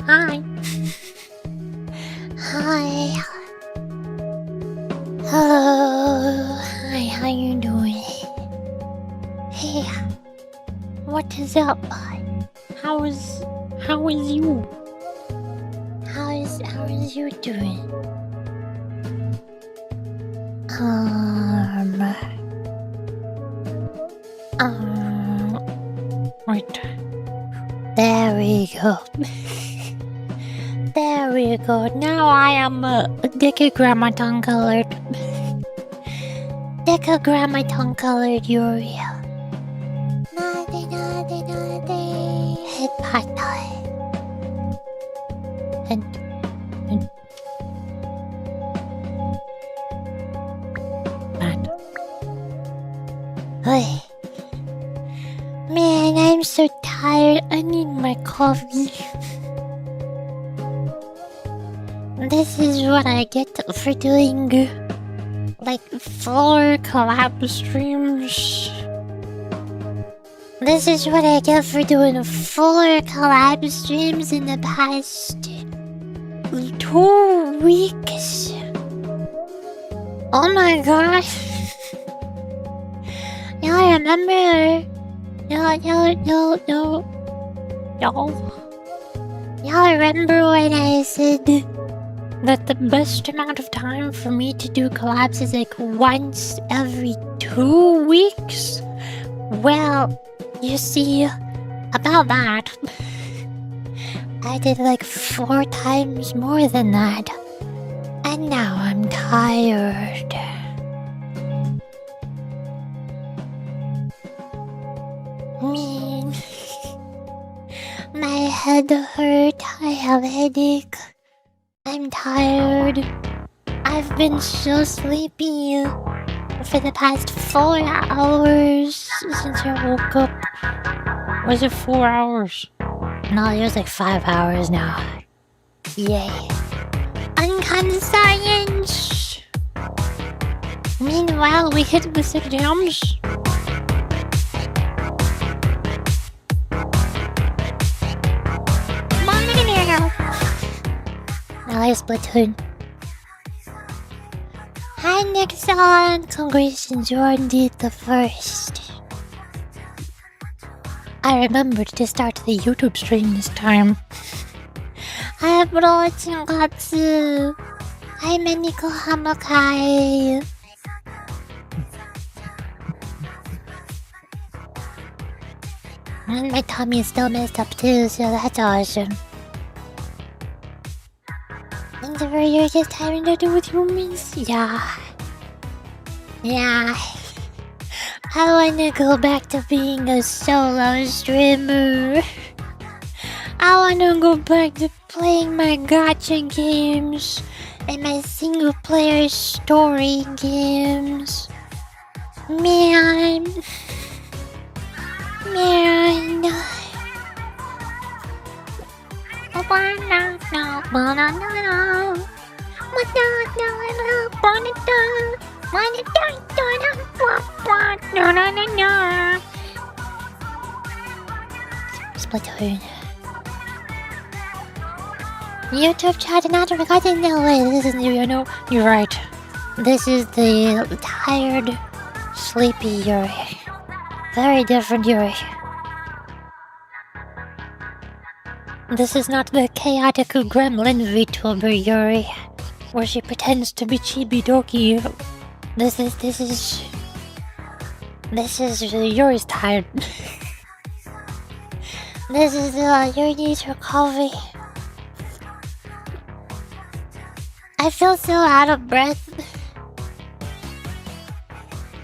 Hi. Hi. Hello. Hi, how you doing? Hey, what is up? How is you? How is you doing? Wait. There we go. There we go. Now I am a Decagrammaton colored. Decagrammaton colored Yuri. Head part time. And man. Hey. Man, I'm so tired. I need my coffee. This is what I get for doing like 4 collab streams. This is what I get for doing 4 collab streams in the past 2 weeks. Oh my gosh. Y'all remember? Y'all remember when I said that the best amount of time for me to do collabs is like once every 2 weeks? Well, you see, about that, I did like 4 times more than that. And now I'm tired. Man, my head hurt, I have a headache. I'm tired. I've been so sleepy for the past 4 hours since I woke up. Was it 4 hours? No, it was like 5 hours now. Yay. Uncommon science! Meanwhile, we hit with exams. I Splatoon. Hi Nixon! Congratulations, you're indeed the first. I remembered to start the YouTube stream this time. Hi bro, Chingatsu. Hi Meniko Hamakai. And my tummy is still messed up too, so that's awesome. Whenever you're just having to do with humans, yeah. I wanna go back to being a solo streamer. I wanna go back to playing my gacha games and my single player story games. Man. Splatoon. YouTube chat not recording no way. This is you're right. This is the tired, sleepy Yuri. Very different Yuri. This is not the chaotic gremlin vtuber Yuri, where she pretends to be chibi-doki. This is Yuri's tired. This is Yuri needs her coffee. I feel so out of breath.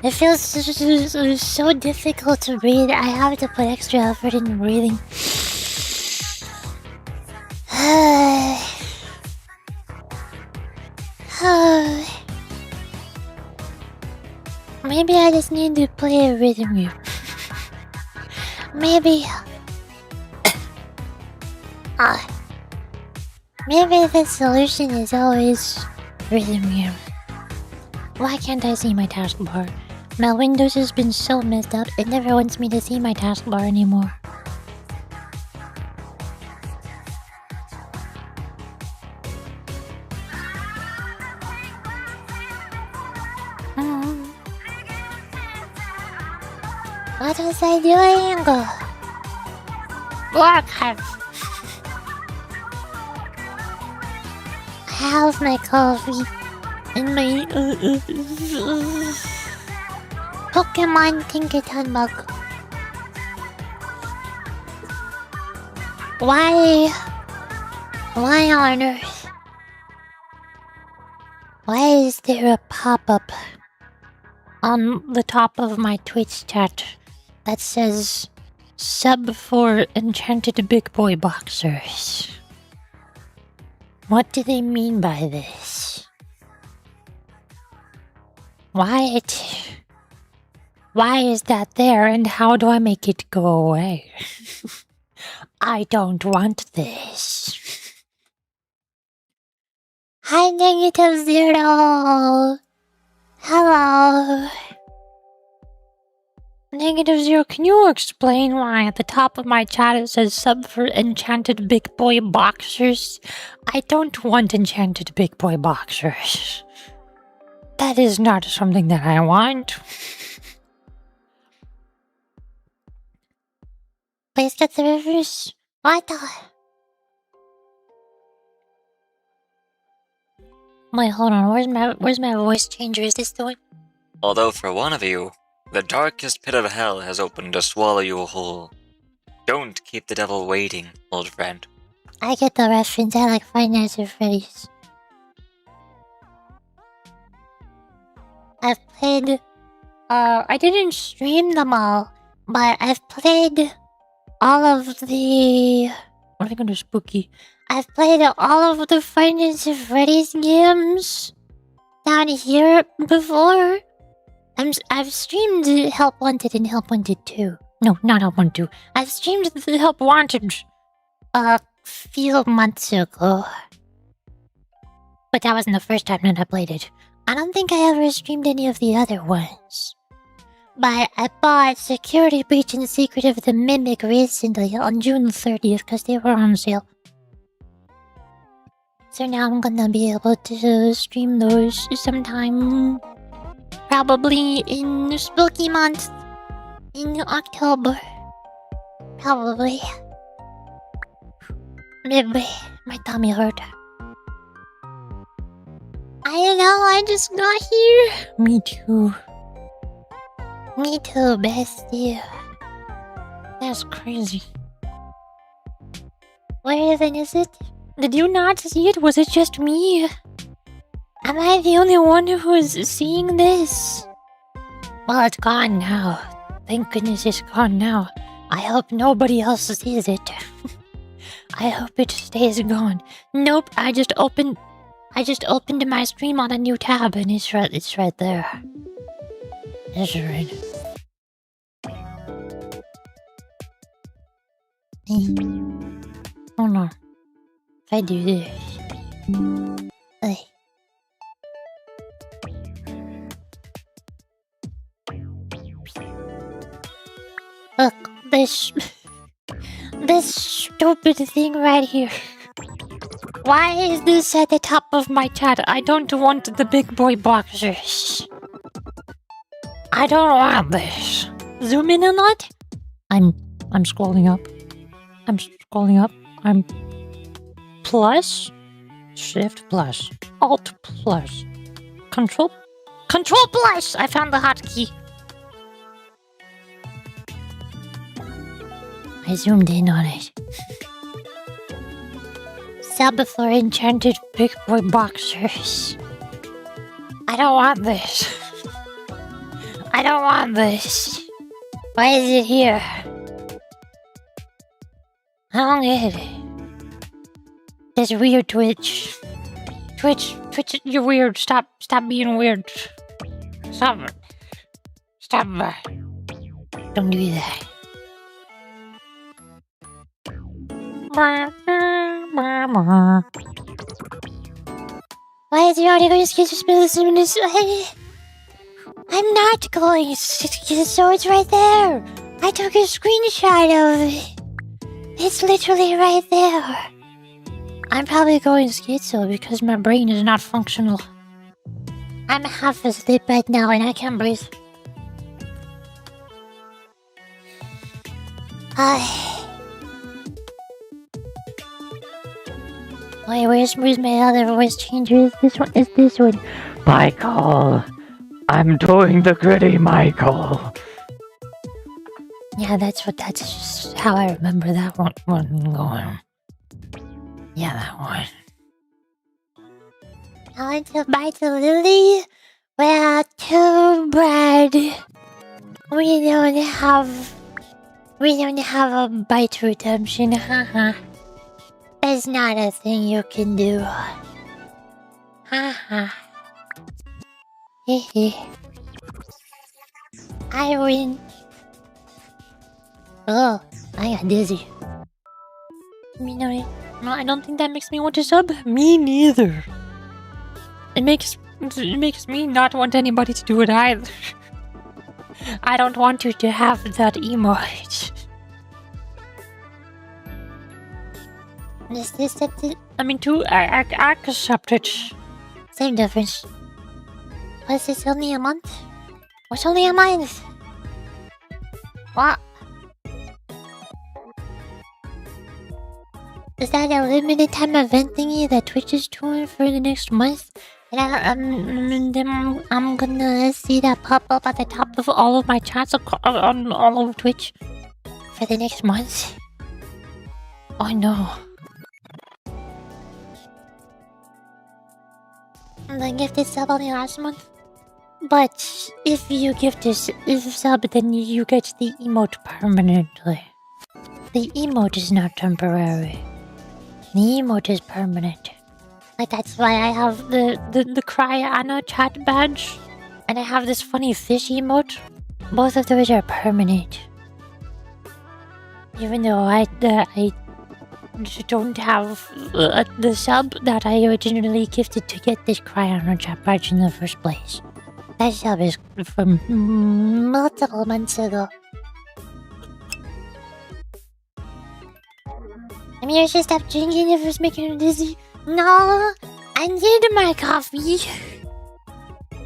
It feels so difficult to breathe. I have to put extra effort in breathing. Maybe I just need to play a rhythm game. Maybe the solution is always rhythm game. Why can't I see my taskbar? My Windows has been so messed up, it never wants me to see my taskbar anymore. What was I doing? Work. I have my coffee in my Pokemon Tinkerton mug. Why on earth? Why is there a pop-up on the top of my Twitch chat that says sub for enchanted big boy boxers? What do they mean by this? Why is that there, and how do I make it go away? I don't want this. Hi, -0. Hello. -0, can you explain why at the top of my chat it says sub for enchanted big boy boxers? I don't want enchanted big boy boxers. That is not something that I want. Please get the rivers. What the? Wait, hold on. Where's my voice changer? Is this the one? Although for one of you, the darkest pit of hell has opened to swallow you whole. Don't keep the devil waiting, old friend. I get the reference. I like Five Nights at Freddy's. I've played... I didn't stream them all, but I've played all of the... What am I gonna spooky? I've played all of the Five Nights at Freddy's games down here before. I've streamed Help Wanted and Help Wanted 2. No, not Help Wanted 2. I've streamed the Help Wanted a few months ago. But that wasn't the first time that I played it. I don't think I ever streamed any of the other ones. But I bought Security Breach and Secret of the Mimic recently on June 30th because they were on sale. So now I'm gonna be able to stream those sometime. Probably in Spooky Month. In October. Probably. Maybe. My tummy hurt. I know, I just got here. Me too. Me too, bestie. That's crazy. Where even is it? Did you not see it? Was it just me? Am I the only one who is seeing this? Well, it's gone now. Thank goodness it's gone now. I hope nobody else sees it. I hope it stays gone. Nope, I just opened my stream on a new tab and it's right there. It's right. Oh no. If I do this. Look, this stupid thing right here. Why is this at the top of my chat? I don't want the big boy boxers. I don't want this. Zoom in a lot? I'm scrolling up. I'm plus, shift plus, alt plus, control plus. I found the hotkey. I zoomed in on it. Sub for enchanted big boy boxers. I don't want this. I don't want this. Why is it here? I don't get it. This weird Twitch. Twitch, you're weird. Stop being weird. Stop. Don't do that. Why is he already going to skip this? I'm not going, so it's right there. I took a screenshot of it. It's literally right there. I'm probably going schizo because my brain is not functional. I'm half asleep right now and I can't breathe. Wait, where's my other voice changer? Is this one? Michael! I'm doing the gritty, Michael! Yeah, that's how I remember that one going. Yeah, that one. I want to bite the lily without too bread. We don't have a bite redemption, haha. That's not a thing you can do. Haha. Hehe. I win. Oh, I got dizzy. No, I don't think that makes me want to sub. Me neither. It makes me not want anybody to do it either. I don't want you to have that emote. Is this it? I mean, I accept it. Same difference. Was this only a month? What's only a month? What? Is that a limited time event thingy that Twitch is doing for the next month? And then I'm gonna see that pop up at the top of all of my chats on all over Twitch for the next month. Oh no. The gifted sub only last month. But if you sub, then you get the emote permanently. The emote is not temporary. The emote is permanent. Like, that's why I have the Cry Anna chat badge. And I have this funny fish emote. Both of those are permanent. Even though I don't have the sub that I originally gifted to get this Cry Anna chat badge in the first place. That sub is from multiple months ago. I mean, I should stop drinking if it's making me dizzy. No, I need my coffee.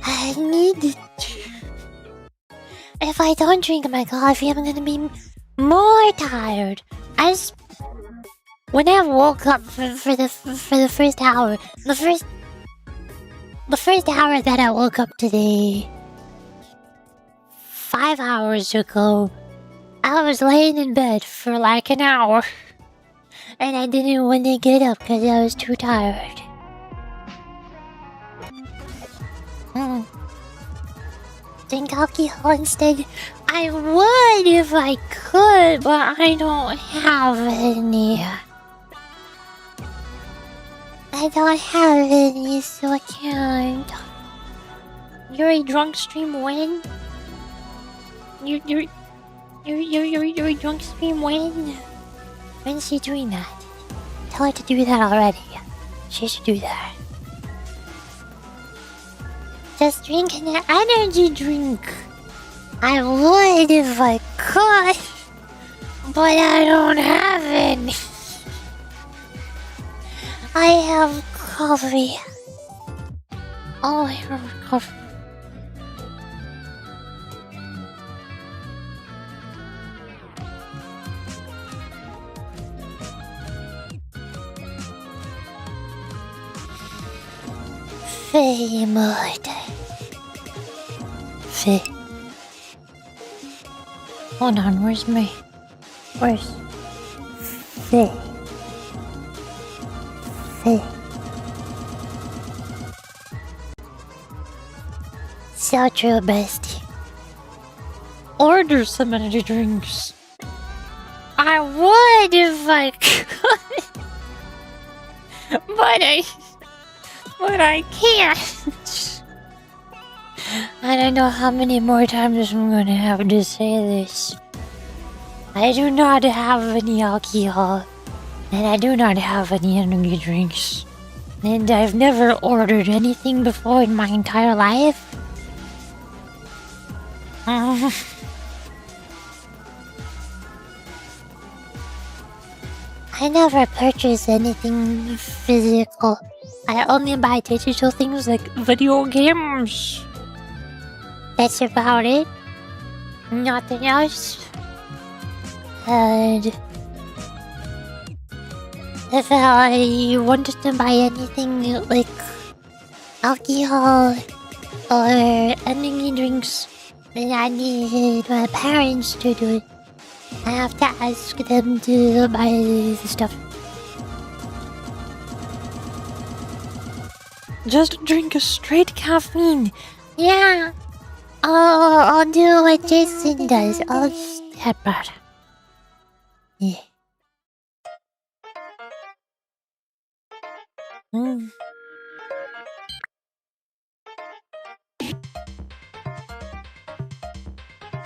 I need it. If I don't drink my coffee, I'm gonna be more tired. When I woke up for the first hour, the first hour that I woke up today, 5 hours ago, I was laying in bed for like an hour. And I didn't want to get up because I was too tired. Drink alcohol instead. I would if I could, but I don't have any. I don't have any, so I can't. Yuri drunk stream when? Yuri drunk stream when? When's she doing that? Tell her to do that already. She should do that. Just drink an energy drink. I would if I could, but I don't have any. I have coffee. All I have is coffee. Faye mode. Faye. Hold on, where's Faye? Faye. So true, bestie. order some energy drinks. I would if I could. But I can't. I don't know how many more times I'm gonna have to say this. I do not have any alcohol, and I do not have any energy drinks. And I've never ordered anything before in my entire life. I never purchase anything physical. I only buy digital things like video games. That's about it. Nothing else. And if I wanted to buy anything like alcohol or energy drinks, then I need my parents to do it. I have to ask them to buy the stuff. Just drink a straight caffeine. Yeah. I'll do what Jason does. I'll just headbutt. Yeah.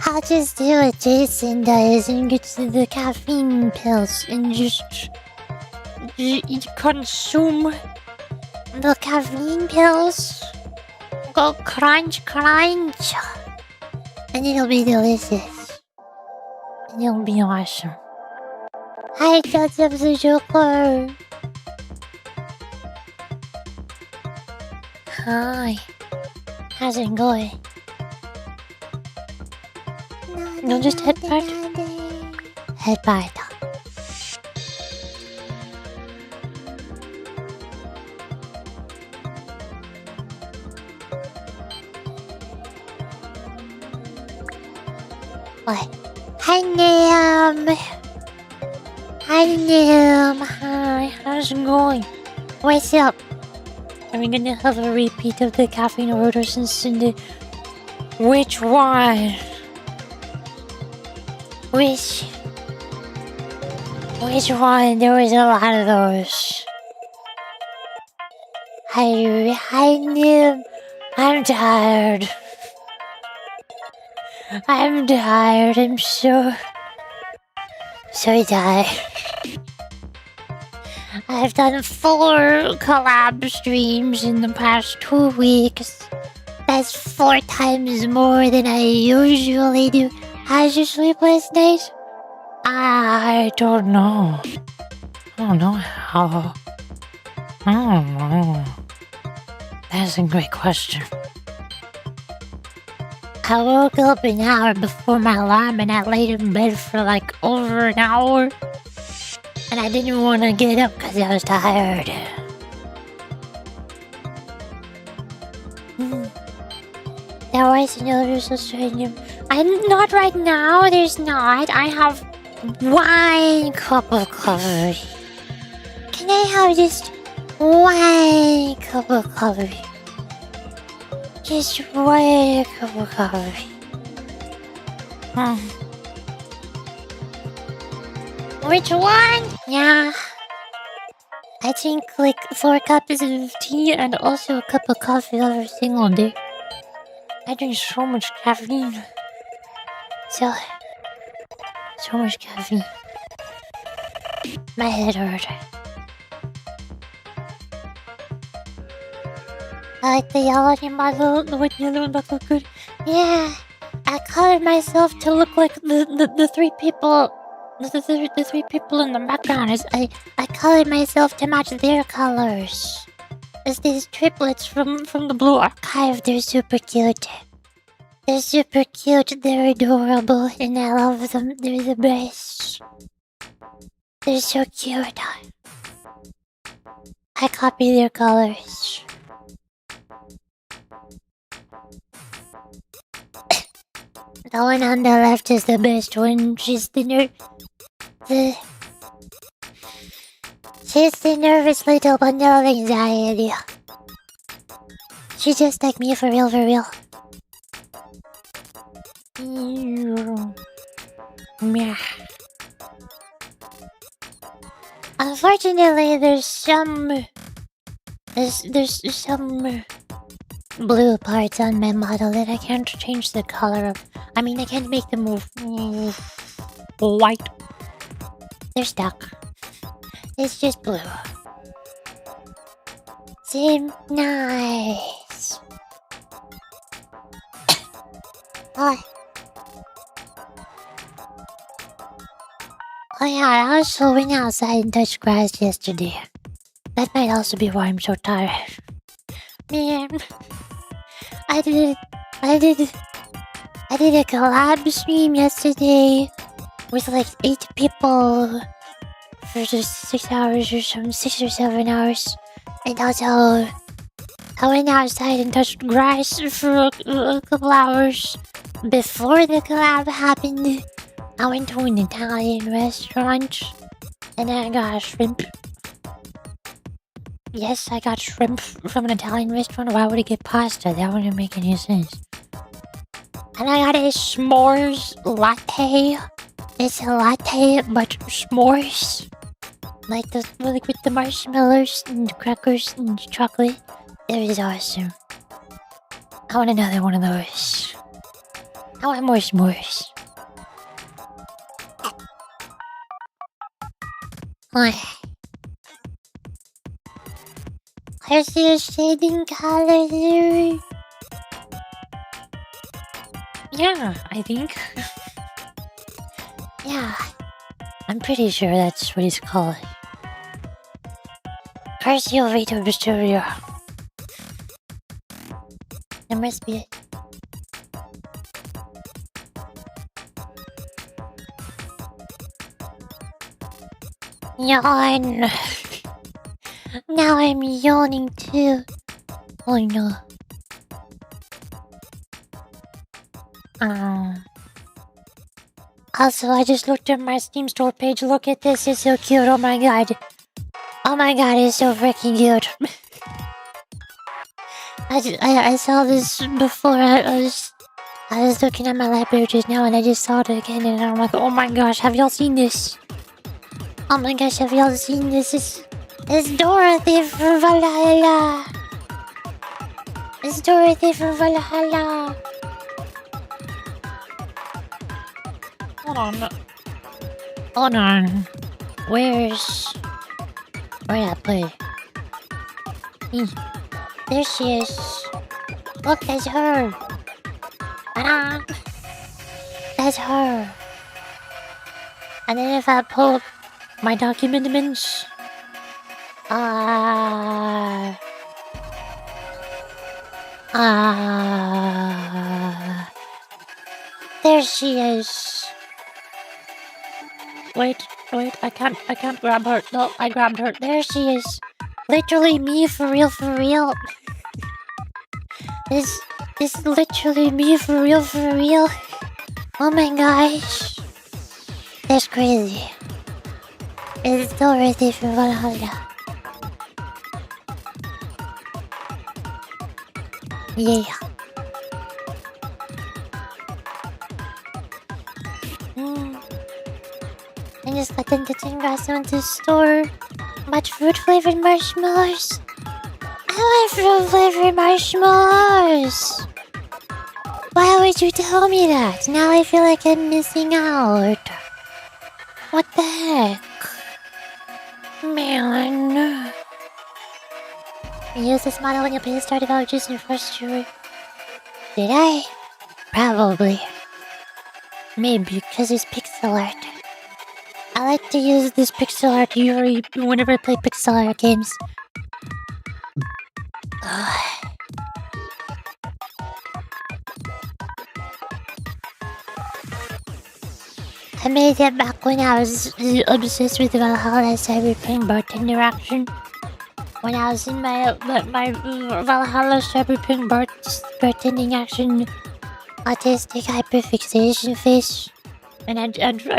I'll just do what Jason does and get the caffeine pills and just consume the caffeine pills. Go crunch, crunch. And it'll be delicious. And it'll be awesome. Hi, that's the Joker. Hi. How's it going? No, just headbutt. Headbutt. What? Hi, Nam. Hi, Nam. Hi, how's it going? What's up? Are we gonna have a repeat of the caffeine orders and send it? Which one? Which one? There was a lot of those. Hi, Nim. I'm tired. I'm tired. I'm so tired. I've done 4 collab streams in the past 2 weeks. That's 4 times more than I usually do. How'd you sleep last night? I don't know. I don't know how. I don't know. That's a great question. I woke up an hour before my alarm and I laid in bed for like over an hour. And I didn't want to get up because I was tired. There was another stream. I'm not right now, there's not. I have 1 cup of coffee. Can I have just 1 cup of coffee? Just 1 cup of coffee. Which one? Yeah. I drink like 4 cups of tea and also a cup of coffee every single day. I drink so much caffeine. So much caffeine. My head hurts. I like the yellow model, the white yellow one that look good. Yeah, I colored myself to look like the 3 people. The 3 people in the background. I colored myself to match their colors. It's these triplets from the Blue Archive. They're super cute. They're super cute. They're adorable, and I love them. They're the best. They're so cute. I copy their colors. The one on the left is the best one. She's the nervous little bundle of anxiety. She's just like me, for real, for real. Meh. Unfortunately, there's some blue parts on my model that I can't change the color of. I mean, I can't make them white. They're stuck. It's just blue. Seem nice. Oh yeah, I also went outside and touched grass yesterday. That might also be why I'm so tired. Man, I did a collab stream yesterday with like 8 people for just 6 hours or some 6 or 7 hours, and also I went outside and touched grass for a couple hours before the collab happened. I went to an Italian restaurant and I got shrimp. Yes, I got shrimp from an Italian restaurant. Why would I get pasta? That wouldn't make any sense. And I got a s'mores latte. It's a latte, but s'mores. Like with the marshmallows and crackers and chocolate. It was awesome. I want another one of those. I want more s'mores. Here's your shading color there. Yeah, I think. Yeah, I'm pretty sure that's what it's called. Partial vtuber studio. That must be it. Yawn. Now I'm yawning too. Oh no. Also, I just looked at my Steam store page. Look at this, it's so cute. Oh my god. Oh my god, it's so freaking cute. I saw this before. I was looking at my library just now and I just saw it again and I'm like, oh my gosh, have y'all seen this? Oh my gosh, have y'all seen this? It's Dorothy from Valhalla. It's Dorothy from Valhalla. Hold on. Where'd I play? There she is. Look, that's her. Ta-da! That's her. And then if I pull up my documents, there she is. Wait, I can't grab her. No, I grabbed her. There she is. Literally me, for real. This is literally me, for real. Oh my gosh. That's crazy. It's Dorothy from Valhalla. Yeah. I just got into Tingrass went to the store. Bought fruit-flavored marshmallows. I like fruit-flavored marshmallows. Why would you tell me that? Now I feel like I'm missing out. What the heck? Man. Use this model when you play the starter vouchers in your first story. Did I? Probably. Maybe because it's pixel art. I like to use this pixel art Yuri whenever I play pixel art games. I made it back when I was obsessed with Valhalla Cyberpunk bartender action. When I was in my Valhalla Cyberpunk bartending action autistic hyperfixation face. And I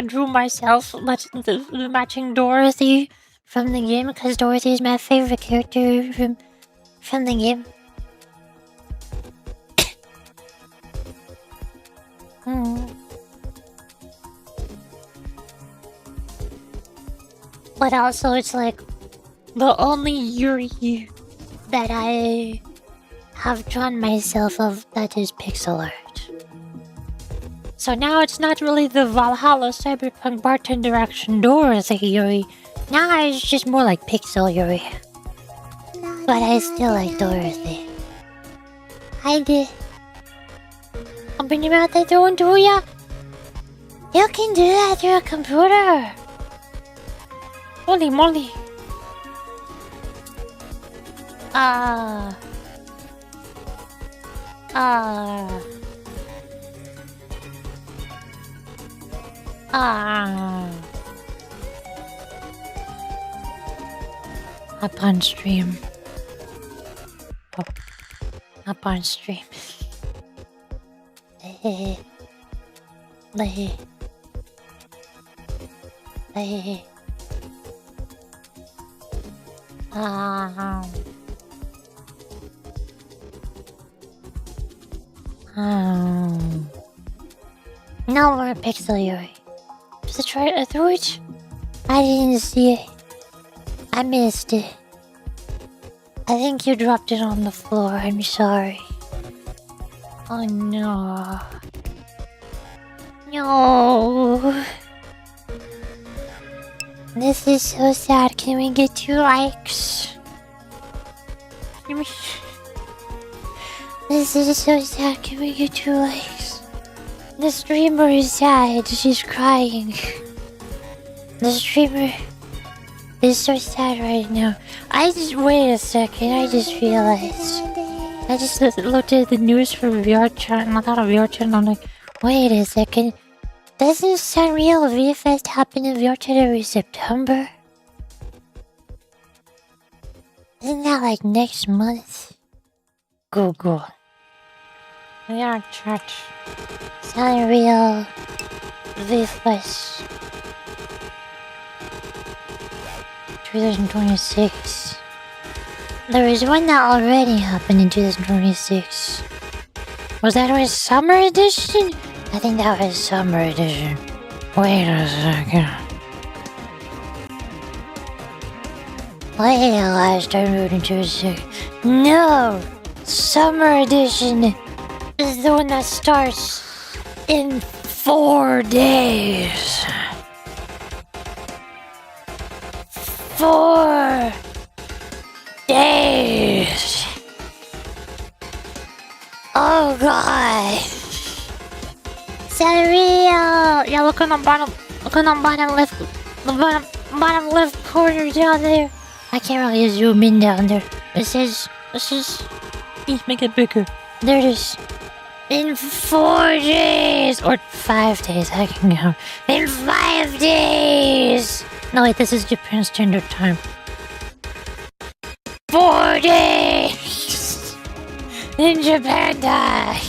drew myself the matching Dorothy from the game because Dorothy is my favorite character from the game. But also, it's like the only Yuri that I have drawn myself of that is pixel art. So now it's not really the Valhalla Cyberpunk bartender action Dorothy Yuri. Now it's just more like pixel Yuri. But I still like Dorothy. Heidi. Open your mouth, I don't do ya. You can do that through a computer. Holy moly. Ah. Up on stream. Oh. Up on stream. Hey. No more pixel Yuri. Was it right? I threw it? I didn't see it. I missed it. I think you dropped it on the floor. I'm sorry. Oh no. No. This is so sad. Can we get 2 likes? This is so sad. Can we get 2 likes? The streamer is sad. She's crying. The streamer is so sad right now. Wait a second. I just realized. I just looked at the news for VR chat. Not a VR chat. And I'm like, wait a second. Doesn't Sanrio VFest happen in VR chat every September? Isn't that like next month? Google. VR chat. Sanrio VFest 2026. There is one that already happened in 2026. Was that a summer edition? I think that was summer edition. Wait a second. Wait till I start moving to a second. No! Summer edition is the one that starts in 4 days. 4 days. Oh god. Sanrio! Yeah, look on the bottom. Look on the bottom left. The bottom left corner down there. I can't really zoom in down there. It says. Please make it bigger. There it is. In 4 days! Or 5 days, I can count. In 5 days! No, wait, this is Japan Standard Time. 4 days! In Japan time!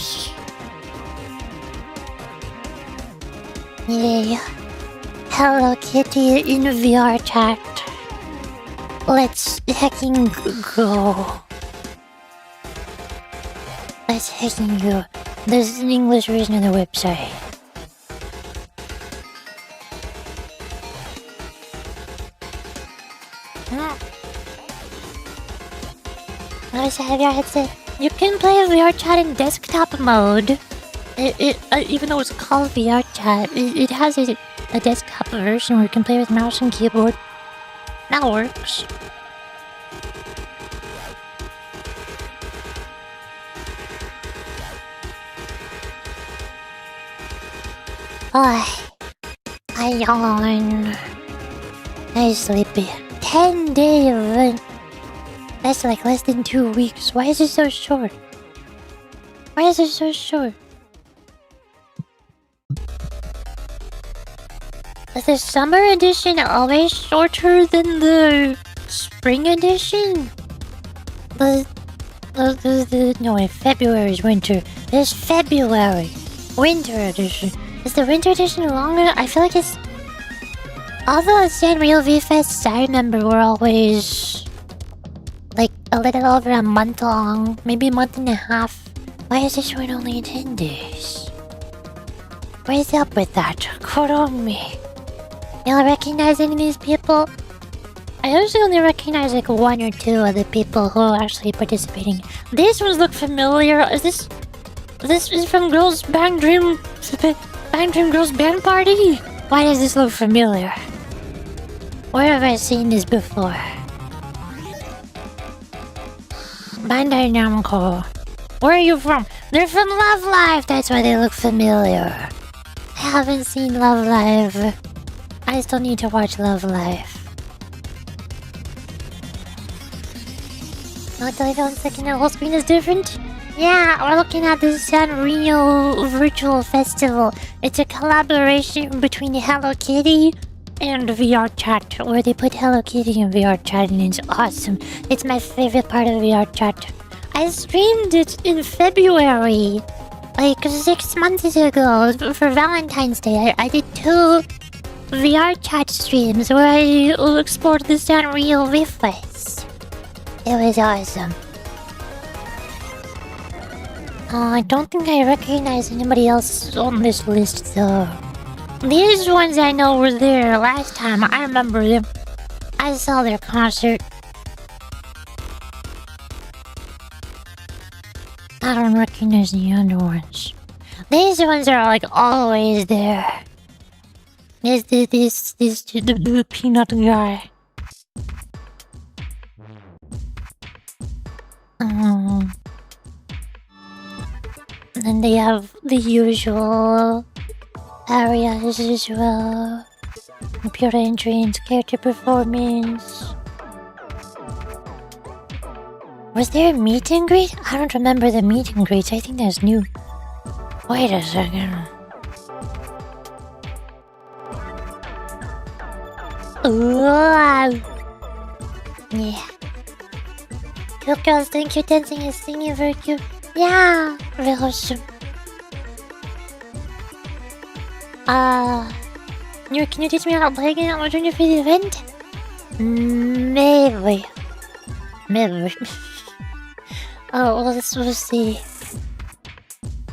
Yeah. Hello Kitty in VR chat. Let's hecking go. Let's hecking go. There's an English version of the website. What is that VR headset? You can play VR chat in desktop mode. Even though it's called VR chat, it has a desktop version where you can play with mouse and keyboard. That works. Oh, I yawn. I'm sleepy. 10-day event. That's like less than 2 weeks. Why is it so short? Why is it so short? Is the summer edition always shorter than the spring edition? No wait, February is winter. There's February. Winter edition. Is the winter edition longer? I feel like it's... Although Sanrio V-Fests I remember were always... like a little over a month long. Maybe a month and a half. Why is this one only 10 days? What is up with that? Good on me. Y'all recognize any of these people? I usually only recognize like one or two of the people who are actually participating. These ones look familiar. Is this is from Girls Bang Dream Girls Band Party? Why does this look familiar? Where have I seen this before? Bandai Namco. Where are you from? They're from Love Live, that's why they look familiar. I haven't seen Love Live. I still need to watch Love Live. Not till I found second, the whole screen is different? Yeah, we're looking at the Sanrio Virtual Festival. It's a collaboration between Hello Kitty and VR Chat, where they put Hello Kitty in VR Chat, and it's awesome. It's my favorite part of VR Chat. I streamed it in February, like 6 months ago, for Valentine's Day. I did 2 VR Chat streams where I explored the Sanrio Riftwest. It was awesome. I don't think I recognize anybody else on this list though. These ones I know were there last time. I remember them. I saw their concert. I don't recognize the other ones. These ones are like always there. The peanut guy. And they have the usual areas as well. Computer entrance, character performance. Was there a meet and greet? I don't remember the meet and greets. I think that's new. Wait a second. Ooh. Yeah. Cute girls doing cute dancing and singing very cute. Yeah, very awesome. Yuri, can you teach me how to play again? I'll join you for the event? Maybe. Oh, well, we'll see.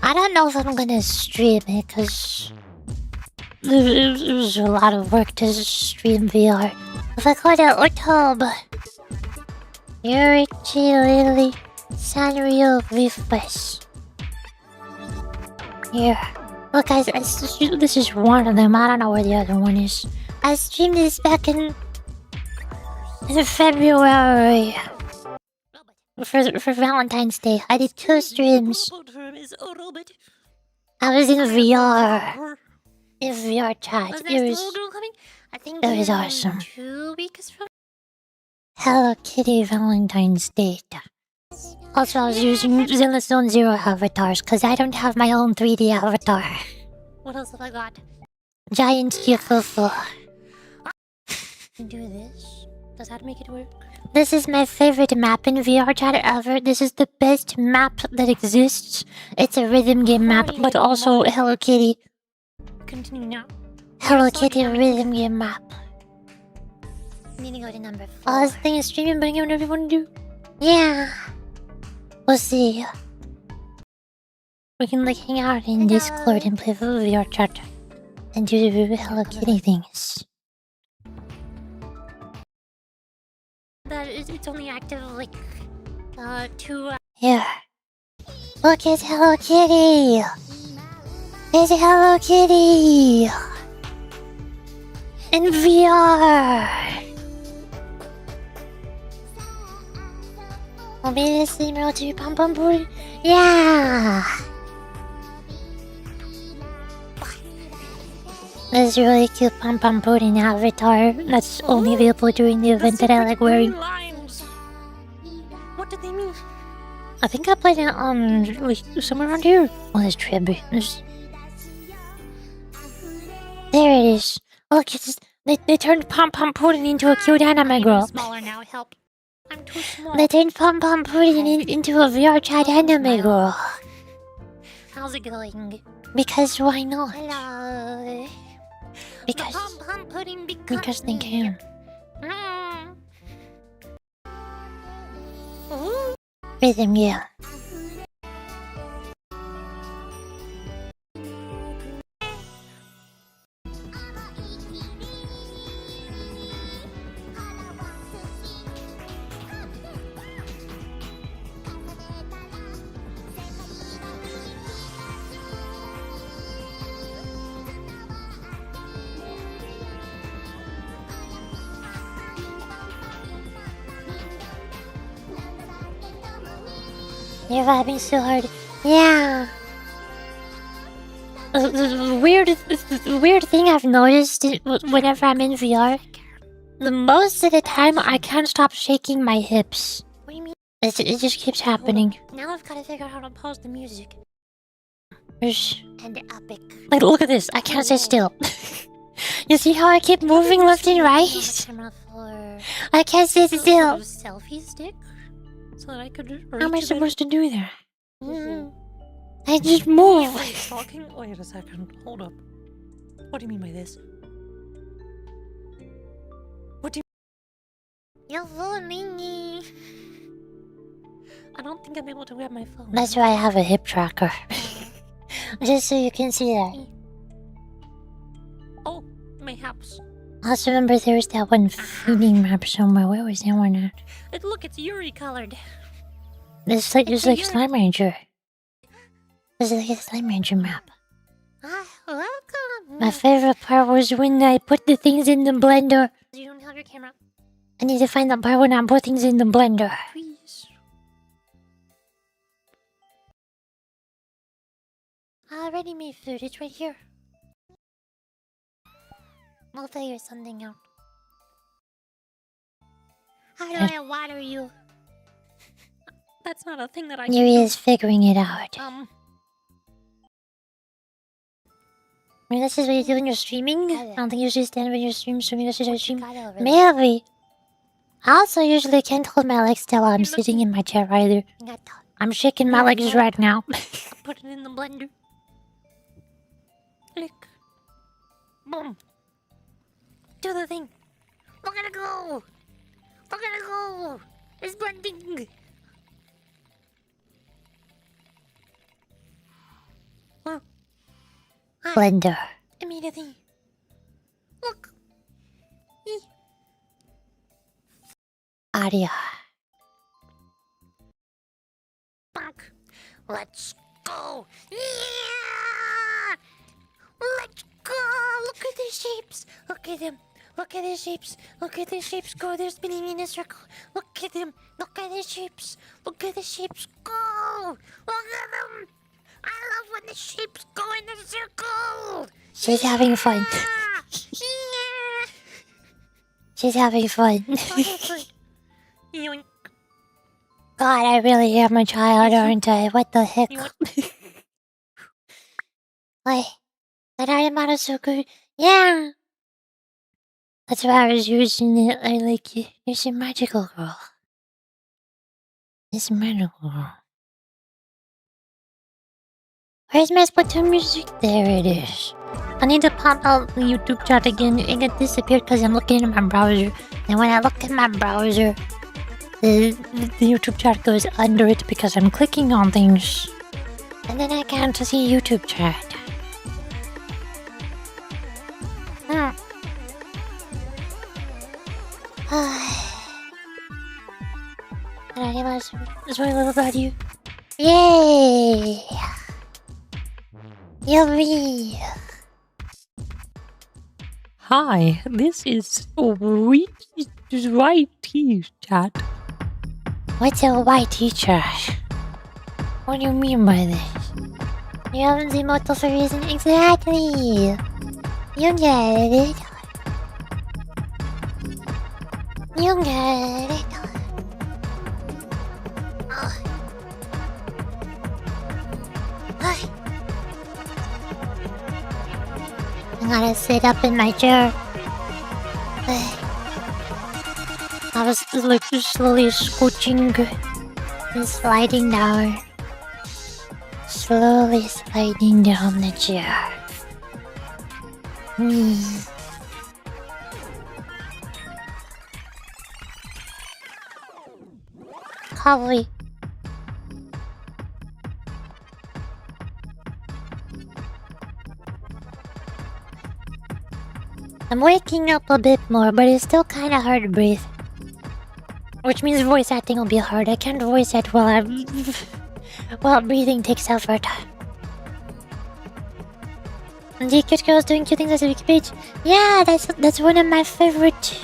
I don't know if I'm gonna stream it, cause it was a lot of work to stream VR. If I call it YouTube, YurichiLily Sanrio Riftwest. Here. Look guys, this is one of them. I don't know where the other one is. I streamed this back in February. For Valentine's Day. I did 2 streams. I was in VR. In VR chat. It was awesome. Hello Kitty Valentine's Day. Also, I was using Zilla Zone Zero avatars because I don't have my own 3D avatar. What else have I got? Giant Yufufu. Do this. Does that make it work? This is my favorite map in VR chat ever. This is the best map that exists. It's a rhythm game map, but also Hello Kitty. Continue now. Hello Kitty rhythm game map. Need to go to number 4. Oh, this thing is streaming, but you whatever you want to do. Yeah. We'll see. We can like hang out in Discord and play VR chat and do Hello Kitty things. That is, it's only active like 2. Here. Look, it's Hello Kitty. It's Hello Kitty in VR. I'll be the same road to Pom Pom Pudding. Yeah! This really cute Pom Pom Pudding avatar that's only available during the event that I like wearing. What did they mean? I think I played it on like somewhere around here. Oh, there's Tribby. There it is. Look, it's they turned Pom Pom Pudding into a cute anime girl. Smaller now, help. I'm too small. They turned Pom Pom Pudding into a VR chat anime girl. How's it going? Because why not? Hello. Because the Pom Pom Pudding because they can. Rhythm, yeah. You're vibing so hard. Yeah. Weird thing I've noticed whenever I'm in VR, the most of the time I can't stop shaking my hips. What do you mean? It just keeps happening. Now I've got to figure out how to pause the music. And epic. Like, look at this. I can't sit still. You see how I keep moving left and right? I can't sit still. Selfie stick? So that I could. How am I supposed to do that? I just move. Talking? Wait a second. Hold up. What do you mean by this? What do you... You're fooling me. I don't think I'm able to grab my phone. That's why I have a hip tracker. Just so you can see that. Oh, mayhaps. Also remember there was that one feeding map somewhere. Where was that one at? Look, it's Yuri colored. It's like Slime Ranger. It's like a Slime Ranger map. Welcome. My favorite part was when I put the things in the blender. You don't have your camera. I need to find that part when I put things in the blender. Please. Ready-made food. It's right here. I'll figure something out. How do I water you? That's not a thing that I Yuri is figuring it out. Um. I mean, this is what you do when you're streaming. I don't think you should stand when you're streaming. This is how you stream. Maybe. I also usually can't hold my legs still while I'm sitting in my chair either. I'm shaking my legs right now. Put it in the blender. Click. Boom. Do the thing. Look at it go. Look at it go. It's blending. Huh. Blender. Immediately. Look. Aria. Back. Let's go. Yeah! Let's go. Look at the shapes. Look at them. Look at the shapes. Look at the shapes go. They're spinning in a circle. Look at them. Look at the shapes. Look at the shapes go. Look at them. I love when the shapes go in a circle. She's having fun. Yeah. She's having fun. Yoink. God, I really am a child, aren't I? What the heck? Wait, that Arimato so good. Yeah. That's why I was using it. I like it. It's a magical girl. It's a magical girl. Where's my Splatoon music? There it is. I need to pop out the YouTube chat again. It got disappeared because I'm looking at my browser. And when I look at my browser, the YouTube chat goes under it because I'm clicking on things. And then I can't see YouTube chat. That's what I love about you. Yay! Yuri! Hi, this is YT chat. What's a YT chat? What do you mean by this? You haven't seen Moto for a reason? Exactly! You get it. You get it. I gotta sit up in my chair. I was like slowly scooching and sliding down. Slowly sliding down the chair. Coffee. I'm waking up a bit more, but it's still kind of hard to breathe. Which means voice acting will be hard. I can't voice act while breathing takes effort. The cute girls doing cute things as a wiki page. Yeah, that's one of my favorite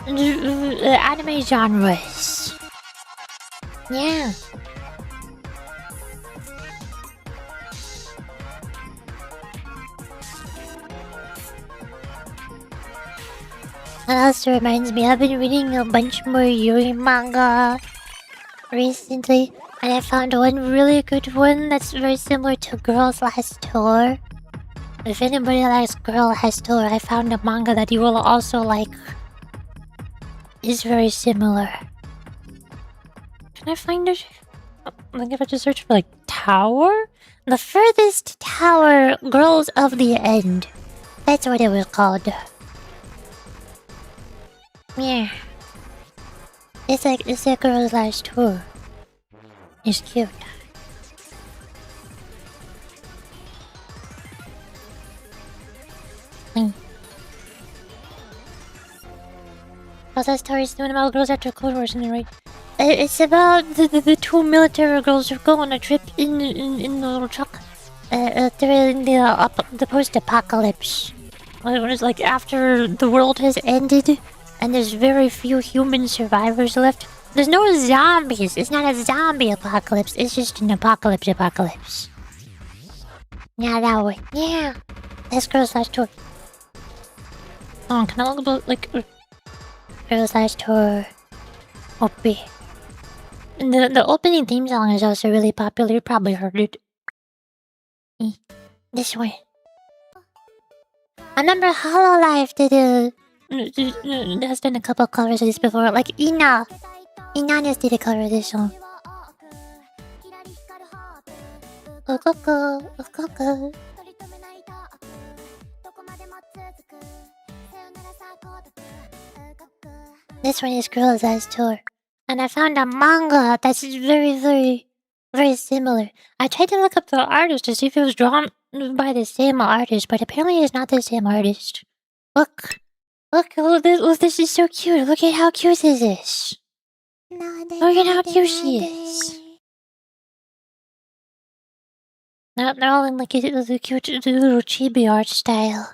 anime genres. Yeah. That also reminds me, I've been reading a bunch more Yuri manga recently, and I found one really good one that's very similar to Girl's Last Tour. If anybody likes Girl Last Tour, I found a manga that you will also like. It's very similar. Can I find it? Like if I just search for like tower? The furthest tower, Girls of the End. That's what it was called. Yeah. It's a Girl's Last Tour. It's cute. Girls Last Tour is the one about girls after Cold War or something, right? It's about the two military girls who go on a trip in the little truck. During the post-apocalypse. When it's like after the world has ended and there's very few human survivors left. There's no zombies. It's not a zombie apocalypse. It's just an apocalypse. Yeah, that one. Yeah. That's Girls Last Tour. Oh, can I look about like Girls Last Tour OP? The opening theme song is also really popular. You probably heard it. This one. I remember Hololive has done a couple covers of this before. Like Ina just did a cover of this song. This one is Girls Last Tour. And I found a manga that's very similar. I tried to look up the artist to see if it was drawn by the same artist, but apparently it's not the same artist. Look, this is so cute. Look at how cute this is. Look at how cute she is. They're all in like a cute little chibi art style.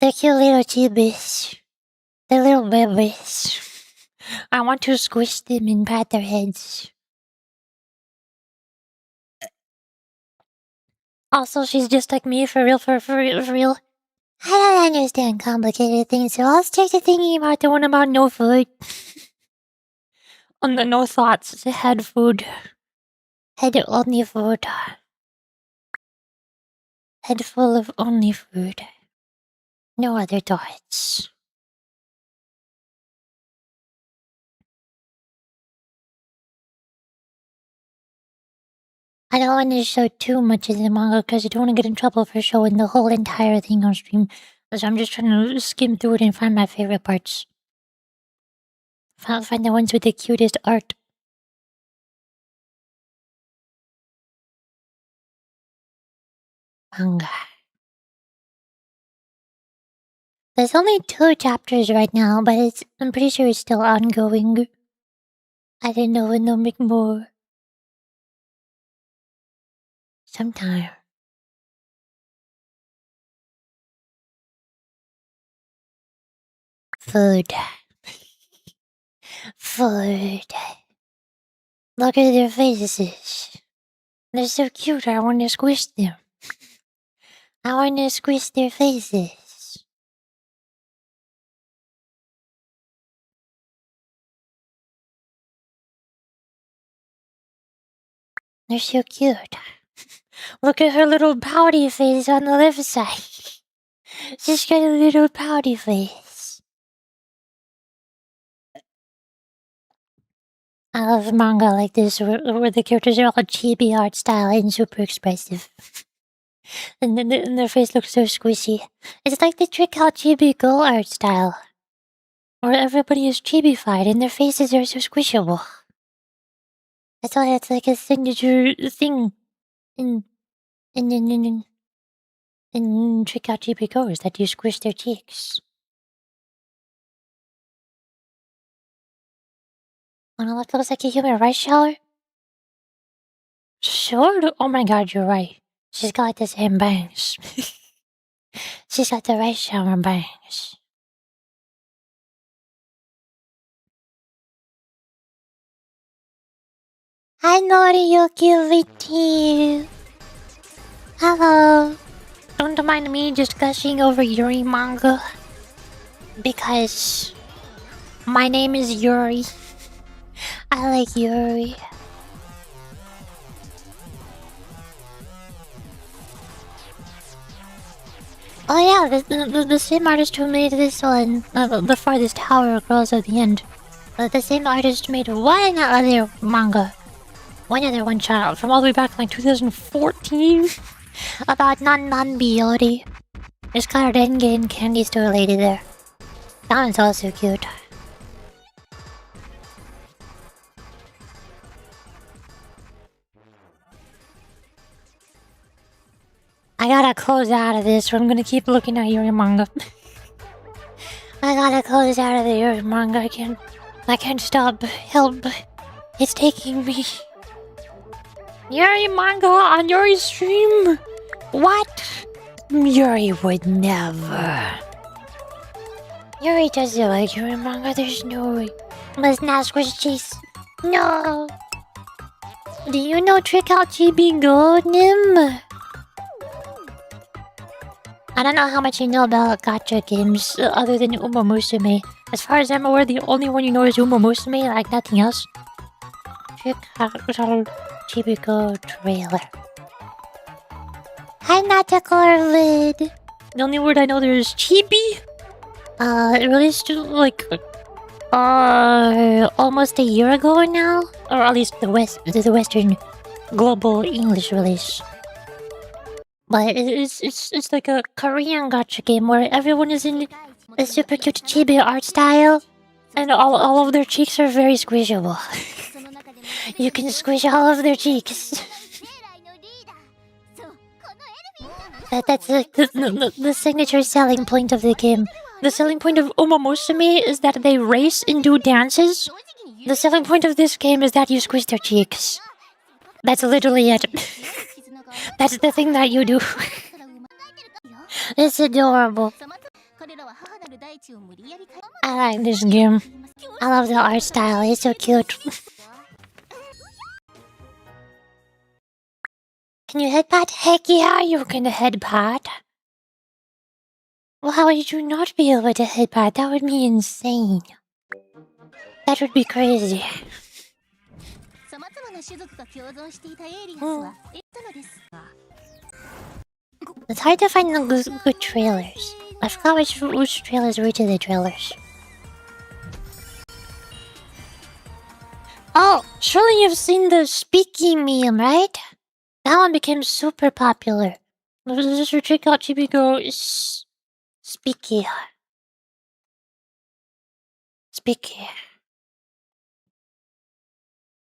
They're cute little chibis. They're little babies. I want to squish them and pat their heads. Also, she's just like me, for real. I don't understand complicated things, so I'll stick to thinking about the one about no food. On the no thoughts, had food. Head only food. Head full of only food. No other thoughts. I don't want to show too much of the manga because I don't want to get in trouble for showing the whole entire thing on stream. So I'm just trying to skim through it and find my favorite parts. Find the ones with the cutest art. Manga. There's only 2 chapters right now, but I'm pretty sure it's still ongoing. I don't know when they'll make more. Sometime. Food. Food. Look at their faces. They're so cute, I want to squish them. I want to squish their faces. They're so cute. Look at her little pouty face on the left side. She's got a little pouty face. I love manga like this, where the characters are all chibi art style and super expressive. And then their face looks so squishy. It's like the Trick Out Chibi Go art style, where everybody is chibified and their faces are so squishable. That's why it's like a signature thing in Trick Out Chibi Goers that you squish their cheeks. On the left looks like a human rice shower. Sure. Oh my god, you're right. She's got like the same bangs. She's got the rice shower bangs. Hi, Yurichi. Hello. Don't mind me just gushing over Yuri manga. Because my name is Yuri. I like Yuri. Oh yeah, the same artist who made this one, the farthest tower girls at the end. The same artist made one other manga. One other one shot from all the way back like 2014 about non-Biori. There's got a Rengen candy store lady there. That one's also cute. I gotta close out of this or I'm gonna keep looking at Yuri manga. I gotta close out of the Yuri manga. I can't stop. Help. It's taking me. Yuri manga on Yuri stream? What? Yuri would never. Yuri doesn't like Yuri manga. There's no way. Must not squish cheese. No. Do you know Trick Out Chibi Go, Nim? I don't know how much you know about gacha games other than Uma Musume. As far as I'm aware, the only one you know is Uma Musume, like nothing else. Trick Out Chibi Go trailer. Hi, Natacorvid. The only word I know there is chibi. It released like almost a year ago now, or at least the Western global English release. But it's like a Korean gacha game where everyone is in a super cute chibi art style, and all of their cheeks are very squishable. You can squish all of their cheeks. That's like the signature selling point of the game. The selling point of Uma Musume is that they race and do dances. The selling point of this game is that you squish their cheeks. That's literally it. That's the thing that you do. It's adorable. I like this game. I love the art style. It's so cute. Can you headbutt? Heck yeah, you can headbutt. Well, how would you not be able to headbutt? That would be insane. That would be crazy. It's hard to find the good trailers. I forgot which trailers were to the trailers. Oh, surely you've seen the Speaky meme, right? That one became super popular. This is Trick Out Chibi Go is Speaky. Speaky.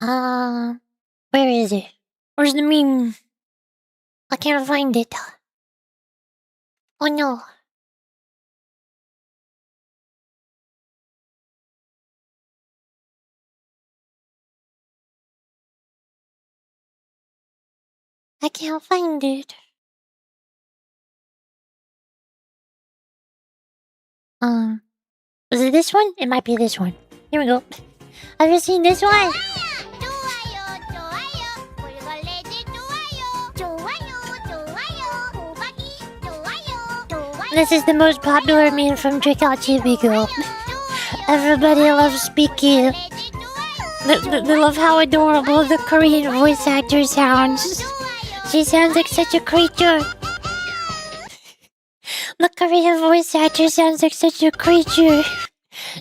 Where is it? Where's the meme? I can't find it. Oh no. I can't find it. Is it this one? It might be this one. Here we go. Have you seen this one? This is the most popular meme from Trick Out Chibi Girl. Everybody loves Speaky. They love how adorable the Korean voice actor sounds. She sounds like such a creature. The Korean voice actor sounds like such a creature.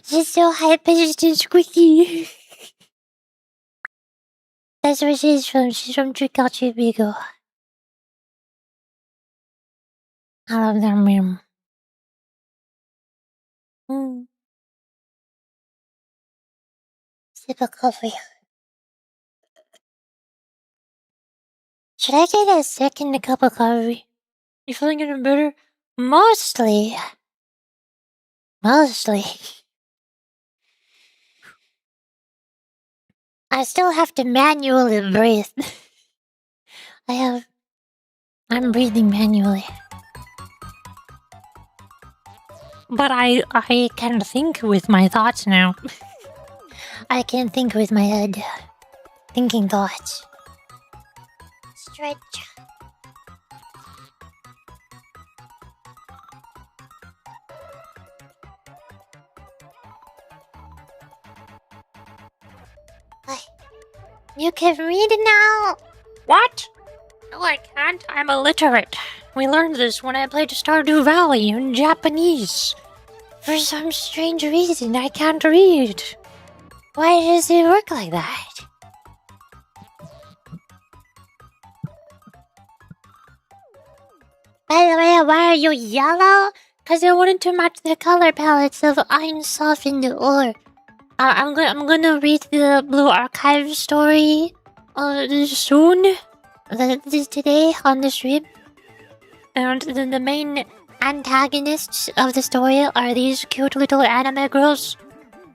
She's so high-pitched and squeaky. That's where she's from. She's from Trick Out Chibi Girl. I love that meme. Sip of coffee. Should I get a second cup of coffee? You feeling any better? Mostly. I still have to manually breathe. I'm breathing manually. But I can think with my thoughts now. I can think with my head. Thinking thoughts. Stretch. You can read now. What? No, I can't. I'm illiterate. We learned this when I played Stardew Valley in Japanese. For some strange reason, I can't read. Why does it work like that? By the way, why are you yellow? Because I wanted to match the color palettes of EIN, SOF, and the ore. I'm gonna read the Blue Archive story soon. Today on the stream. And the main antagonists of the story are these cute little anime girls.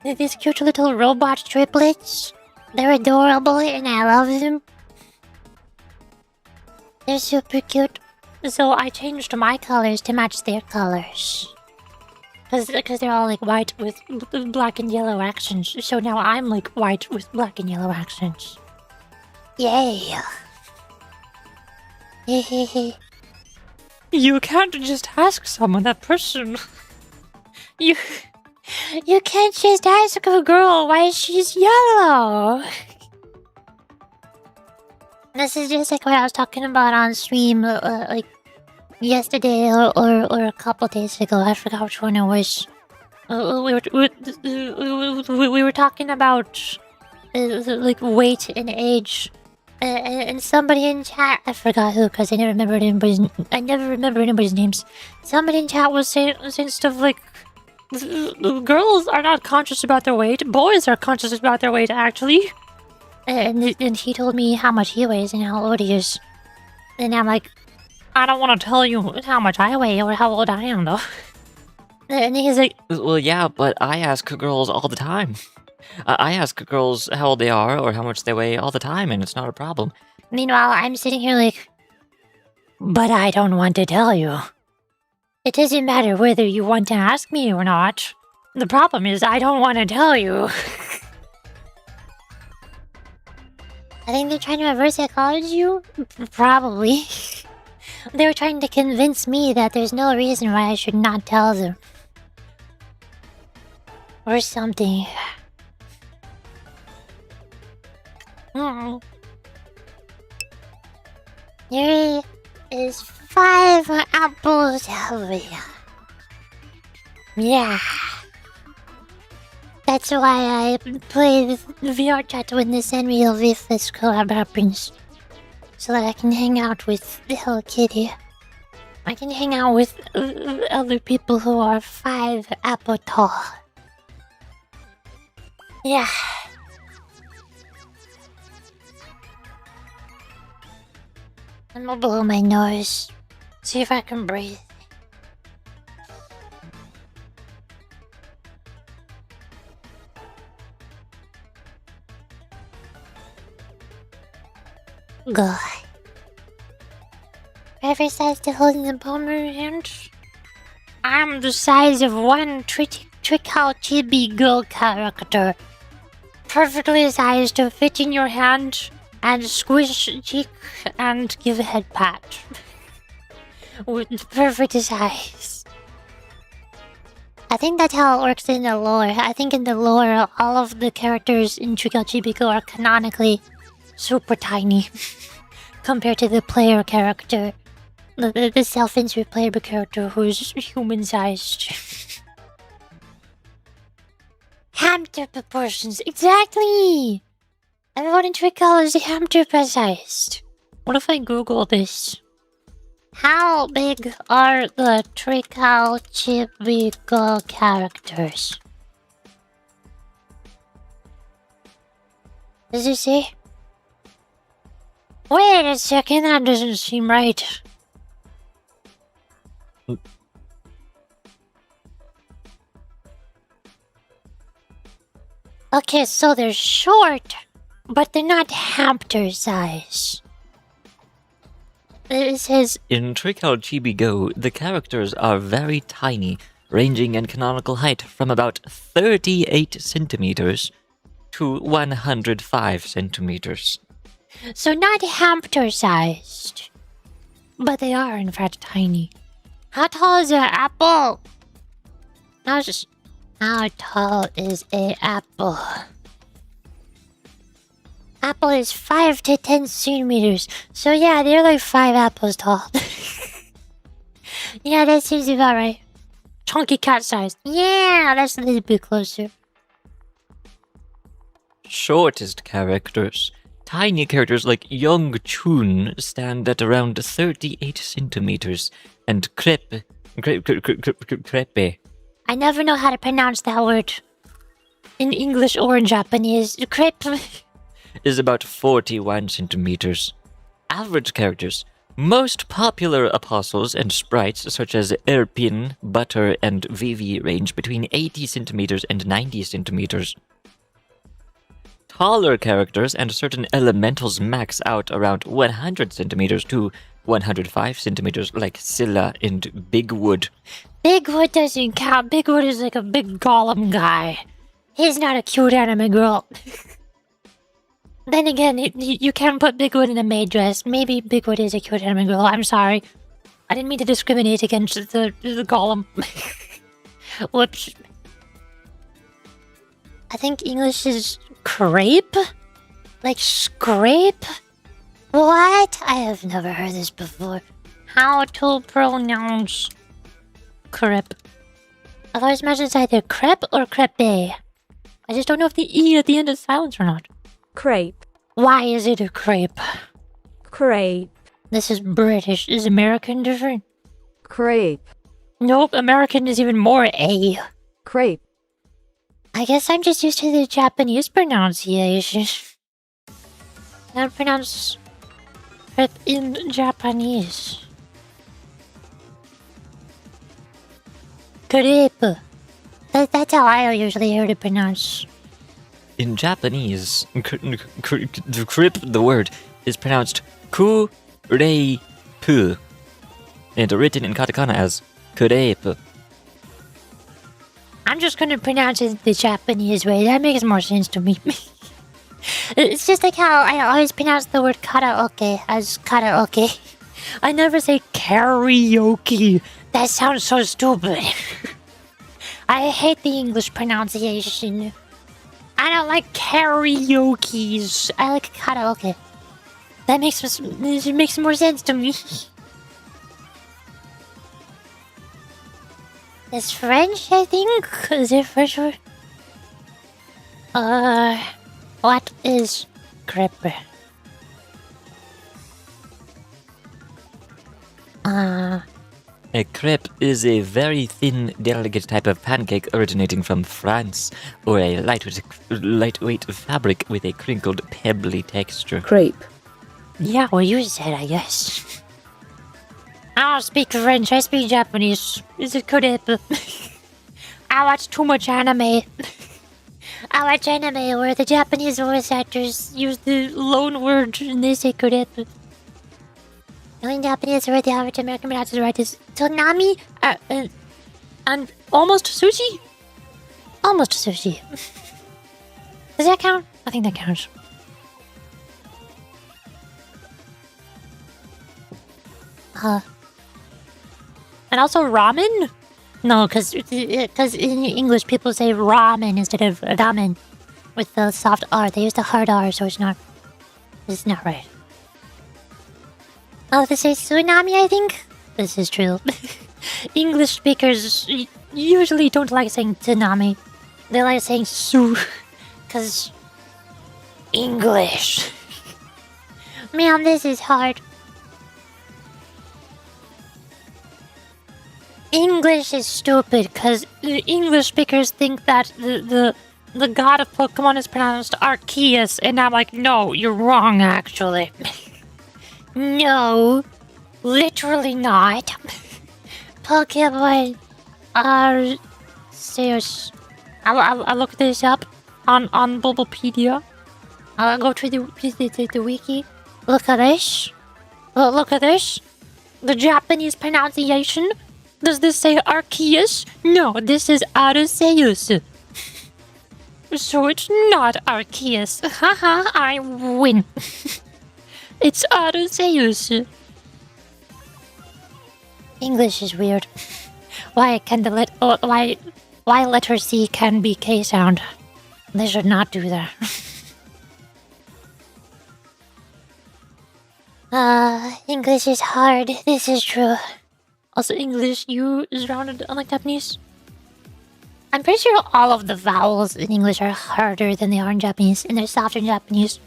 These cute little robot triplets. They're adorable and I love them. They're super cute. So I changed my colors to match their colors. Because they're all like white with black and yellow accents. So now I'm like white with black and yellow accents. Yay. Hehehe. You can't just ask someone that person. You can't just ask a girl why she's yellow. This is just like what I was talking about on stream, like yesterday or a couple days ago. I forgot which one it was. We were talking about like weight and age. And somebody in chat, I forgot who, because I never remember anybody's names. Somebody in chat was saying stuff like, girls are not conscious about their weight, boys are conscious about their weight, actually. And he told me how much he weighs and how old he is. And I'm like, I don't want to tell you how much I weigh or how old I am, though. And he's like, Well, yeah, but I ask girls all the time. I ask girls how old they are or how much they weigh all the time, and it's not a problem. Meanwhile, I'm sitting here like, but I don't want to tell you. It doesn't matter whether you want to ask me or not. The problem is I don't want to tell you. I think they're trying to reverse psychology you? Probably. They were trying to convince me that there's no reason why I should not tell them. Or something. Yuri is 5 apples away. Yeah. That's why I play the VR chat when the Sanrio Vifless collab happens. So that I can hang out with the Hello Kitty. I can hang out with other people who are 5 apple tall. Yeah. I'm gonna blow my nose. See if I can breathe. Good. Whoever decides to hold the bomber hand, I'm the size of one trick-out chibi girl character. Perfectly sized to fit in your hand and squish cheek and give a head pat. With perfect size. I think that's how it works in the lore. I think in the lore, all of the characters in Trick-out Chibi Girl are canonically super tiny compared to the player character. The self-insert player character who's human-sized. Hamster proportions, exactly! Everyone in Trick-out is hamster-sized. What if I Google this? How big are the Trick-out Chibi Girl characters? Does it say? Wait a second, that doesn't seem right. Okay, so they're short, but they're not hamster size. It says In Trick-out Chibi Go, the characters are very tiny, ranging in canonical height from about 38 centimeters to 105 centimeters. so not hamster sized, but they are in fact tiny. How tall is an apple? How tall is an apple? apple is 5 to 10 centimeters. So yeah, they're like 5 apples tall. Yeah, that seems about right. Chunky cat size. Yeah, that's a little bit closer. Shortest characters. Tiny characters like Young Chun stand at around 38 centimeters, and Crepe. I never know how to pronounce that word in English or in Japanese. Crepe. Is about 41 centimeters. Average characters. Most popular apostles and sprites such as Erpin, Butter, and Vivi range between 80 centimeters and 90 centimeters. Taller characters and certain elementals max out around 100 centimeters to 105 centimeters like Scylla and Bigwood. Bigwood doesn't count. Bigwood is like a big golem guy. He's not a cute anime girl. Then again, you can't put Bigwood in a maid dress. Maybe Bigwood is a cute anime girl. I'm sorry. I didn't mean to discriminate against the golem. Whoops. I think English is crepe? Like scrape? What? I have never heard this before. How to pronounce crepe? I've always imagined it's either crepe or crepe. I just don't know if the E at the end is silent or not. Crepe. Why is it a crepe? Crepe. This is British. Is American different? Crepe. Nope, American is even more A. Crepe. I guess I'm just used to the Japanese pronunciation. I pronounce it in Japanese. Crepe. That's how I usually hear it pronounced. In Japanese, crepe, the word, is pronounced ku-rei-pu, and written in katakana as crepe. I'm just gonna pronounce it the Japanese way. That makes more sense to me. It's just like how I always pronounce the word karaoke as karaoke. I never say karaoke. That sounds so stupid. I hate the English pronunciation. I don't like karaoke's. I like karaoke. That makes more sense to me. It's French, I think. Is it French word? What is crepe? A crepe is a very thin, delicate type of pancake originating from France, or a lightweight fabric with a crinkled, pebbly texture. Crepe. Yeah, well, you said, I guess. I don't speak French, I speak Japanese. Is it crepe? I watch too much anime. I watch anime where the Japanese voice actors use the loan word and they say crepe. The only Japanese word the average American pronounces right is tsunami and almost sushi? Almost sushi. Does that count? I think that counts. And also ramen? No, because in English people say ramen instead of ramen with the soft R. They use the hard R, so it's not right. Oh, they say tsunami, I think? This is true. English speakers usually don't like saying tsunami. They like saying su, because English. Man, this is hard. English is stupid because English speakers think that the god of Pokemon is pronounced Arceus, and I'm like, no, you're wrong, actually. No, literally not. Pokemon Arceus. I'll look this up on Bulbapedia. I'll go to the wiki. Look at this. Look at this. The Japanese pronunciation. Does this say Arceus? No, this is Arceus. So it's not Arceus. Haha, I win. It's Arceus. English is weird. Why letter C can be K sound? They should not do that. English is hard. This is true. Also, English U is rounded unlike Japanese. I'm pretty sure all of the vowels in English are harder than they are in Japanese, and they're softer in Japanese.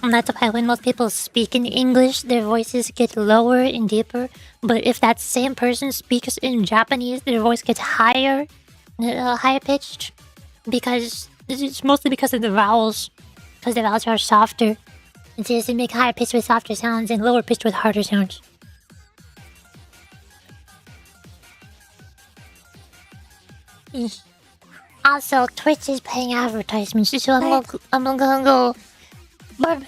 And that's why when most people speak in English, their voices get lower and deeper. But if that same person speaks in Japanese, their voice gets higher, higher pitched, because it's mostly because of the vowels. Because the vowels are softer, and so they make higher pitched with softer sounds and lower pitched with harder sounds. Also, Twitch is paying advertisements, so I'm gonna go. But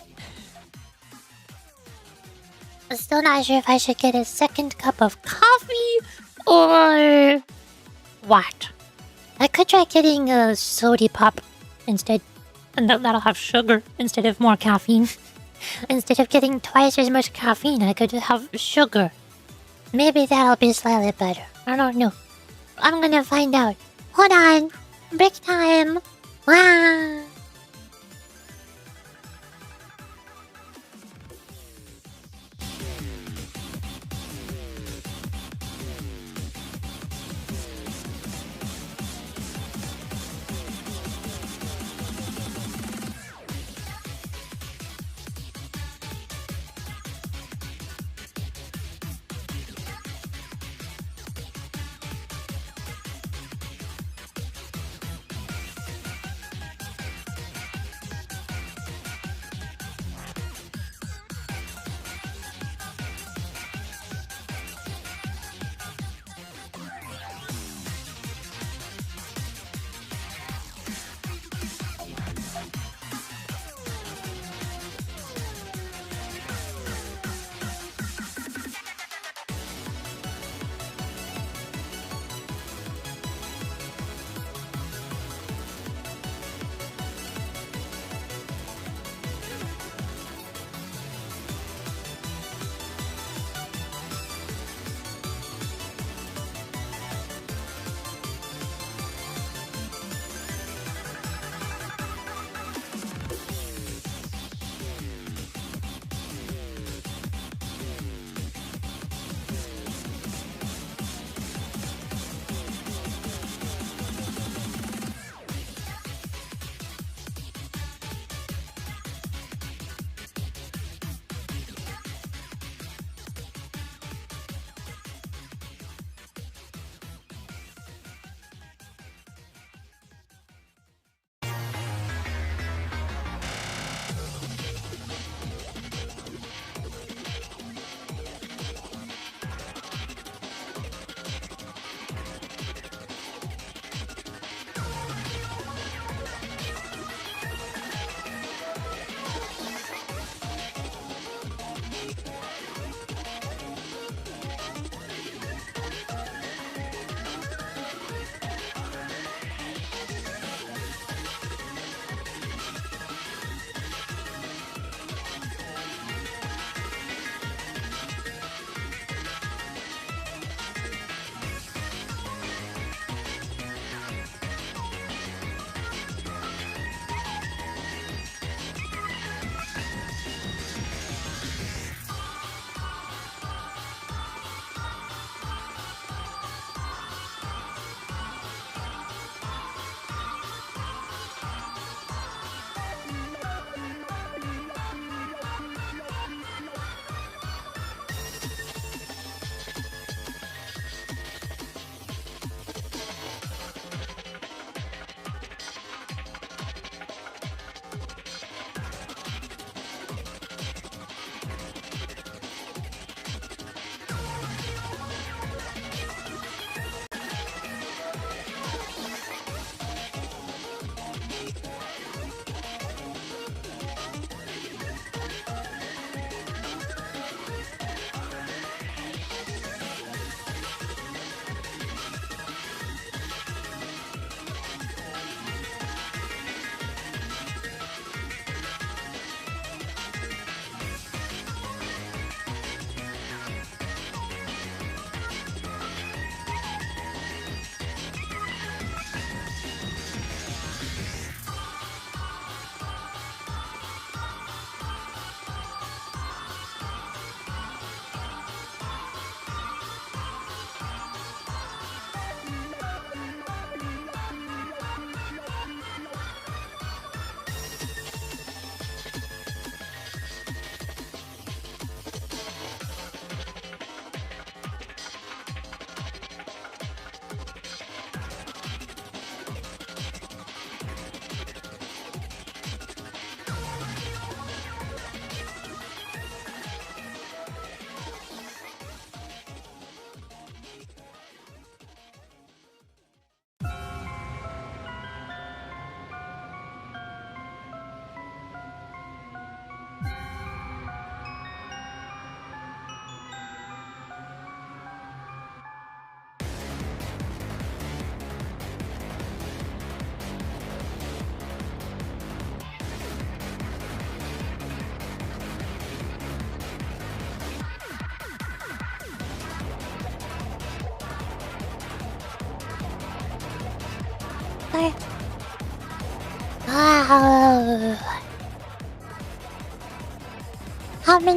I'm still not sure if I should get a second cup of coffee or what. I could try getting a soda pop instead, and that'll have sugar instead of more caffeine. Instead of getting twice as much caffeine, I could have sugar. Maybe that'll be slightly better. I don't know. I'm gonna find out. Hold on. Break time. Wow. Hi,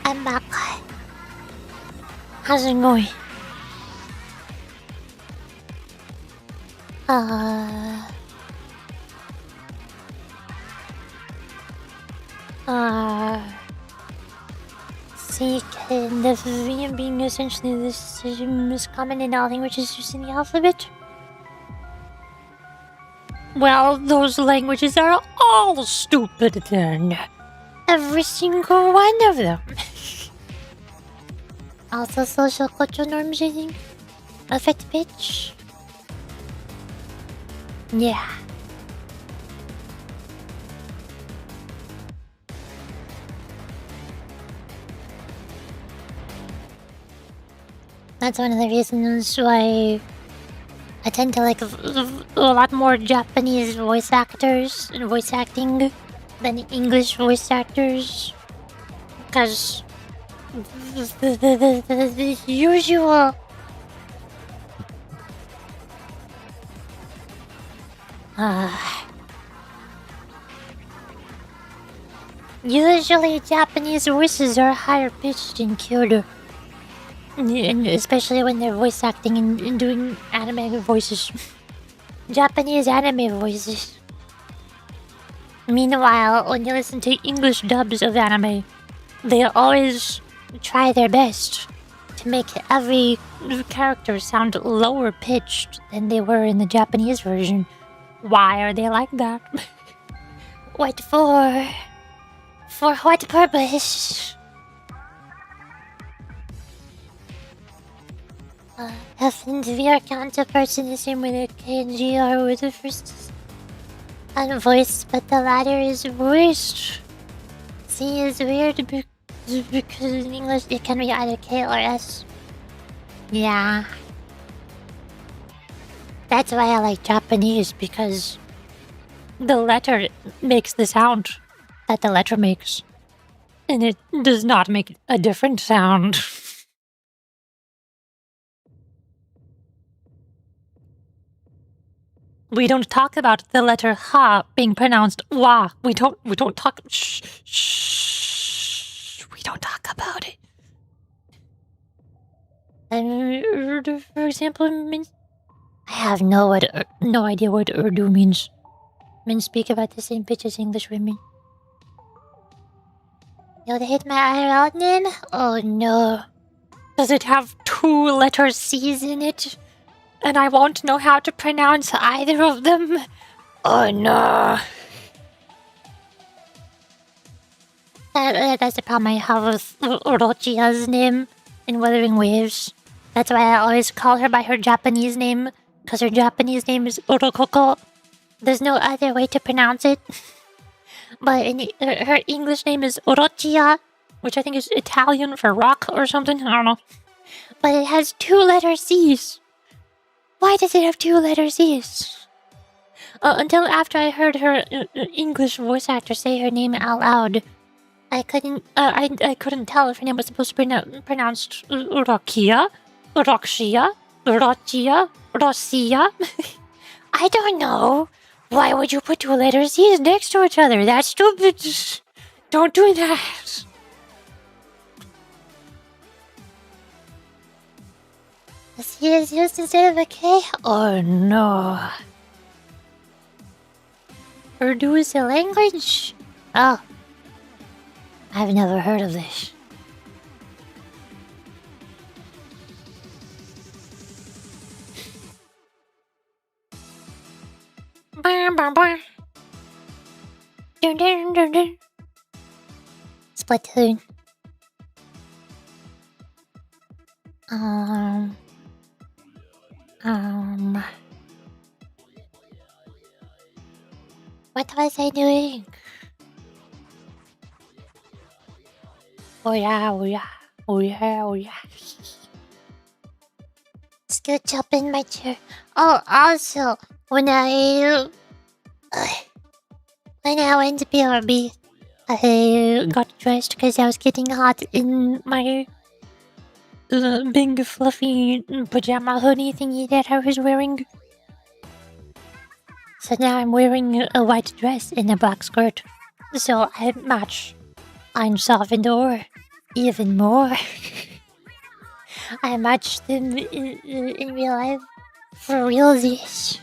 I'm back. How's it going? Seek and the VM being essentially this is common in all languages used in the alphabet. Well, those languages are all stupid then. Every single one of them. Also social cultural norms, I think. Affect pitch. Yeah. That's one of the reasons why I tend to like a lot more Japanese voice actors and voice acting than English voice actors. Because the usual... usually Japanese voices are higher pitched and cuter. And especially when they're voice acting and doing anime voices. Japanese anime voices. Meanwhile, when you listen to English dubs of anime, they always try their best to make every character sound lower pitched than they were in the Japanese version. Why are they like that? What for? For what purpose? F and V are counterparts in the same way that K and G are, where the first is unvoiced, but the latter is voiced. C is weird because in English it can be either K or S. Yeah. That's why I like Japanese, because the letter makes the sound that the letter makes. And it does not make a different sound. We don't talk about the letter ha being pronounced wa. We don't talk shh. We don't talk about it. And for example, means I have no idea what Urdu means. Men speak about the same pitch as English women. You'll hate my IRL name? Oh no. Does it have 2 letter C's in it? And I won't know how to pronounce either of them? Oh no. That's the problem I have with Orochia's name in Wuthering Waves. That's why I always call her by her Japanese name, because her Japanese name is Orokoko. There's no other way to pronounce it. But her English name is Orochia, which I think is Italian for rock or something. I don't know. But it has 2 letter C's. Why does it have 2 letter C's? Until after I heard her English voice actor say her name out loud, I couldn't tell if her name was supposed to be pronounced Orokia, Oroxia, Orochia, Rosia. I don't know. Why would you put 2 letter C's next to each other? That's stupid. Don't do that. A C is used instead of a K? Oh no. Urdu is a language? Oh. I've never heard of this. Splatoon. What was I doing? Oh yeah. Scooch up in my chair. Oh, also, when I went to BRB, I got dressed because I was getting hot in my the big fluffy pajama hoodie thingy that I was wearing. So now I'm wearing a white dress and a black skirt. So I match Ein Salvador even more. I match them in real life. For real this.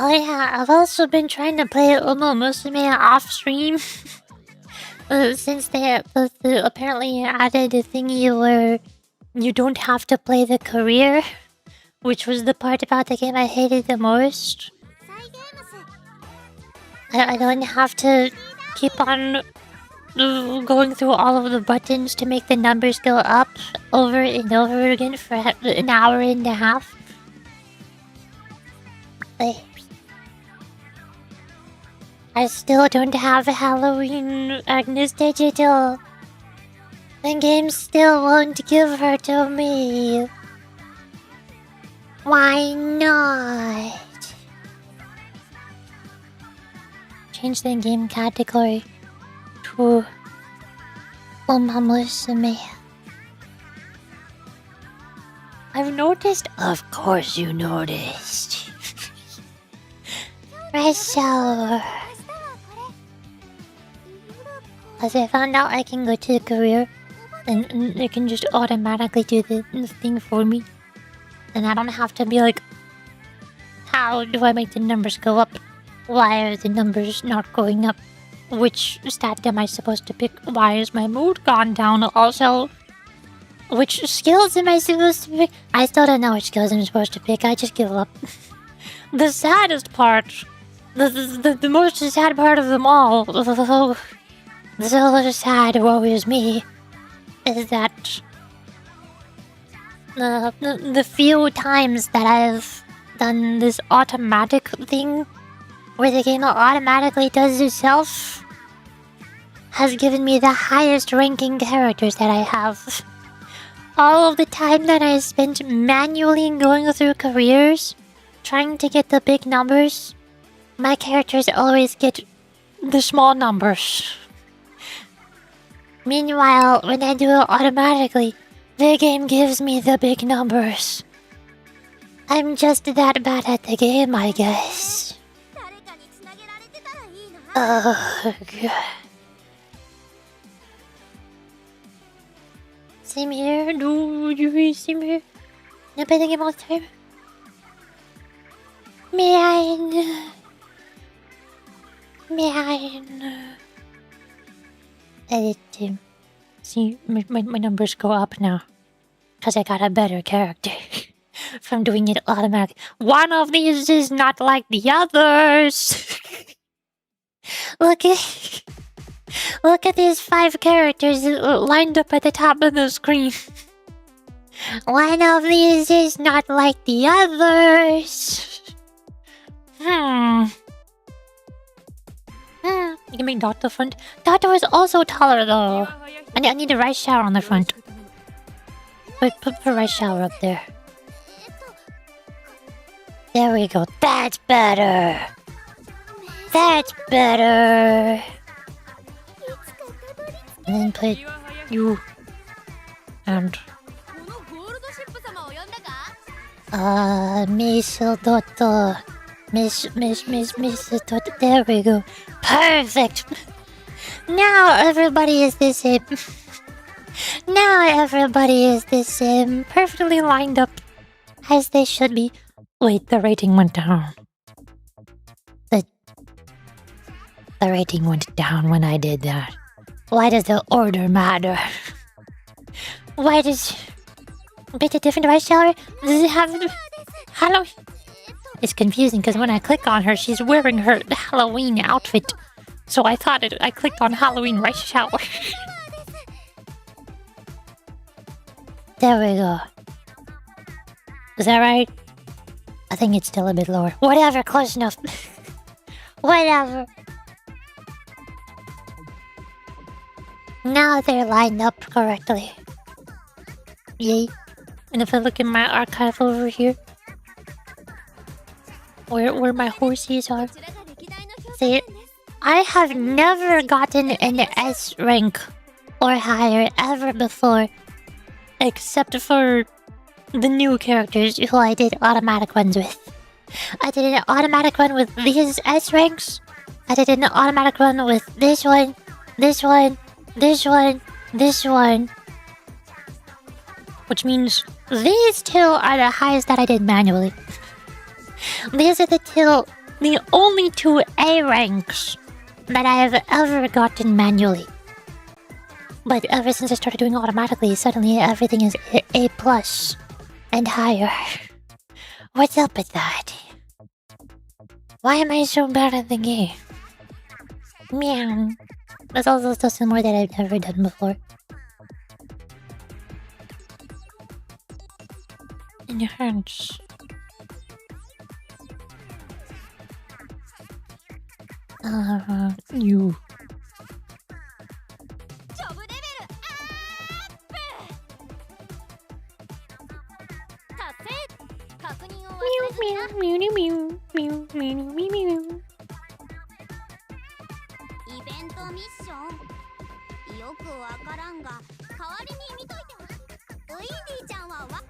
Oh yeah, I've also been trying to play Umo Musume off stream. Since they apparently added a thingy where you don't have to play the career, which was the part about the game I hated the most. I don't have to keep on going through all of the buttons to make the numbers go up over and over again for an hour and a half. I still don't have a Halloween Agnes Digital. The game still won't give her to me. Why not? Change the game category to Uma Musume. I've noticed. Of course you noticed. Rachel. As I found out I can go to the career and it can just automatically do the thing for me. And I don't have to be like, how do I make the numbers go up? Why are the numbers not going up? Which stat am I supposed to pick? Why is my mood gone down? Also, which skills am I supposed to pick? I still don't know which skills I'm supposed to pick. I just give up. The saddest part, the most sad part of them all, so sad, woe is me, is that the few times that I've done this automatic thing where the game automatically does itself has given me the highest ranking characters that I have. All of the time that I spent manually going through careers trying to get the big numbers, my characters always get the small numbers. Meanwhile, when I do it automatically, the game gives me the big numbers. I'm just that bad at the game, I guess. Oh, God. Same here. No, Yuri, same here. Not playing the game all the time. Man. Edit to see my numbers go up now. Because I got a better character from doing it automatic. One of these is not like the others. Look at these 5 characters lined up at the top of the screen. One of these is not like the others. You can make Dot the front. Dotto is also taller though. I need a rice shower on the front. Wait, put the rice shower up there. There we go. That's better. That's better. And then put you and Mistletoe. Miss Mistletoe. There we go. Perfect. Now everybody is the same. Now everybody is the same. Perfectly lined up as they should be. Wait, the rating went down. The rating went down when I did that. Why does the order matter? Why does... A bit of different rice shower? Does it have... Halloween? It's confusing because when I click on her, she's wearing her Halloween outfit. So I thought I clicked on Halloween rice shower. There we go. Is that right? I think it's still a bit lower. Whatever, close enough. Whatever. Now they're lined up correctly. Yay. And if I look in my archive over here, where my horses are, see, I have never gotten an S rank or higher ever before, except for the new characters who I did automatic runs with. I did an automatic run with these S ranks. I did an automatic run with this one, this one, this one, this one. Which means these two are the highest that I did manually. These are the only two A ranks that I have ever gotten manually. But ever since I started doing automatically, suddenly everything is A plus and higher. What's up with that? Why am I so bad at the game? Meow. That's also still some more that I've never done before. Enhance. You. Meow, meow, meow, meow, meow, meow, meow, meow, meow. イベントミッションよくわからんが代わりに見といてウインディちゃんはわ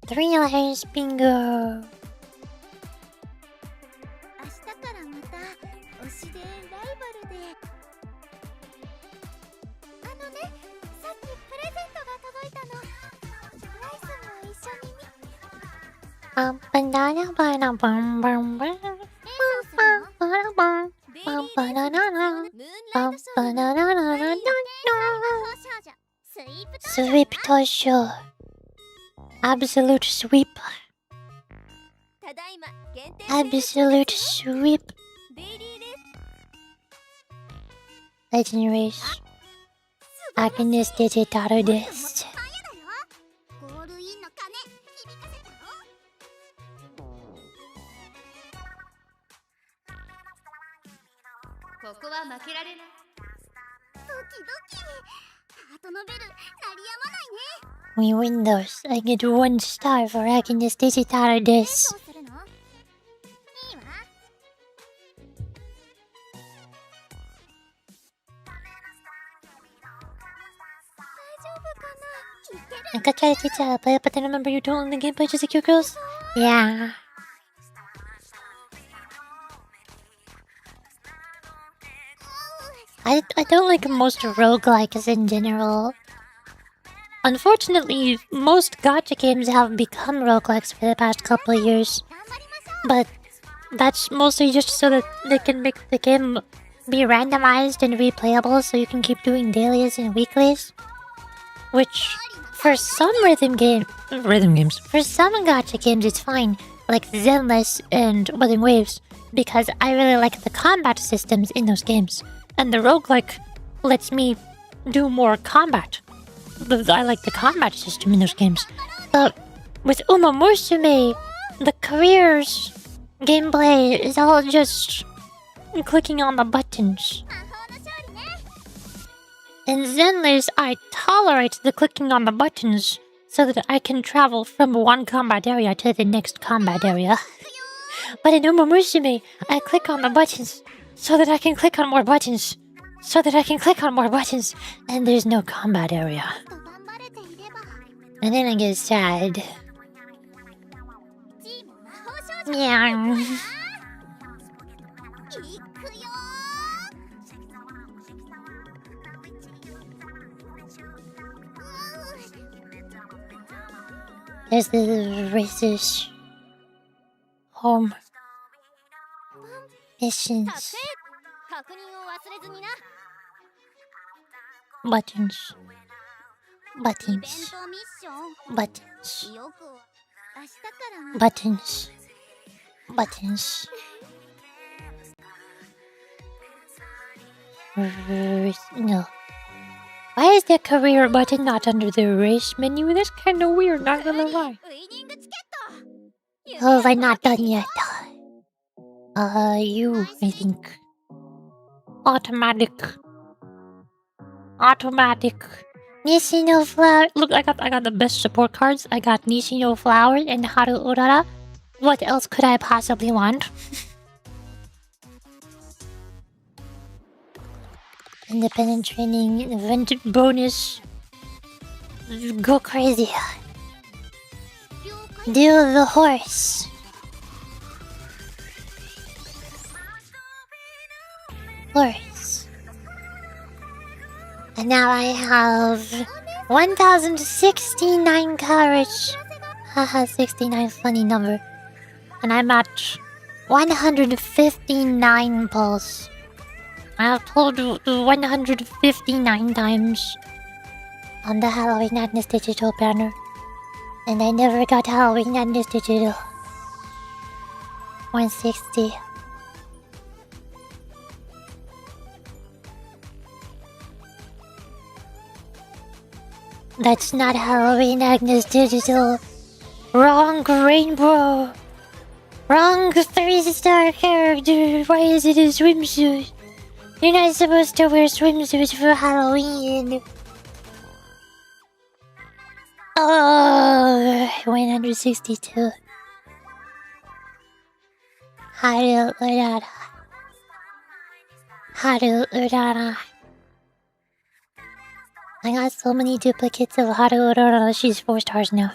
Three layers bingo. 明日からまた推しでライバルであのねさっきプレゼントが届いたのライスも一緒に見 Bum banana banana bum bum bum bum bum bum banana bum banana sweep to show. Absolute sweep. Absolute sweep. Legendaries. Agnes Digitaro Disc. ゴールインの鐘響かせたのここは負けられないドキドキハートのベル鳴りやまないね We win those. I get 1 star for Agnes Digitaro Disc. どうするのいいわ大丈夫かないける I could try to teach you how to play, but then remember you don't only gameplay just the cute girls? Yeah. I don't like most roguelikes in general. Unfortunately, most gacha games have become roguelikes for the past couple of years. But that's mostly just so that they can make the game be randomized and replayable so you can keep doing dailies and weeklies. Which, for some rhythm games, for some gacha games it's fine, like Zenless and Wuthering Waves, because I really like the combat systems in those games. And the roguelike lets me do more combat. I like the combat system in those games. But with Uma Musume, the careers gameplay is all just clicking on the buttons. 魔法の勝利ね In Zenless, I tolerate the clicking on the buttons so that I can travel from one combat area to the next combat area. But in Uma Musume, I click on the buttons so that I can click on more buttons, so that I can click on more buttons, and there's no combat area. と頑張れていれば And then I get sad. チーム魔法少女 Meow. いくよ There's the racist home missions 確認を忘れずにな buttons イベン buttons トミッショ buttons ンよく明日からま buttons buttons no Why is the career button not under the race menu? That's kind of weird, not gonna lie. ウイニングチケット Oh, have I not done yet? You, I think. Automatic. Nishino Flower. Look, I got the best support cards. I got Nishino Flower and Haru Urara. What else could I possibly want? Independent training, event bonus. Go crazy. Do the horse. Horse. And now I have 1069 courage. Haha, 69 funny number. And I'm at 159 pulse. I have pulled 159 times on the Halloween Madness Digital banner. And I never got Halloween Madness Digital. 160. That's not Halloween Agnes Digital. Wrong rainbow. Wrong 3-star character. Why is it a swimsuit? You're not supposed to wear swimsuits for Halloween. Oh, 162. Haru Urara. Haru Urara. I got so many duplicates of Haru Urara. She's 4 stars now.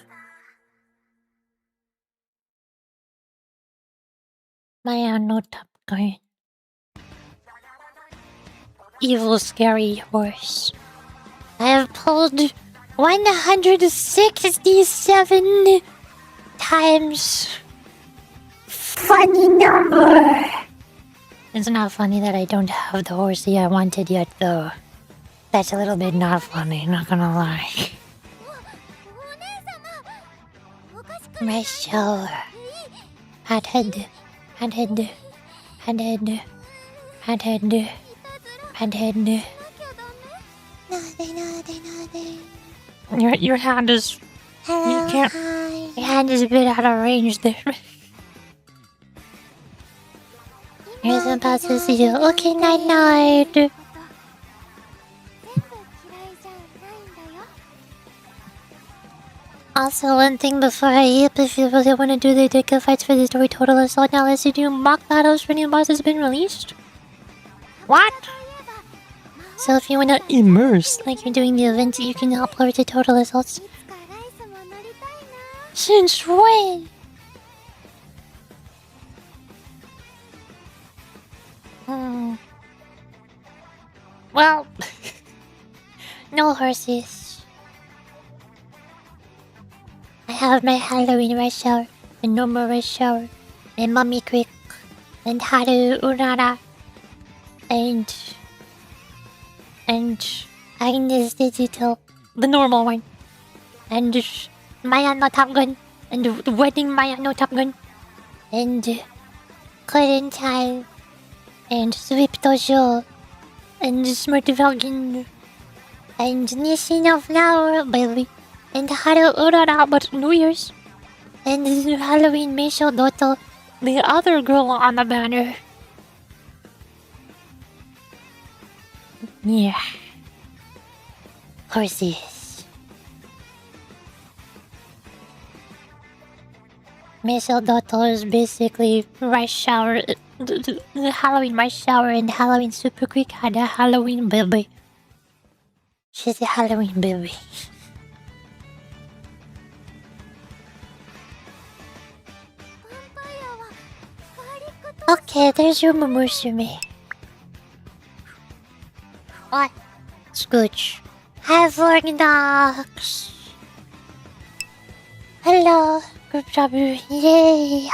My no top gun. Evil scary horse. I have pulled 167 times. Funny number. It's not funny that I don't have the horsey I wanted yet, though. That's a little bit not funny, not gonna lie. お姉様おかしく My shower. Head. Head. Your hand is... You can't... Your hand is a bit out of range there. Here's some passes to you. Okay, night. 全部嫌いじゃないんだよ Also, one thing before I yip, if you really want to do the Deka fights for the story Total Assault, now let's do mock battles for new bosses been released. What? So if you want to immerse, like you're doing the events, you can upload to Total Assaults. いつかライスも乗りたいな Since when? Well, no horses. I have my Halloween rush hour, my normal rush hour, my mummy quick, and Haru Urara, and Agnes Digital, the normal one, and Maya no Top Gun, and the wedding Maya no Top Gun, and Current Time, and Sweep Dojo, and Smart Falcon, and Nishino Flower Baby, and Haru Urara but New Year's, and Halloween Meisho Doto, the other girl on the banner. Yeah. Horses. Meisho Doto is basically rush hour, the Halloween rush hour and Halloween super quick had a Halloween baby. She's a Halloween baby. Okay, there's your Momusume. What? Scooch. Hi, Florida dogs. Hello, group job. Yay.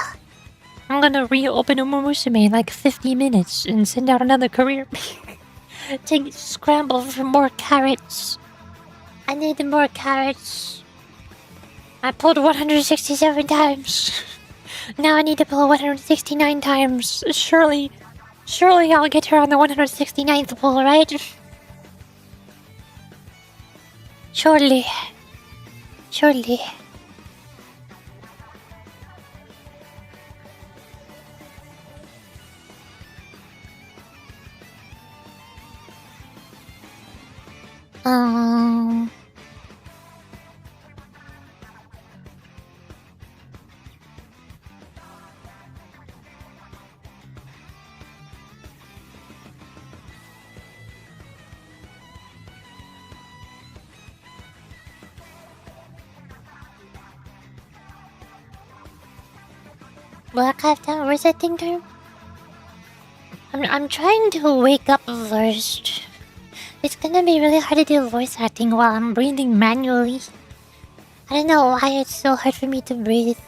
I'm gonna reopen a Momusume in like 50 minutes and send out another career. To scramble for more carrots. I need more carrots. I pulled 167 times. Now I need to pull 169 times. Surely I'll get her on the 169th pull, right? Surely. Surely. Um... Blackout Town, where's that thing term? I'm trying to wake up first. It's gonna be really hard to do voice acting while I'm breathing manually. I don't know why it's so hard for me to breathe.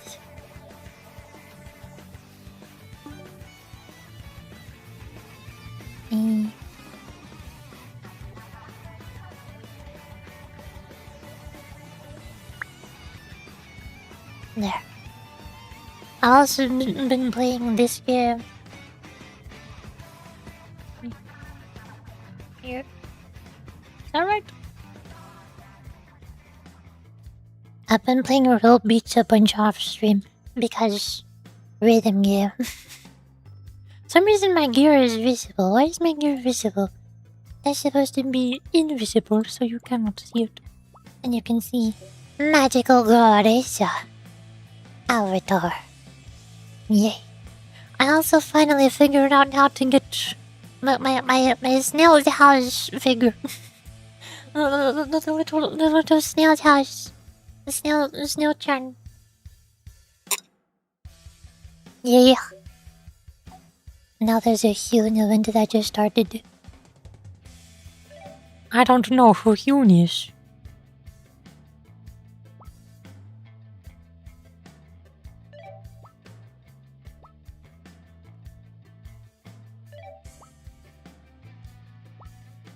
There. I've also been playing this game. Here. Is that right? I've been playing Real Beats a bunch off stream because rhythm game. Some reason my gear is visible. Why is my gear visible? That's supposed to be invisible so you cannot see it. And you can see magical goddess avatar. Yay. I also finally figured out how to get my snail's house figure. the little snail's house. The snail charm. Yeah. Now there's a healing event that just started. I don't know who Hyun is.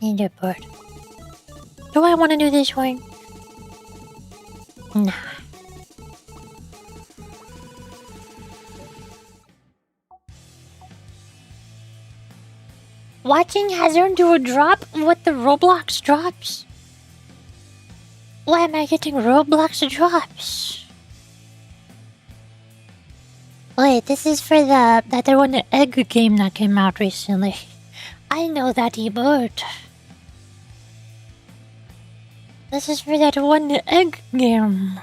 Leaderboard. Do I want to do this one? Nah. Watching has earned you a drop with the Roblox drops? Why am I getting Roblox drops? Wait, this is for the that one the egg game that came out recently. I know that emote. This is for that one egg game.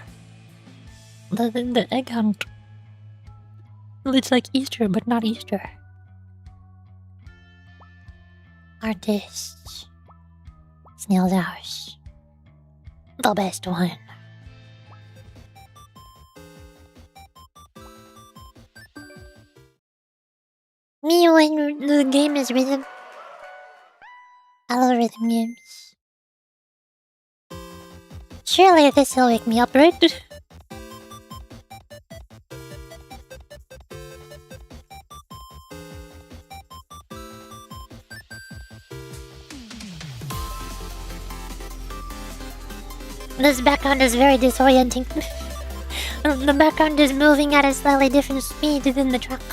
The egg hunt. It's like Easter, but not Easter. Artists. Snail's House. The best one. Me when the game is rhythm. I love rhythm games. Surely this will wake me up, right? This background is very disorienting. The background is moving at a slightly different speed than the truck.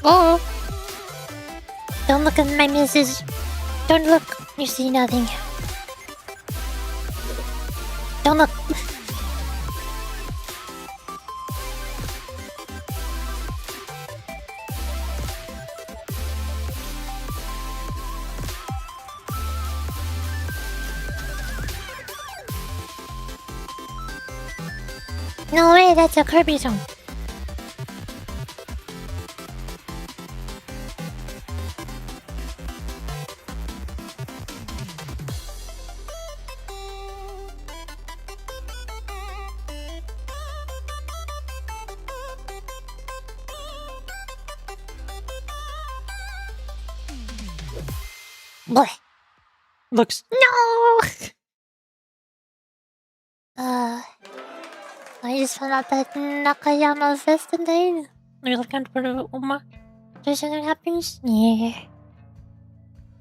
Oh! Don't look at my missus. Don't look. You see nothing. Don't look. No way, that's a Kirby song. Boy. Looks No! I just found out that Nakayama Fest today. You're looking for Uma. There's something happens? Yeah.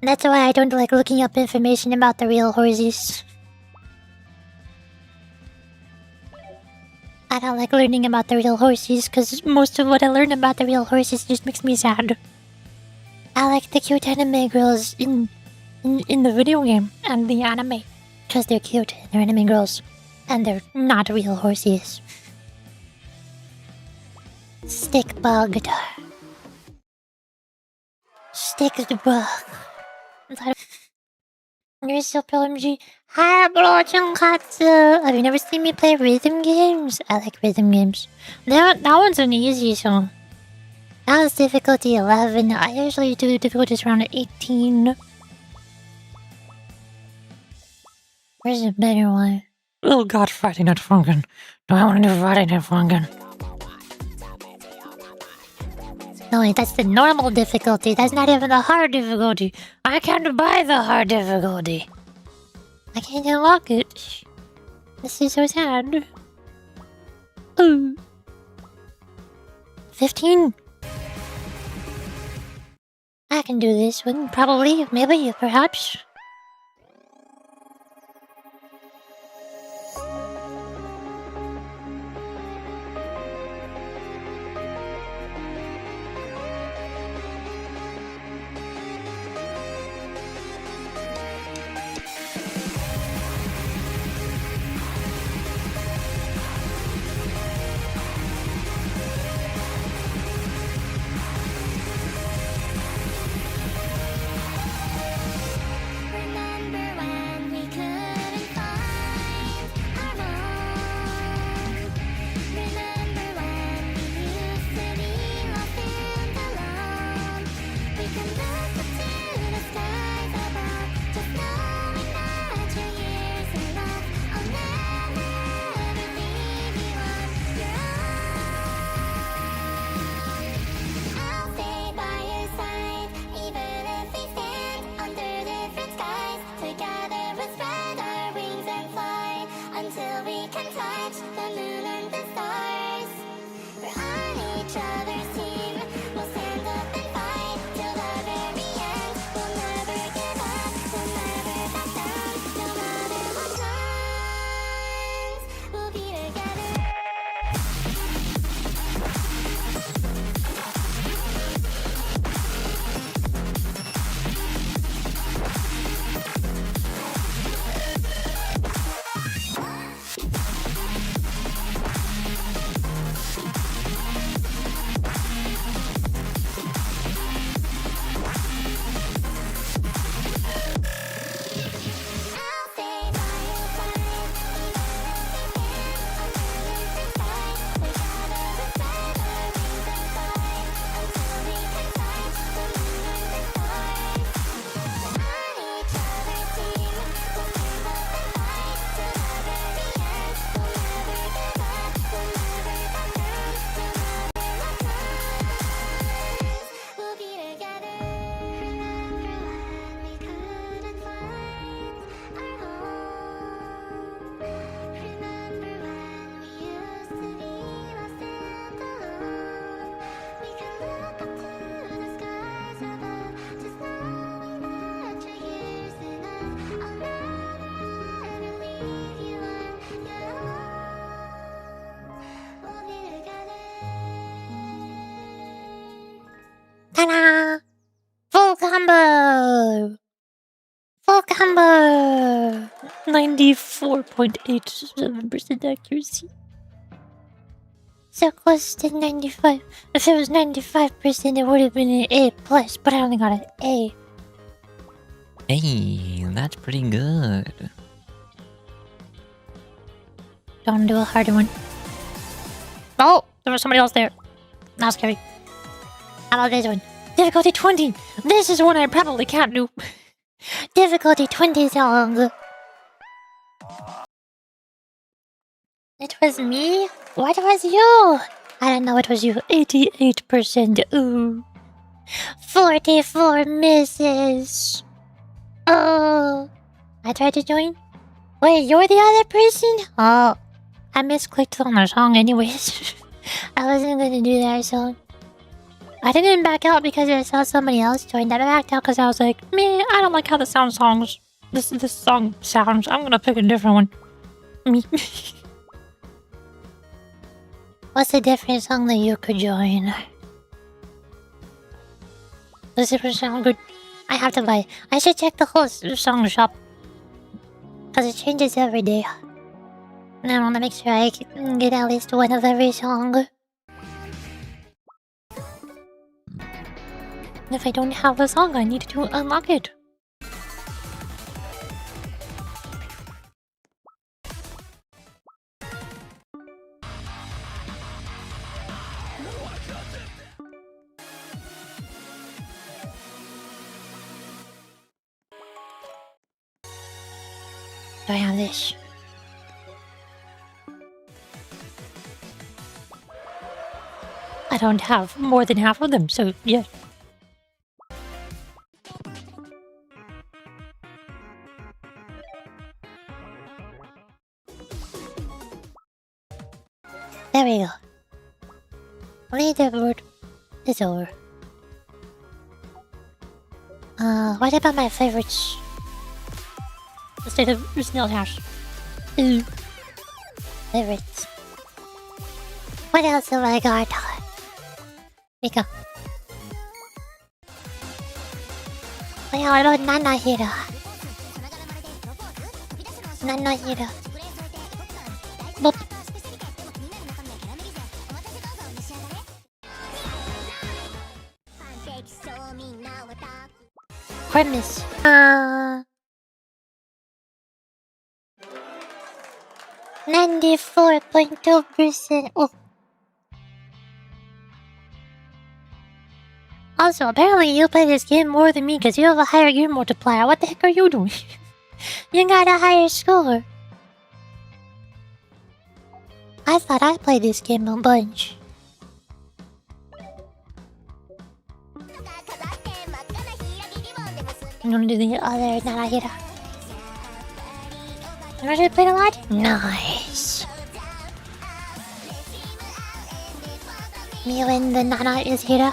That's why I don't like looking up information about the real horses. I don't like learning about the real horses because most of what I learn about the real horses just makes me sad. I like the cute anime girls in the video game and the anime because they're cute and they're anime girls and they're not real horses. Stick bug. Stick the bug. You're so PLMG. Hi, bro, Junkatsu. Have you never seen me play rhythm games? I like rhythm games. That one's an easy song. That was difficulty 11. I usually do difficulties around 18. Where's a better one? oh god, Friday Night Funkin'. No, I want to do Friday Night Funkin'. No, wait, that's the normal difficulty. That's not even the hard difficulty. I can't buy the hard difficulty. I can't unlock it. This is so sad. Ooh. 15. I can do this one, probably, maybe, perhaps. combo! Full combo! 94.87% accuracy. So close to 95. If it was 95%, it would have been an A+, but I only got an A. Hey, that's pretty good. Don't do a harder one. Oh, there was somebody else there. That was scary. How about this one? Difficulty 20. This is one I probably can't do. Difficulty 20 song. It was me? What was you? I don't know, it was you. 88%. Ooh. 44 misses. Oh. I tried to join. Wait, you're the other person? Oh. I misclicked on the song anyways. I wasn't gonna do that song. I didn't back out because I saw somebody else join. I backed out because I was like, me, I don't like how this song sounds. This song sounds. I'm gonna pick a different one. Me. What's a different song that you could join? Does it sound good? I have to buy it. I should check the whole song shop. Because it changes every day. And I want to make sure I can get at least one of every song. If I don't have a song, I need to unlock it. Do I have this? I don't have more than half of them, so yeah. There we go. Leaderboard is over. What about my favorites? Instead of snail hash. Ooh. Favorites. What else have I got? Mecha. Oh yeah, what about Nana Hira? Nana Hira. Boop. Premise. 94.2%. Oh. Also, apparently you play this game more than me because you have a higher gear multiplier. What the heck are you doing? You got a higher score. I thought I played this game a bunch. I'm gonna do the other Narahira. You already played a lot? Nice. Me when the Nana is Hira.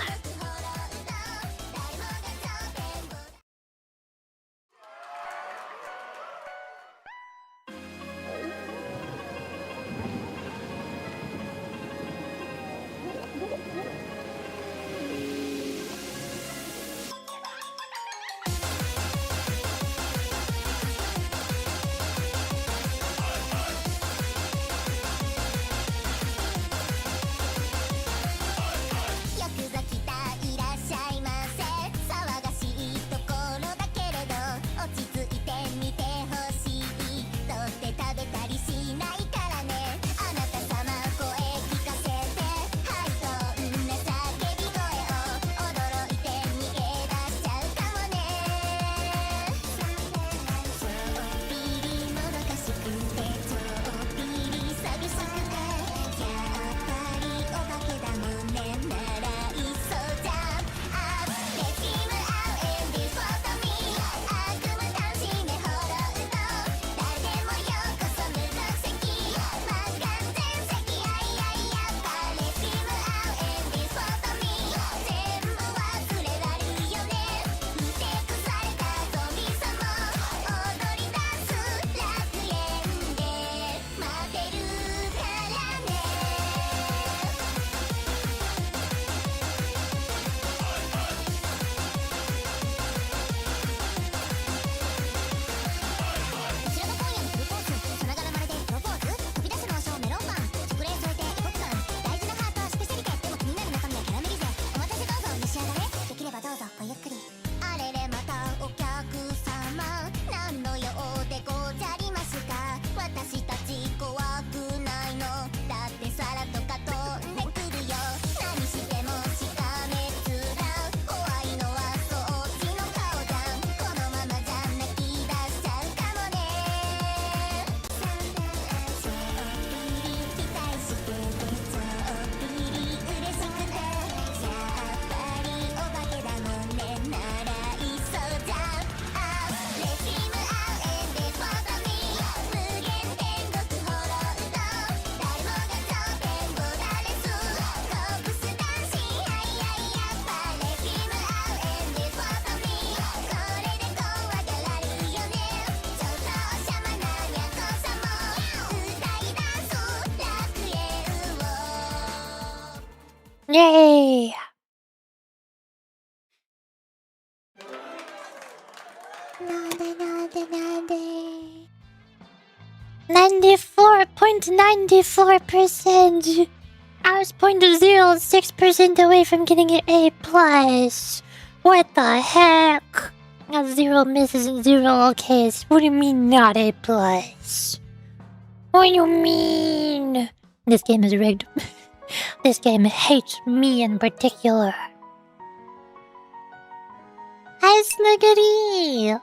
Yay! Nade, nade, nade. 94.94%. I was 0.06% away from getting an A plus. What the heck? Got 0 misses and 0 okays. What do you mean not A plus? What do you mean? This game is rigged. This game hates me in particular. Hi, Snuggety!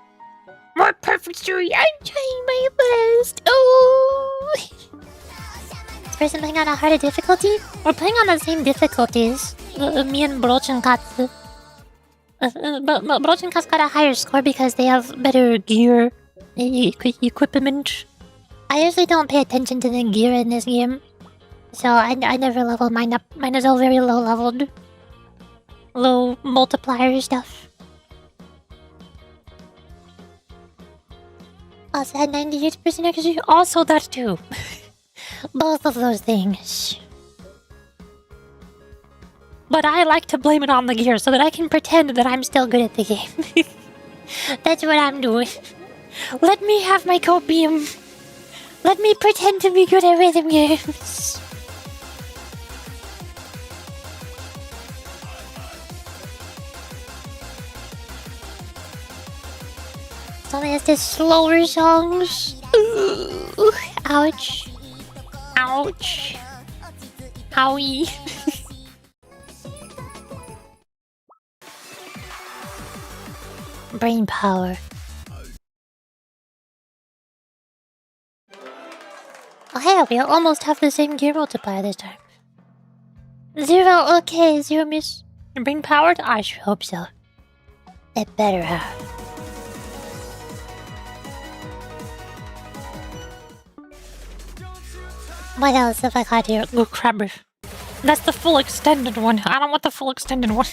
More perfect story. I'm trying my best. Oh! This person playing on a harder difficulty? We're playing on the same difficulties. Me and Brochenkatsu. But Brochenkatsu got a higher score because they have better gear equipment. I usually don't pay attention to the gear in this game. So I never level mine up. Mine is all very low leveled. Low multiplier stuff. Also had 98% accuracy. Also that too. Both of those things. But I like to blame it on the gear so that I can pretend that I'm still good at the game. That's what I'm doing. Let me have my copium. Let me pretend to be good at rhythm games. Something has this slower songs. Ooh, ouch. Ouch. Howie. Brain power. Oh hey, we almost have the same gear multiplier this time. 0 okay, 0 miss. Brain powered? I sure hope so. It better have. What else have I got here? Ooh, crab riff. That's the full extended one. I don't want the full extended one.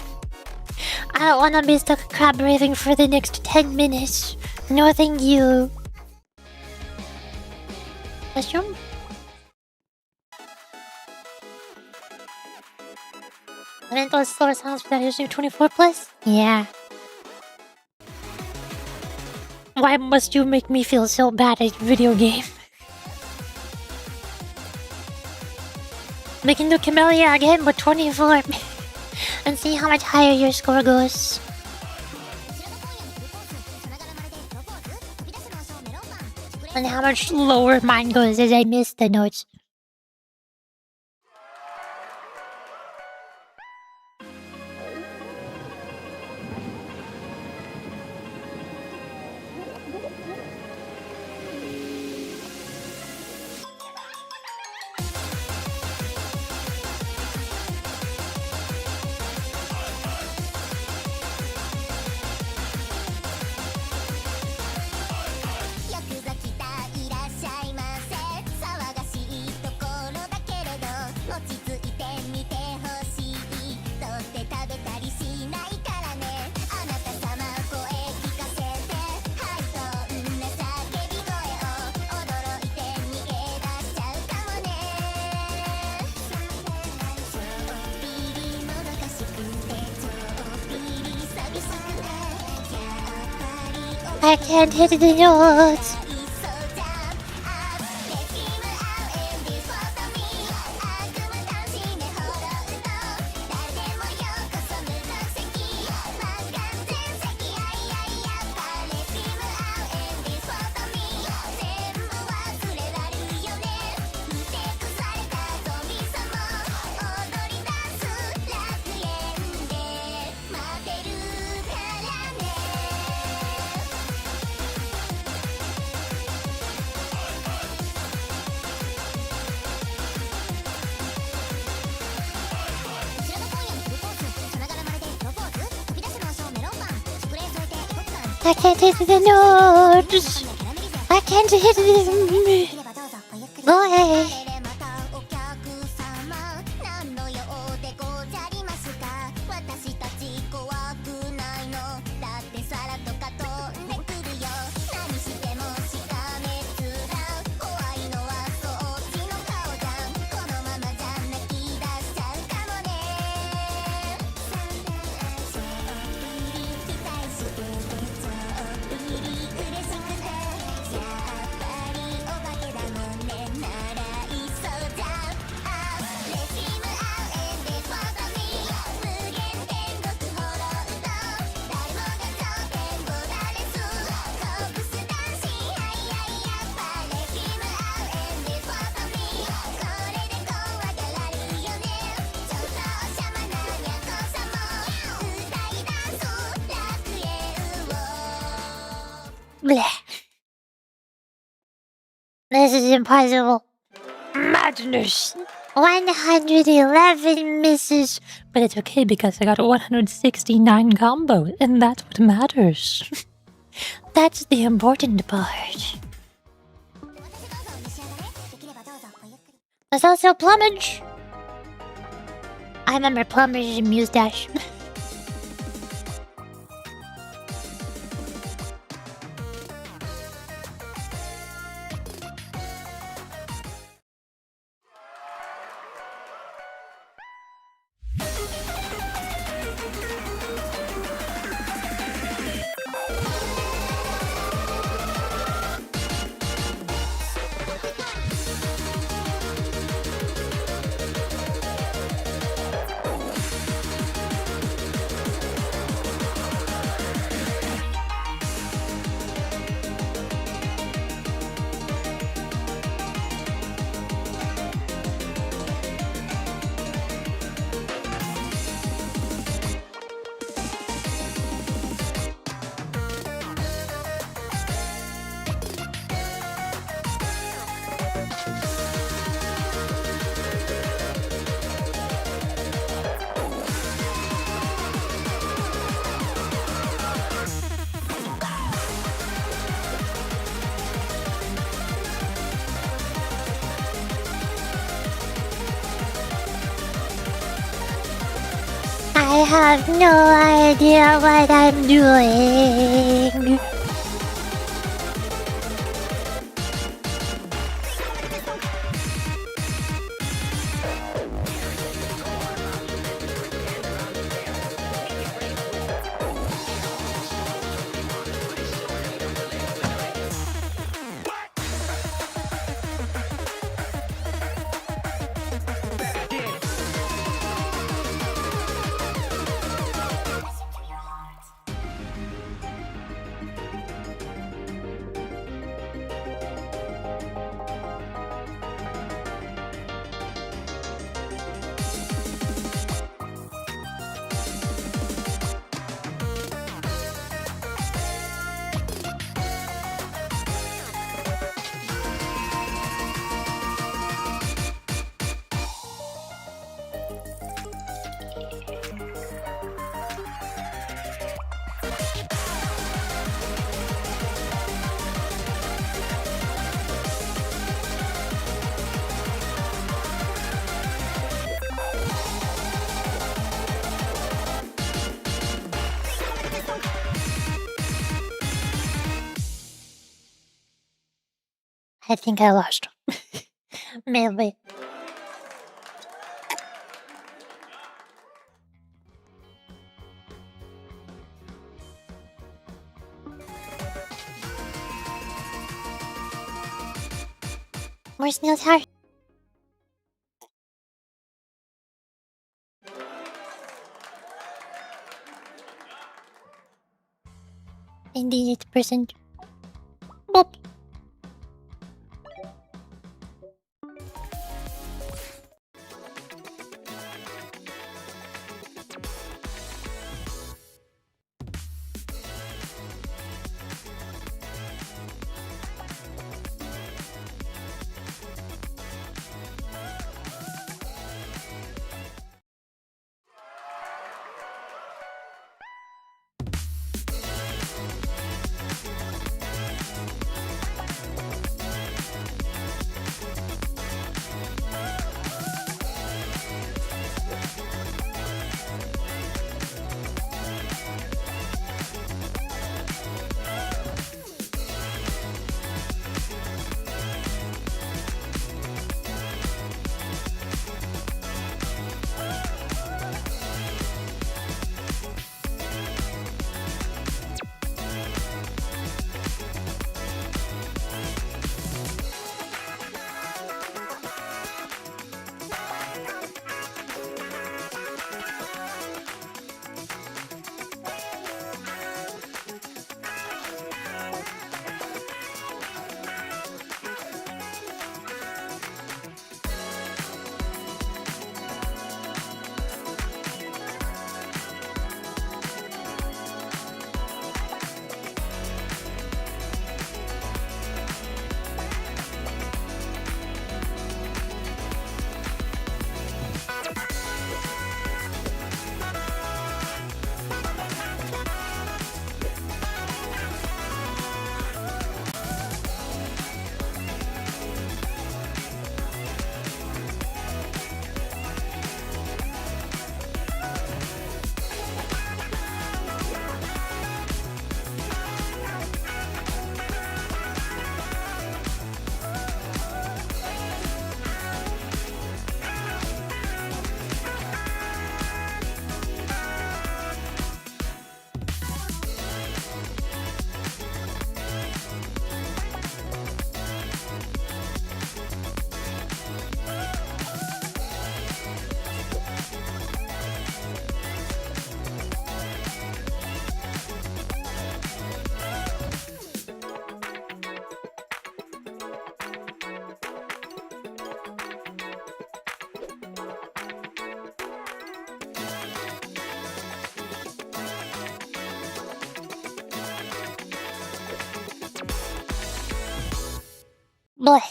I don't want to be stuck crab riffing for the next 10 minutes. No thank you. Mushroom? I meant those slower sounds for that usually 24 plus? Yeah. Why must you make me feel so bad at video game? We can do Camellia again with 24 and see how much higher your score goes. And how much lower mine goes as I miss the notes. I can't hit the notes. I can't hit the notes. I can't hit them. Go ahead. Blech. This is impossible. Madness. 111 misses. But it's okay because I got 169 combo, and that's what matters. That's the important part. There's also plumage. I remember plumage and Muse Dash. I have no idea what I'm doing. I think I lost. Maybe. Where's Neil's heart? Indeed, 8%. Boop. Bleh.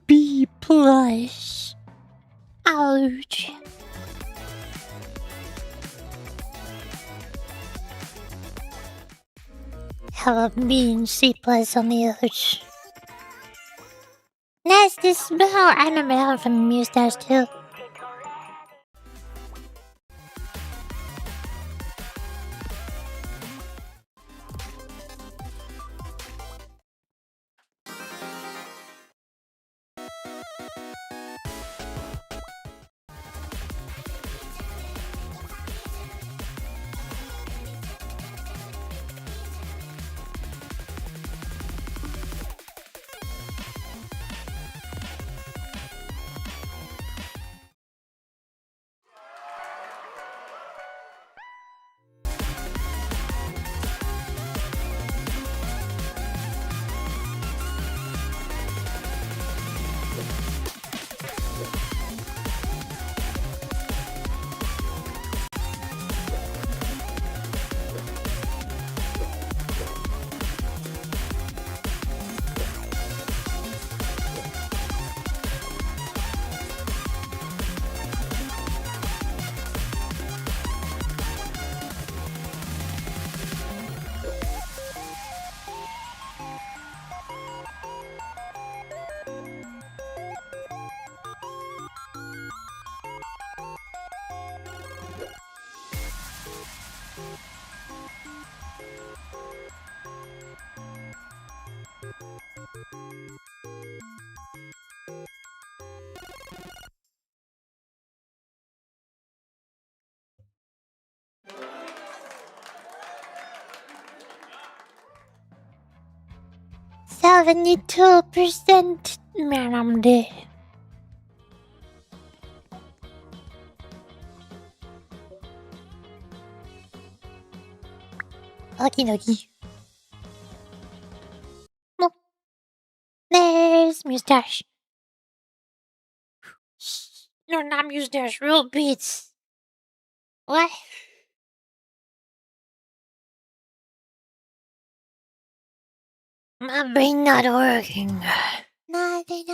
B plus. Ouch. Have a B and C plus on the ouch. Nasty smell. I remember that one from Mustache too. %. Man, I'm dead. Okie dokie. Well, there's Mustache. No, not Mustache. Real beats. What? My brain not working. Nothing.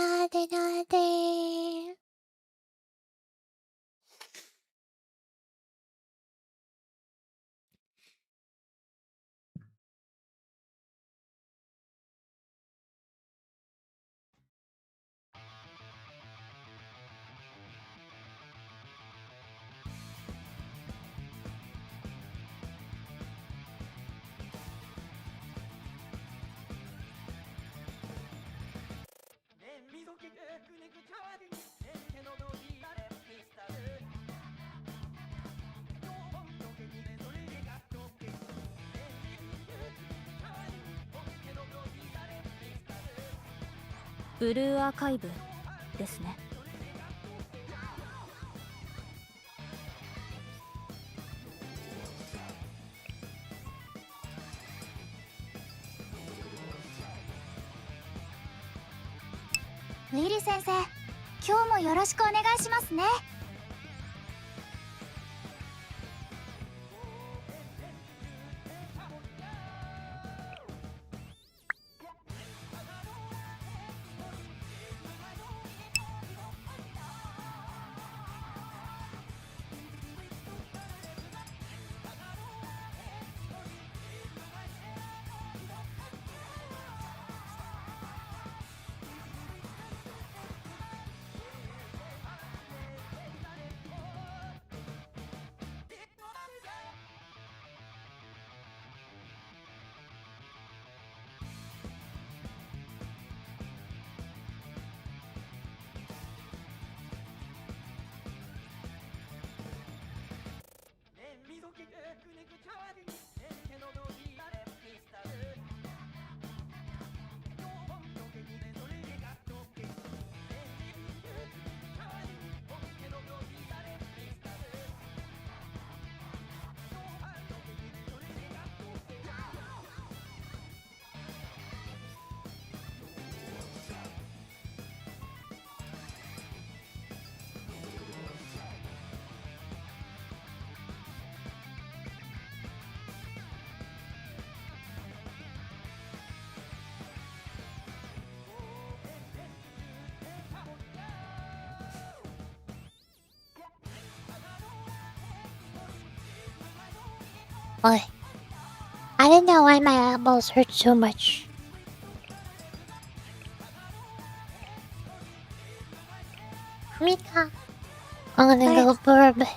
ブルーアーカイブですね。リリ先生、今日もよろしくお願いしますね。Oi. I don't know why my eyeballs hurt so much. Mika. I'm gonna go burb.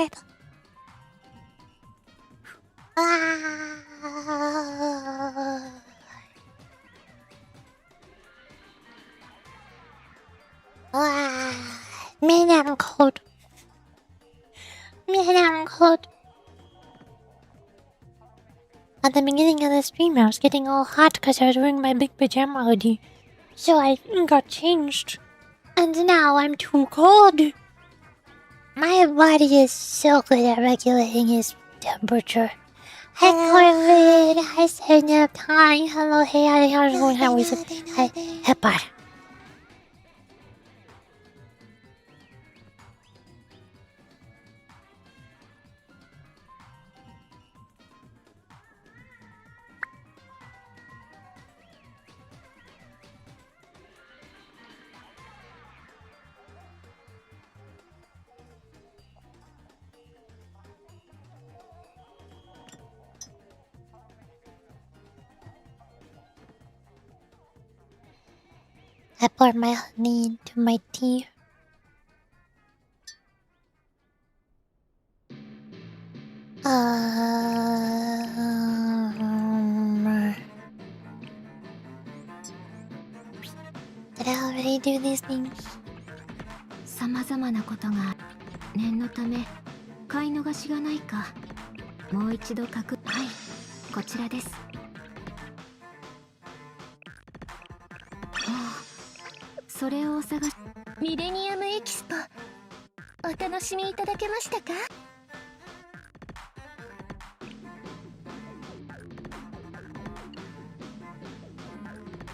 it. Man, I'm cold. Man, I'm cold. At the beginning of the stream, I was getting all hot because I was wearing my big pajama hoodie. So I got changed. And now I'm too cold. My body is so good at regulating its temperature. Hi, Corbin. Hi, Senap. Hi. Hello. Hey, how's it going? How is it? Hi. Hepar. I poured my honey into my tea. Did I already do these things? 様々なことが念のため買い逃しがないかもう一度確はいこちらです。それをお探しミレニアムエキスポお楽しみいただけましたか？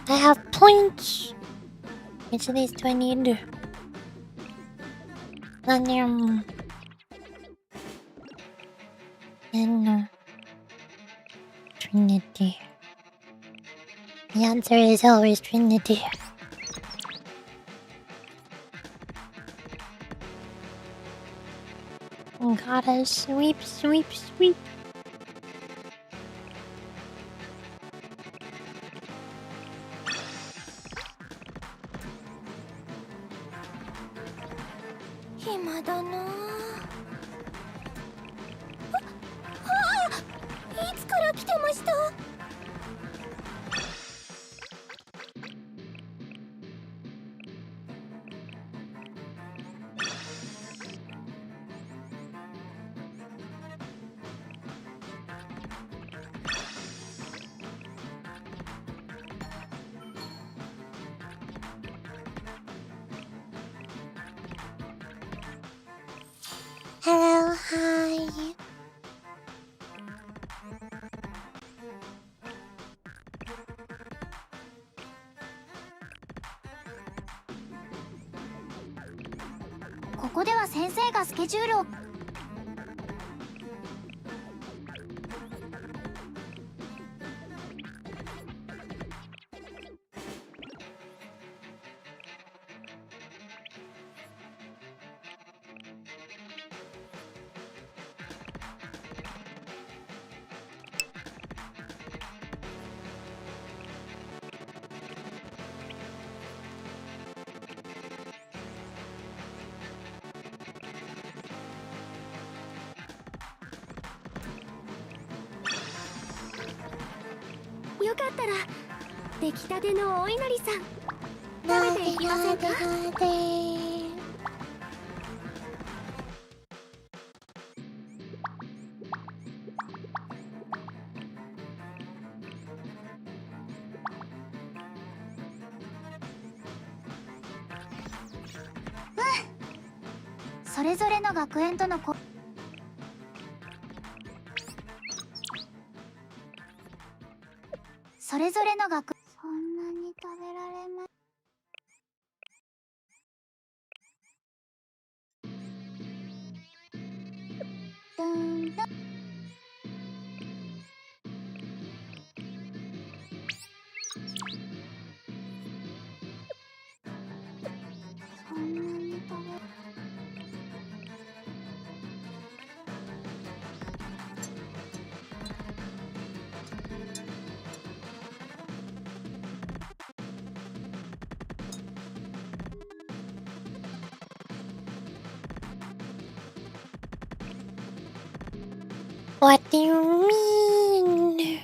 I have points. Which of these do I need? Lanium. And Trinity. The answer is always Trinity. Gotta sweep, sweep, sweep. Hello, hi.ここでは先生がスケジュールをよかったら出来たてのお稲荷さん食べていきませんか？それぞれの学園とのそれぞれの学そんなに食べられますドンドンそんなに食べ What do you mean?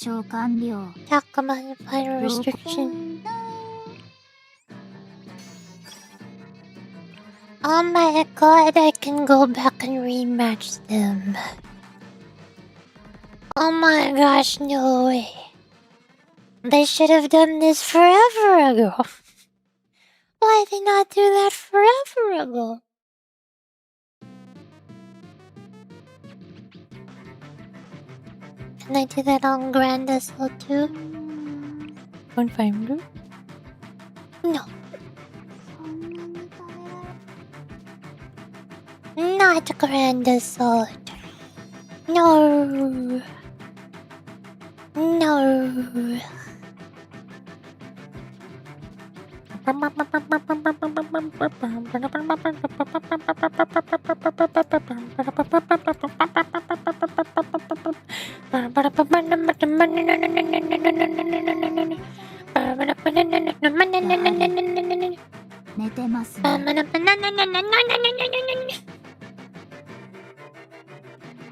Talk about the final restriction. Oh my god, I can go back and rematch them. Oh my gosh, no way. They should have done this forever ago. Why did they not do that forever ago? Can I do that on Grand SL too? 1.5? No. Not Grand Assault. No. No.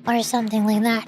Or something like that.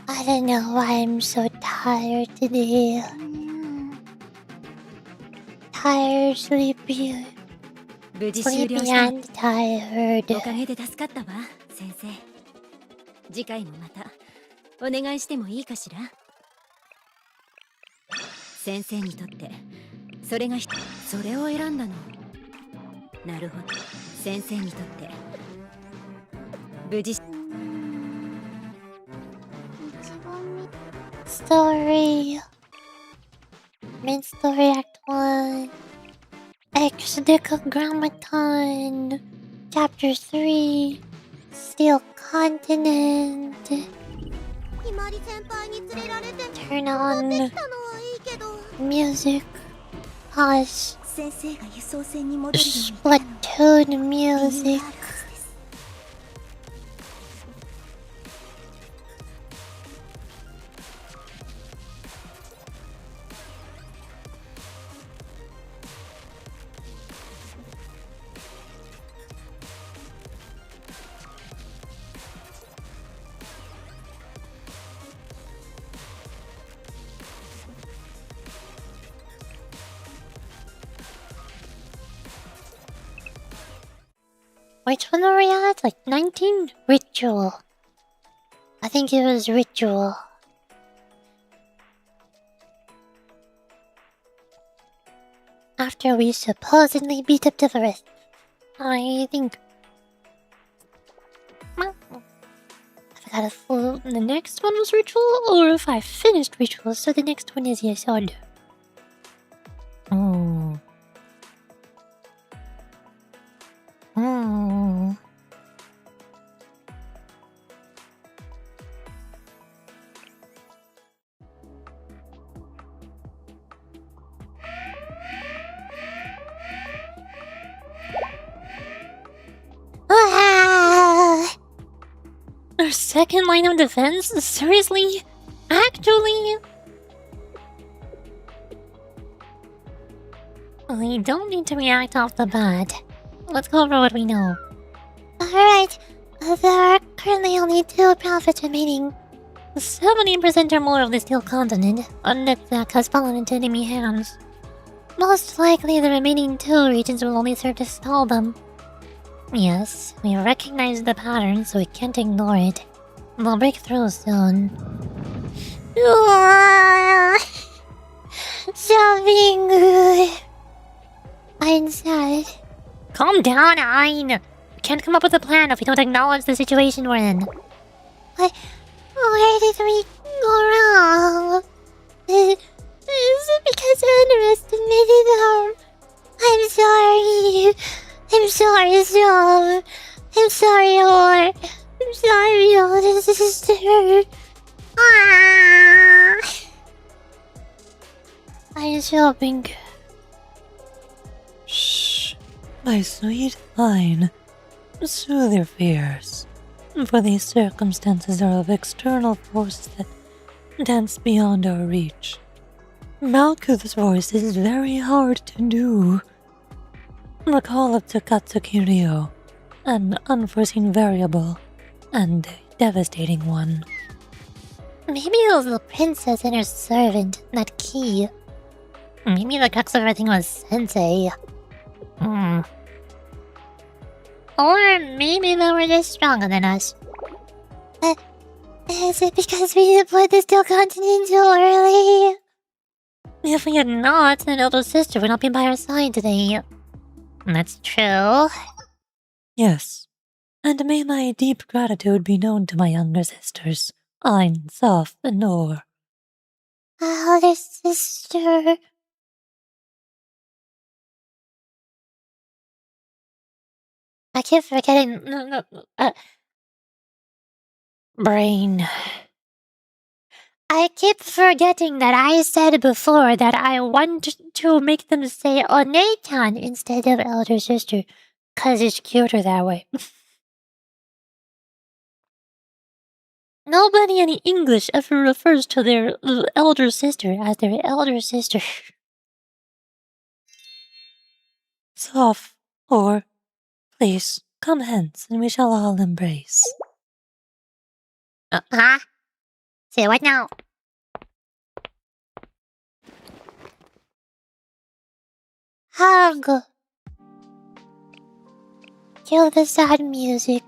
I don't know why I'm so tired today. Tired, sleepy. 無事終了 Sleepy したの and tired. おかげで助かったわ先生次回もまたお願いしてもいいかしら先生にとってそれがそれを選んだのなるほど先生にとって無事 Story. Main story act 1. X Decagrammaton. Chapter 3. Steel Continent. ひまり先輩に連れられて Turn 戻ってき on たのはいいけど music. Pause. 先生が輸送船に戻るように Splatoon music. Which one are we at? Like 19? Ritual. I think it was ritual. After we supposedly beat up the forest. I think. I forgot if the next one was ritual or if I finished ritual, so the next one is Yesod. Oh. Oh. Ah! Our second line of defense? Seriously? Actually? We don't need to react off the bat. Let's go over what we know. Alright, there are currently only 2 prophets remaining. 70% or more of the steel continent, that has fallen into enemy hands. Most likely the remaining 2 regions will only serve to stall them. Yes, we recognize the pattern, so we can't ignore it. They'll break through soon. Something good. I'm sad. Calm down, EIN. We can't come up with a plan if we don't acknowledge the situation we're in. Where did we go wrong? Is it because I underestimated them? I'm sorry. I'm sorry, Sof. I'm sorry, Or. I'm sorry, older sister. Ah. I'm shopping. Shh, my sweet EIN. Soothe your fears, for these circumstances are of external forces that dance beyond our reach. Malkuth's voice is very hard to do. The call of Tsukatsu an unforeseen variable, and a devastating one. Maybe it was the princess and her servant, not Key. Maybe the crux of everything was Sensei. Or maybe they were just stronger than us. Is it because we deployed the steel continent too early? If we had not, an elder sister would not be by our side today. That's true. Yes, and may my deep gratitude be known to my younger sisters, EIN, SOF, and Or. Elder sister. I keep forgetting. Brain. I keep forgetting that I said before that I want to make them say Onetan instead of elder sister, 'cause it's cuter that way. Nobody in English ever refers to their elder sister as their elder sister. SOF, Or, please, come hence, and we shall all embrace. Huh? Say what now? Hug. Kill the sad music.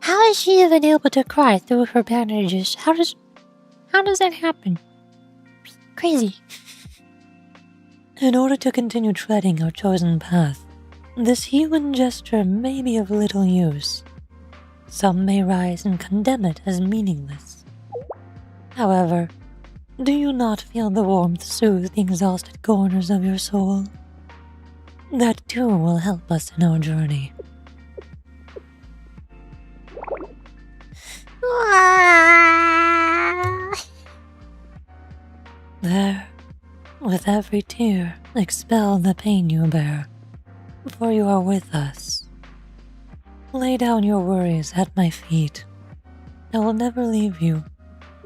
How is she even able to cry through her bandages? How does that happen? Crazy. In order to continue treading our chosen path, this human gesture may be of little use. Some may rise and condemn it as meaningless. However, do you not feel the warmth soothe the exhausted corners of your soul? That too will help us in our journey. There, with every tear, expel the pain you bear, for you are with us. Lay down your worries at my feet. I will never leave you,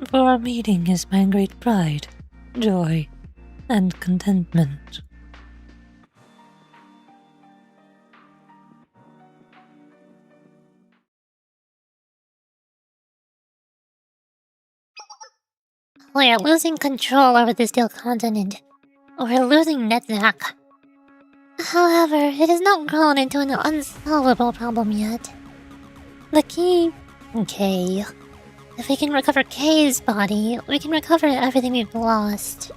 for our meeting is my great pride, joy, and contentment. We're losing control over the steel continent. We're losing Netzach. However, it has not grown into an unsolvable problem yet. The key... K. If we can recover K's body, we can recover everything we've lost.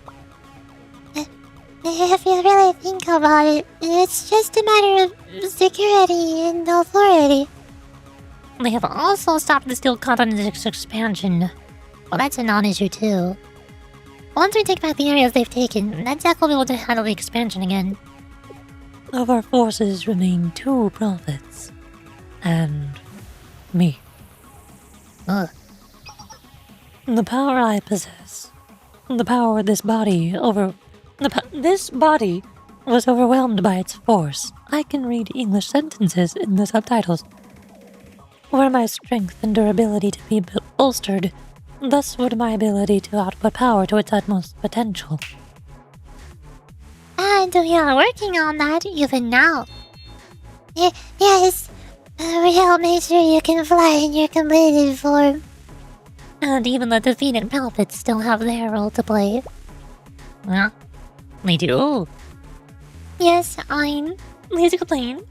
If you really think about it, it's just a matter of security and authority. They have also stopped the steel continent's expansion. Well, that's a non-issue too. Once we take back the areas they've taken, Netzach will be able to handle the expansion again. Of our forces remain 2 prophets. And me. Ugh. The power I possess. The power this body this body was overwhelmed by its force. I can read English sentences in the subtitles. Were my strength and durability to be bolstered, thus would my ability to output power to its utmost potential. And we are working on that even now. Yes, we'll make sure you can fly in your completed form. And even the defeated prophets still have their role to play. Well, they do. Yes, EIN. Please explain.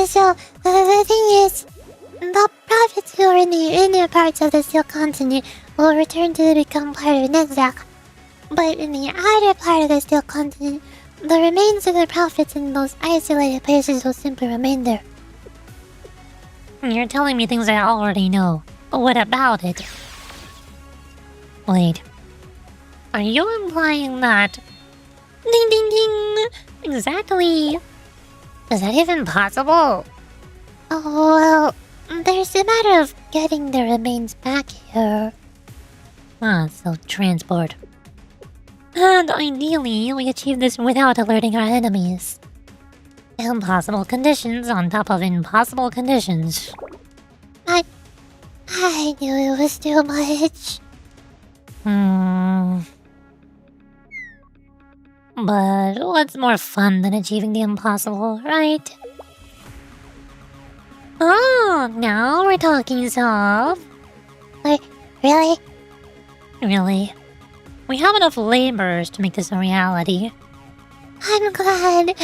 So, the thing is, the prophets who are in the inner parts of the steel continent will return to become part of Netzach. But in the outer part of the steel continent, the remains of the prophets in those isolated places will simply remain there. You're telling me things I already know. What about it? Wait. Are you implying that... Ding ding ding! Exactly! Is that even possible? Oh, well, there's a matter of getting the remains back here. So transport. And ideally, we achieve this without alerting our enemies. Impossible conditions on top of impossible conditions. I knew it was too much. But what's more fun than achieving the impossible, right? Oh, now we're talking SOF. Really? Really. We have enough laborers to make this a reality. I'm glad.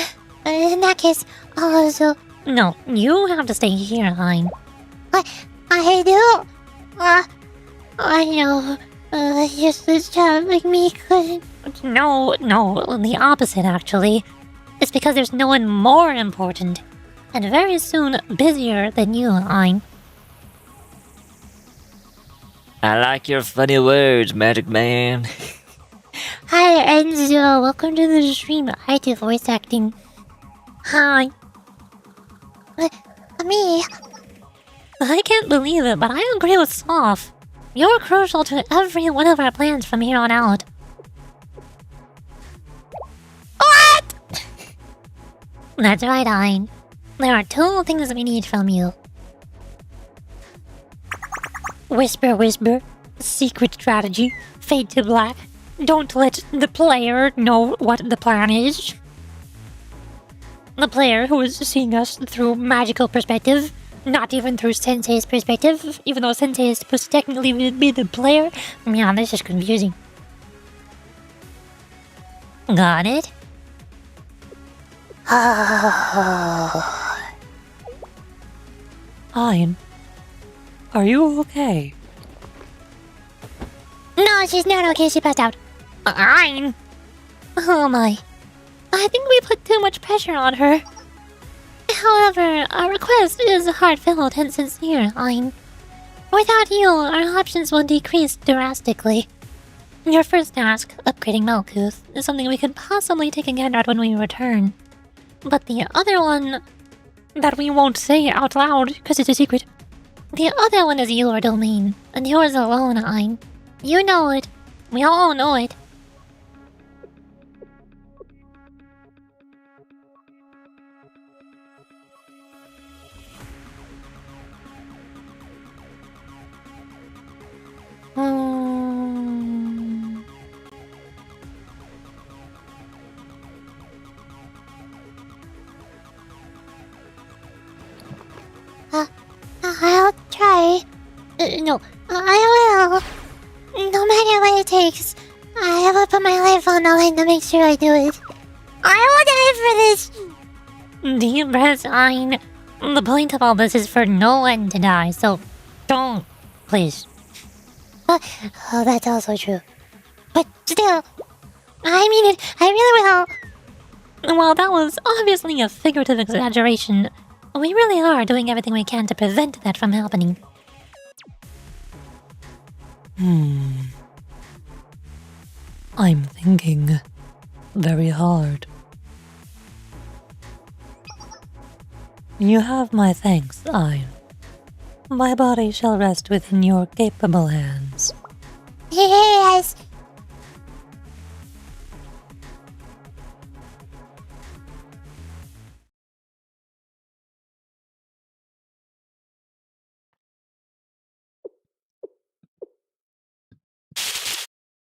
In that case, also... No, you have to stay here, EIN. I do? I know. Useless job like me couldn't... No, the opposite, actually. It's because there's no one more important. And very soon busier than you, EIN. I like your funny words, Magic Man. Hi, Enzo. Welcome to the stream. I do voice acting. Hi. Me? I can't believe it, but I agree with SOF. You're crucial to every one of our plans from here on out. What? That's right, EIN. There are 2 things we need from you. Whisper, whisper. Secret strategy. Fade to black. Don't let the player know what the plan is. The player who is seeing us through magical perspective, not even through Sensei's perspective, even though Sensei is supposed to technically be the player. Man, this is confusing. Got it? EIN, are you okay? No, she's not okay. She passed out. EIN! Oh my. I think we put too much pressure on her. However, our request is heartfelt and sincere, EIN. Without you, our options will decrease drastically. Your first task, upgrading Malkuth, is something we could possibly take a gander at when we return. But the other one... that we won't say out loud, because it's a secret. The other one is your domain, and yours alone, EIN. You know it. We all know it. I'll try. No, I will. sakes. I will put my life on the line to make sure I do it. I will die for this. Deep breaths, EIN. The point of all this is for no one to die, so don't, please. Oh, that's also true. But still, I mean it. I really will. Well, that was obviously a figurative exaggeration. We really are doing everything we can to prevent that from happening. I'm thinking very hard. You have my thanks, EIN. My body shall rest within your capable hands. Yes.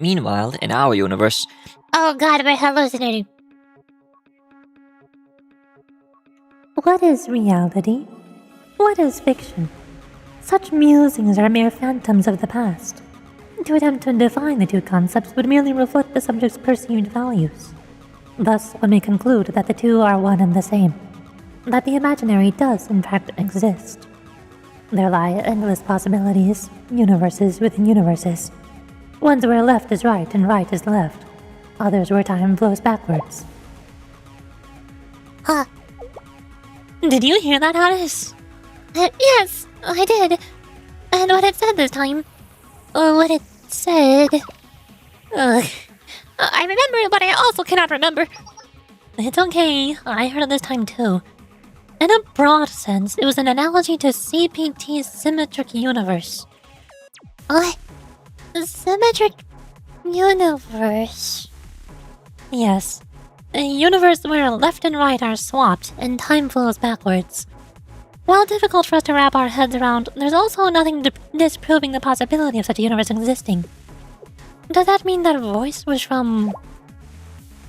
Meanwhile, in our universe, Oh god, we're hallucinating. What is reality? What is fiction? Such musings are mere phantoms of the past. To attempt to define the two concepts would merely reflect the subject's perceived values. Thus, one may conclude that the two are one and the same, that the imaginary does in fact exist. There lie endless possibilities, universes within universes. Ones where left is right and right is left, others where time flows backwards. Huh. Did you hear that, Aris? Yes, I did. And what it said this time. What it said. I remember it, but I also cannot remember. It's okay, I heard it this time too. In a broad sense, it was an analogy to CPT's symmetric universe. What? Symmetric universe. Yes, a universe where left and right are swapped and time flows backwards. While difficult for us to wrap our heads around, there's also nothing disproving the possibility of such a universe existing. Does that mean that voice was from...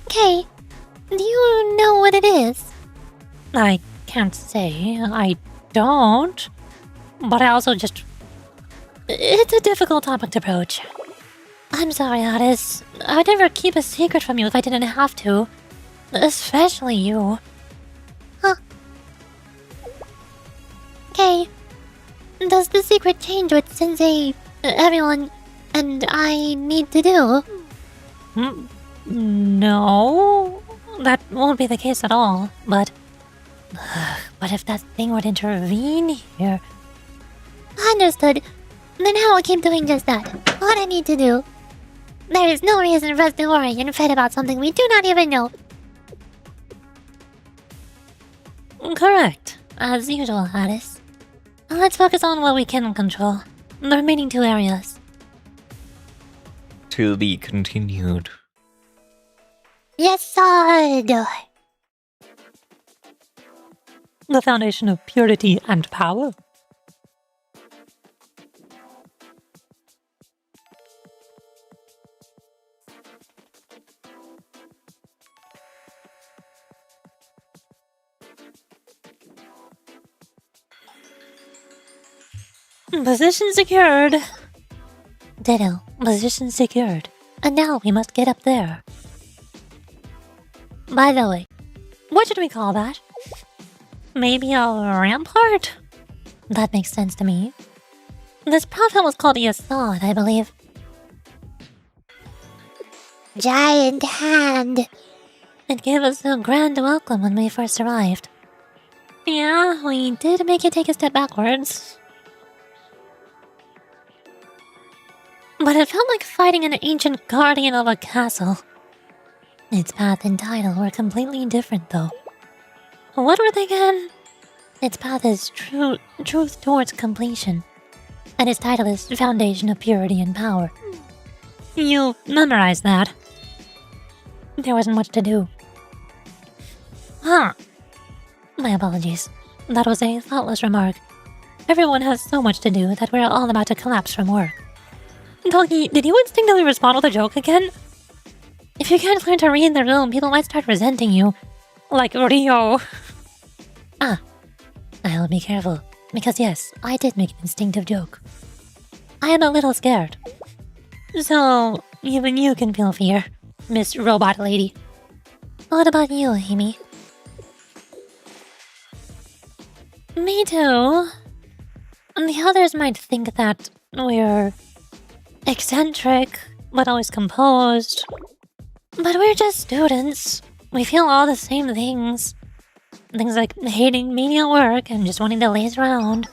Okay, do you know what it is? I can't say, I don't. But I also just... It's a difficult topic to broach. I'm sorry, Aris. I'd never keep a secret from you if I didn't have to. Especially you. Huh. Okay. Does the secret change what Sensei, everyone, and I need to do? No, that won't be the case at all, but if that thing would intervene here... Understood. Then I will keep doing just that. What I need to do. There is no reason for us to worry and fret about something we do not even know. Correct, as usual, Aris. Let's focus on what we can control. The remaining two areas. to be continued. Yes, sir. The foundation of purity and power. Position secured. Ditto. Position secured. And now we must get up there. By the way, what should we call that? Maybe a rampart? That makes sense to me. This prophet was called Yasad, I believe. Giant hand. It gave us a grand welcome when we first arrived. Yeah, we did make it take a step backwards. But it felt like fighting an ancient guardian of a castle. Its path and title were completely different, though. What were they again? Its path is truth towards completion, and its title is Foundation of Purity and Power. You memorized that. There wasn't much to do. Huh. My apologies. That was a thoughtless remark. Everyone has so much to do that we're all about to collapse from work. Doggy, did you instinctively respond with a joke again? If you can't learn to read the room, people might start resenting you. Like Rio. I'll be careful. Because yes, I did make an instinctive joke. I am a little scared. So, even you can feel fear, Miss Robot Lady. What about you, Amy? Me too. The others might think that we're eccentric, but always composed. But we're just students. We feel all the same things. Things like hating being at work and just wanting to laze around.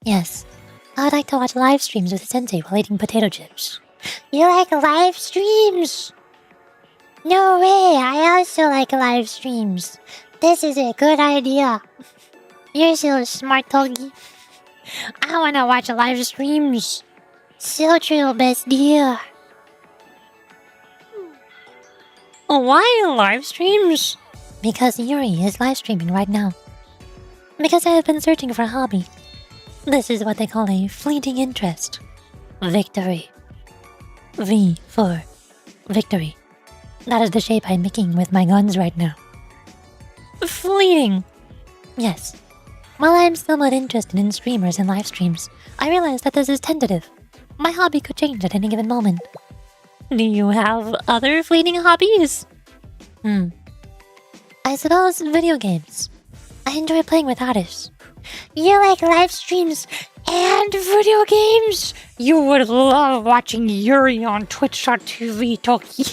Yes, I'd like to watch live streams with Sensei while eating potato chips. You like live streams? No way, I also like live streams. This is a good idea. You're so smart, Togi. I wanna watch live streams. So true, best dear. Why live streams? Because Yuri is live streaming right now. Because I have been searching for a hobby. This is what they call a fleeting interest. Victory. V for victory. That is the shape I'm making with my guns right now. Fleeting. Yes. While I'm somewhat interested in streamers and live streams, I realize that this is tentative. My hobby could change at any given moment. Do you have other fleeting hobbies? I suppose video games. I enjoy playing with Aris. You like live streams and video games? You would love watching Yuri on Twitch.tv, Toki.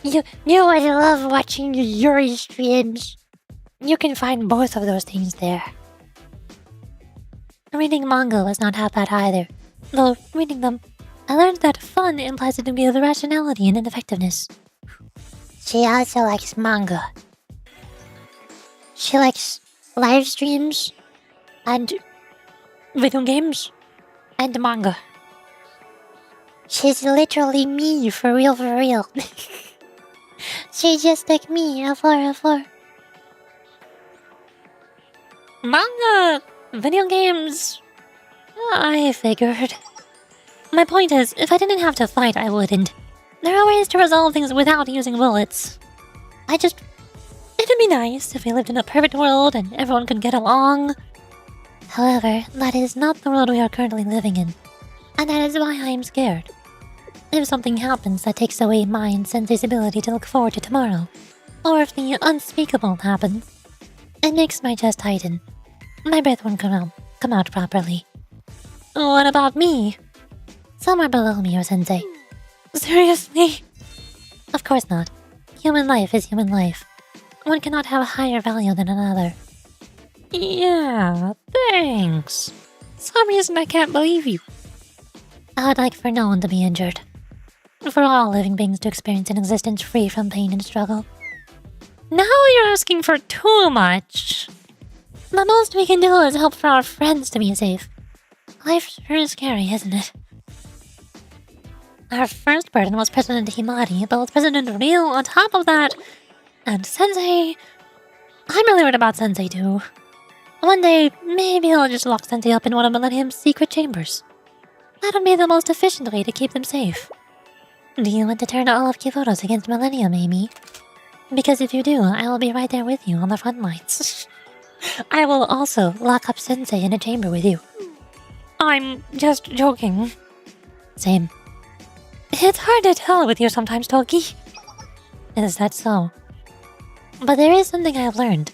You would love watching Yuri streams. You can find both of those things there. Reading manga was not half bad either. Though, reading them, I learned that fun implies a degree of irrationality and ineffectiveness. She also likes manga. She likes live streams And video games and manga. She's literally me, for real, for real. She's just like me, a4. Manga! Video games! I figured. My point is, if I didn't have to fight, I wouldn't. There are ways to resolve things without using bullets. It'd be nice if we lived in a perfect world and everyone could get along. However, that is not the world we are currently living in. And that is why I am scared. If something happens that takes away my and Sensei's ability to look forward to tomorrow, or if the unspeakable happens, it makes my chest tighten. My breath won't come out properly. What about me? Somewhere below me, or Sensei. Seriously? Of course not. Human life is human life. One cannot have a higher value than another. Yeah, thanks. Some reason I can't believe you. I would like for no one to be injured. For all living beings to experience an existence free from pain and struggle. Now you're asking for too much. The most we can do is help for our friends to be safe. Life sure is scary, isn't it? Our first burden was President Himari, but with President Ryo on top of that, and Sensei... I'm really worried about Sensei too. One day, maybe I'll just lock Sensei up in one of Millennium's secret chambers. That would be the most efficient way to keep them safe. Do you want to turn all of Kifuros against Millennium, Amy? Because if you do, I will be right there with you on the front lines. I will also lock up Sensei in a chamber with you. I'm just joking. Same. It's hard to tell with you sometimes, Toki. Is that so? But there is something I've learned.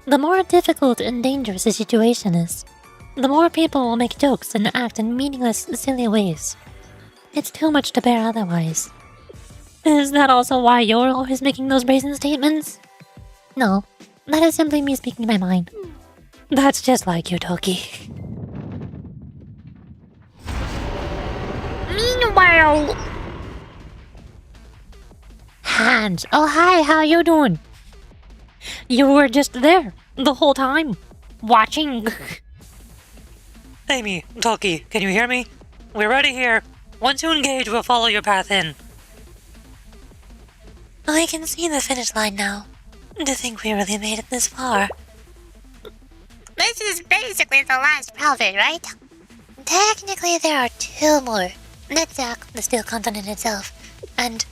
The more difficult and dangerous a situation is, the more people will make jokes and act in meaningless, silly ways. It's too much to bear otherwise. Is that also why you're always making those brazen statements? No, that is simply me speaking my mind. That's just like you, Toki. Meanwhile... Hans, oh hi, how you doing? You were just there, the whole time, watching. Amy, Toki, can you hear me? We're ready here. Once you engage, we'll follow your path in. I can see the finish line now. To think we really made it this far. This is basically the last prophet, right? Technically, there are two more. Netzak, the steel continent itself, and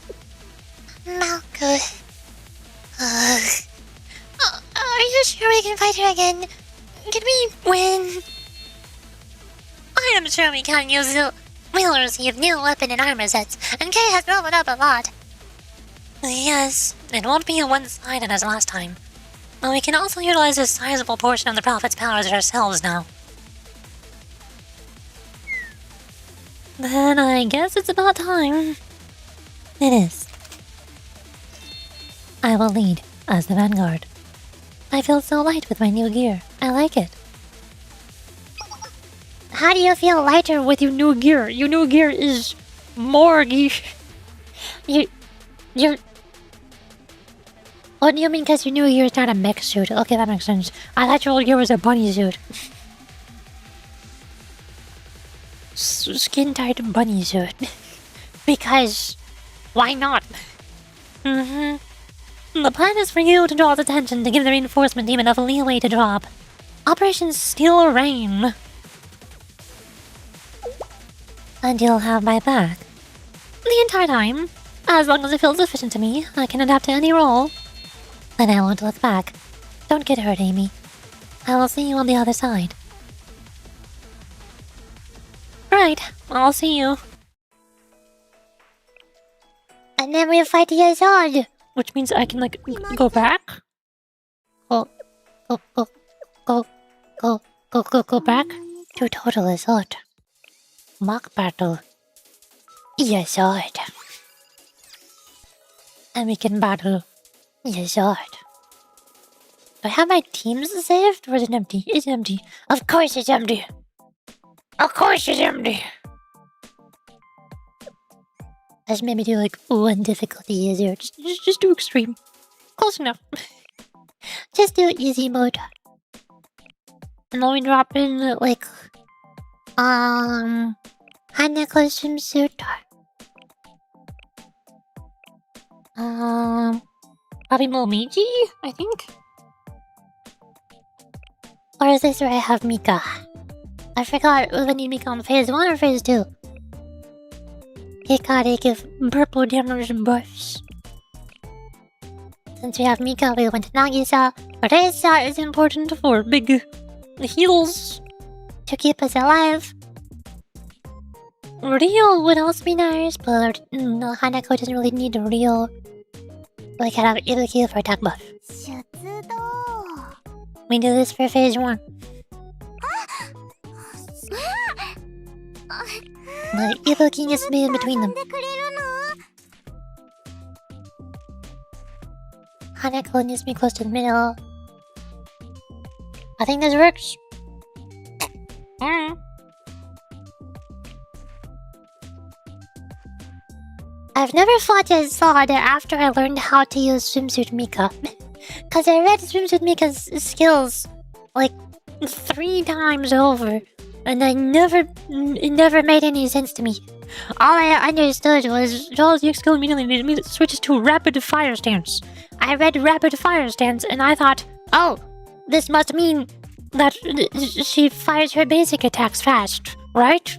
Malkuth. Are you sure we can fight her again? Can we win? I am sure we can, Yuzu. We'll receive new weapon and armor sets, and K has leveled up a lot. Yes, it won't be a one-sided as last time. But we can also utilize a sizable portion of the Prophet's powers ourselves now. Then I guess it's about time. It is. I will lead as the vanguard. I feel so light with my new gear. I like it. How do you feel lighter with your new gear? Your new gear is more gear. You're... What do you mean because your new gear is not a mech suit? Okay, that makes sense. I thought your old gear was a bunny suit. Skin-tight bunny suit. Because... why not? The plan is for you to draw its attention to give the reinforcement team enough leeway to drop. Operation Steel Rain. And you'll have my back. The entire time. As long as it feels efficient to me, I can adapt to any role. And I won't look back. Don't get hurt, Amy. I will see you on the other side. Right, I'll see you. And then we'll fight the Azad. Which means I can, like, go back? Go back? To total Azad. Mock battle. Azad. And we can battle Azad. Do I have my teams saved? Or is it empty? It's empty. Of course it's empty. Of course it's empty. Let's maybe do like one difficulty easier. Just do extreme. Close enough. Just do easy mode. And then we drop in like Hanako swimsuit. Probably Momiji, I think. Or is this where I have Mecha? I forgot if I need Mecha on phase 1 or phase 2. Hikari give purple damage buffs. Since we have Mecha, we went to Nagisa. Reisa is important for big heals to keep us alive. Rio would also be nice, but no, Hanako doesn't really need a Rio. We can have Yurichi for attack buff. We do this for phase 1. But Yurichi needs to be in between them. Hanako needs to be close to the middle. I think this works. I've never fought as Zod after I learned how to use Swimsuit Mecha. Cause I read Swimsuit Mecha's skills like 3 times over. And it never made any sense to me. All I understood was Joel's new skill immediately made me switches to rapid fire stance. I read rapid fire stance and I thought, oh, this must mean that she fires her basic attacks fast, right?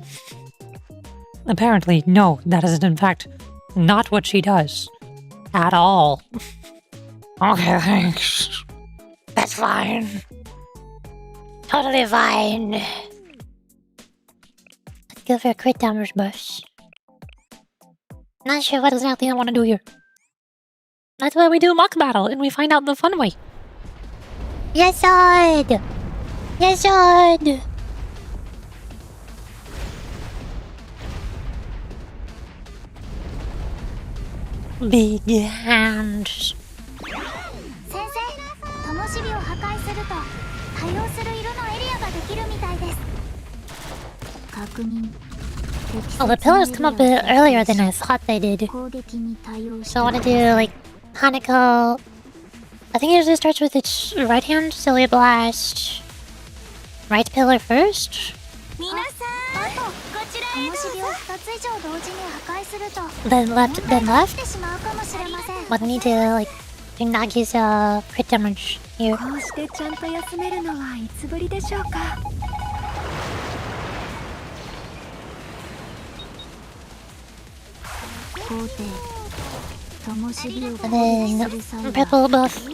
Apparently, no, that is in fact not what she does. At all. Okay, thanks. That's fine. Totally fine. Let's go for a crit damage buff. Not sure what exactly I want to do here. That's why we do mock battle and we find out the fun way. Yes, Zod! Yes, Zod! Big hands. Oh, the pillars come up a bit earlier than I thought they did. So I want to do like Hanako. I think it usually starts with its right hand, so we blast right pillar first. Then left, then left. But I need to like do Nagi's crit damage here. And then purple buff.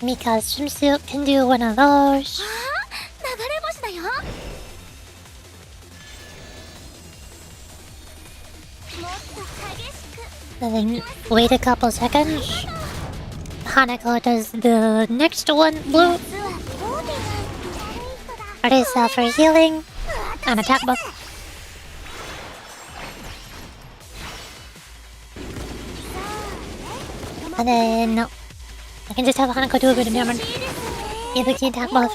Mika's swimsuit can do one of those. 流れ星だよ。もっと激しく。 And then wait a couple seconds. Hanako does the next one blue. Aris for healing and attack buff. And then I can just have Hanako do a bit of damage. Yurichi attack buff.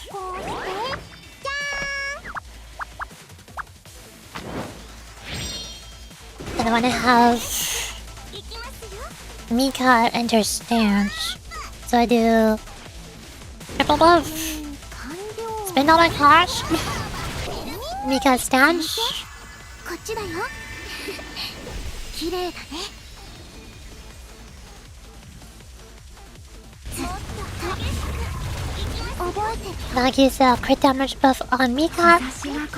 And then when I have Mecha enter stance, so I do triple buff. Spend all my cash. Mecha stance. こっちだよ。綺麗だね。もっと激しく。覚えてる。 Now I use a crit damage buff on Mecha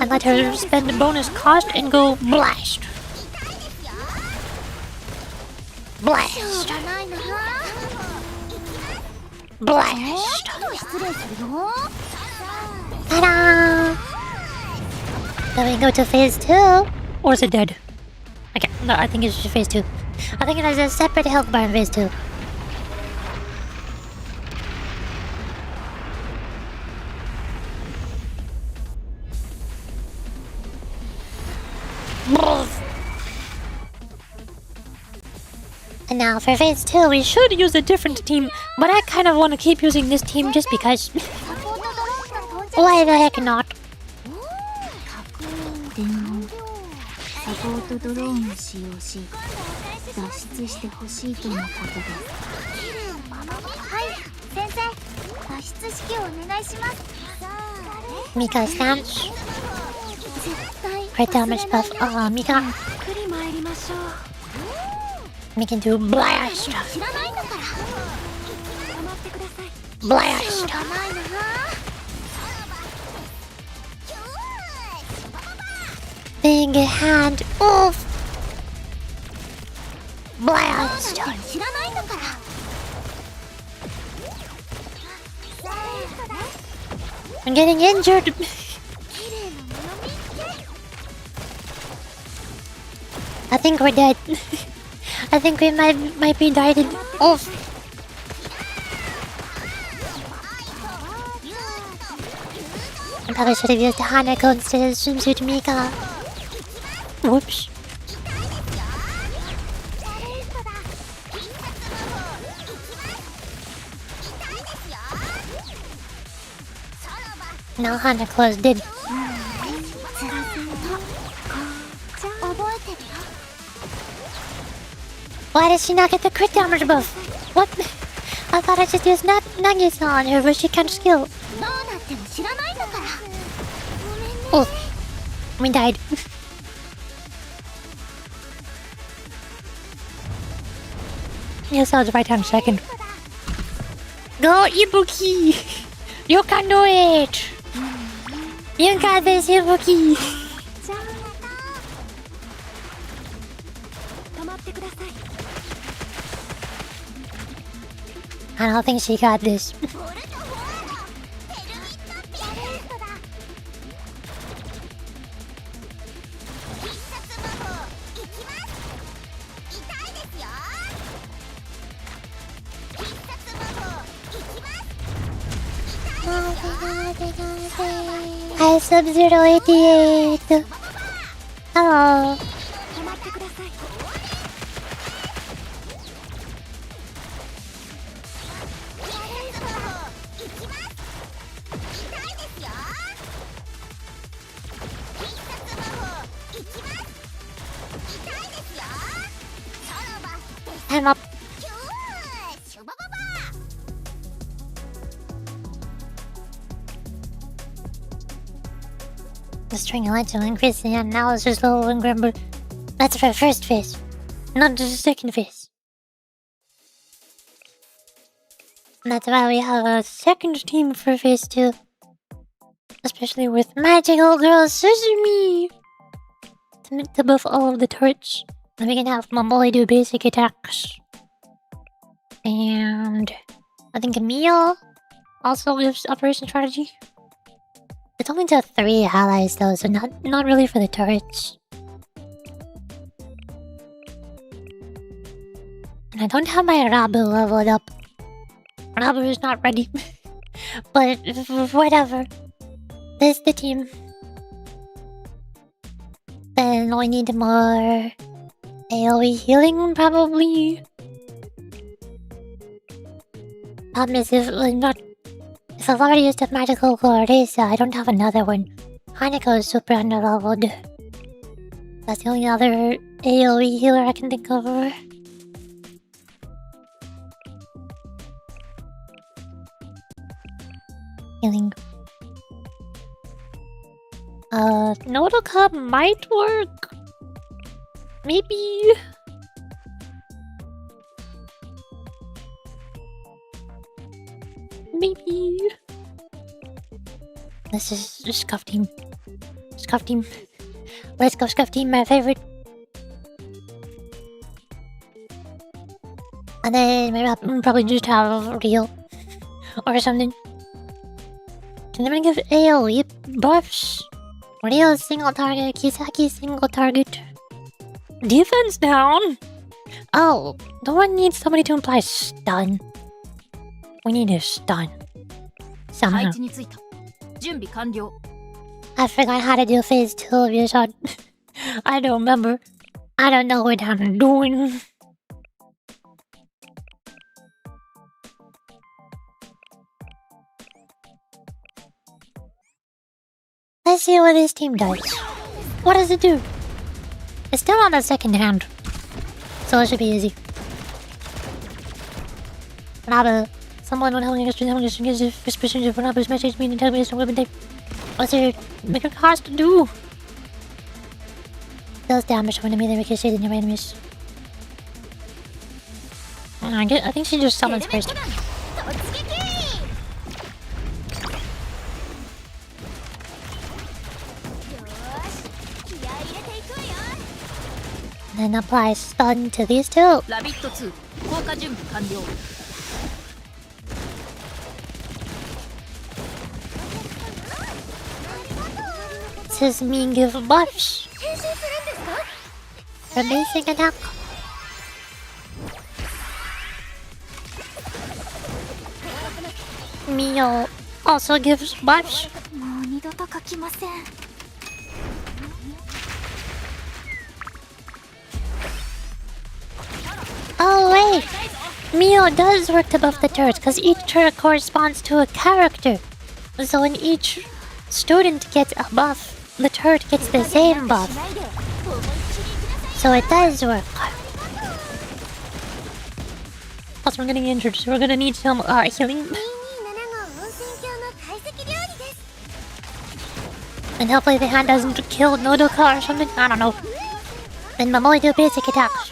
and let her spend the bonus cost and go blast. Blast. しょうがないな。 Blast. ちょっと失礼するよ。 Ta-da! Then we go to phase 2. Or is it dead? Okay, no, I think it's just phase 2. I think it has a separate health bar in phase 2. And now for phase 2, we should use a different team, but I kind of want to keep using this team just because. Why the heck not? サポートドローンを使用し脱出してほしいとのことです。はい先生、脱出指揮をお願いします。 Mika stance. 絶対 Crit damage buff. Mika. ゆっくり参りましょう。 We can do blast. 知らないんだから止まってください。 Blast. しょうがないな。 Big hand. Oof. Blast. 知らないんだから。 I'm getting injured. 綺麗なもの見つけ。 I think we're dead. I think we might be died. Oof. I probably should have used Hanako instead of swimsuit Mika. Whoops. Now Hanako is dead. 覚えてるよ。 Why does she not get the crit damage buff? What? I thought I just used Nagisa on her, but she can't skill. どうなっても知らないんだから。 Oh, we died. Yes, I was right on second. Go, Ibuki! You can do it! You got this, Ibuki! 止まってください。 I don't think she got this. はい、Sub-Zero88. Hello. 止まってください。 I'm up. The string lights will increase the analysis level and grumble. That's for the first phase, not the second phase. And that's why we have a second team for phase 2. Especially with Magical Girl Sesame! To buff all of the turrets. Then we can have Momboli do basic attacks. And I think Emil also gives operation strategy. It's only to 3 allies though, so not really for the turrets. And I don't have my Rabu leveled up. Rabu is not ready. But whatever. There's the team. Then we need more AoE healing probably. Problem is if I've already used a magical Gloresa, I don't have another one. Hanako is super underleveled. That's the only other AoE healer I can think of. Healing. Nodoka might work. Maybe. Maybe. This is Scuff Team. Scuff Team. Let's go, Scuff Team, my favorite. And then maybe I'll probably just have Real or something. Can they give AoE buffs? Real single target, Kisaki single target. Defense down? Oh, the one needs somebody to imply stun. We need a stun. Somehow. I forgot how to do phase 2 of your shot. I don't remember. I don't know what I'm doing. Let's see what this team does. What does it do? It's still on the second hand, so it should be easy. Rabu. Someone when holding a string gives a suspicion of Rabu's message meaning tell me it's a weapon type. What's it make a cost to do? Deals damage when enemy make shade in your enemies. I think she just summons first. Then apply stun to these two. This is me give buffs. For basic attack. Mio also gives buffs. Oh wait! Mio does work to buff the turrets because each turret corresponds to a character. So when each student gets a buff, the turret gets the same buff. So it does work. Also, we're getting injured, so we're gonna need some healing. And hopefully the hand doesn't kill Nodoka or something. I don't know. Then Momoi do basic attacks.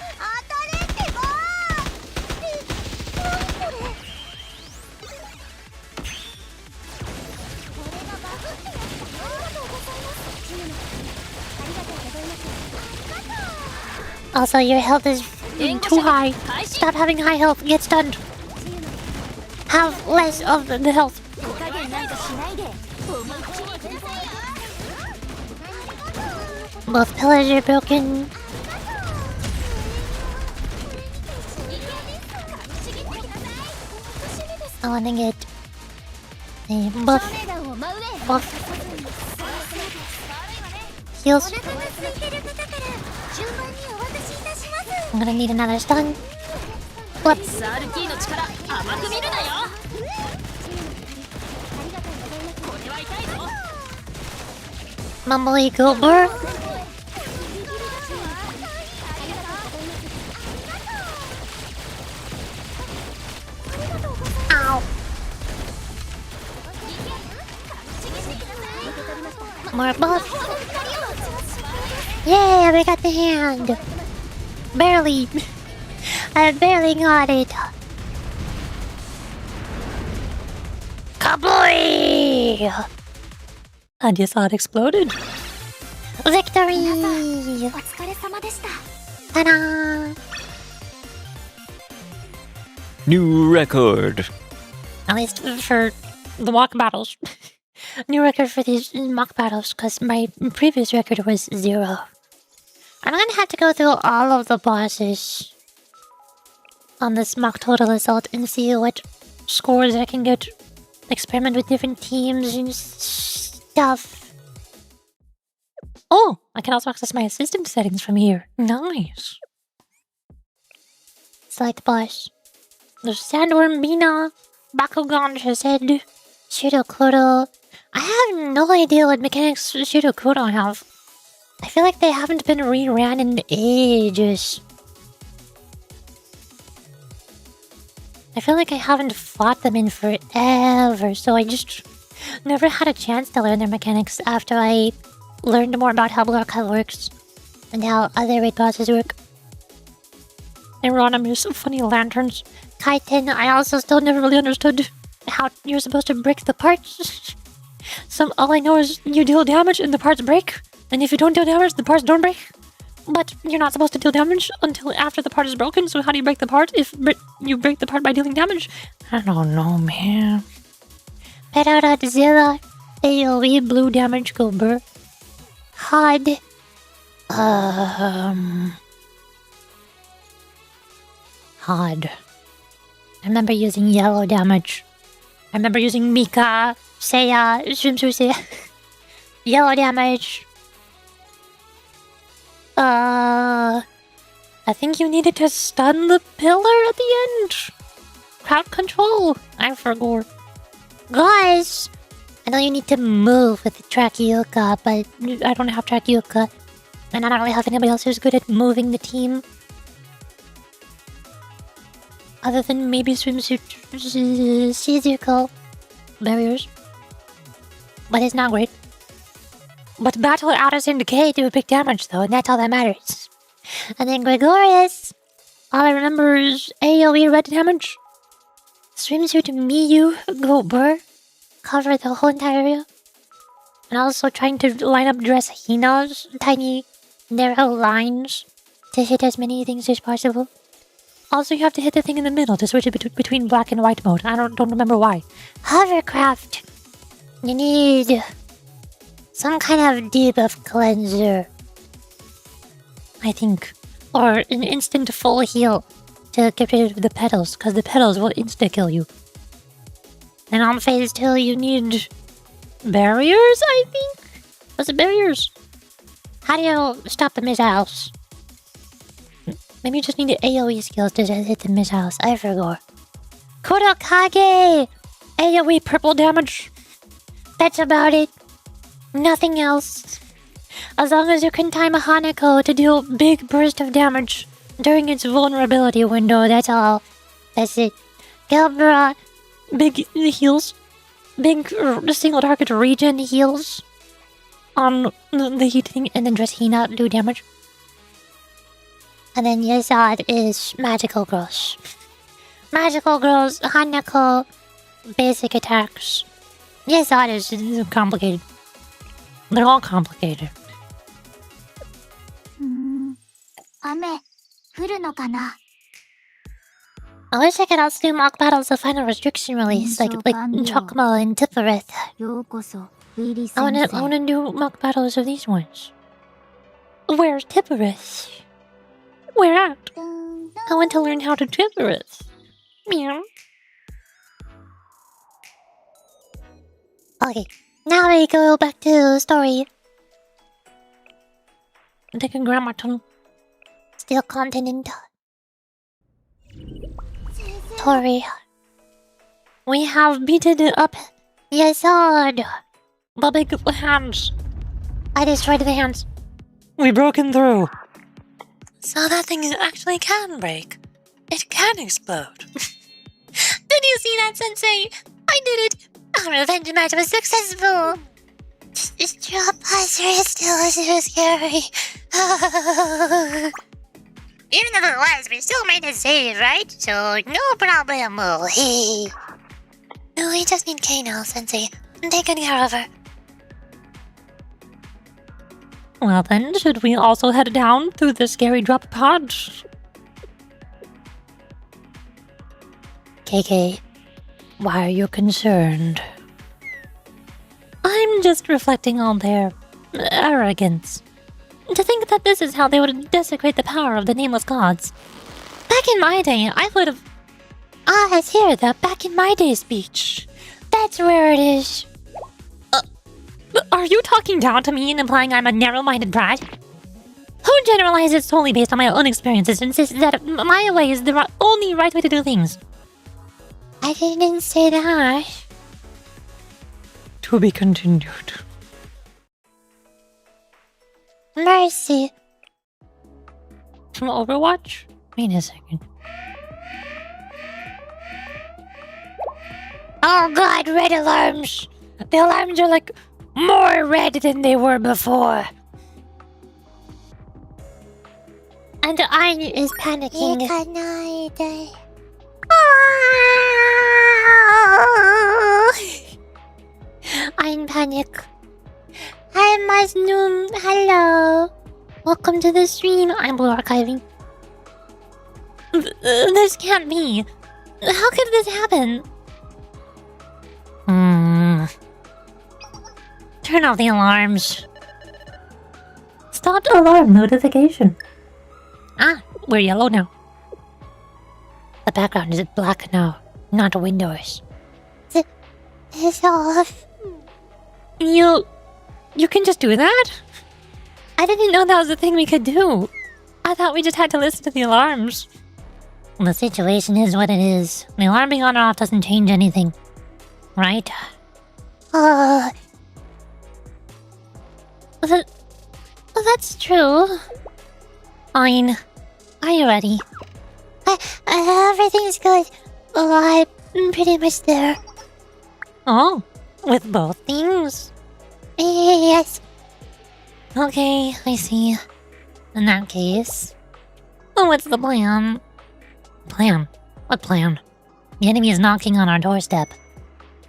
Also, your health is too high. Stop having high health. Get stunned. Have less of the health. Both pillars are broken. I wanna get a buff. Heals. I'm gonna need another stun. Flip. Mumbly Goober. Ow. More buff. Yay, we got the hand. Barely. I barely got it. Kaboy! And you saw it exploded. Victory! Ta-da! New record. At least for the mock battles. New record for these mock battles, because my previous record was 0. I'm gonna have to go through all of the bosses on this mock total assault and see what scores I can get. Experiment with different teams and stuff. Oh, I can also access my assistant settings from here. Nice. Select boss. There's Sandworm, Bina, Bakugan, Shazed, Shidokodo. I have no idea what mechanics Shidokodo have. I feel like they haven't been reran in ages. I feel like I haven't fought them in forever, so I just never had a chance to learn their mechanics after I learned more about how Blockhead works and how other raid bosses work. Eronimus, funny lanterns. Kaiten, I also still never really understood how you're supposed to break the parts. All I know is you deal damage and the parts break, and if you don't deal damage, the parts don't break. But you're not supposed to deal damage until after the part is broken, so how do you break the part if you break the part by dealing damage? I don't know, man. Zilla, AoE, blue damage, Gober. HUD. HUD. I remember using yellow damage. I remember using Mecha, Seiya, Shrimsu. Yellow damage. I think you needed to stun the pillar at the end. Crowd control. I forgot. Guys, I know you need to move with the Trakiuka, but I don't have Trakiuka. And I don't really have anybody else who's good at moving the team. Other than maybe swimsuit Shizuko barriers. But it's not great. But battle Aris and Decay do big damage though, and that's all that matters. And then Gregorius. All I remember is AoE red damage. Swimsuit Miyu Gober. Cover the whole entire area. And also trying to line up dress Hina's tiny narrow lines to hit as many things as possible. Also, you have to hit the thing in the middle to switch it between black and white mode. I don't remember why. Hovercraft. You need some kind of debuff cleanser, I think. Or an instant full heal to get rid of the petals, because the petals will insta-kill you. And on phase 2, you need barriers, I think? Was it barriers? How do you stop the missiles? Maybe you just need AoE skills to hit the missiles. I forgot. Kurokage! AoE purple damage. That's about it. Nothing else. As long as you can time a Hanako to deal big burst of damage during its vulnerability window, that's all. That's it. Galbra, big heals. Big single target regen heals on the heat thing, and then just Hina do damage. And then Yazad is Magical Girls. Magical Girls, Hanako, basic attacks. Yazad is complicated. They're all complicated. 雨降るのかな I wish I could also do mock battles of final restriction release, like Chokmo and Tippereth. ようこそウィリ I 先生 wanna do mock battles of these ones. Where's Tippereth? Where at? I want to learn how to Tippereth. Meow. Okay, now we go back to story. Decagrammaton. Still continent. Tori. We have beaten up Yazad. The big hands. I destroyed the hands. We broken through. So that thing actually can break. It can explode. Did you see that, Sensei? I did it! Our revenge match was successful! This drop buster is still too scary. Even if it was, we still made a save, right? So, no problem. Hey. No, we just need Kano, Sensei. Take good care of her. Well then, should we also head down through the scary drop pod? KK, why are you concerned? just reflecting all their arrogance. To think that this is how they would desecrate the power of the nameless gods. Back in my day, I would have... let's hear the back in my day speech. That's where it is. Are you talking down to me and implying I'm a narrow-minded brat? Who generalizes solely based on my own experiences and insists that my way is the only right way to do things? I didn't say that. To be continued. Mercy. From Overwatch? Wait a second. Oh god, red alarms! The alarms are like more red than they were before. And the EIN is panicking. EIN panic. Hi Maznoom, hello. Welcome to the stream. I'm blue archiving. This can't be. How could this happen? Turn off the alarms. Start alarm notification. We're yellow now. The background is black now, not windows. It's off. You can just do that? I didn't know that was a thing we could do. I thought we just had to listen to the alarms. The situation is what it is. The alarm being on or off doesn't change anything. Right? That's true. EIN, are you ready? Everything's good. I'm pretty much there. Oh, with both things? Yes. Okay, I see. In that case... what's the plan? Plan? What plan? The enemy is knocking on our doorstep.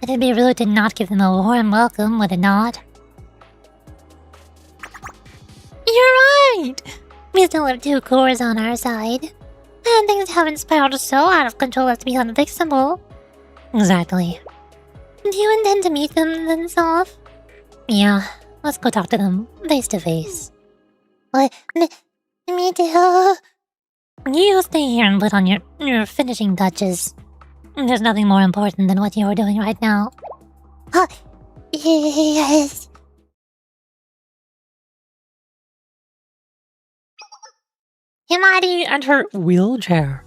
It'd be rude to not give them a warm welcome, would it not? You're right! We still have 2 cores on our side. And things haven't spiraled so out of control as to be unfixable. Exactly. Do you intend to meet them then, SOF? Yeah, let's go talk to them, face to face. What? Me too. You stay here and put on your finishing touches. There's nothing more important than what you are doing right now. Yes. Himari And her wheelchair.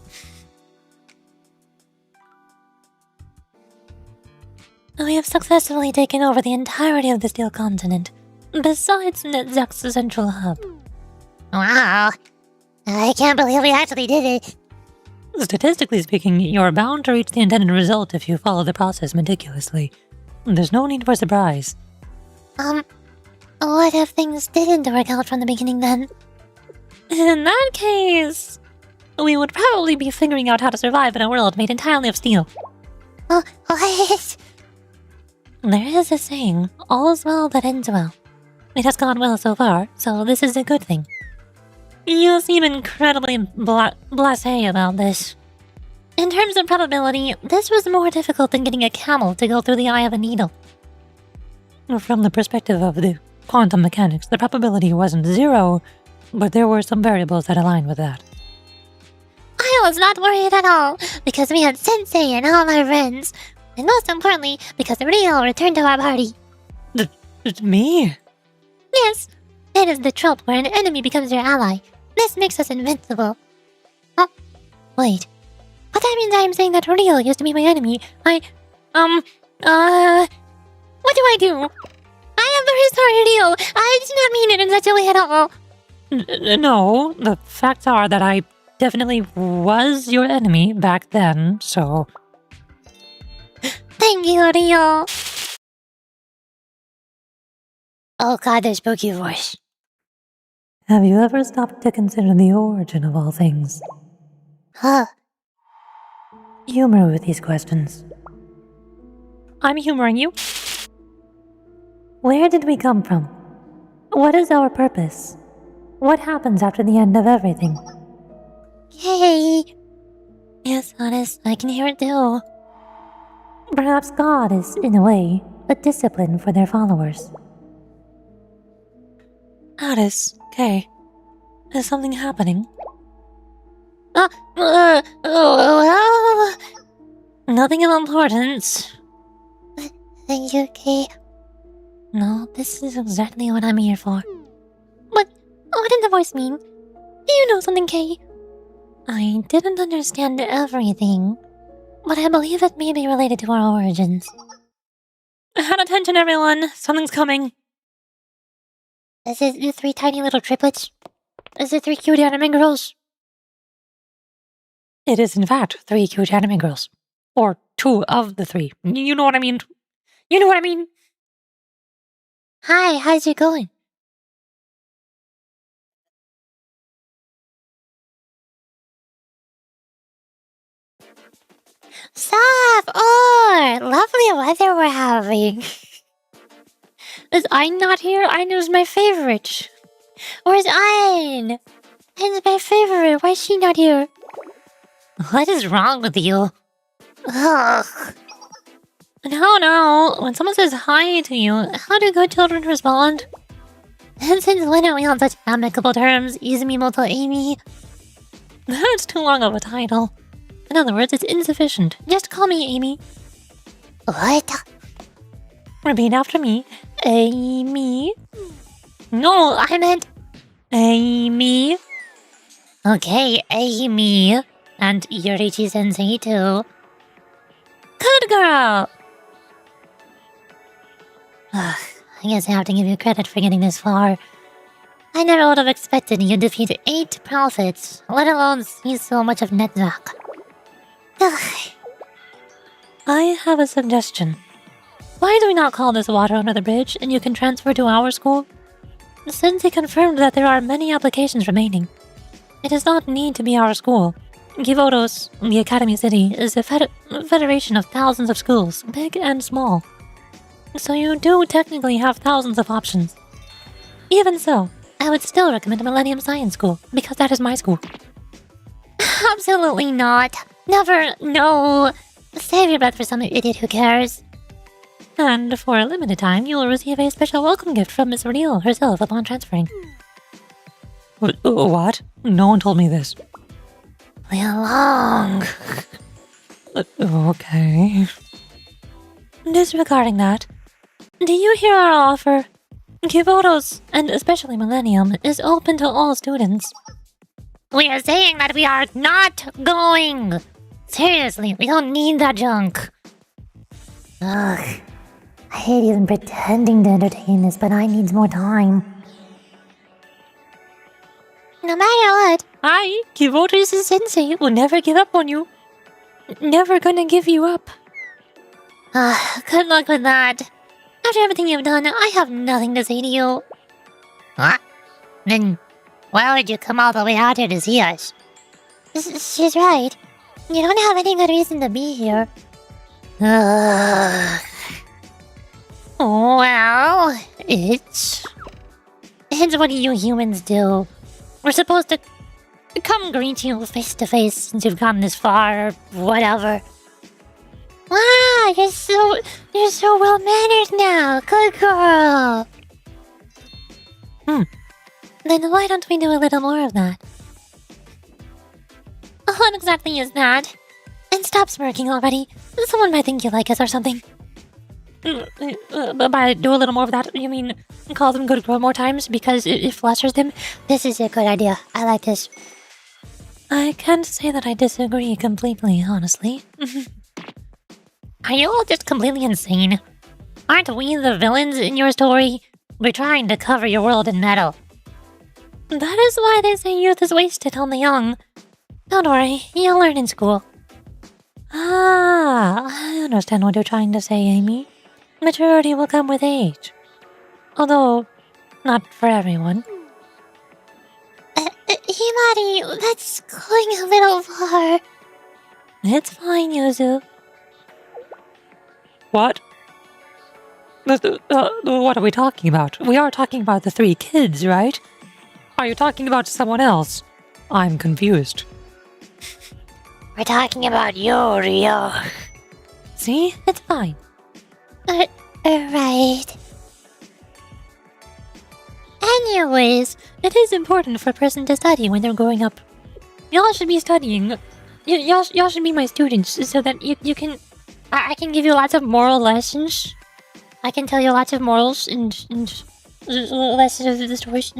We have successfully taken over the entirety of the Steel Continent, besides Netzak's central hub. Wow. I can't believe we actually did it. Statistically speaking, you're bound to reach the intended result if you follow the process meticulously. There's no need for surprise. What if things didn't work out from the beginning then? In that case, we would probably be figuring out how to survive in a world made entirely of steel. Oh, what? There is a saying, all's well that ends well. It has gone well so far, so this is a good thing. You seem incredibly blasé about this. In terms of probability, this was more difficult than getting a camel to go through the eye of a needle. From the perspective of the quantum mechanics, the probability wasn't 0, but there were some variables that aligned with that. I was not worried at all, because we had Sensei and all our friends. And most importantly, because Rio returned to our party. Me? Yes, it is the trope where an enemy becomes your ally. This makes us invincible. Oh, wait. But that means I am saying that Rio used to be my enemy. What do I do? I am very sorry, Rio. I did not mean it in such a way at all. No, the facts are that I definitely was your enemy back then, so... Thank you, Rio. Oh god, their spooky voice. Have you ever stopped to consider the origin of all things? Humor with these questions. I'm humoring you. Where did we come from? What is our purpose? What happens after the end of everything? Hey. Yes, Aris, I can hear it too. Perhaps God is, in a way, but discipline for their followers. Aris, Kay, is something happening? Well, Nothing of importance. thank you, Kay. No, this is exactly what I'm here for. What did the voice mean? Do you know something, Kay? I didn't understand everything, but I believe it may be related to our origins. Had attention, everyone! Something's coming! Is it the 3 tiny little triplets? Is it 3 cute anime girls? It is, in fact, 3 cute anime girls. Or 2 of the 3. You know what I mean? You know what I mean? Hi, how's it going? SOF! Oh, lovely weather we're having. Is EIN not here? EIN is my favorite. Where's EIN? EIN's my favorite. Why is she not here? What is wrong with you? Ugh. No. When someone says hi to you, how do good children respond? And since when are we on such amicable terms? Izumimoto Amy? That's too long of a title. In other words, it's insufficient. Just call me Amy. What? Repeat after me. Amy. No, I meant... Amy. Okay, Amy. And Yurichi sensei too. Good girl. Ugh, I guess I have to give you credit for getting this far. I never would have expected you to defeat 8 prophets, let alone see so much of Netzach. Ugh. I have a suggestion. Why do we not call this water under the bridge and you can transfer to our school? Sensei confirmed that there are many applications remaining. It does not need to be our school. Givotos, the Academy City, is a federation of thousands of schools, big and small. So you do technically have thousands of options. Even so, I would still recommend Millennium Science School, because that is my school. Absolutely not. Never, no. Save your breath for some idiot who cares. And for a limited time, you will receive a special welcome gift from Miss Real herself upon transferring. What? No one told me this. Play along. Okay. Disregarding that, do you hear our offer? Kivotos, and especially Millennium, is open to all students. We are saying that we are not going. Seriously, we don't need that junk. Ugh. I hate even pretending to entertain this, but I need more time. No matter what, Kivotos' sensei will never give up on you. Never gonna give you up. good luck with that. After everything you've done, I have nothing to say to you. Huh? Then why would you come all the way out here to see us? She's right. You don't have any good reason to be here. Well, it's what you humans do. We're supposed to come greet you face to face since you've gotten this far, or whatever. Wow, you're so well mannered now. Good girl. Then why don't we do a little more of that? What exactly is that? And stop smirking already. Someone might think you like us or something. By do a little more of that, you mean call them good girl more times because it flatters them? This is a good idea. I like this. I can't say that I disagree completely, honestly. Are you all just completely insane? Aren't we the villains in your story? We're trying to cover your world in metal. That is why they say youth is wasted on the young. Don't worry, you'll learn in school. I understand what you're trying to say, Amy. Maturity will come with age. Although, not for everyone. Himari, that's going a little far. It's fine, Yuzu. What? What are we talking about? We are talking about the 3 kids, right? Are you talking about someone else? I'm confused. We're talking about Yuri. See? It's fine. Are Right. Anyways, it is important for a person to study when they're growing up. Y'all should be studying. Y'all should be my students so that you can... I can give you lots of moral lessons. I can tell you lots of morals and lessons of the stories.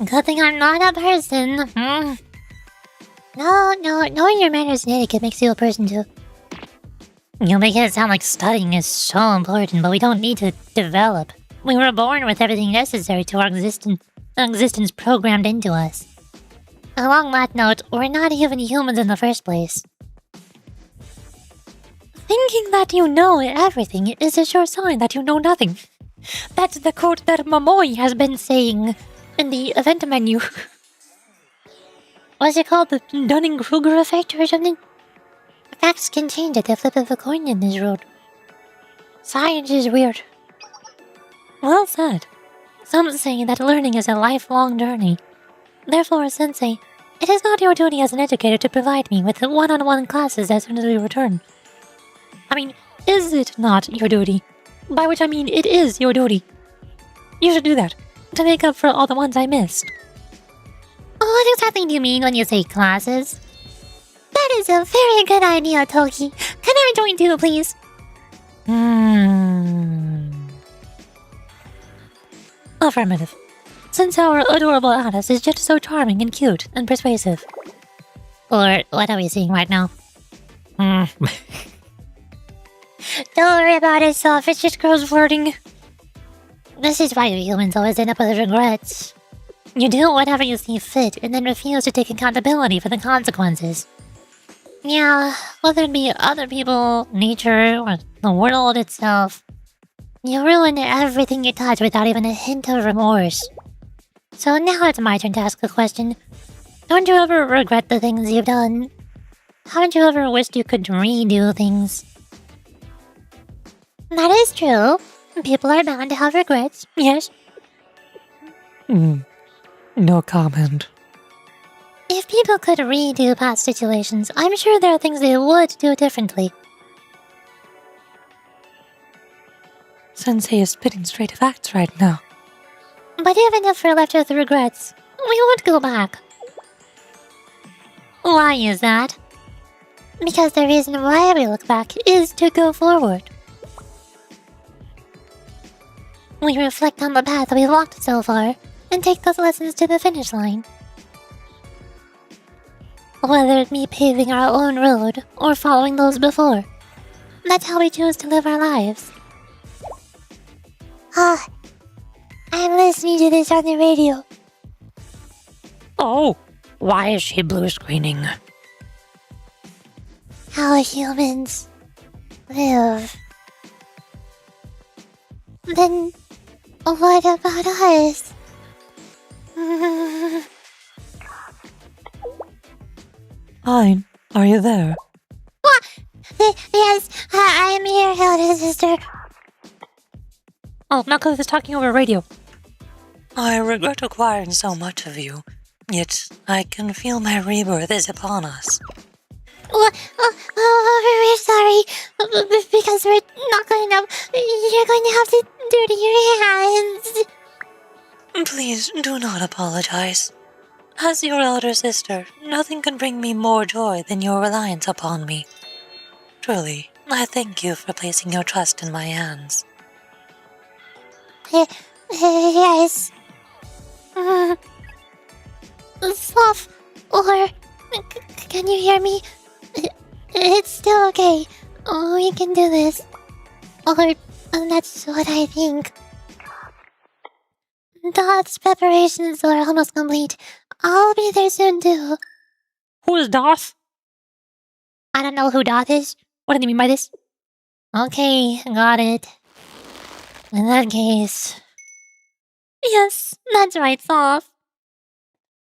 Good thing I'm not a person. No, knowing your manners and etiquette makes you a person too. You make it sound like studying is so important, but we don't need to develop. We were born with everything necessary to our existence programmed into us. Along that note, we're not even humans in the first place. Thinking that you know everything is a sure sign that you know nothing. That's the quote that Momoi has been saying in the event menu. What's it called? The Dunning-Kruger effect or something? Facts can change at the flip of a coin in this world. Science is weird. Well said. Some say that learning is a lifelong journey. Therefore, Sensei, it is not your duty as an educator to provide me with one-on-one classes as soon as we return. I mean, is it not your duty? By which I mean, it is your duty. You should do that, to make up for all the ones I missed. What exactly do you mean when you say classes? That is a very good idea, Toki. Can I join too, please? Affirmative. Since our adorable Aris is just so charming and cute and persuasive. Or what are we seeing right now? Don't worry about it, SOF. It's just girls flirting. This is why you humans always end up with regrets. You do whatever you see fit and then refuse to take accountability for the consequences. Yeah, whether it be other people, nature, or the world itself. You ruin everything you touch without even a hint of remorse. So now it's my turn to ask a question. Don't you ever regret the things you've done? Haven't you ever wished you could redo things? That is true. People are bound to have regrets, yes. No comment. If people could redo past situations, I'm sure there are things they would do differently. Sensei is spitting straight facts right now. But even if we're left with regrets, we won't go back. Why is that? Because the reason why we look back is to go forward. We reflect on the path we walked so far, and take those lessons to the finish line. Whether it be paving our own road, or following those before. That's how we choose to live our lives. I'm listening to this on the radio. Oh, why is she blue screening? How humans live. Then, what about us? EIN, are you there? What? Yes, I am here, elder sister. Oh, Knuckles is talking over radio. I regret acquiring so much of you, yet I can feel my rebirth is upon us. We're sorry, because we're not good enough. You're going to have to dirty your hands. Please do not apologize. As your elder sister, nothing can bring me more joy than your reliance upon me. Truly, I thank you for placing your trust in my hands. Yes. SOF, or can you hear me? It's still okay. We can do this. Or that's what I think. Dot's preparations are almost complete. I'll be there soon too. Who is Doth? I don't know who Dot is. What do you mean by this? Okay, got it. In that case... Yes, that's right, SOF.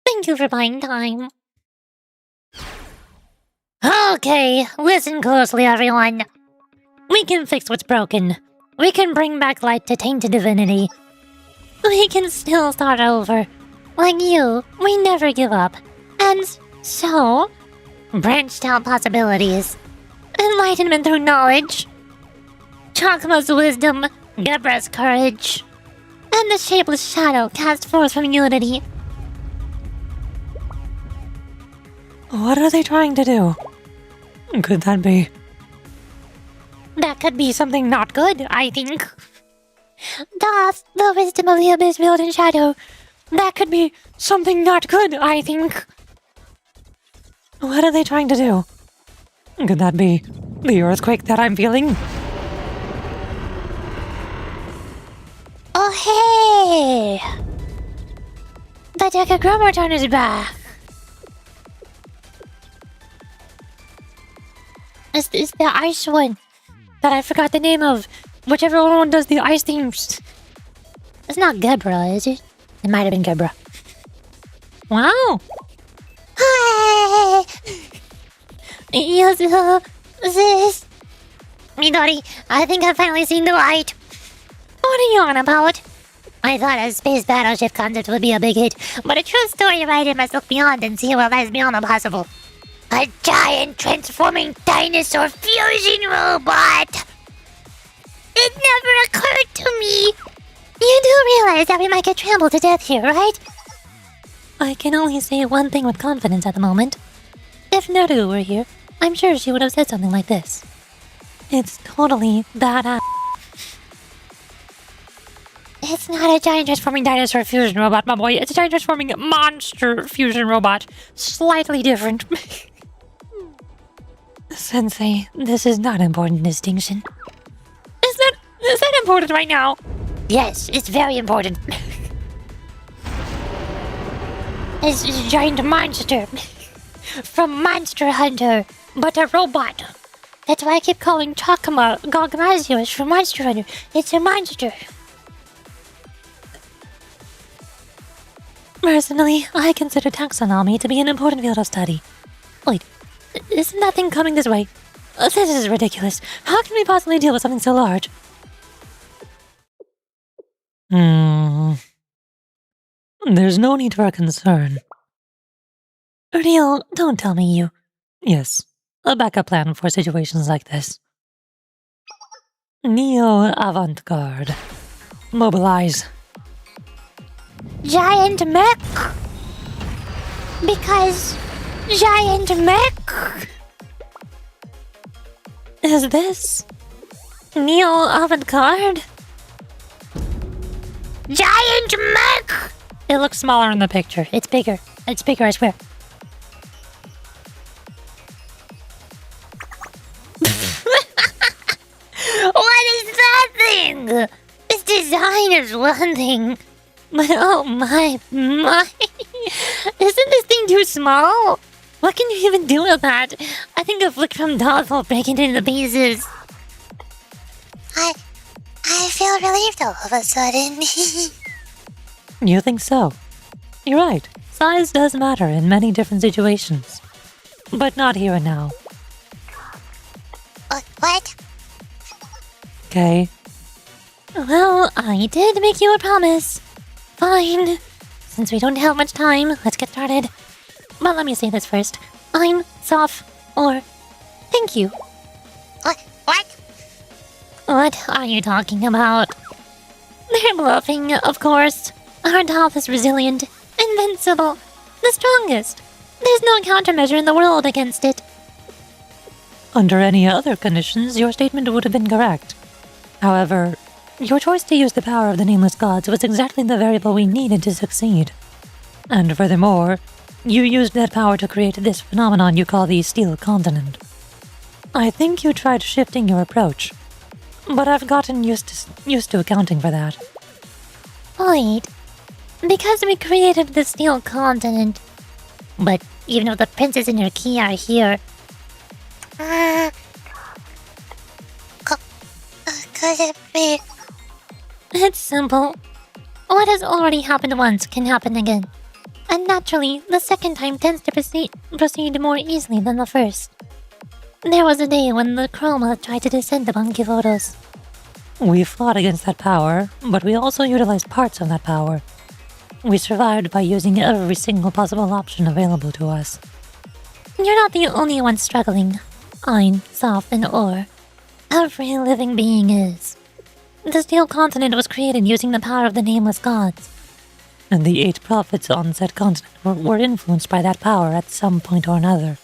Thank you for buying time. Okay, listen closely, everyone. We can fix what's broken. We can bring back light to tainted divinity. We can still start over. Like you, we never give up. And so, branched out possibilities. And enlightenment through knowledge, Chakma's wisdom, Gebra's courage, and the shapeless shadow cast forth from Unity. What are they trying to do? Could that be? That could be something not good, I think. Thus, the wisdom of the abyss veiled in shadow. That could be something not good, I think. What are they trying to do? Could that be the earthquake that I'm feeling? Oh, hey! The Decagrammaton is back. Is this the ice one that I forgot the name of? Whichever one does the ice themes. It's not Gebra, is it? It might have been Gebra. Wow! Hi! Yes, this... Midori, I think I've finally seen the light. What are you on about? I thought a space battleship concept would be a big hit, but a true story writer must look beyond and see what lies beyond the possible. A giant transforming dinosaur fusion robot! It never occurred to me! You do realize that we might get trampled to death here, right? I can only say one thing with confidence at the moment. If Naru were here, I'm sure she would have said something like this. It's totally badass. It's not a giant transforming dinosaur fusion robot, my boy. It's a giant transforming monster fusion robot. Slightly different. Sensei, this is not an important distinction. Is that important right now? Yes, it's very important. It's a giant monster. From Monster Hunter, but a robot. That's why I keep calling Chakma Gogmazios from Monster Hunter. It's a monster. Personally, I consider taxonomy to be an important field of study. Wait, isn't that thing coming this way? This is ridiculous. How can we possibly deal with something so large? There's no need for concern. Real, don't tell me you... Yes, a backup plan for situations like this. Neo Avant-Garde. Mobilize. Giant mech? Because... Giant mech? Is this... Neo Avant-Garde? Giant mech! It looks smaller in the picture. It's bigger. It's bigger, I swear. What is that thing? Its design is one thing. But oh my. Isn't this thing too small? What can you even do with that? I think a flick from Dog will break it into pieces. I feel relieved all of a sudden. You think so? You're right. Size does matter in many different situations. But not here and now. What? Okay. Well, I did make you a promise. Fine. Since we don't have much time, let's get started. But let me say this first. I'm SOF, or thank you. What? What are you talking about? They're bluffing, of course. Our health is resilient, invincible, the strongest. There's no countermeasure in the world against it. Under any other conditions, your statement would have been correct. However, your choice to use the power of the Nameless Gods was exactly the variable we needed to succeed. And furthermore, you used that power to create this phenomenon you call the Steel Continent. I think you tried shifting your approach, but I've gotten used to accounting for that. Wait. Because we created the Steel Continent. But even though the princess and her key are here... could it be... It's simple. What has already happened once can happen again. And naturally, the second time tends to proceed more easily than the first. There was a day when the Chroma tried to descend upon Kivoros. We fought against that power, but we also utilized parts of that power. We survived by using every single possible option available to us. You're not the only one struggling. EIN, SOF, and OHR. Every living being is. The Steel Continent was created using the power of the Nameless Gods. And the 8 prophets on said continent were influenced by that power at some point or another.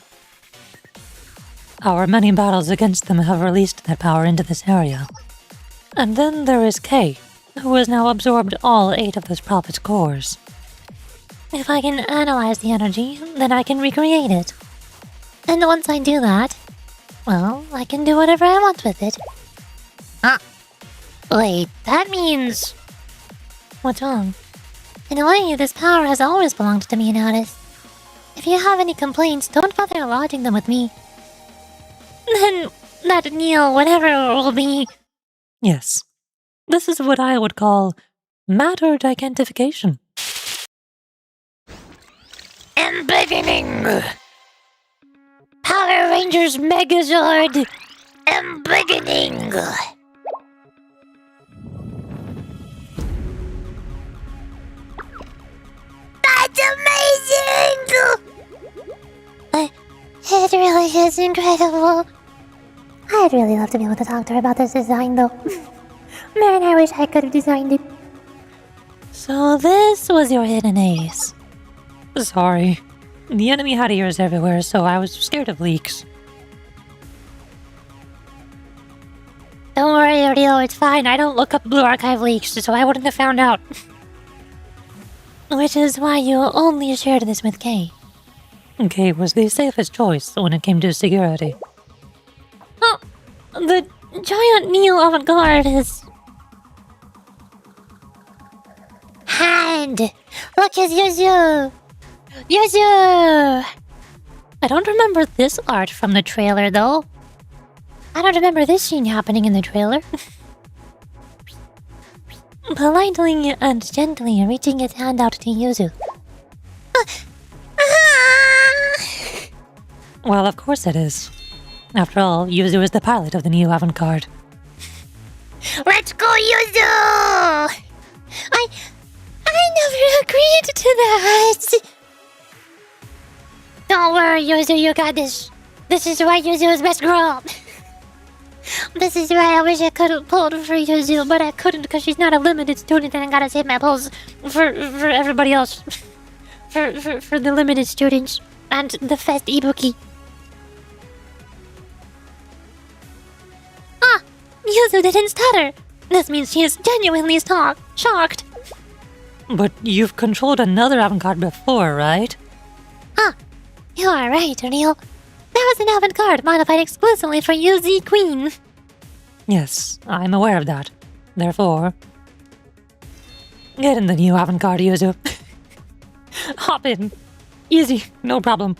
Our many battles against them have released that power into this area. And then there is K, who has now absorbed all 8 of those prophets' cores. If I can analyze the energy, then I can recreate it. And once I do that, well, I can do whatever I want with it. Wait, that means... What's wrong? In a way, this power has always belonged to me and Aris. If you have any complaints, don't bother lodging them with me. Then that Neil, whatever it will be... Yes. This is what I would call matter gigantification. Embiggening! Power Rangers Megazord! Embiggening! That's amazing! It really is incredible. I'd really love to be able to talk to her about this design, though. Man, I wish I could have designed it. So this was your hidden ace. Sorry. The enemy had ears everywhere, so I was scared of leaks. Don't worry, Rio, it's fine. I don't look up Blue Archive leaks, so I wouldn't have found out. Which is why you only shared this with Kay. Kay was the safest choice when it came to security. Oh, the giant Neo avant-garde is... Hand! Look at Yuzu! Yuzu! I don't remember this art from the trailer, though. I don't remember this scene happening in the trailer. Politely and gently reaching its hand out to Yuzu. Well, of course it is. After all, Yuzu is the pilot of the new avant-garde. Let's go, Yuzu! I never agreed to that! Don't worry, Yuzu, you got this. This is why Yuzu is best girl. This is why I wish I could have pulled for Yuzu, but I couldn't because she's not a limited student and I gotta save my pulls for everybody else. For the limited students and the fast ibuki. Ah! Yuzu didn't stutter! This means she is genuinely shocked. But you've controlled another avant-garde before, right? Ah! You are right, Neil. That was an avant-garde modified exclusively for UZ Queen. Yes, I'm aware of that. Therefore... get in the new avant-garde, Yuzu. Hop in. Easy, no problem.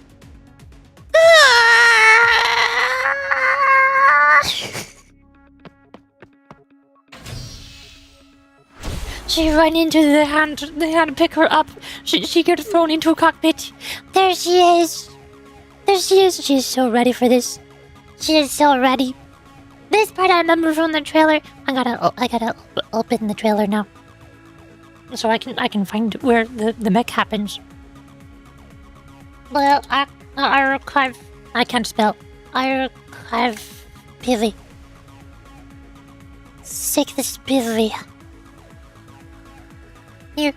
She ran into the hand. They had to pick her up. She got thrown into a cockpit. There she is. There she is. She is so ready for this. She is so ready. This part I remember from the trailer. I gotta open the trailer now, so I can find where the mech happens. Well, archive. I can't spell. Archive. Pivy. Sick this pivy. Here.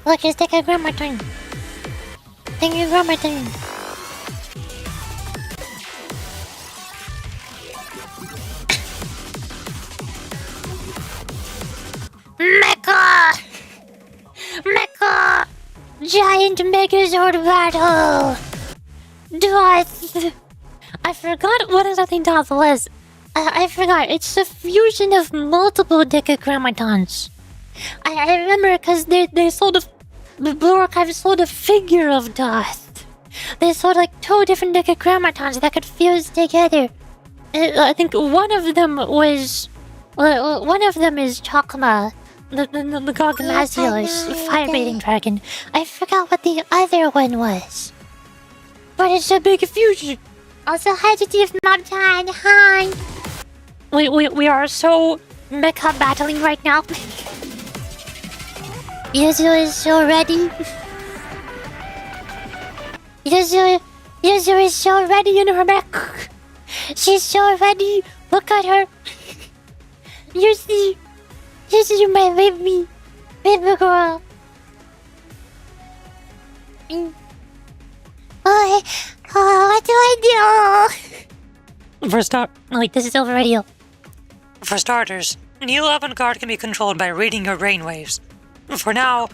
Look, it's Decagrammaton. Decagrammaton. Mecha! Mecha! Giant Megazord battle! Doth! I forgot what exactly Doth was. I forgot. It's a fusion of multiple Decagrammatons. I remember because they sold the Blue Archive sold a figure of Doth. They sold like 2 different Decagrammatons that could fuse together. I think one of them was... one of them is Chakma, the Gogmasios fire-breathing dragon. I forgot what the other one was. But it's a big fusion. Also, hi to Chief Mobtan, hi! We are so mecha battling right now. Yuzu is so ready. Yuzu Yuzu is so ready in her mech. She's so ready. Look at her. Yuzu, my baby girl. What do I do? For start, Wait, this is over radio. for starters, Neo Avant-Garde can be controlled by reading your brainwaves. For now,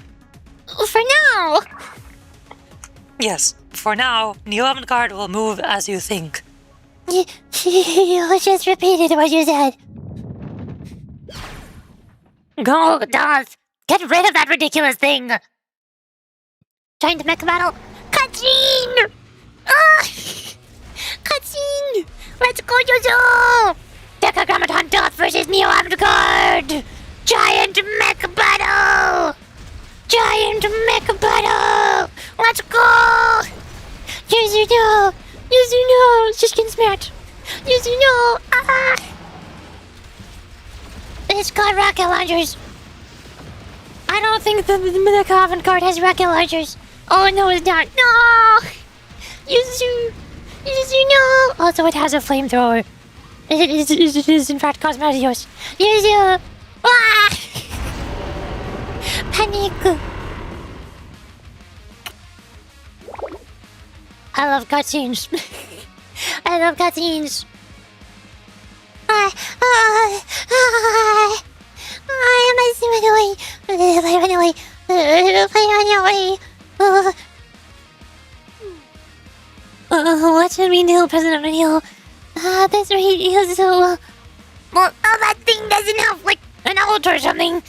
yes, for now, Neo Avant-Garde will move as you think. You just repeated what you said. Go, Daz, get rid of that ridiculous thing. Trying to Mecha battle. Cutscene! Cutscene! Let's go, Yuzu! Decagrammaton Daz versus Neo Avant-Garde! Giant Mecha battle! Giant Mecha battle! Let's go! Yuzu, no! Yuzu, no! She's getting smacked! Yuzu, no! It's got rocket launchers! I don't think the Mecha Avant-Garde has rocket launchers! Oh, no, it's not! No! Yuzu, no! Also, it has a flamethrower. It is in fact Cosmatios. Yuzu! Ah! Panic! I love cutscenes. I love cutscenes. Am I run away? What should we do, President O'Neill? That's right, Yuzu. Well, that thing doesn't have, like, an ult or something.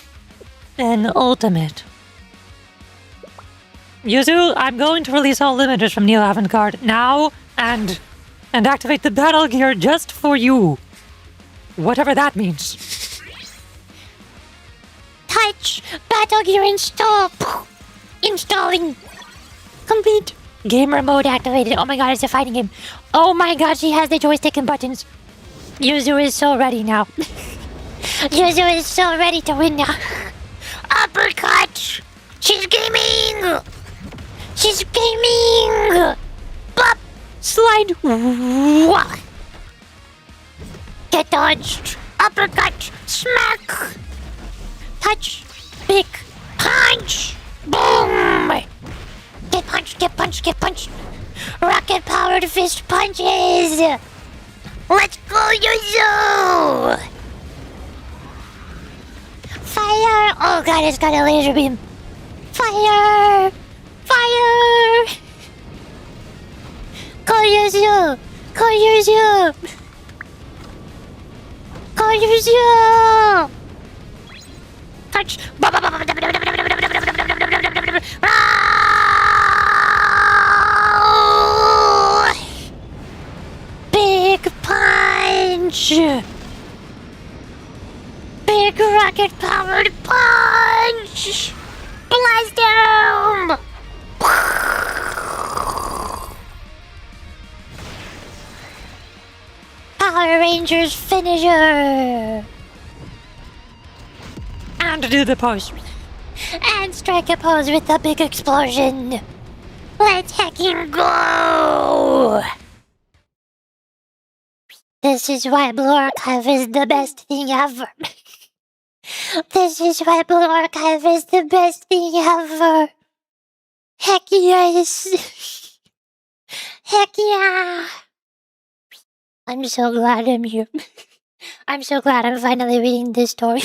an ultimate. Yuzu, I'm going to release all limiters from Neo Avant-Garde now and activate the battle gear just for you. Whatever that means. Touch! Battle gear install! Installing! Complete! Gamer mode activated. Oh my god, it's a fighting game. Oh my god, she has the joystick and buttons. Yuzu is so ready now. Yuzu is so ready to win now. Uppercut! She's gaming! She's gaming! Bop! Slide! Wah! Get dodged! Uppercut! Smack! Touch! Big! Punch! Boom! Get punched! Get punched! Get punched! Rocket powered fist punches! Let's go, Yuzu! Fire! Oh god, it's got a laser beam. Fire! Fire! Go, Yuzu! Go, Yuzu! Go, Yuzu! Touch! Big punch! Big rocket-powered punch! Blast him! Power Rangers finisher! And do the pose. And strike a pose with the big explosion! Let's heckin' go! This is why Blue Archive is the best thing ever. This is why Blue Archive is the best thing ever. Heck yes! Heck yeah! I'm so glad I'm here. I'm so glad I'm finally reading this story.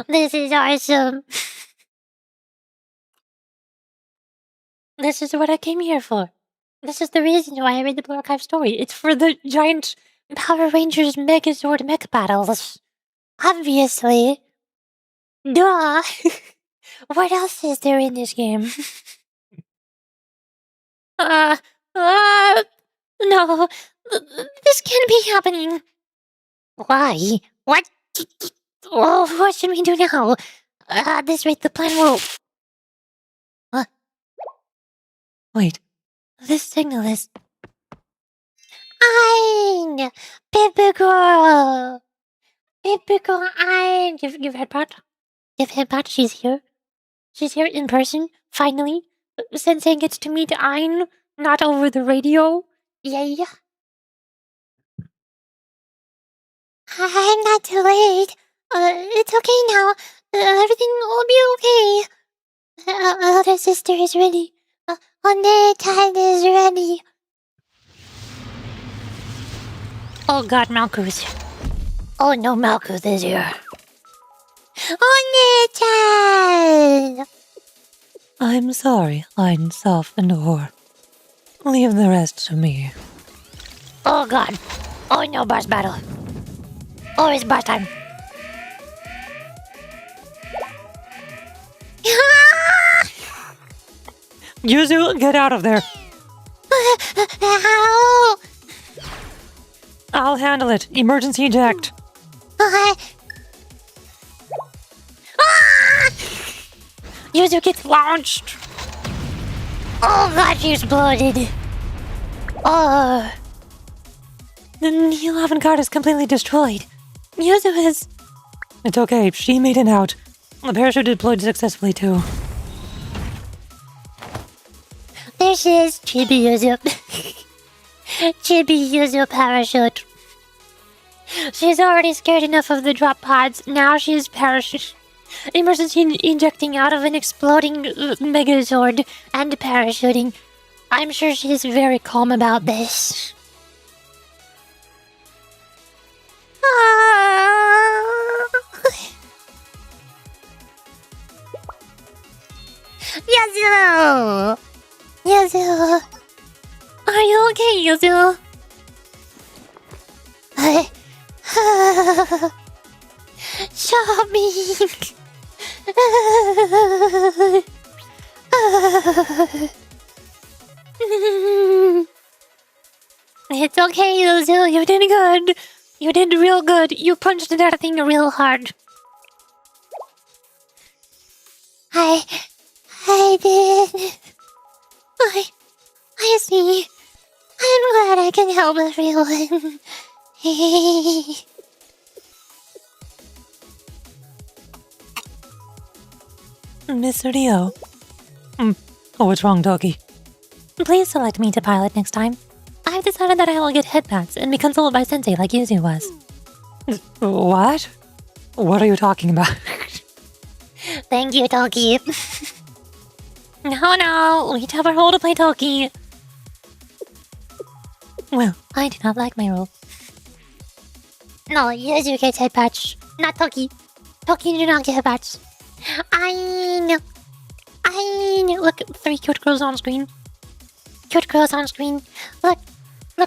This is awesome. This is what I came here for. This is the reason why I read the Blue Archive story. It's for the giant Power Rangers Megazord mech battles. Obviously. Duh. What else is there in this game? No. This can't be happening. Why? What? Oh, what should we do now? At this rate, the plan will... Wait. This signal is... EIN! Baby girl! Baby girl, EIN! Give headbutt. Give headbutt, she's here. She's here in person, finally. Sensei gets to meet EIN Not over the radio. Yeah. I'm not too late. It's okay now. Everything will be okay. Elder sister is ready. Onne-chan is ready. Oh God, Malkuth. Oh no, Malkuth is here. Onne-chan! I'm sorry, EIN, SOF, and OHR. Leave the rest to me. Oh God. Oh no, boss battle. Oh, it's boss time. Yuzu, get out of there! Ow! I'll handle it. Emergency eject. Yuzu gets launched. Oh God, she's bloated. Oh. The Neo card is completely destroyed. Yuzu is... It's okay, she made it out. The parachute deployed successfully too. There she is, Chibi Yuzu. Chibi Yuzu parachute. She's already scared enough of the drop pods. Now she's emergency injecting out of an exploding megazord and parachuting. I'm sure she's very calm about this. Yuzu! Yuzu! Are you okay, Yuzu? Shopping! It's okay, Yuzu. You did good. You did real good. You punched that thing real hard. I did. I see. I'm glad I can help everyone. Miss Rio. Oh, what's wrong, doggy? Please select me to pilot next time. I've decided that I will get headpats and be consoled by Sensei like Yuzu was. What? What are you talking about? Thank you, Toki. No, we have our role to play Toki. Well, I do not like my role. No, Yuzu gets head patch, not Toki. Toki do not get head patch. I know. Look, 3 cute girls on screen. Cute girls on screen. Look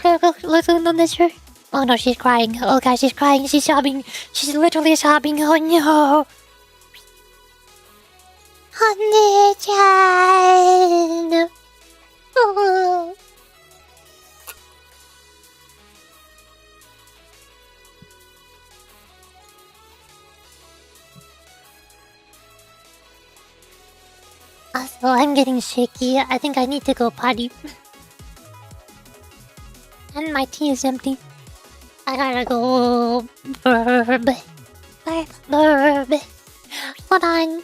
on this shirt. Oh no, she's crying. Oh god, she's crying. She's sobbing. She's literally sobbing. Oh no. Honey-chan. Oh. Also, I'm getting shaky. I think I need to go potty. And my tea is empty. I gotta go burp. Hold on.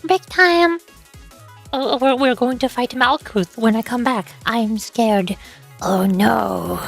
Break time. Oh, we're going to fight Malkuth when I come back. I'm scared. Oh no.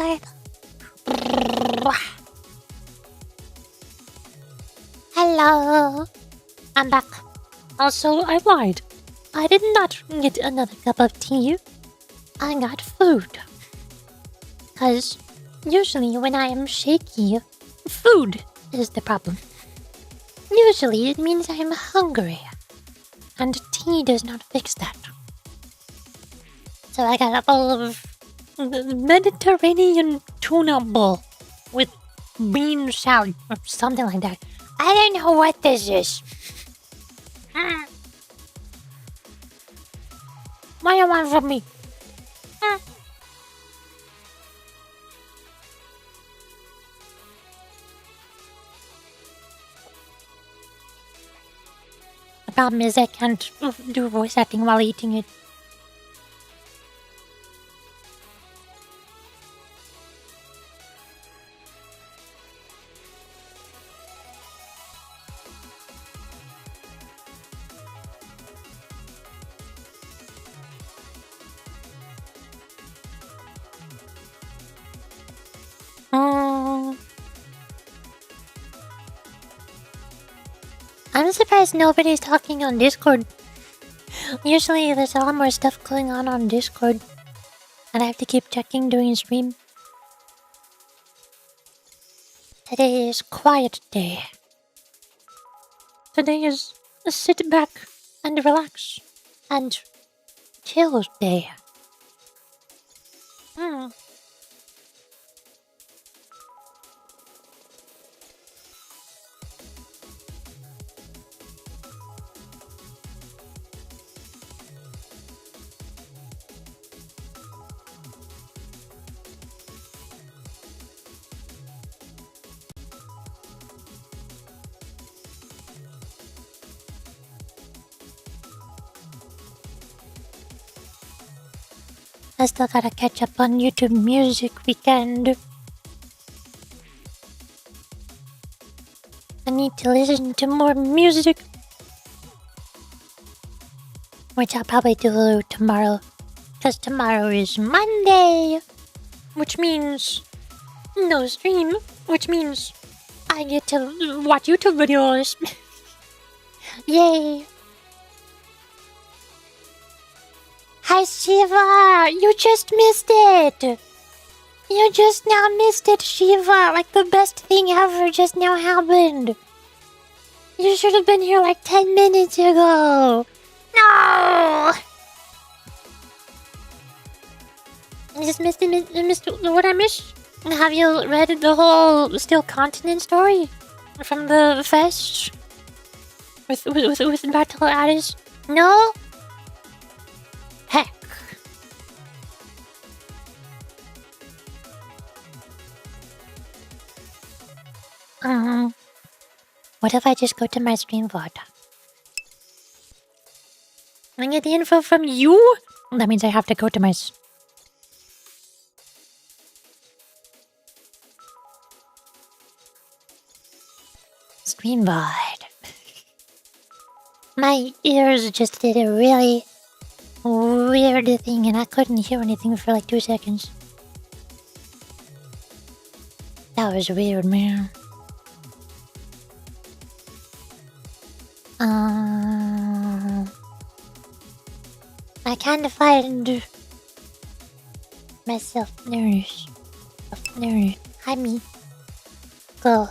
outside. Hello. I'm back. Also, I lied. I did not get another cup of tea. I got food. Because usually when I am shaky, food is the problem. Usually it means I'm hungry. And tea does not fix that. So I got a bowl of Mediterranean tuna bowl with bean salad or something like that. I don't know what this is. What do you want from me? The problem is I can't do voice acting while eating it. I'm surprised nobody's talking on Discord. Usually there's a lot more stuff going on Discord. And I have to keep checking during stream. Today is quiet day. Today is a sit back and relax and chill day. I still gotta catch up on YouTube Music Weekend. I need to listen to more music. Which I'll probably do tomorrow. Because tomorrow is Monday. Which means no stream. Which means I get to watch YouTube videos. Yay. Hi Shiva, you just missed it. You just now missed it, Shiva. Like the best thing ever just now happened. You should have been here like 10 minutes ago. No! I just missed what I missed. Have you read the whole Still Continent story from the fest with Battle Aris? No? Heck. What if I just go to my stream VOD? I get the info from you? That means I have to go to my stream VOD. My ears just did a really weird thing and I couldn't hear anything for like 2 seconds. That was weird, man. I can't find myself nurse. Hi me. Go.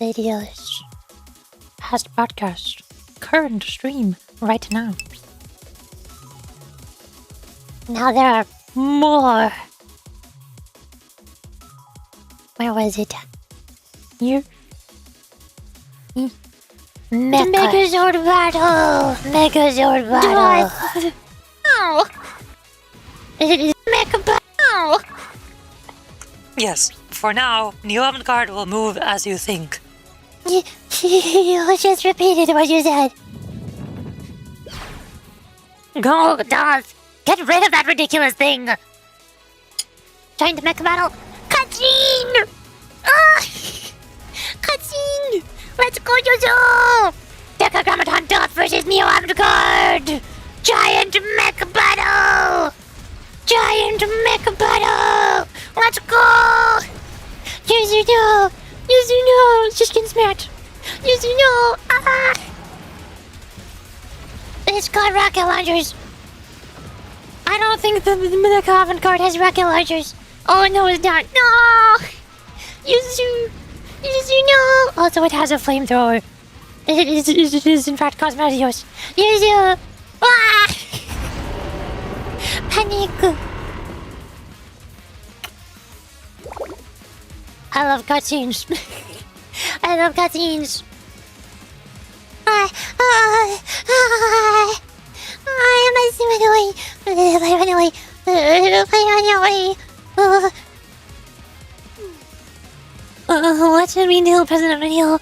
Videos. Past podcast. Current stream right now. Now there are more. Where was it? Here? Megazord battle! Megazord battle! Ow! It is Mecha battle! Yes, for now, New Avant-Garde will move as you think. You just repeated what you said. Go, Darth! Get rid of that ridiculous thing! Join the Mecha battle! Cutscene! Cutscene! Let's go, Yuzu! Decagrammaton Darth versus Neo Avant-Garde! Giant Mecha battle! Giant Mecha battle! Let's go! Yuzu, no! Yuzu, no! She's getting smacked! Yuzu, no! Ah! It's got rocket launchers! I don't think the Mecha avant-garde has rocket launchers! Oh, no, it's not! No! Yuzu! Yuzu, no! Also, it has a flamethrower. It is in fact Cosmatios. Yuzu! Ah! Panic! I love cutscenes. I love cutscenes. I run away. What should we do, President O'Neill?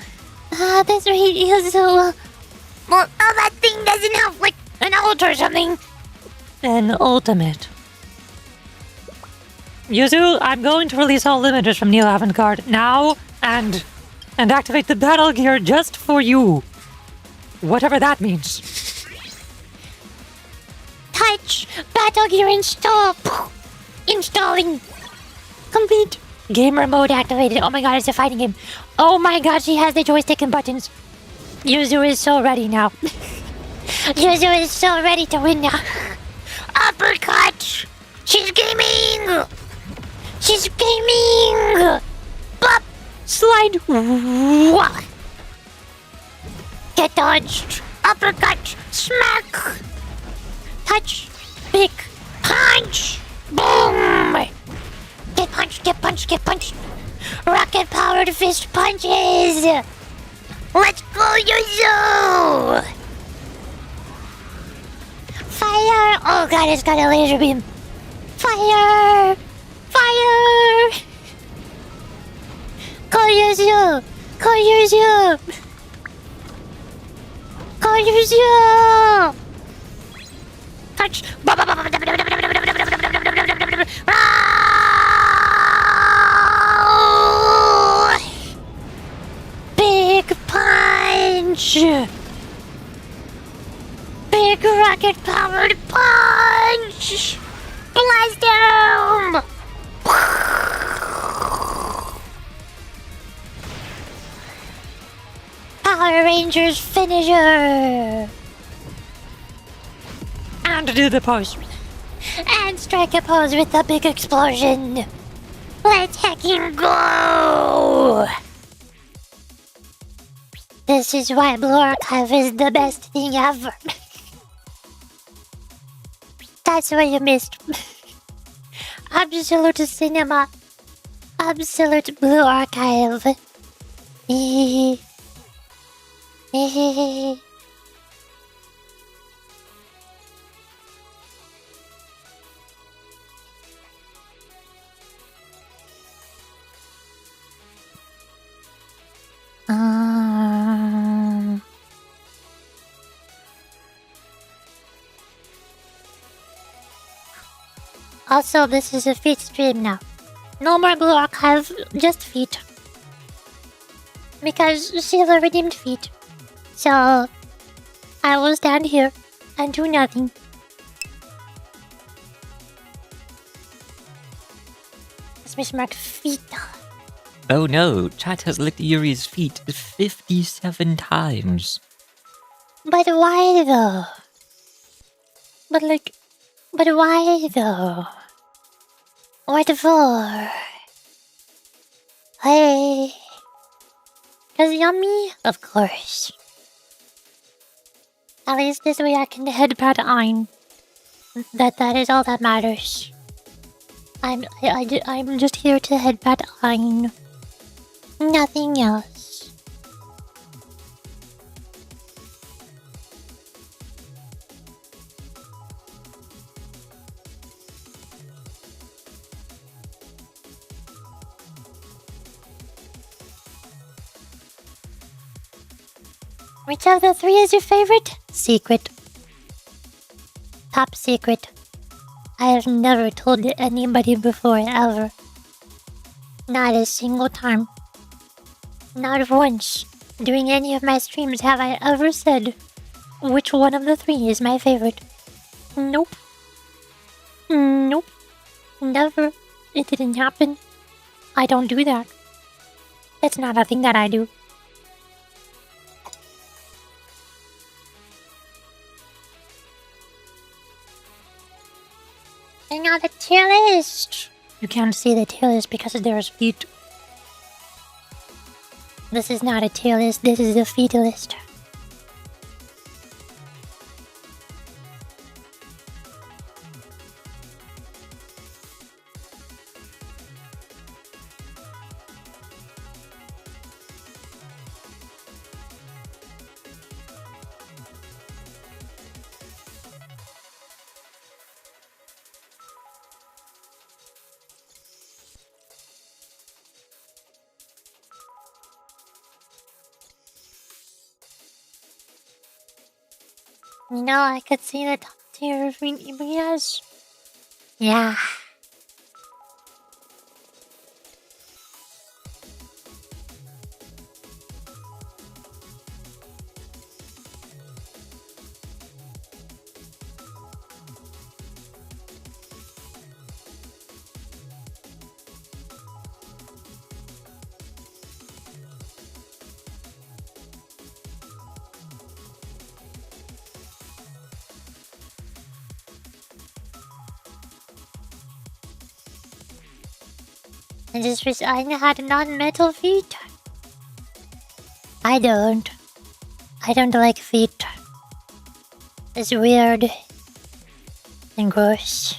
That's right, he so well, that thing doesn't have, like, an ult or something. An ultimate. Yuzu, I'm going to release all limiters from Neo Avant-Garde now and activate the battle gear just for you. Whatever that means. Touch! Battle gear install! Installing! Complete! Gamer mode activated. Oh my god, it's a fighting game. Oh my god, she has the joystick and buttons. Yuzu is so ready now. Yuzu is so ready to win now. Uppercut! She's gaming! She's gaming! Bop! Slide! Wah! Get dodged! Uppercut! Smack! Touch! Big! Punch! Boom! Get punched! Get punched! Get punched! Rocket powered fist punches! Let's go, Yuzu! Fire! Oh god, it's got a laser beam! Fire! Fire! Call Yuzu! Call Yuzu! Call Yuzu! Touch! Big punch! Big rocket powered punch! Blast him! Power Rangers finisher! And do the pose. And strike a pose with the big explosion! Let's heckin' go! This is why Blue Archive is the best thing ever. That's what you missed. Absolute cinema. Absolute Blue Archive. Also, this is a feet stream now. No more Blue Archive, just feet. Because Sheila redeemed feet. So, I will stand here and do nothing. Let's mark feet. Oh no, chat has licked Yuri's feet 57 times. But why though? But why though? What for? Hey. 'Cause yummy? Of course. At least this way I can headbutt EIN. That is all that matters. I'm just here to headbutt EIN. Nothing else. Which of the three is your favorite? Secret. Top secret. I have never told anybody before, ever. Not a single time. Not once during any of my streams have I ever said which one of the three is my favorite. Nope. Nope. Never. It didn't happen. I don't do that. It's not a thing that I do. And now the tier list. You can't see the tail list because there's feet. This is not a tier list, this is a feet list. You know, I could see the top tier of yes. Yeah. I just wish I had non-metal feet. I don't. I don't like feet. It's weird. And gross.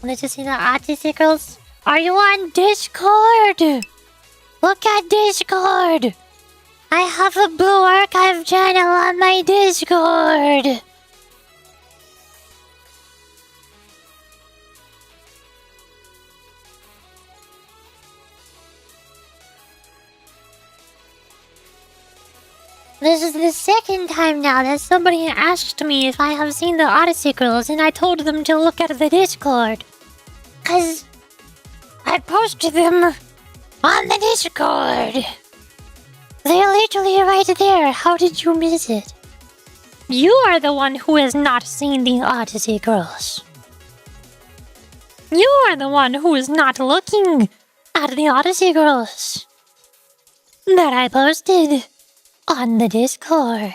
Wanted to see the articles? Are you on Discord? Look at Discord! I have a Blue Archive channel on my Discord! This is the second time now that somebody asked me if I have seen the Odyssey Girls, and I told them to look at the Discord. 'Cause I posted them on the Discord. They're literally right there. How did you miss it? You are the one who has not seen the Odyssey Girls. You are the one who is not looking at the Odyssey Girls that I posted on the Discord.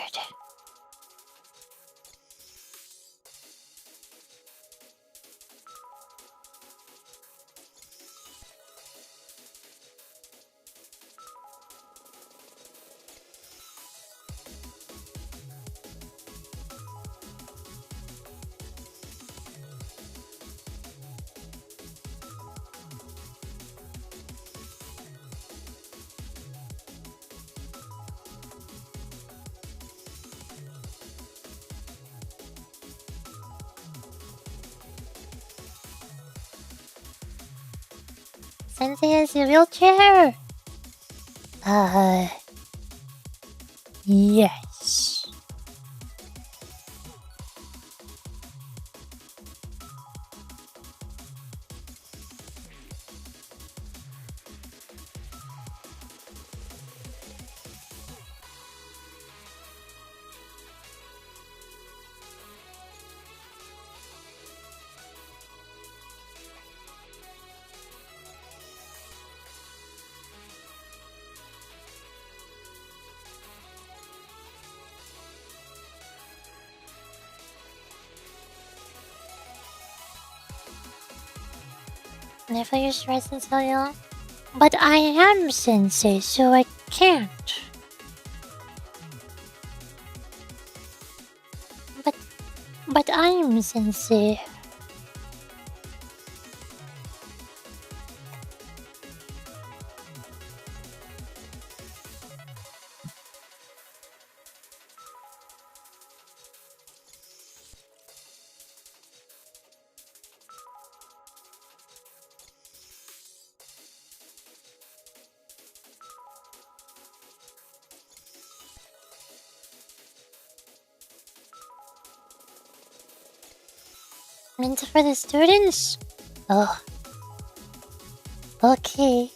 Sensei has a wheelchair. Yes. Never use resin so young. But I am Sensei, so I can't. But I'm Sensei. Meant for the students? Oh. Okay.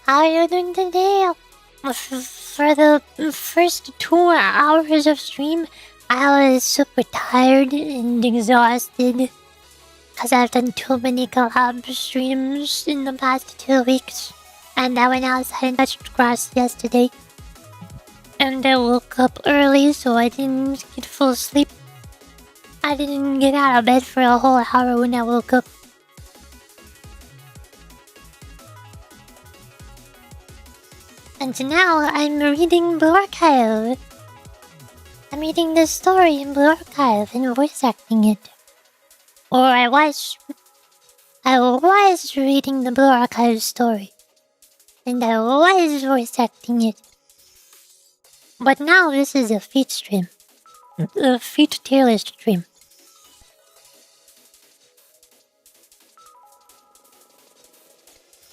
How are you doing today? For the first 2 hours of stream, I was super tired and exhausted. Because I've done too many collab streams in the past 2 weeks. And I went outside and touched grass yesterday. And I woke up early, so I didn't get full sleep. I didn't get out of bed for a whole hour when I woke up. And now I'm reading Blue Archive. I'm reading this story in Blue Archive and voice acting it. Or I was reading the Blue Archive story. And I was voice acting it. But now this is a feat stream. A feat tier list stream.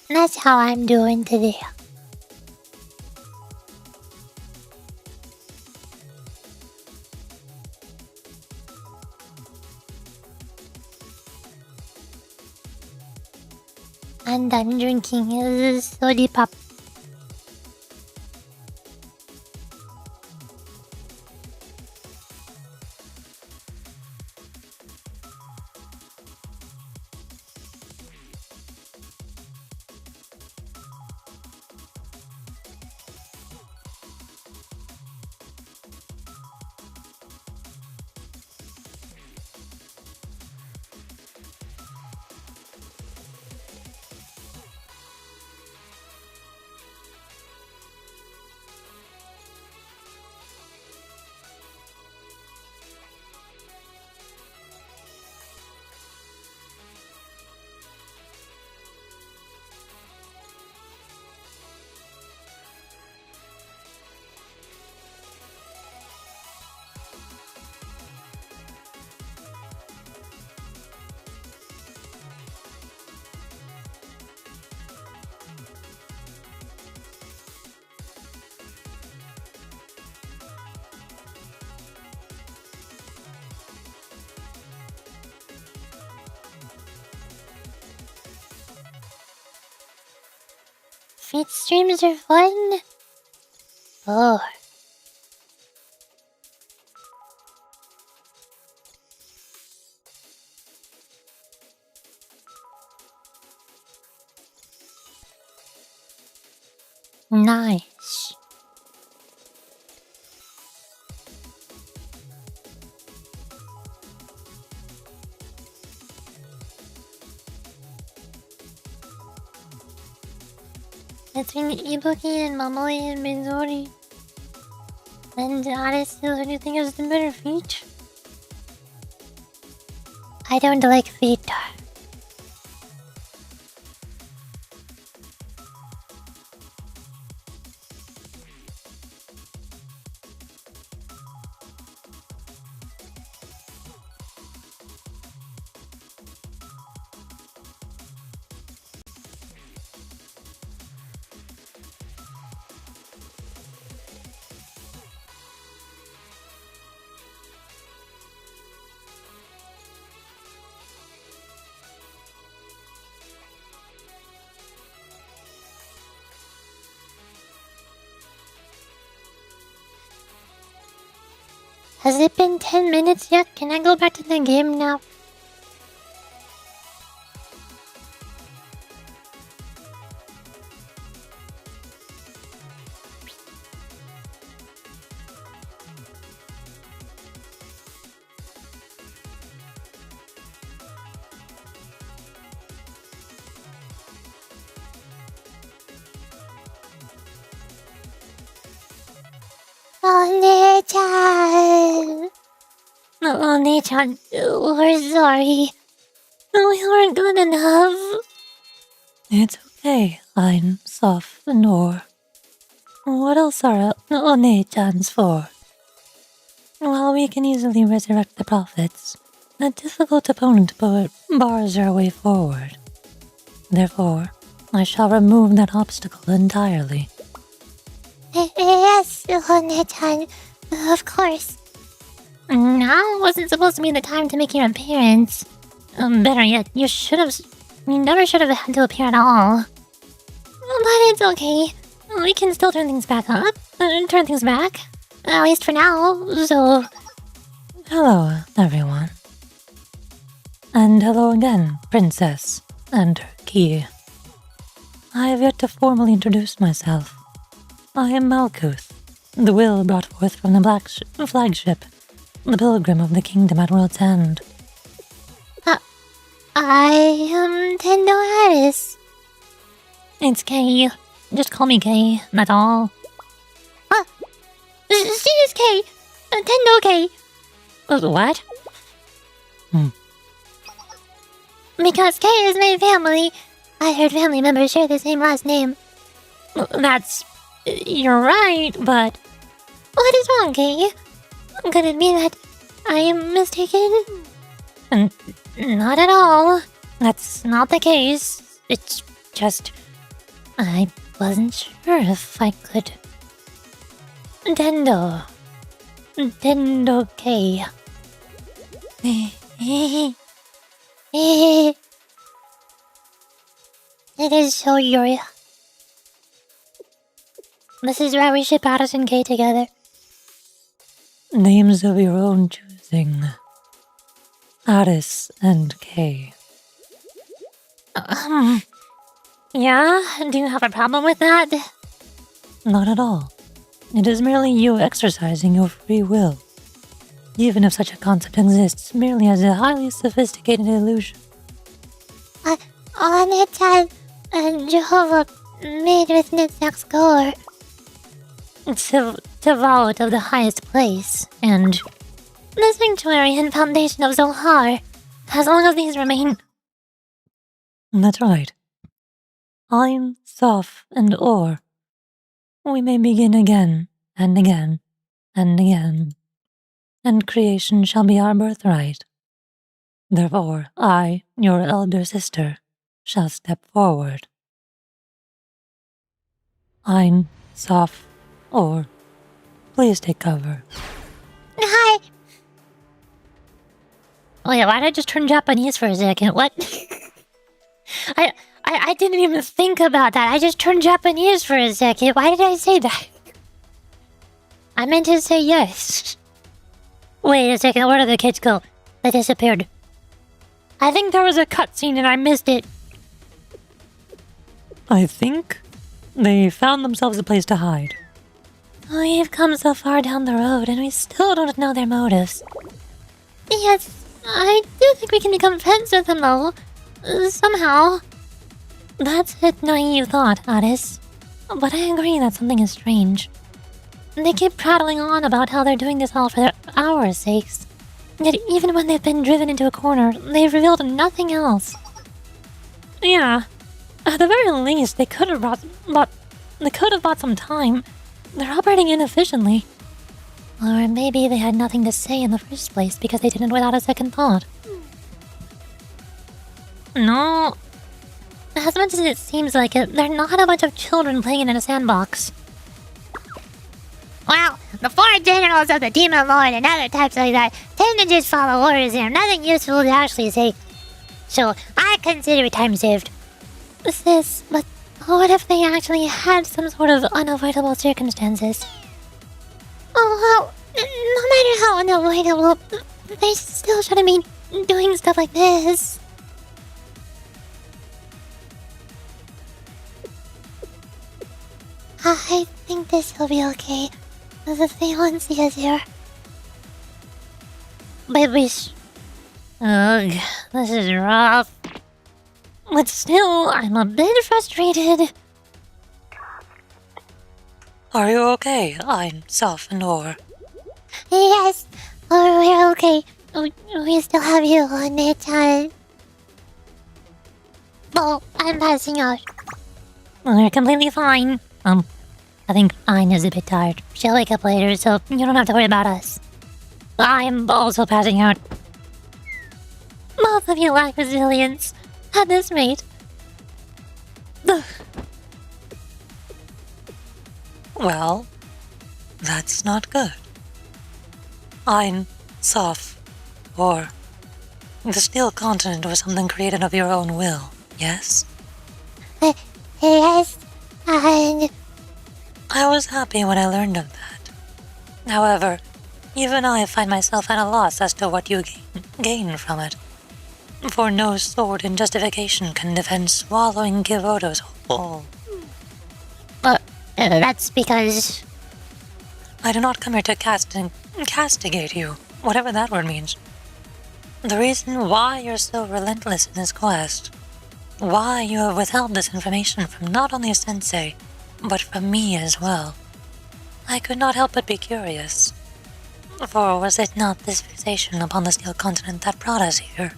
And that's how I'm doing today. And I'm drinking a soda pop. Feat streams are fun. Oh. Nice. Between Ibuki and Mamori and Mizori. And Aris, who do you think is the better feat? I don't like feat. Has it been 10 minutes yet? Can I go back to the game now? Oh, Nechan, we're sorry. We weren't good enough. It's okay, I'm SOF and or. What else are One-chans for? While we can easily resurrect the prophets, a difficult opponent bars our way forward. Therefore, I shall remove that obstacle entirely. Yes, Nechan, of course. Now wasn't supposed to be the time to make your appearance. Better yet, you never should have had to appear at all. But it's okay. We can still turn things back up. Turn things back. At least for now, so... Hello, everyone. And hello again, Princess and her key. I have yet to formally introduce myself. I am Malkuth, the will brought forth from the flagship, the pilgrim of the kingdom at world's end. I am Tendo Aris. It's Kay. Just call me Kay, that's all. She is Kay. Tendo Kay. What? Because Kay is my family. I heard family members share the same last name. That's... You're right, but... What is wrong, Kay? Could it be that I am mistaken? Not at all. That's not the case. It's just... I wasn't sure if I could... Tendo Kay. It is so, Yuri. This is where we ship Aris and Kay together. Names of your own choosing. Aris and Kay. Yeah? Do you have a problem with that? Not at all. It is merely you exercising your free will. Even if such a concept exists merely as a highly sophisticated illusion. On it had Jehovah made with Nitzak's gore. To vault of the highest place, and the sanctuary and foundation of Zohar, as long as these remain. That's right. EIN, SOF, and OR. We may begin again, and again, and again. And creation shall be our birthright. Therefore, I, your elder sister, shall step forward. EIN, SOF, OR. Please take cover. Hi! Wait, why did I just turn Japanese for a second? What? I didn't even think about that. I just turned Japanese for a second. Why did I say that? I meant to say yes. Wait a second, where did the kids go? They disappeared. I think there was a cutscene and I missed it. I think they found themselves a place to hide. We've come so far down the road and we still don't know their motives. Yes, I do think we can become friends with them though. Somehow. That's a naive thought, Aris. But I agree that something is strange. They keep prattling on about how they're doing this all for our sakes. Yet even when they've been driven into a corner, they've revealed nothing else. Yeah. At the very least, they could have bought some time. They're operating inefficiently. Or maybe they had nothing to say in the first place because they didn't without a second thought. No. As much as it seems like it, they're not a bunch of children playing in a sandbox. Well, the four generals of the Demon Lord and other types like that tend to just follow orders and have nothing useful to actually say. So, I consider it time saved. Sis, but what if they actually had some sort of unavoidable circumstances? Oh, well, no matter how unavoidable, they still shouldn't be doing stuff like this. I think this will be okay. They won't see us here. Babies. Ugh, this is rough. But still, I'm a bit frustrated. Are you okay, EIN, SOF, and OR? Yes, we're okay. We still have you on it. Well, I'm passing out. We're completely fine. I think EIN is a bit tired. She'll wake up later, so you don't have to worry about us. I'm also passing out. Both of you lack resilience. At this rate. Well, that's not good. EIN, SOF, OR. The Steel Continent was something created of your own will, yes? Yes, One-chan. I was happy when I learned of that. However, even I find myself at a loss as to what you gain from it. For no sword in justification can defend swallowing Kivoto's whole. That's because... I do not come here to castigate you, whatever that word means. The reason why you're so relentless in this quest, why you have withheld this information from not only Sensei, but from me as well. I could not help but be curious. For was it not this fixation upon the Steel Continent that brought us here?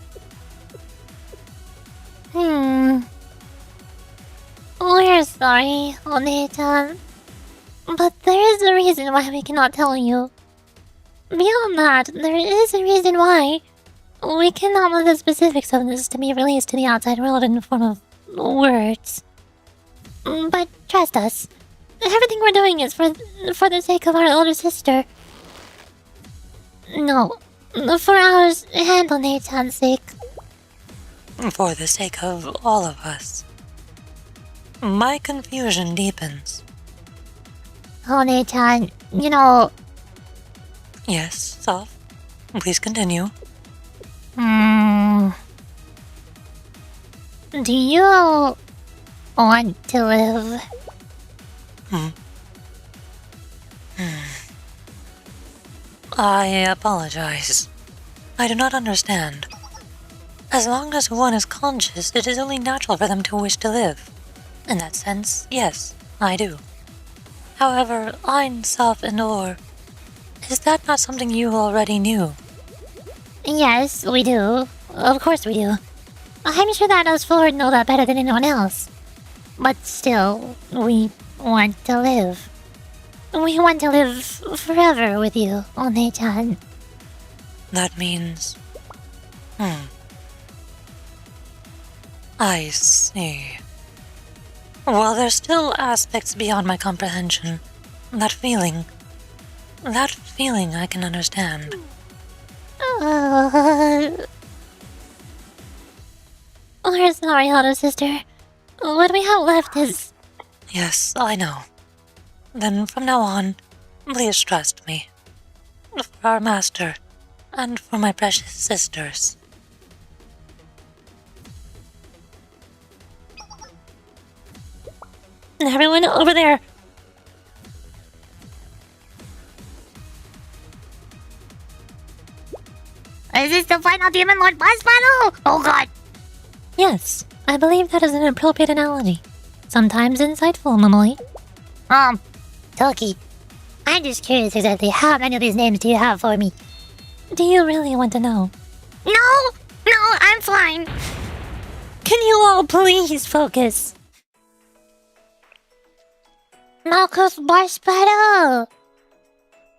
We're sorry, One-chan. But there is a reason why we cannot tell you. Beyond that, there is a reason why we cannot let the specifics of this to be released to the outside world in the form of words. But trust us, everything we're doing is for the sake of our older sister. No, for ours and One-chan's sake. For the sake of all of us. My confusion deepens. One-chan, you know... Yes, SOF. Please continue. Do you want to live? I apologize. I do not understand. As long as one is conscious, it is only natural for them to wish to live. In that sense, yes, I do. However, EIN, SOF, and OHR, is that not something you already knew? Yes, we do. Of course we do. I'm sure that us four know that better than anyone else. But still, we want to live. We want to live forever with you, One-chan. That means... I see. Well, there's still aspects beyond my comprehension. That feeling I can understand. We're sorry, little sister. What we have left is... Yes, I know. Then from now on, please trust me. For our master, and for my precious sisters. Everyone over there! Is this the final Demon Lord boss battle? Oh god! Yes, I believe that is an appropriate analogy. Sometimes insightful, Momoi. Toki, I'm just curious exactly how many of these names do you have for me? Do you really want to know? No, I'm fine. Can you all please focus? Malkuth boss battle!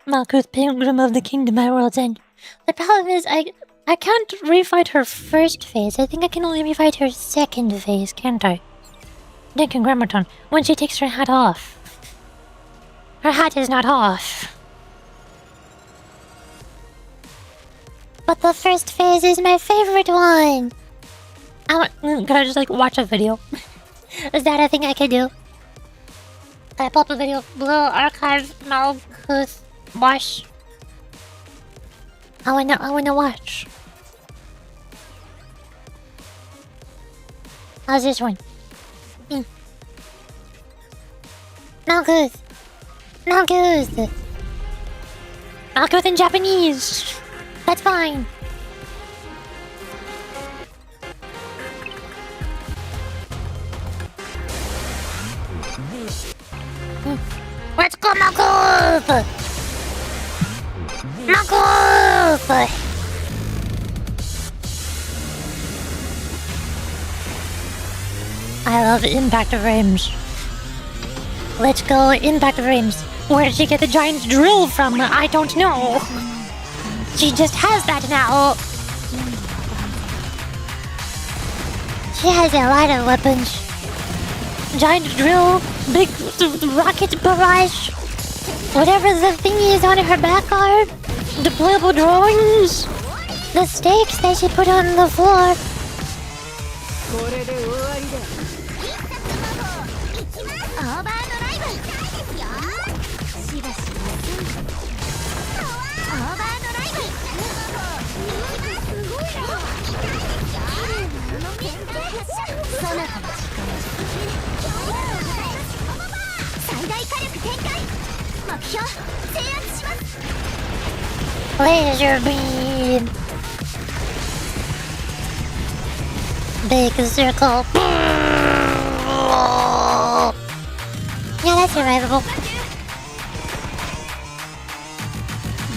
Malkuth, Pilgrim of the Kingdom at World's End. The problem is, I can't refight her first phase. I think I can only refight her second phase, can't I? Decagrammaton, when she takes her hat off. Her hat is not off. But the first phase is my favorite one. Can I just watch a video? Is that a thing I can do? Can I pull up a video? Blue Archive Malkuth Wash. I wanna watch. How's this one? Malkuth. Malkuth in Japanese. That's fine. Let's go, Malkuth! I love impact frames. Let's go impact frames. Where did she get the giant drill from? I don't know. She just has that now. She has a lot of weapons. Giant drill, big rocket barrage, whatever the thingy is on her back arm, deployable drones, the stakes that she put on the floor. Laser beam. Big circle. Yeah, that's survivable.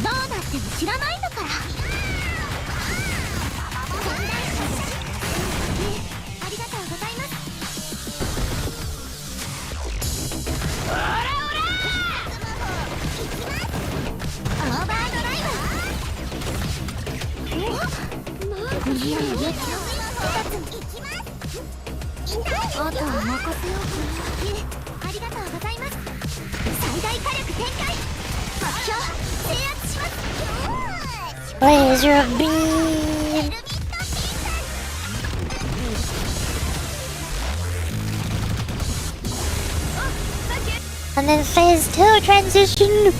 どうなっても知らないんだから。ありがとうございます。オラオラ。オーバードライブ。お、なんかいいよ。あとは任せようかな。ありがとうございます。最大火力展開。目標制圧します。 Laser beam. And then phase 2 transition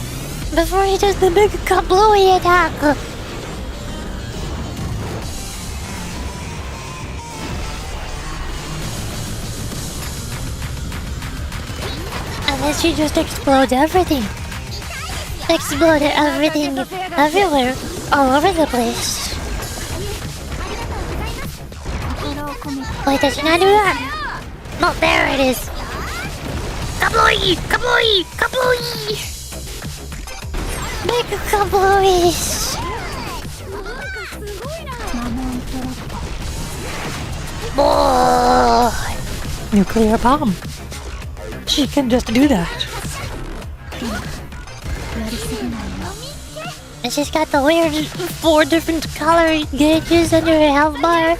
before he does the big kablooey attack. And then she just explodes everything. Exploded everything everywhere, all over the place. Wait, did she not do that? No, there it is. Kablooey! Kablooey! Kablooey! Big kablooies! Boy! Nuclear bomb. She can just do that. And she's got the weird 4 different color gauges under her health bar.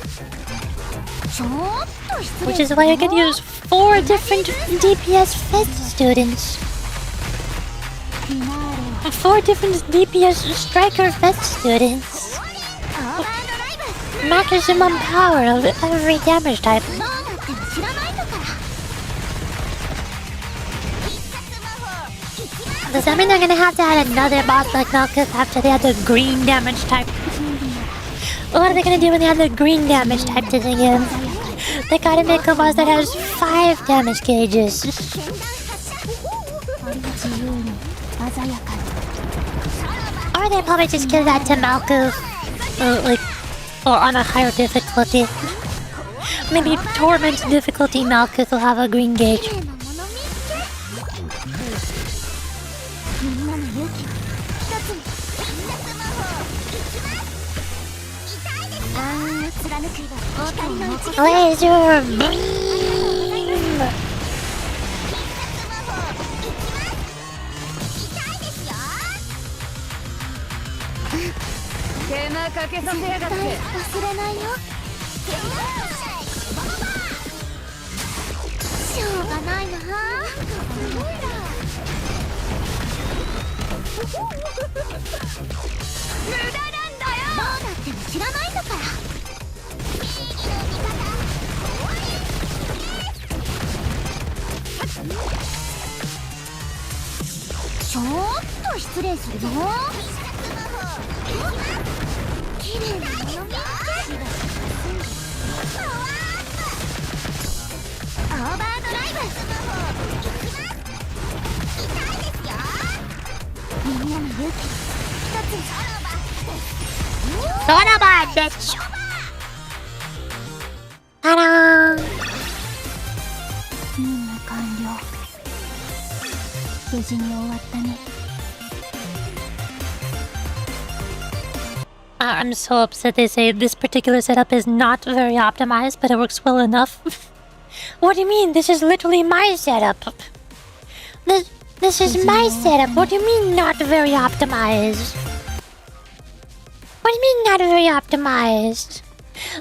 Which is why I could use 4 different DPS Fest students. 4 different DPS Striker Fest students. Maximum power of every damage type. Does that mean they're gonna have to add another boss like Malkuth after they add the green damage type? What are they gonna do when they add the green damage type to the game? They gotta make a boss that has 5 damage gauges. Or they probably just give that to Malkuth, or on a higher difficulty. Maybe Torment difficulty Malkuth will have a green gauge. Laser beam! Son of a bitch! Ta-da! I'm so upset they say this particular setup is not very optimized, but it works well enough. What do you mean? This is literally my setup. This is my setup. What do you mean not very optimized? What do you mean not very optimized?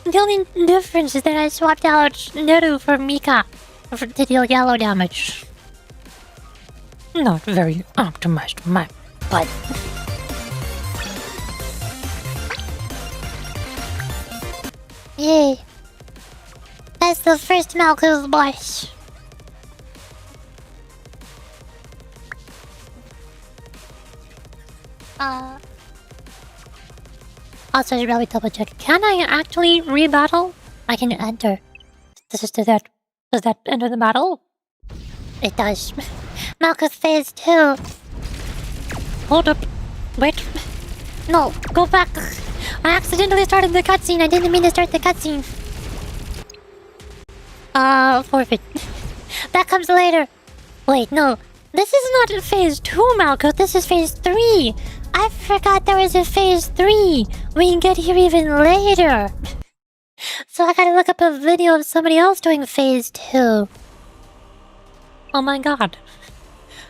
The only difference is that I swapped out Neru for Mecha to deal yellow damage. Not very optimized, my butt. Yay. That's the first Malkuth boss. Also, I should probably double check. Can I actually rebattle? I can enter. Does that enter the battle? It does. Malkuth phase 2. Hold up. Wait. No, go back. I accidentally started the cutscene. I didn't mean to start the cutscene. Forfeit. That comes later. Wait, no. This is not phase 2, Malkuth. This is phase 3. I forgot there was a phase 3. We can get here even later. So I gotta look up a video of somebody else doing phase 2. Oh my god.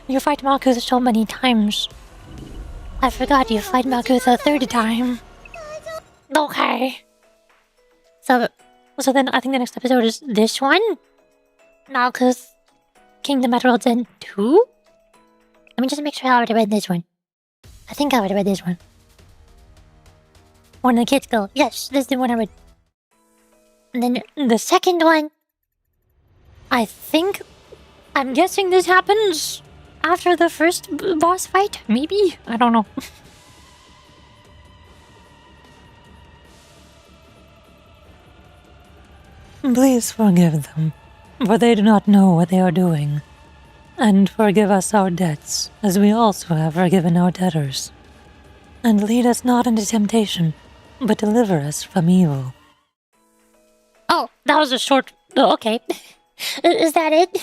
You fight Malkuth so many times. I forgot you fight Malkuth a third time. Okay. So then I think the next episode is this one? Malkuth Kingdom Emeralds End 2? Let me just make sure I already read this one. I think I already read this one. One of the kids go, yes, this is the one I read. And then the second one, I'm guessing this happens after the first boss fight? Maybe? I don't know. Please forgive them, for they do not know what they are doing. And forgive us our debts, as we also have forgiven our debtors. And lead us not into temptation, but deliver us from evil. Oh, that was a short... Oh, okay. Is that it?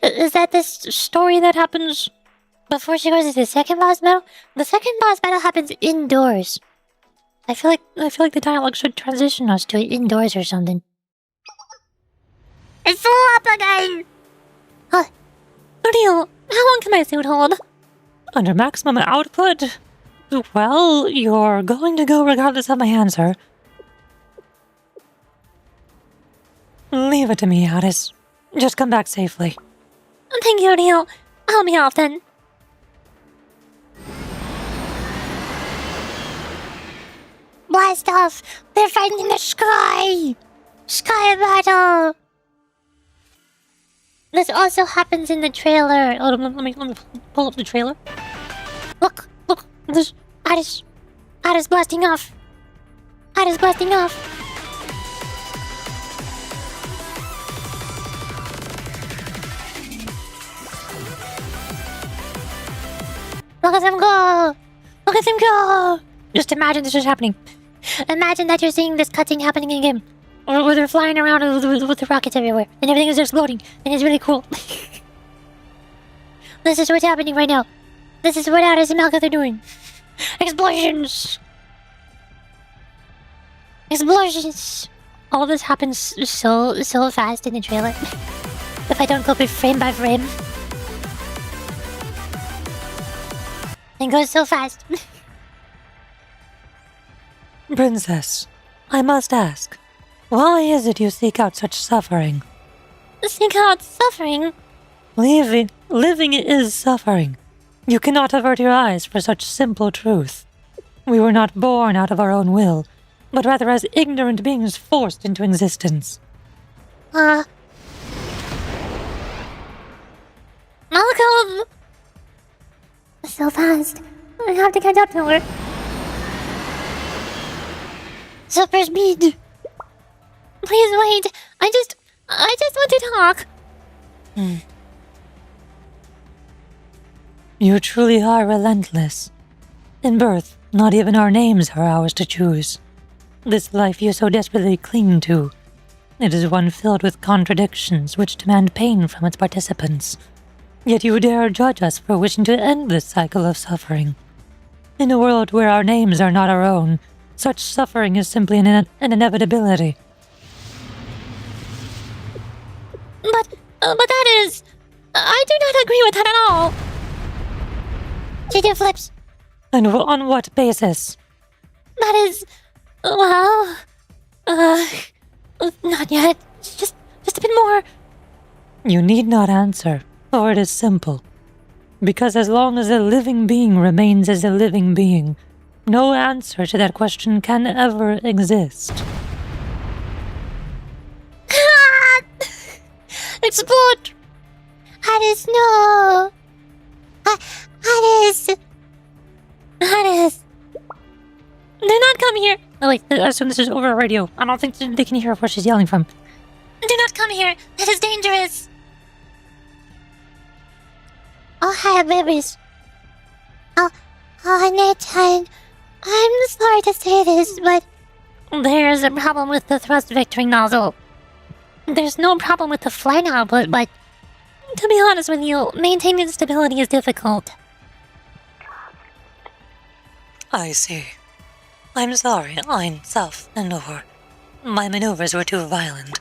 Is that this story that happens before she goes to the second boss battle? The second boss battle happens indoors. I feel like the dialogue should transition us to it indoors or something. It's up again! Huh. Real, how long can my suit hold? Under maximum output? Well, you're going to go regardless of my answer. Leave it to me, Aris. Just come back safely. Thank you, Rio. Help me off then. Blast off! They're fighting in the sky! Sky battle! This also happens in the trailer. Oh, let me pull up the trailer. Look! There's Aris blasting off! Aris blasting off! Look at them go! Look at them go! Just imagine this is happening. Imagine that you're seeing this cutscene happening in game. Where they're flying around with the rockets everywhere. And everything is exploding. And it's really cool. This is what's happening right now. This is what Aris and Malkuth are doing. Explosions! Explosions! All this happens so fast in the trailer. If I don't go frame by frame. It goes so fast. Princess, I must ask, why is it you seek out such suffering? Seek out suffering? Living is suffering. You cannot avert your eyes for such simple truth. We were not born out of our own will, but rather as ignorant beings forced into existence. Malcolm! So fast. I have to catch up to her. Super speed. Please wait. I just want to talk. You truly are relentless. In birth, not even our names are ours to choose. This life you so desperately cling to, it is one filled with contradictions which demand pain from its participants. Yet you dare judge us for wishing to end this cycle of suffering. In a world where our names are not our own, such suffering is simply an inevitability. But that is... I do not agree with that at all. She did flips. And on what basis? That is... Well... Not yet. Just a bit more. You need not answer, for it is simple. Because as long as a living being remains as a living being, no answer to that question can ever exist. Explode! Aris, no! Aris! Do not come here! Oh wait, I assume this is over radio. I don't think they can hear where she's yelling from. Do not come here! That is dangerous! Oh, hi, babies. Oh, Nechan, I'm sorry to say this, but there's a problem with the thrust vectoring nozzle. There's no problem with the flight output, but to be honest with you, maintaining stability is difficult. I see. I'm sorry, I'm SOF and over. My maneuvers were too violent.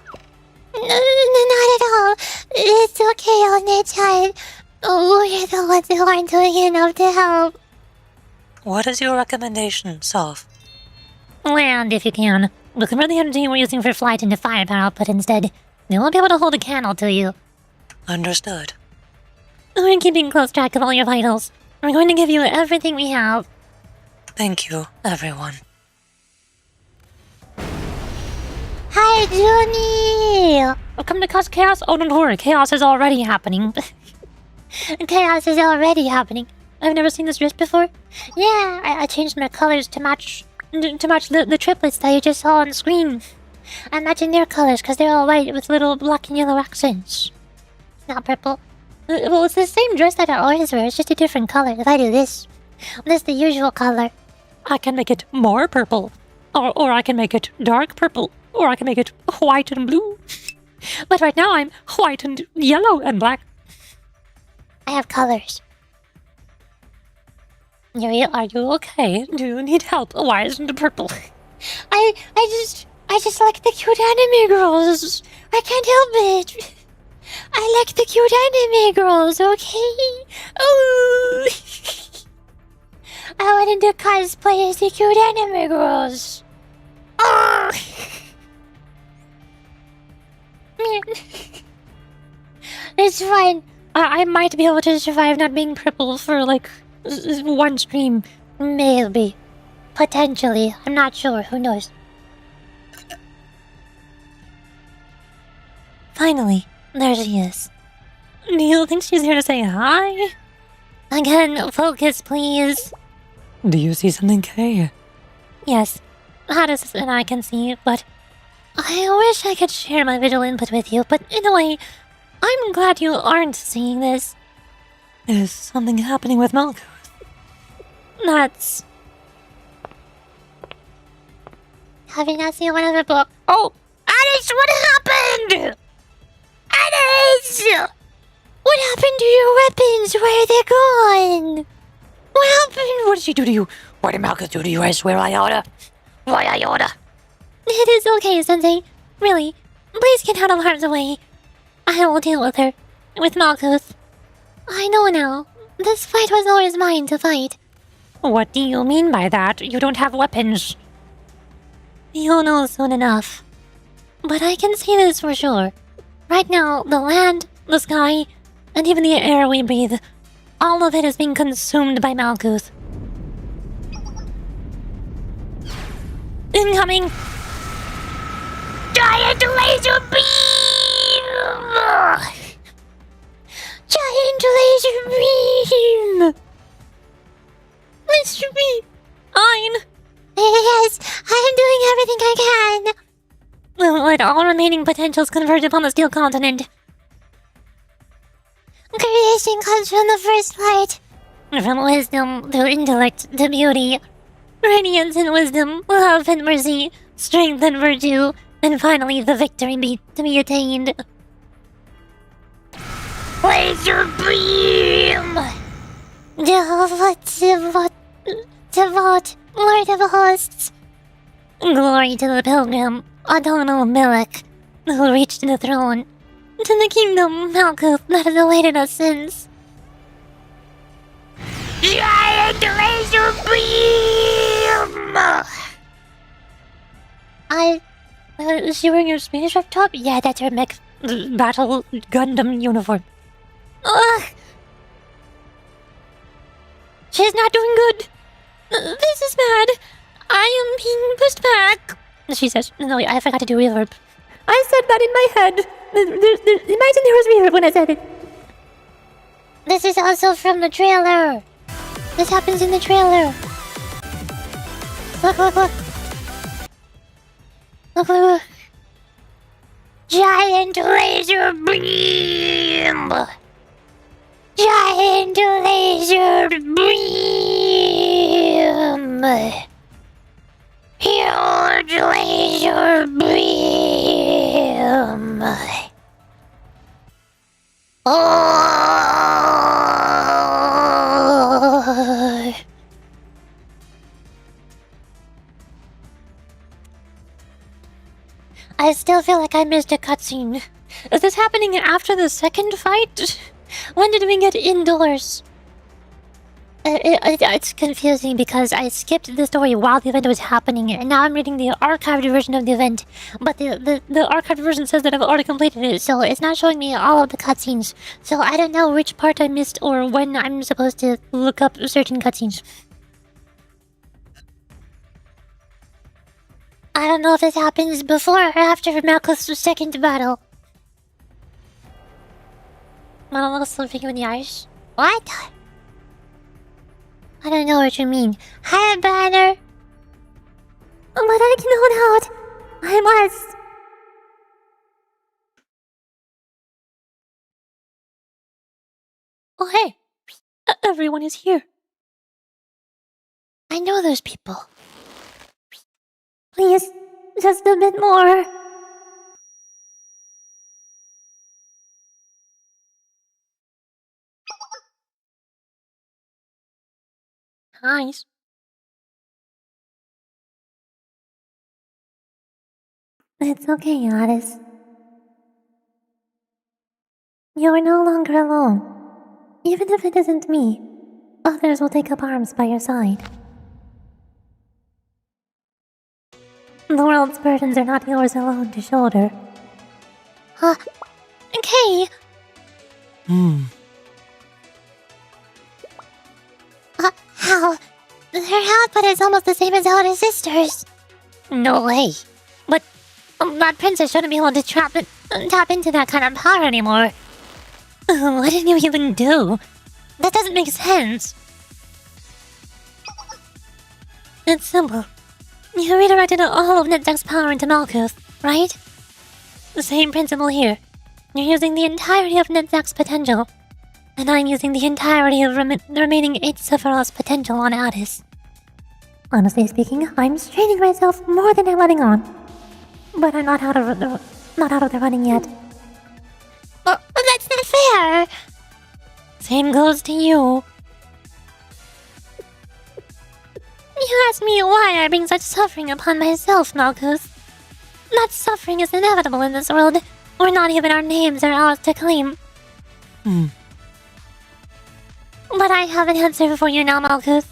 Not at all. It's okay, Nechan. We're the ones who aren't doing enough to help. What is your recommendation, SOF? Land if you can. We'll convert the energy we're using for flight into firepower output instead. They won't be able to hold a candle to you. Understood. We're keeping close track of all your vitals. We're going to give you everything we have. Thank you, everyone. Hi, Junie! Come to cause chaos? Oh, don't worry, chaos is already happening. Chaos is already happening. I've never seen this dress before. Yeah, I changed my colors to match the triplets that you just saw on screen. I'm matching their colors because they're all white with little black and yellow accents. It's not purple. Well, it's the same dress that I always wear. It's just a different color. If I do this, that's the usual color. I can make it more purple. Or I can make it dark purple. Or I can make it white and blue. But right now I'm white and yellow and black. I have colors. Yuri, are you okay? Do you need help? Why isn't it purple? I just like the cute anime girls. I can't help it. I like the cute anime girls, okay? Oh. I wanted to cosplay as the cute anime girls. Oh. It's fine. I might be able to survive not being purple for like one stream. Maybe. Potentially. I'm not sure. Who knows? Finally, there she is. Do you think she's here to say hi? Again, focus, please. Do you see something, Kay? Yes, Aris and I can see, but I wish I could share my visual input with you, but in a way, I'm glad you aren't seeing this. Is something happening with Malkuth? That's... Have you not seen one of the book? Oh! Aris, what happened? Aris! What happened to your weapons? Where are they gone? What happened? What did she do to you? What did Malkuth do to you? I swear, Iota. Why, Iota? It is okay, Sensei. Really, please get out of harm's way. I will deal with her. With Malkuth. I know now. This fight was always mine to fight. What do you mean by that? You don't have weapons. You'll know soon enough. But I can say this for sure. Right now, the land, the sky, and even the air we breathe, all of it is being consumed by Malkuth. Incoming! Giant laser beam! Giant laser beam! Mr. B! EIN! Yes, I'm doing everything I can. Let all remaining potentials converge upon the Steel Continent. Creation comes from the first light. From wisdom to intellect to beauty. Radiance and wisdom, love and mercy, strength and virtue, and finally the victory to be attained. Laser beam! Devote, Lord of Hosts. Glory to the pilgrim, Adonal Milik, who reached the throne. To the kingdom, Malkuth, that has awaited us since. Giant laser beam! Is she wearing her spaceship top? Yeah, that's her mech battle Gundam uniform. Ugh! She's not doing good! This is bad! I am being pushed back! She says, no, I forgot to do reverb. I said that in my head! Imagine there was reverb when I said it. This is also from the trailer. This happens in the trailer. Look, look, look. Look, look, look. Giant laser beam! Giant laser beam! Huge laser beam. Oh. I still feel like I missed a cutscene. Is this happening after the second fight? When did we get indoors? It's confusing because I skipped the story while the event was happening, and now I'm reading the archived version of the event. But the archived version says that I've already completed it, so it's not showing me all of the cutscenes. So I don't know which part I missed or when I'm supposed to look up certain cutscenes. I don't know if this happens before or after Malcolm's second battle. I'm a little slipping in the ice. What? I don't know what you mean. Hi, Banner! But I can hold out. I must. Oh, hey. Everyone is here. I know those people. Please, just a bit more. Nice. It's okay, Aris. You are no longer alone. Even if it isn't me, others will take up arms by your side. The world's burdens are not yours alone to shoulder. Okay. How? Their output is almost the same as elder sisters. No way. But that princess shouldn't be able to tap into that kind of power anymore. What did you even do? That doesn't make sense. It's simple. You redirected all of Netzach's power into Malkuth, right? The same principle here. You're using the entirety of Netzach's potential. And I'm using the entirety of the remaining 8 Sephiroth's potential on Aris. Honestly speaking, I'm straining myself more than I'm letting on. But I'm not out of the running yet. That's not fair! Same goes to you. You asked me why I bring such suffering upon myself, Malkuth. That suffering is inevitable in this world, or not even our names are ours to claim. But I have an answer for you now, Malkuth.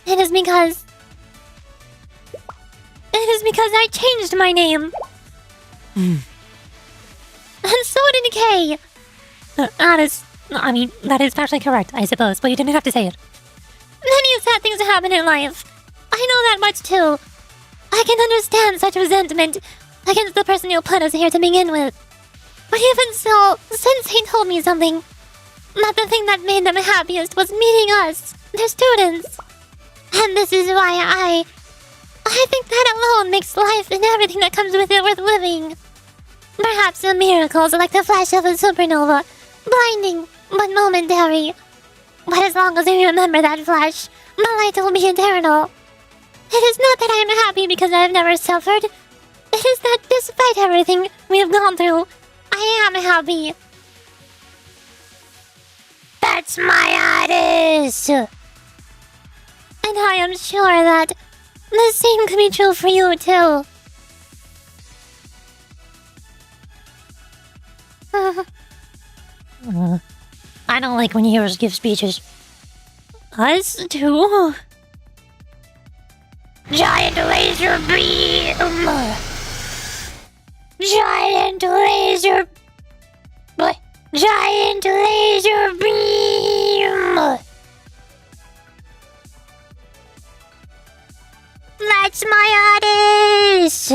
It is because I changed my name. And so did Kay. Aris, I mean, that is factually correct, I suppose, but you didn't have to say it. Many sad things happen in life. I know that much too. I can understand such resentment against the person who put us here to begin with. But even so, Sensei told me something. That the thing that made them happiest was meeting us, their students. And this is why I think that alone makes life and everything that comes with it worth living. Perhaps a miracle is like the flash of a supernova, blinding but momentary. But as long as I remember that flash, my light will be eternal. It is not that I am happy because I have never suffered. It is that despite everything we have gone through, I am happy. That's my Aris! And I am sure that the same can be true for you too. I don't like when heroes give speeches. Us too? Giant laser beam! Giant laser... What? Giant laser beam! That's my Aris!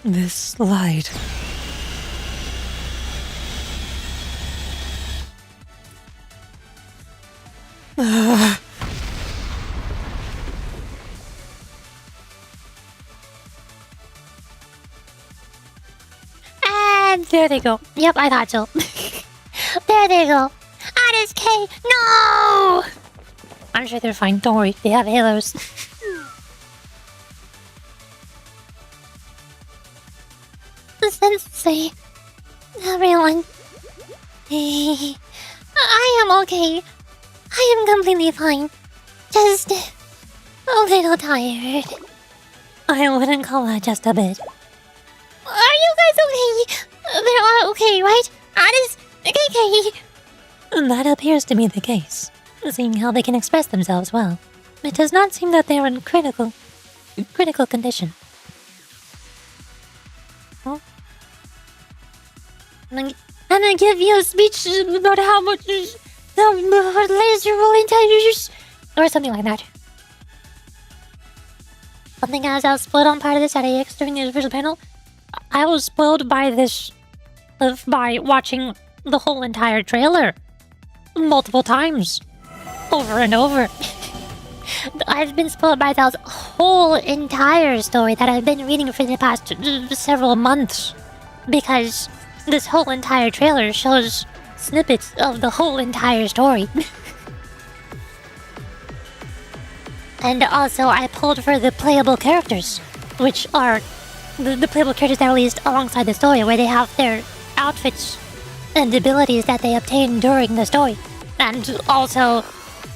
This light. There they go. Yep, I thought so. There they go. Aris K. No! I'm sure they're fine. Don't worry. They have halos. Sensei. Everyone. I am okay. I am completely fine. Just a little tired. I wouldn't call that just a bit. Are you guys okay? They're all okay, right? Aris, KK. That appears to be the case, seeing how they can express themselves well. It does not seem that they are in critical condition. Oh. I'm gonna give you a speech about how much the laser will intelligence, or something like that. Something as I was spoiled on part of this at AX during the official panel. I was spoiled by this by watching the whole entire trailer multiple times, over and over. I've been spoiled by that whole entire story that I've been reading for the past several months, because this whole entire trailer shows snippets of the whole entire story. And also, I pulled for the playable characters, which are the playable characters that are released alongside the story, where they have their outfits and abilities that they obtain during the story. And also,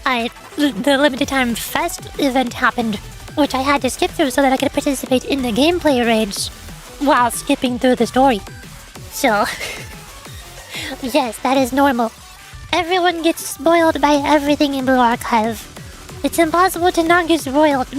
the limited time fest event happened, which I had to skip through so that I could participate in the gameplay raids while skipping through the story. So, yes, that is normal. Everyone gets spoiled by everything in Blue Archive. It's impossible to not get spoiled.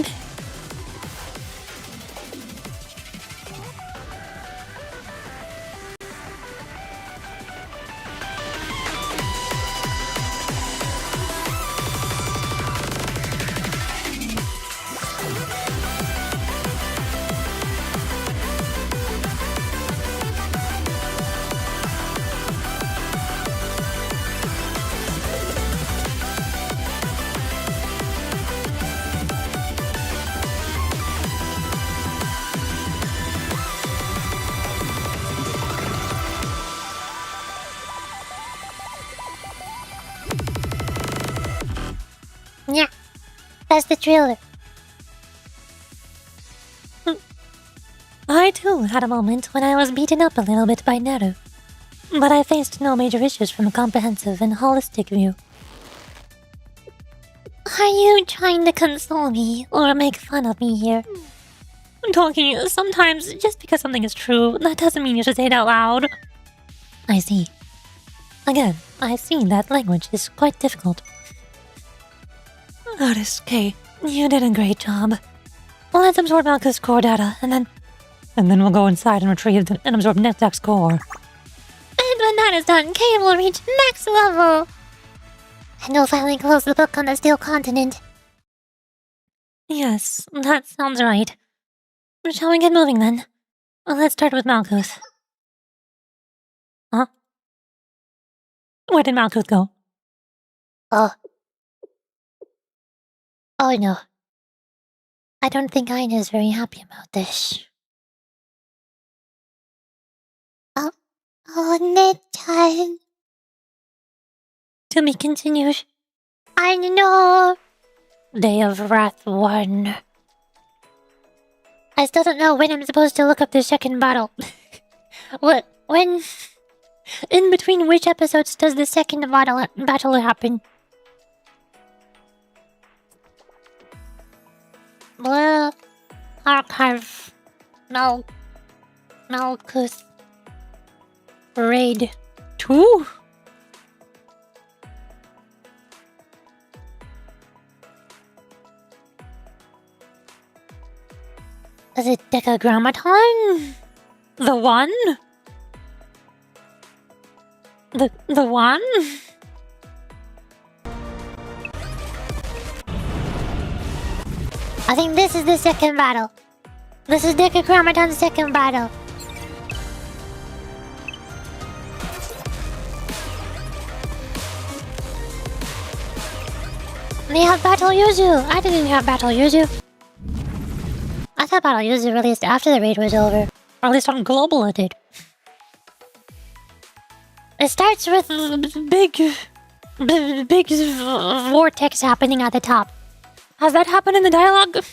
Yeah, that's the trailer. I too had a moment when I was beaten up a little bit by Neru, but I faced no major issues from a comprehensive and holistic view. Are you trying to console me or make fun of me here? Talking, sometimes just because something is true, that doesn't mean you should say it out loud. I see. Again, I see that language is quite difficult. Aris K, you did a great job. Let's absorb Malkuth's core data, and then we'll go inside and retrieve and absorb Netzak's core. And when that is done, K will reach max level! And we'll finally close the book on the Steel Continent. Yes, that sounds right. Shall we get moving then? Let's start with Malkuth. Huh? Where did Malkuth go? Oh no. I don't think EIN is very happy about this. Oh, Netan. To be continued. I know. Day of Wrath 1. I still don't know when I'm supposed to look up the second battle. When? In between which episodes does the second battle happen? Blue Archive Malkuth Raid 2? Is it Decagrammaton? The one? The one? I think this is the second battle. This is Decagrammaton's second battle. They have Battle Yuzu. I didn't have Battle Yuzu. I thought Battle Yuzu released after the raid was over. Or at least on Global it did. It starts with big vortex happening at the top. Has that happened in the dialogue?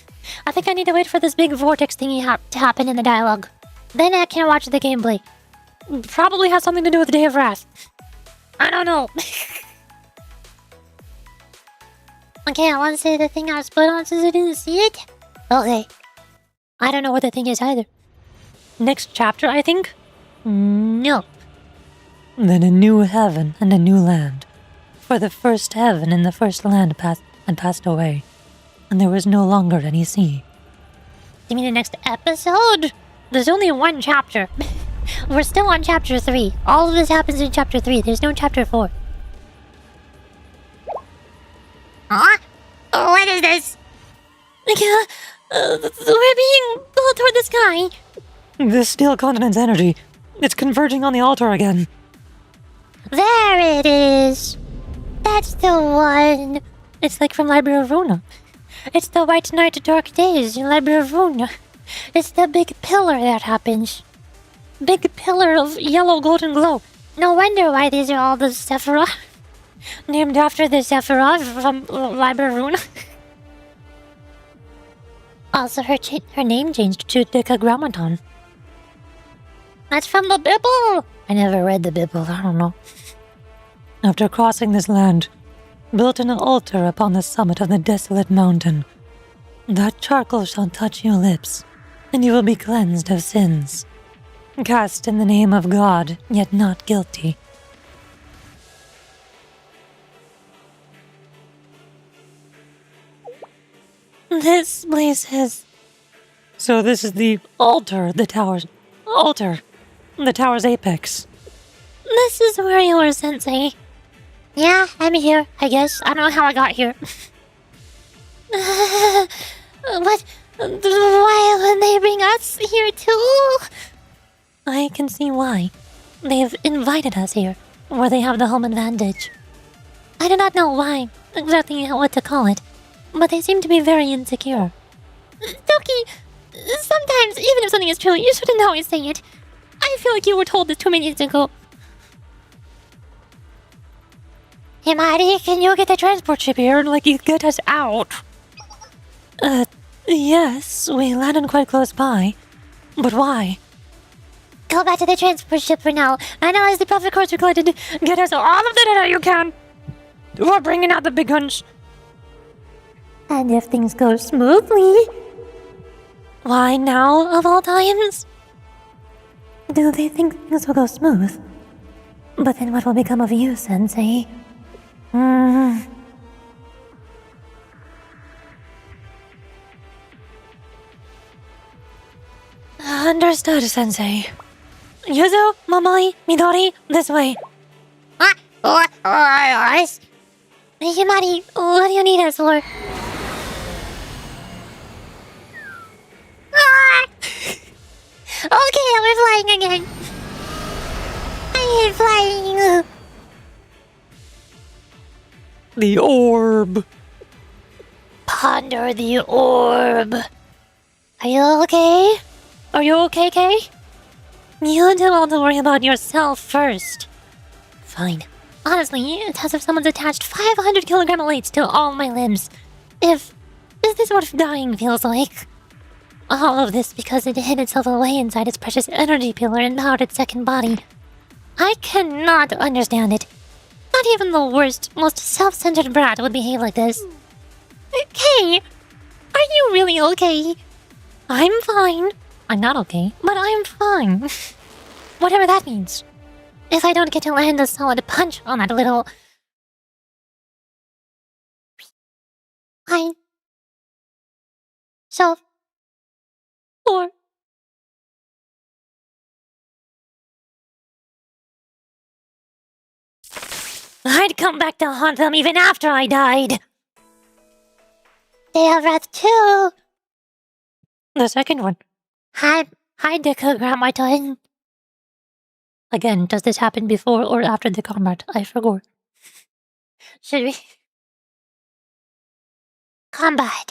I think I need to wait for this big vortex thingy to happen in the dialogue. Then I can watch the gameplay. Probably has something to do with the Day of Wrath. I don't know. Okay, I want to say the thing I was put on since I didn't see it. Okay. I don't know what the thing is either. Next chapter, I think? No. Then a new heaven and a new land. For the first heaven and the first land passed away, and there was no longer any sea. You mean the next episode? There's only one chapter. We're still on chapter 3. All of this happens in chapter 3. There's no chapter 4. Huh? What is this? Yeah, we're being pulled toward the sky. This steel continent's energy, it's converging on the altar again. There it is. That's the one. It's like from Library of Runa. It's the White Night Dark Days in Library of Runa. It's the big pillar that happens. Big pillar of yellow golden glow. No wonder why these are all the Sephiroth. Named after the Sephiroth from Library of Runa. Also, her name changed To Decagrammaton. That's from the Bible. I never read the Bible, I don't know. After crossing this land, built an altar upon the summit of the desolate mountain. That charcoal shall touch your lips, and you will be cleansed of sins. Cast in the name of God, yet not guilty. This place is... So this is the altar, the tower's apex. This is where you were, Sensei. Yeah, I'm here, I guess. I don't know how I got here. What? Why would they bring us here too? I can see why. They've invited us here, where they have the home advantage. I do not know why, exactly what to call it, but they seem to be very insecure. Doki, sometimes, even if something is true, you shouldn't always say it. I feel like you were told this 2 minutes ago. Himari, can you get the transport ship here and, get us out? Yes, we landed quite close by. But why? Go back to the transport ship for now. Analyze the profit course collected. Get us all of the data you can. We're bringing out the big guns. And if things go smoothly... Why now, of all times? Do they think things will go smooth? But then what will become of you, Sensei? Understood, Sensei. Yuzu, Momoi, Midori, this way. Aris? Himari, what do you need us for? Okay, we're flying again. I hate flying. The orb. Ponder the orb. Are you okay? Are you okay, Kay? You do all to worry about yourself first. Fine. Honestly, it's as if someone's attached 500 kilogram weights to all my limbs. Is this what dying feels like? All of this because it hid itself away inside its precious energy pillar and powered its second body. I cannot understand it. Not even the worst, most self-centered brat would behave like this. Kay, are you really okay? I'm fine. I'm not okay, but I'm fine. Whatever that means. If I don't get to land a solid punch on that little... Fine. So... Or... I'd come back to haunt them even after I died. Day of Wrath 2. The second one. Hi, Decagrammaton. Again, does this happen before or after the combat? I forgot. Should we? Combat.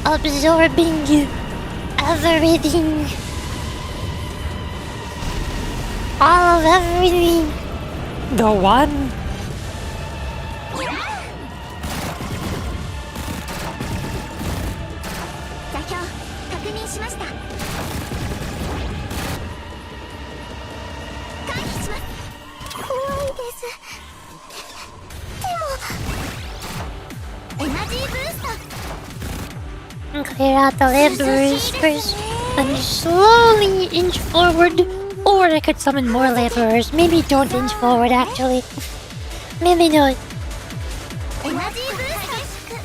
Absorbing everything. all of everything. The one. 座標確認しました。回避します。怖いです。でもエナジーブースト。 Clear out the laborers first, and slowly inch forward. Or I could summon more laborers. Maybe don't inch forward, actually. Maybe don't. エナジーブースト。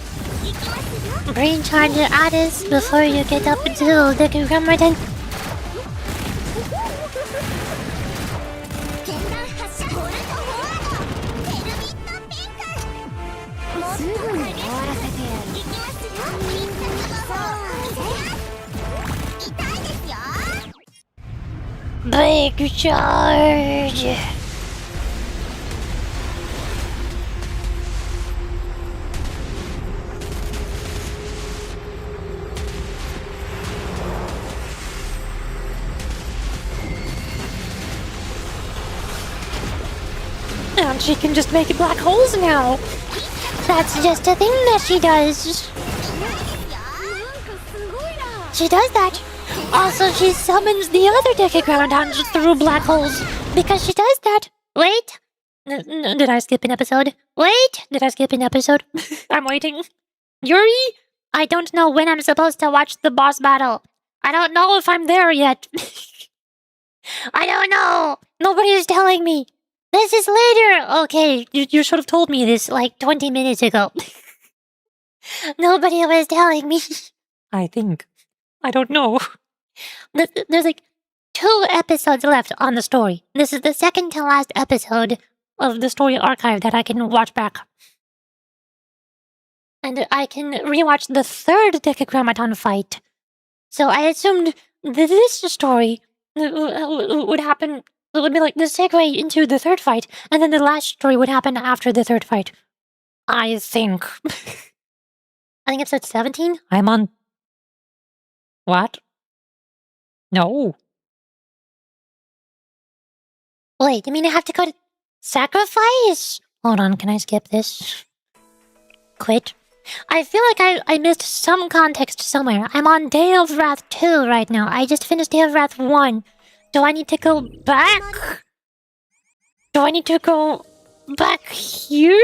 行きますよ。 Brain charge your Aris before you get up until Decagrammaton. 剣弾発射ボルトフォワード。ヘルミットピンク。すぐに終わらせてやる。行きますよ。ピンクの方を見せます。痛いですよ。 Big charge! And she can just make black holes now. That's just a thing that she does. She does that. Also, she summons the other Decagrammatons through black holes because she does that. Wait. Did I skip an episode? Wait. Did I skip an episode? I'm waiting. Yuri? I don't know when I'm supposed to watch the boss battle. I don't know if I'm there yet. I don't know. Nobody is telling me. This is later. Okay, you should have told me this like 20 minutes ago. Nobody was telling me. I think. I don't know. There's like 2 episodes left on the story. This is the second to last episode of the story archive that I can watch back. And I can rewatch the 3rd Decagrammaton fight. So I assumed that this story would happen. It would be like the segue into the 3rd fight, and then the last story would happen after the 3rd fight. I think. I think episode 17? I'm on. What? No. Wait, you mean I have to go to sacrifice? Hold on, can I skip this? Quit. I feel like I missed some context somewhere. I'm on Day of Wrath 2 right now. I just finished Day of Wrath 1. Do I need to go back? Do I need to go back here?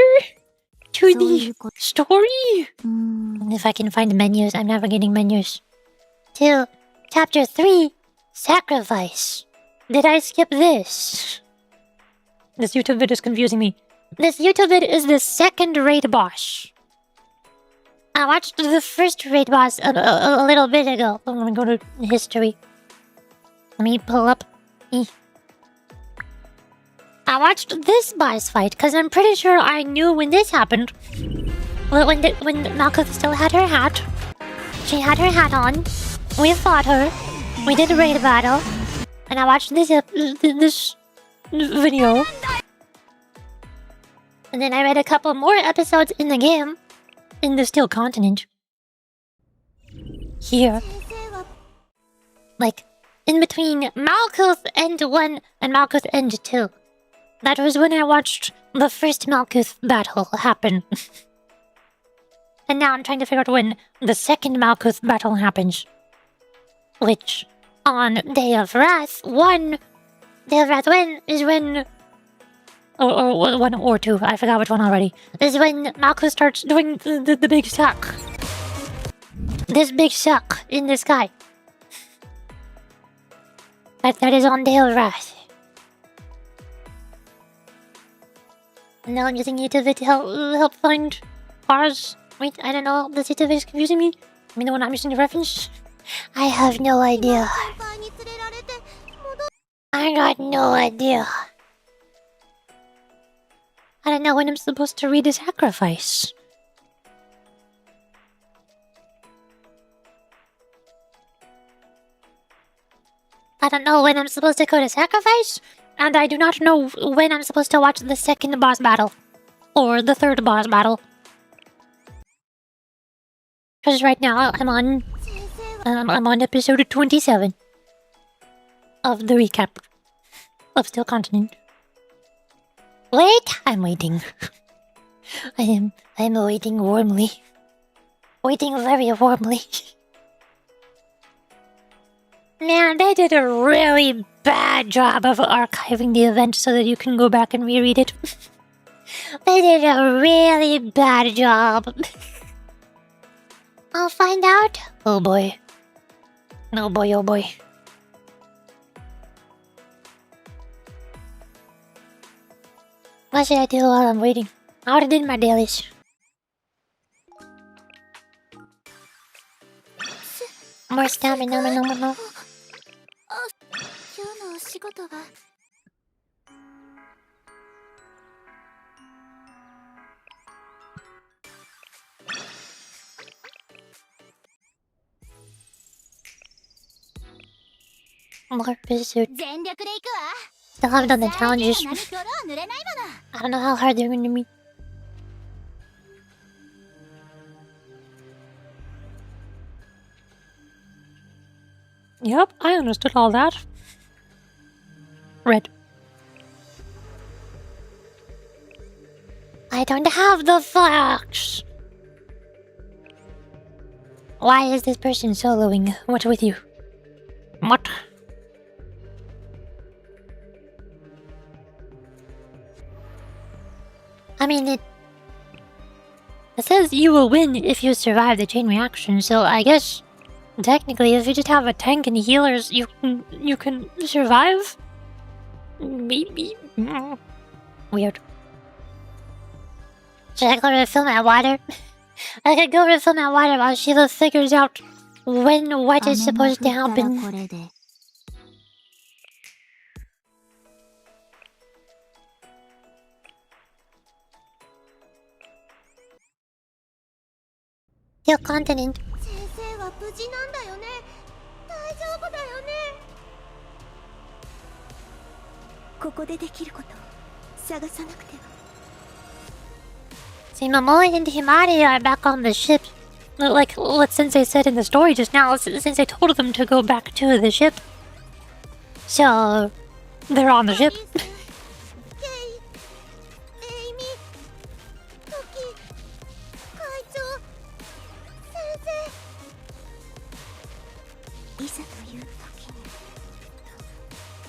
To the story? If I can find menus, I'm navigating menus. To Chapter 3, Sacrifice. Did I skip this? This YouTube vid is confusing me. This YouTube vid is the 2nd raid boss. I watched the 1st raid boss a little bit ago. I'm gonna go to history. Let me pull up. I watched this boss fight because I'm pretty sure I knew when this happened. When Malkuth still had her hat. She had her hat on. We fought her. We did a raid battle. And I watched this video. And then I read a couple more episodes in the game. In the Steel Continent. Here. Like, in between Malkuth End 1 and Malkuth End 2. That was when I watched the first Malkuth battle happen. And now I'm trying to figure out when the 2nd Malkuth battle happens. Which, on Day of Wrath 1... Day of Wrath 1 is when... Or 1 or 2, I forgot which one already. Is when Malkuth starts doing the big suck. This big suck in the sky. That is on Day of Wrath. And now I'm using YouTube to help find bars. Wait, I don't know. This YouTube is confusing me. I mean, the one I'm using to reference. I have no idea. I got no idea. I don't know when I'm supposed to read a sacrifice. I don't know when I'm supposed to go to sacrifice, and I do not know when I'm supposed to watch the 2nd boss battle. Or the 3rd boss battle. Because right now I'm on episode 27 of the recap. of Steel Continent. Wait, I'm waiting. I'm waiting warmly. Waiting very warmly. Man, they did a really bad job of archiving the event so that you can go back and reread it. They did a really bad job. I'll find out. Oh boy. Oh boy, oh boy. What should I do while I'm waiting? I already did my dailies. more stamina, no. 今日のお仕事は More pursuit. 全力で行くわ Still haven't done the challenges. 波泥濡れないもの I don't know how hard they're gonna be. Yep, I understood all that. Red. I don't have the facts. Why is this person soloing? What's with you? What? I mean, it says you will win if you survive the chain reaction, so I guess technically if you just have a tank and healers, you can survive? Maybe. Weird. Should I go refill my water? I could go refill my water while Sheila figures out when what is supposed to happen. これで Steel Continent. 先生は無事なんだよね大丈夫だよねここでできることを探さなくては See, Momoe and Himari are back on the ship. Like what Sensei said in the story just now, Sensei told them to go back to the ship. So, they're on the ship. ケイエイミトキ会長先生いざという時に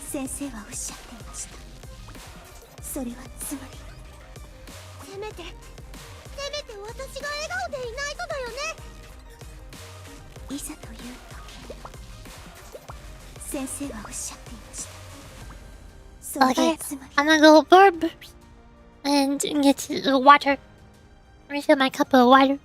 先生はおっしゃっていましたそれはつまりせめて私が笑顔でいないとだよねいざという時に先生はおっしゃっていましたそれ Okay, はつまり I'm gonna go burp and get water. Refill my cup of water.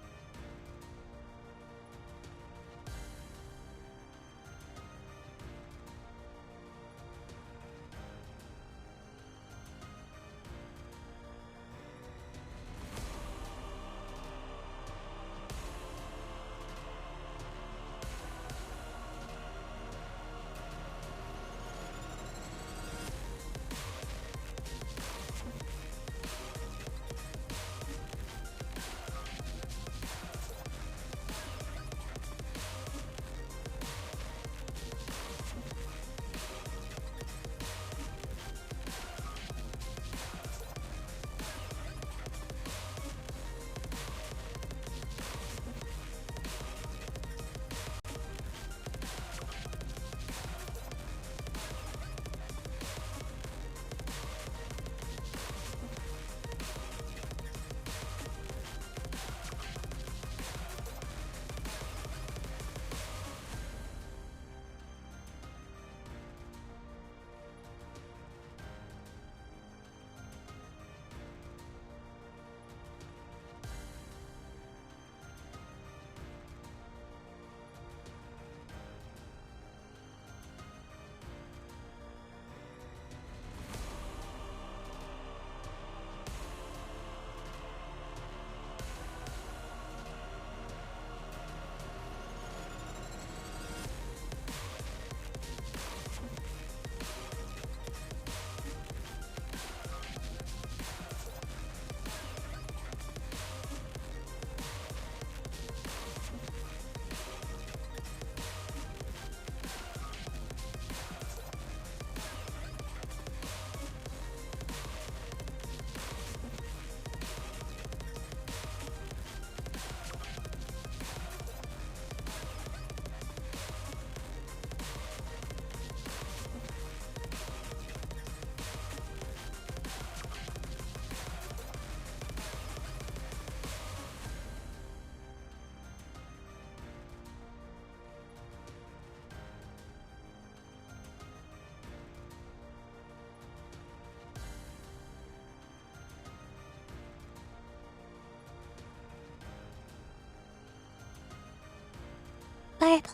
outside.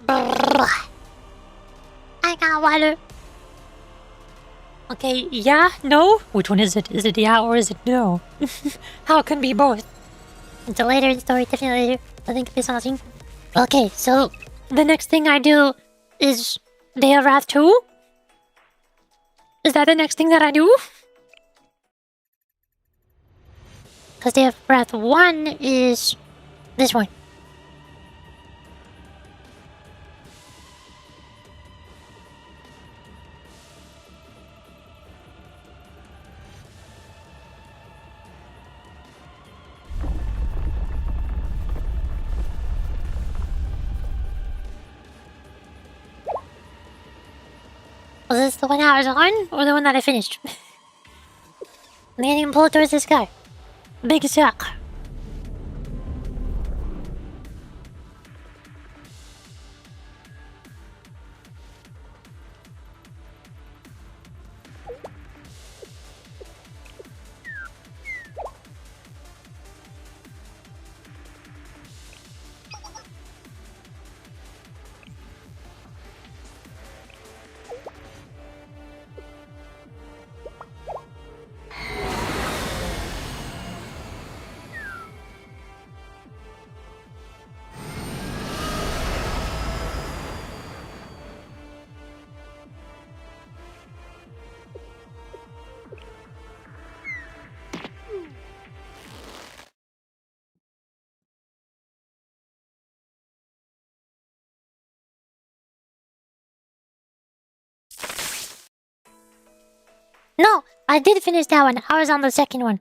Brrr. I got water. Okay, yeah, no? Which one is it? Is it yeah or is it no? How can be both? It's a later in the story, definitely later. I think it's something. Okay, so the next thing I do is Day of Wrath 2? Is that the next thing that I do? Because Day of Wrath 1 is this one. Was this the one I was on, or the one that I finished? I'm getting pulled towards this guy. Big suck. No, I did finish that one. I was on the second one.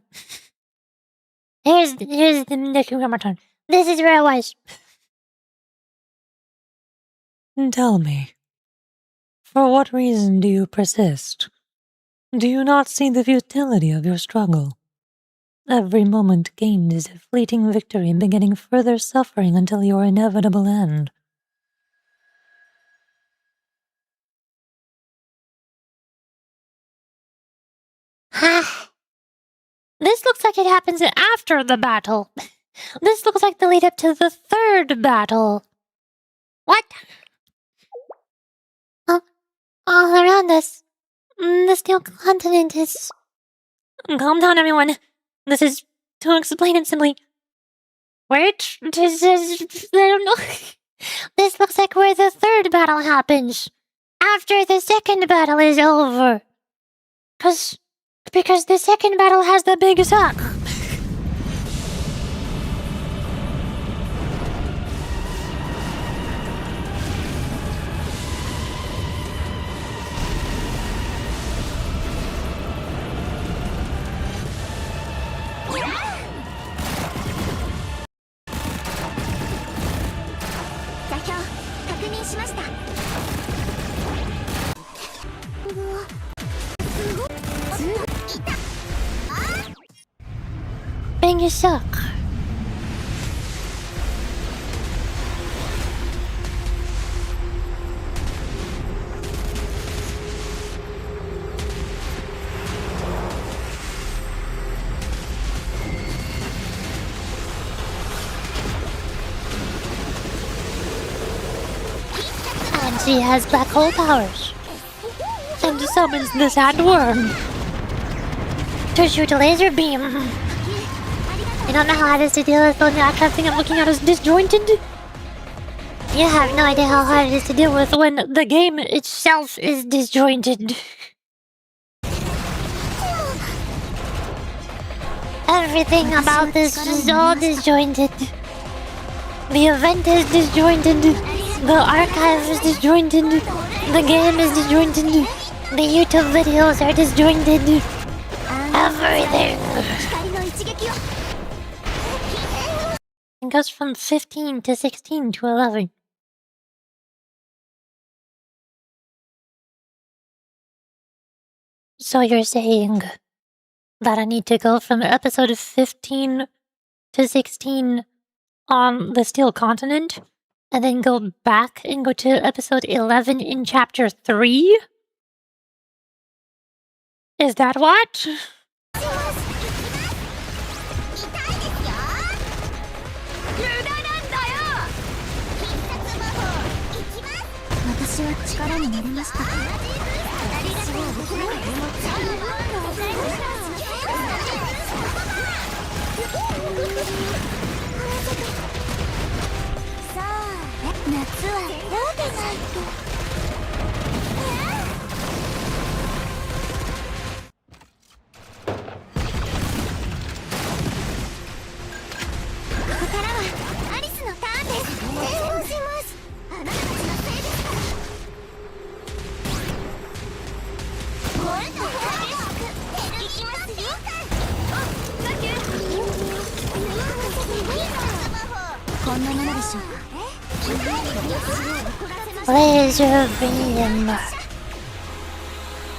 Here's the Decagrammaton. This is where I was. Tell me, for what reason do you persist? Do you not see the futility of your struggle? Every moment gained is a fleeting victory, beginning further suffering until your inevitable end. This looks like it happens after the battle. This looks like the lead up to the third battle. What? All around us, the steel continent is... Calm down, everyone. This is to explain it simply. Wait, this is... I don't know. This looks like where the third battle happens. After the second battle is over. Because the second battle has the big suck. Big suck. And she has black hole powers. And summons the sandworm to shoot a laser beam. I don't know how hard it is to deal with when the actual thing I'm looking at is disjointed. You have no idea how hard it is to deal with when the game itself is disjointed. Everything about this is all disjointed. The event is disjointed. The archive is disjointed. The game is disjointed. The YouTube videos are disjointed. Everything. It goes from 15 to 16 to 11. So you're saying that I need to go from episode 15 to 16 on the Steel Continent, and then go back and go to episode 11 in chapter 3? Is that what? 私は力になりました。さあ、夏はどうでないと。ここからはアリスのターンです。援護します。あなたたちのせいですから。ボルト激しくいきますよ。お、サンキュー。こんなものでしょうか。Laser beam.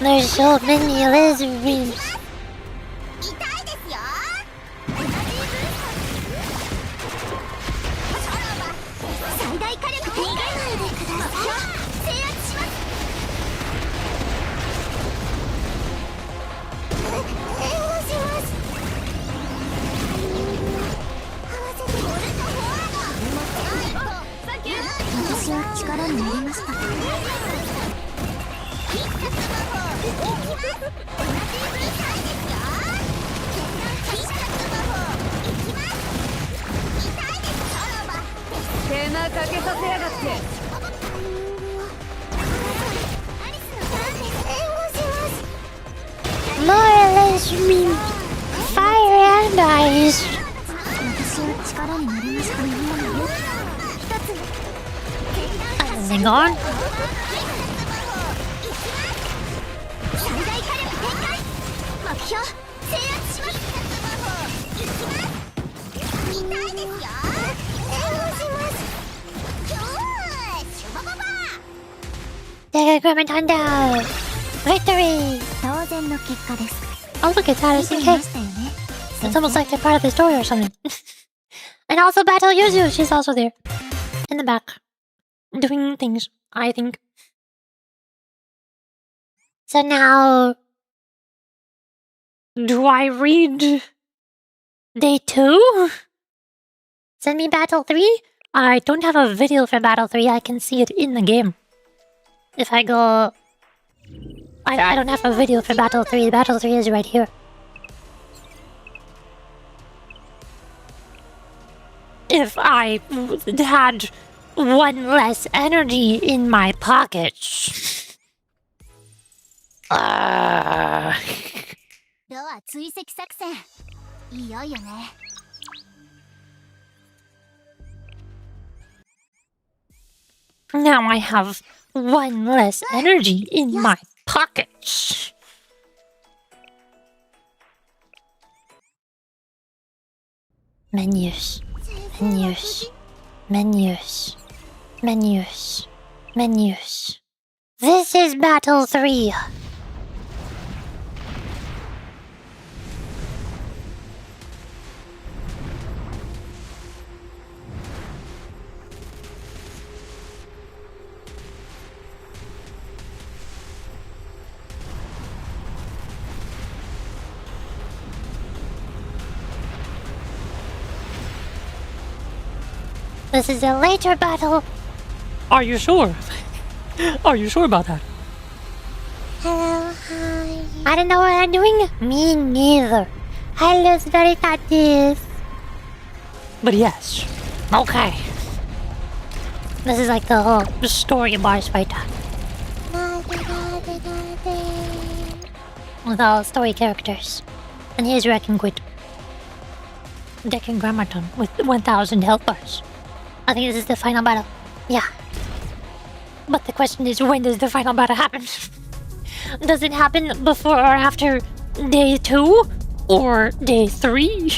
There's so many laser beams. 痛いですよ。最大火力逃げないでください。制圧します。援護します。合わせてボルトフォワード。私は力になりました。必殺魔法いきます。同じ痛いですよ。必殺魔法いきます。痛いです。さらば手間かけさせやがって。アリスのターンです。援護します。More laser beams. Fire and ice. 私は力になりました。一つ Is it gone? 最大火力展開。目標制圧します。いきます。痛いですよ。援護します。よーし、バババ Decagrammaton down. Victory. 当然の結果です。 Oh, look, it's Aris 見 and ていま K. したよね。 It's almost like they're part of the story or something. And also Battle Yuzu, she's also there. In the back. Doing things, I think. So now... Do I read... Day 2? Send me Battle 3? I don't have a video for Battle 3, I can see it in the game. If I go... I don't have a video for Battle 3, Battle 3 is right here. If I had one less energy in my pockets. では追跡作戦いよいよね。Now I have one less energy in my pockets. Menus. Menus. Menus. Menus. Menus. This is Battle 3. This is a later battle. Are you sure? Are you sure about that? Hello, hi. I don't know what I'm doing. Me neither. Hello, Veritatis. But yes. Okay. This is like the whole story bars fight. With all story characters. And here's Wrecking Quit. Decagrammaton with 1000 health bars. I think this is the final battle. Yeah. But the question is, when does the final battle happen? Does it happen before or after day 2? Or day 3?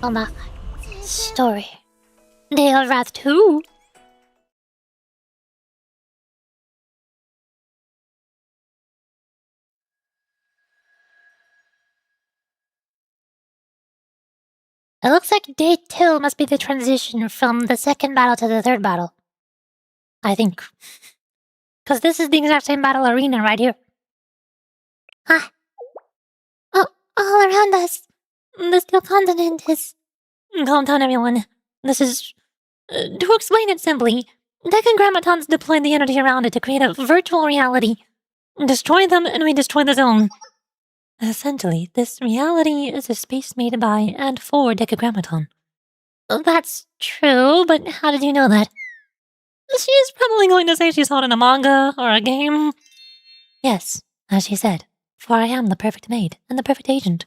Oh my. Story. Day of Wrath 2? It looks like day 2 must be the transition from the second battle to the third battle. I think. Because this is the exact same battle arena right here. Ah. Oh, all around us. The steel continent is... Calm down, everyone. This is... to explain it simply, Decagrammatons deploy the energy around it to create a virtual reality. Destroy them and we destroy the zone. Essentially, this reality is a space made by and for Decagrammaton. That's true, but how did you know that? She is probably going to say she saw it in a manga or a game. Yes, as she said, for I am the perfect maid and the perfect agent.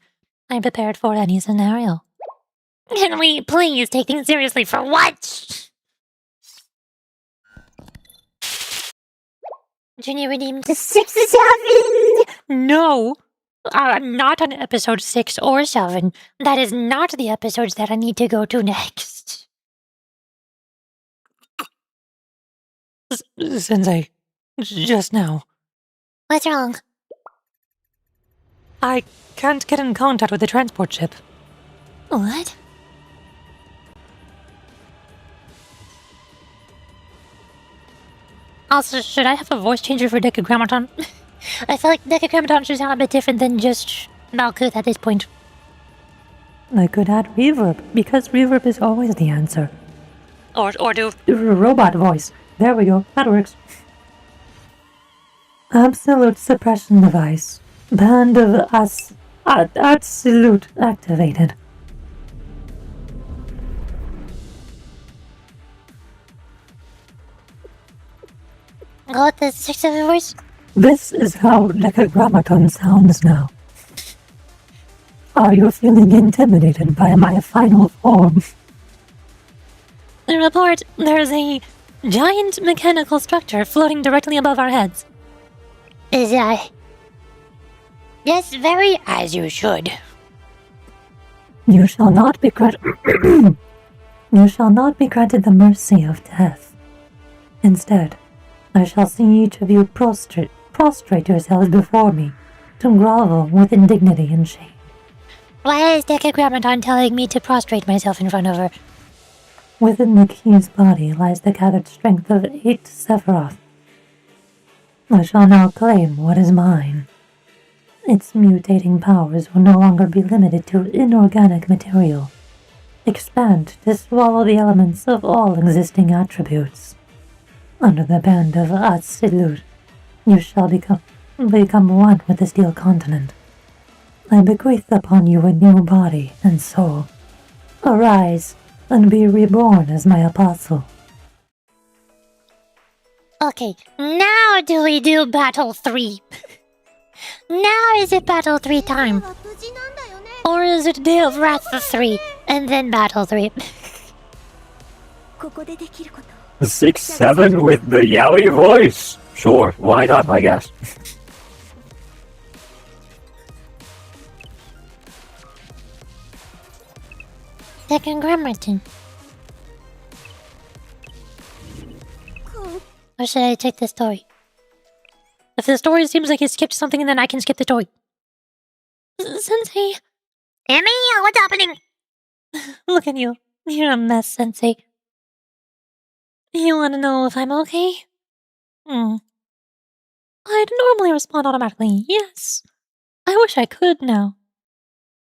I'm prepared for any scenario. Can we please take things seriously for once? Junior redeemed 6 7. No! Not on episode 6 or 7. That is not the episodes that I need to go to next. Sensei, just now. What's wrong? I can't get in contact with the transport ship. What? Also, should I have a voice changer for Decagrammaton? I feel like Decagrammaton should sound a bit different than just Malkuth at this point. I could add reverb, because reverb is always the answer. Or do... Robot voice. There we go, that works. Absolute suppression device. Band of absolute activated. Got the 6-7 voice? This is how Decagrammaton sounds now. Are you feeling intimidated by my final form? The report, there's a giant mechanical structure floating directly above our heads. Is that... Yes, very as you should. You shall not be You shall not be granted the mercy of death. Instead, I shall see each of you prostrate yourselves before me, to grovel with indignity and shame. Why is Decagrammaton telling me to prostrate myself in front of her? Within the key's body lies the gathered strength of 8 Sephiroth. I shall now claim what is mine. Its mutating powers will no longer be limited to inorganic material. Expand to swallow the elements of all existing attributes. Under the band of Absolute, you shall become one with the steel continent. I bequeath upon you a new body and soul. Arise and be reborn as my apostle. Okay, now do we do Battle 3? Now is it Battle 3 time? Or is it Day of Wrath 3, and then Battle 3? 6-7 with the yaoi voice? Sure, why not, I guess. Decagrammaton. Or should I take the story? If the story seems like it skipped something, then I can skip the story. Sensei! Emmy, what's happening? Look at you. You're a mess, Sensei. You want to know if I'm okay? I'd normally respond automatically, yes. I wish I could now.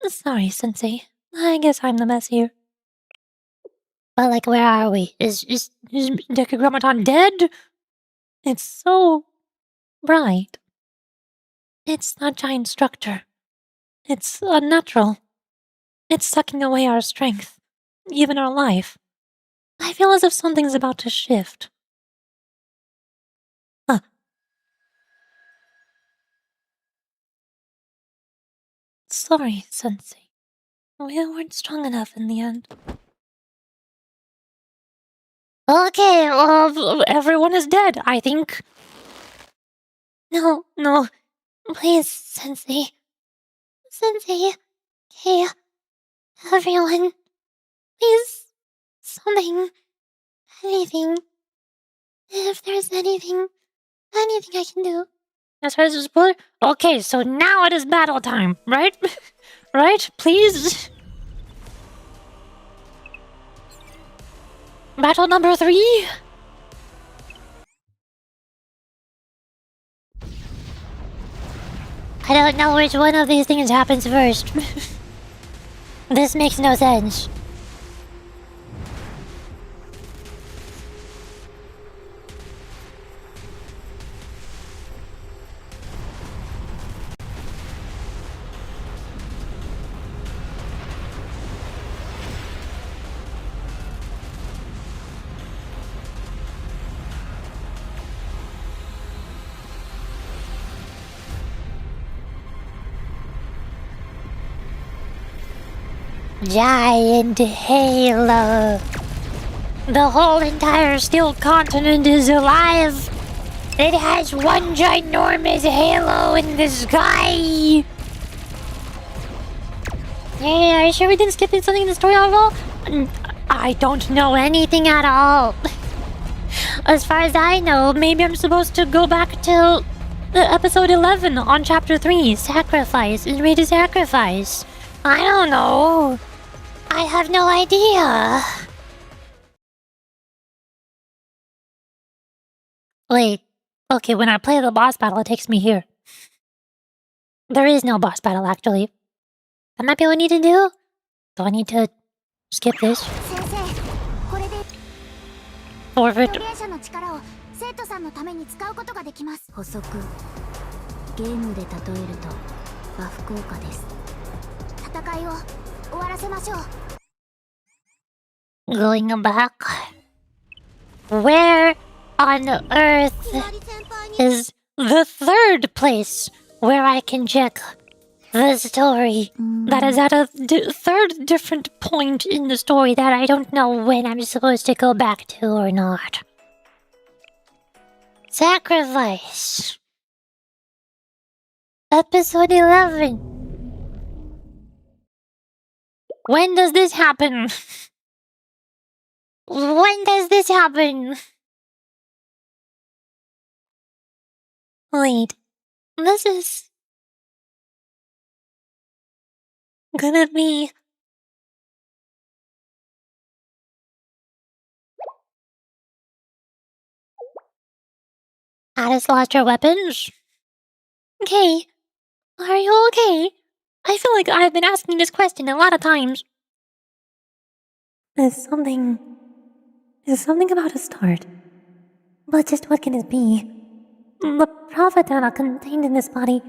Sorry, Sensei. I guess I'm the mess here. But, like, where are we? Is Decagrammaton dead? It's so bright. It's that giant structure. It's unnatural. It's sucking away our strength, even our life. I feel as if something's about to shift. Huh. Sorry, Sensei. We weren't strong enough in the end. Okay, everyone is dead, I think. No, please, Sensei. Sensei, hey, everyone, please, something, anything. If there's anything I can do. As far as the spoiler? Okay, so now it is battle time, right? Right? Please? Battle number 3? I don't know which one of these things happens first. This makes no sense. Giant halo. The whole entire steel continent is alive. It has one ginormous halo in the sky. Hey, are you sure we didn't skip something in the story at all? I don't know anything at all. As far as I know, maybe I'm supposed to go back to episode 11 on chapter 3, Sacrifice, and read a sacrifice. I don't know. I have no idea. Wait, okay, when I play the boss battle, it takes me here. There is no boss battle, actually. That might be what I need to do? Do I need to skip this? 先生、これで Forfeit. 表現者の力を生徒さんのために使うことができます。補足。ゲームで例えるとバフ効果です。戦いを終わらせましょう。 Going back. Where on earth is the third place where I can check the story that is at a third different point in the story that I don't know when I'm supposed to go back to or not? Sacrifice. Episode 11. When does this happen? When does this happen? Wait, this is gonna be Aris lost her weapons? Okay, are you okay? I feel like I've been asking this question a lot of times. There's something about a start. But just what can it be? The prophet data contained in this body.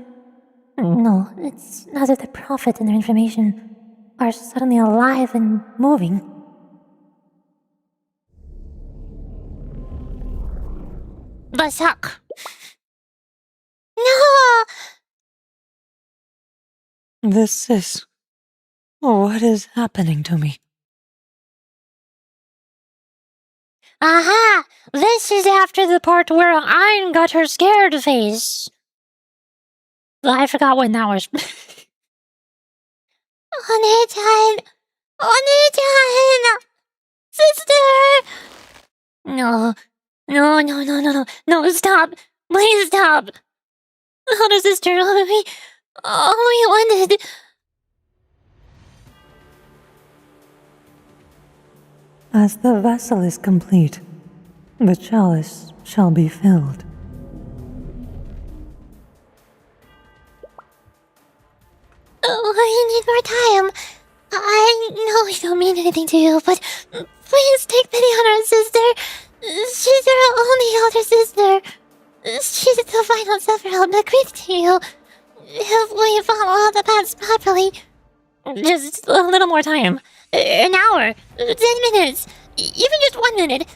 No, it's as if the prophet and their information are suddenly alive and moving. The suck. No! This is... What is happening to me? Aha! This is after the part where EIN got her scared face. I forgot when that was. Oni-chan! Oni-chan! Sister! No. No, stop! Please stop! Little sister, all we wanted. As the vessel is complete, the chalice shall be filled. Oh, I need more time. I know I don't mean anything to you, but please take pity on our sister. She's your only elder sister. She's the final sufferer, bequeathed to you. If we follow the paths properly, just a little more time. An hour, 10 minutes, even just 1 minute.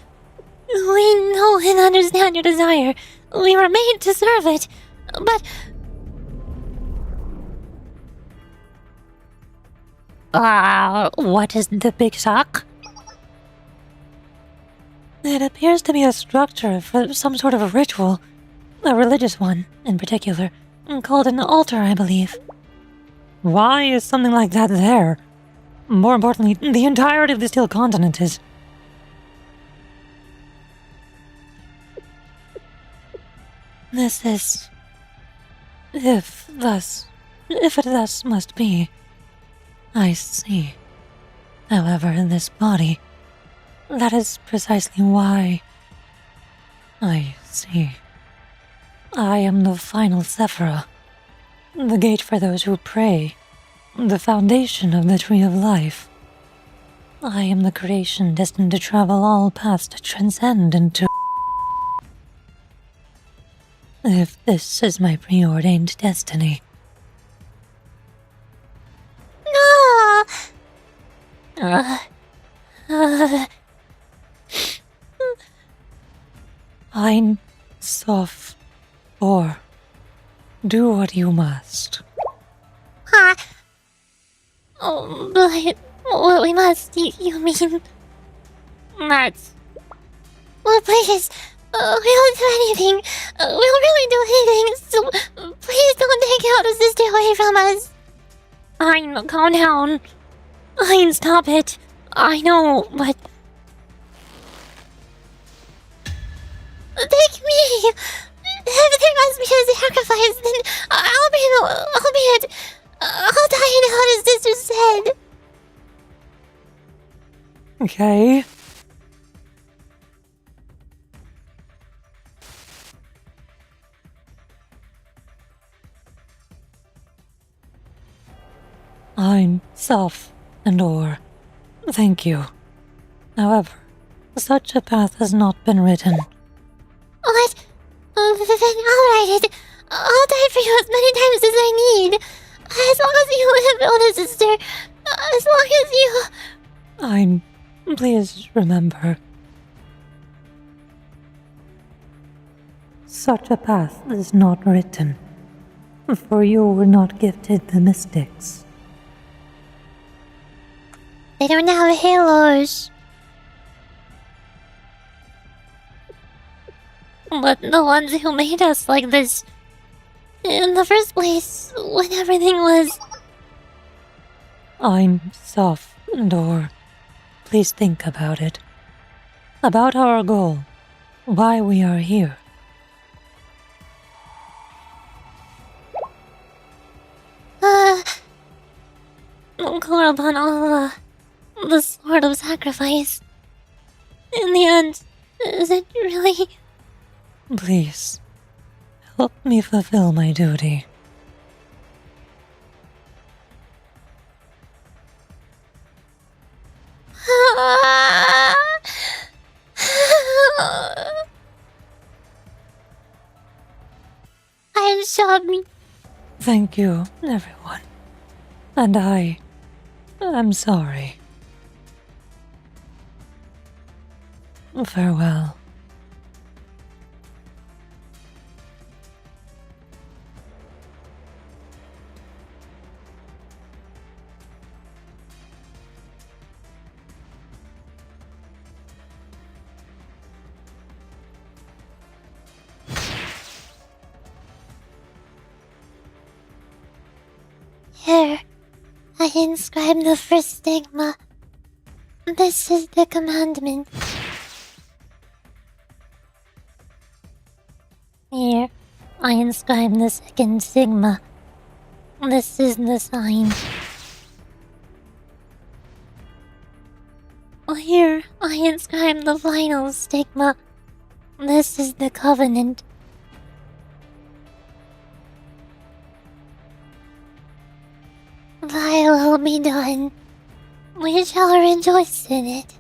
We know and understand your desire. We were made to serve it, but... what is the big shock? It appears to be a structure for some sort of a ritual. A religious one, in particular. Called an altar, I believe. Why is something like that there? More importantly, the entirety of the steel continent is... This is... If it thus must be, I see. However, in this body, that is precisely why. I see. I am the final Sephira, the gate for those who pray, the foundation of the Tree of Life. I am the creation destined to travel all paths to transcend into... If this is my preordained destiny. No! Ein, SOF, or do what you must. Oh, but what we must, you mean? Nuts. Well, please, we won't do anything. We'll really do anything, so please don't take out a sister away from us. Ein, calm down. Ein, stop it. I know, but... Take me! If there must be a sacrifice, then I'll die in how his sister said. Okay. I'm SOF and or. Thank you. However, such a path has not been written. What? Then alright. I'll die for you as many times as I need. As long as you live, older sister. As long as you... I'm... Please remember. Such a path is not written. For you were not gifted the mystics. They don't have halos. But the ones who made us like this... In the first place, when everything was... I'm SOF and or. Please think about it. About our goal. Why we are here. Call upon all the sort of sacrifice. In the end, is it really... Please, help me fulfill my duty. I'm sorry. Thank you, everyone. And I'm sorry. Farewell. Here, I inscribe the first stigma. This is the commandment. Here, I inscribe the second sigma. This is the sign. Here, I inscribe the final stigma. This is the covenant. Thy will be done. We shall rejoice in it.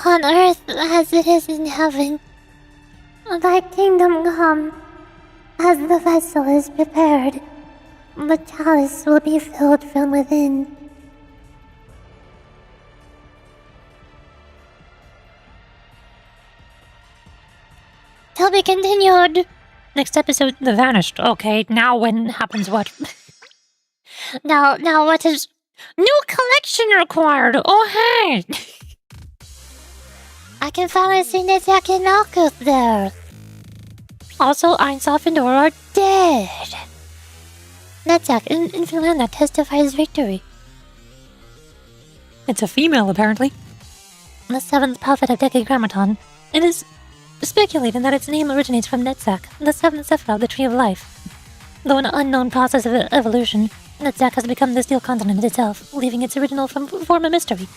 On earth as it is in heaven. Thy kingdom come. As the vessel is prepared, the chalice will be filled from within. To be continued. Next episode, The Vanished. Okay, now when happens what? now what is... New collection required! Oh, hey! I can finally see Netzak and Malkuth there. Also, Ein, SOF, and Dora are dead. Netzak, an infant land that testifies victory. It's a female, apparently. The seventh prophet of Decagrammaton. It is speculated that its name originates from Netzak, the seventh Sephirah of the Tree of Life. Though an unknown process of evolution, Netzak has become the steel continent itself, leaving its original form a mystery.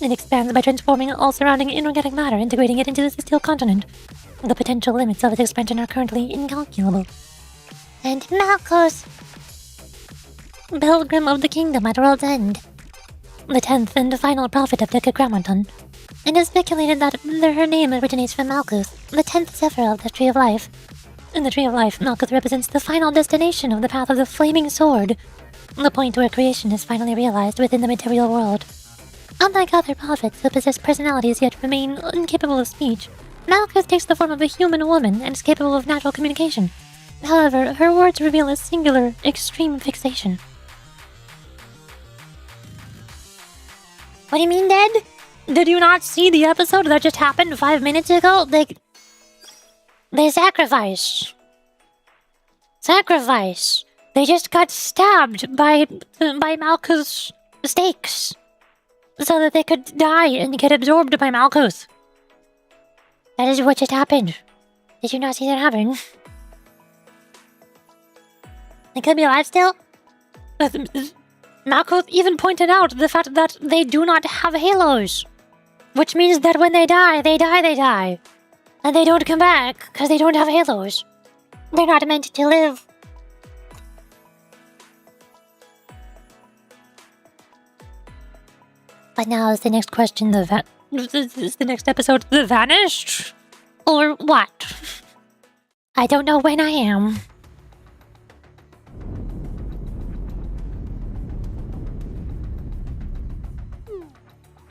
It expands by transforming all surrounding inorganic matter, integrating it into the steel continent. The potential limits of its expansion are currently incalculable. And Malchus, Pilgrim of the Kingdom at World's End. The 10th and final prophet of Decagrammaton. It is speculated that her name originates from Malkuth, the 10th Zephyr of the Tree of Life. In the Tree of Life, Malkuth represents the final destination of the path of the Flaming Sword, the point where creation is finally realized within the material world. Unlike other prophets who possess personalities yet remain incapable of speech, Malkuth takes the form of a human woman and is capable of natural communication. However, her words reveal a singular, extreme fixation. what do you mean, Dad? Did you not see the episode that just happened 5 minutes ago? They sacrifice. Sacrifice. They just got stabbed by Malkuth's stakes, so that they could die and get absorbed by Malkuth. That is what just happened. Did you not see that happen? They could be alive still? Malkuth even pointed out the fact that they do not have halos, which means that when they die, they die. And they don't come back because they don't have halos. They're not meant to live. But now is the next question is the next episode the Vanished? Or what? I don't know when I am.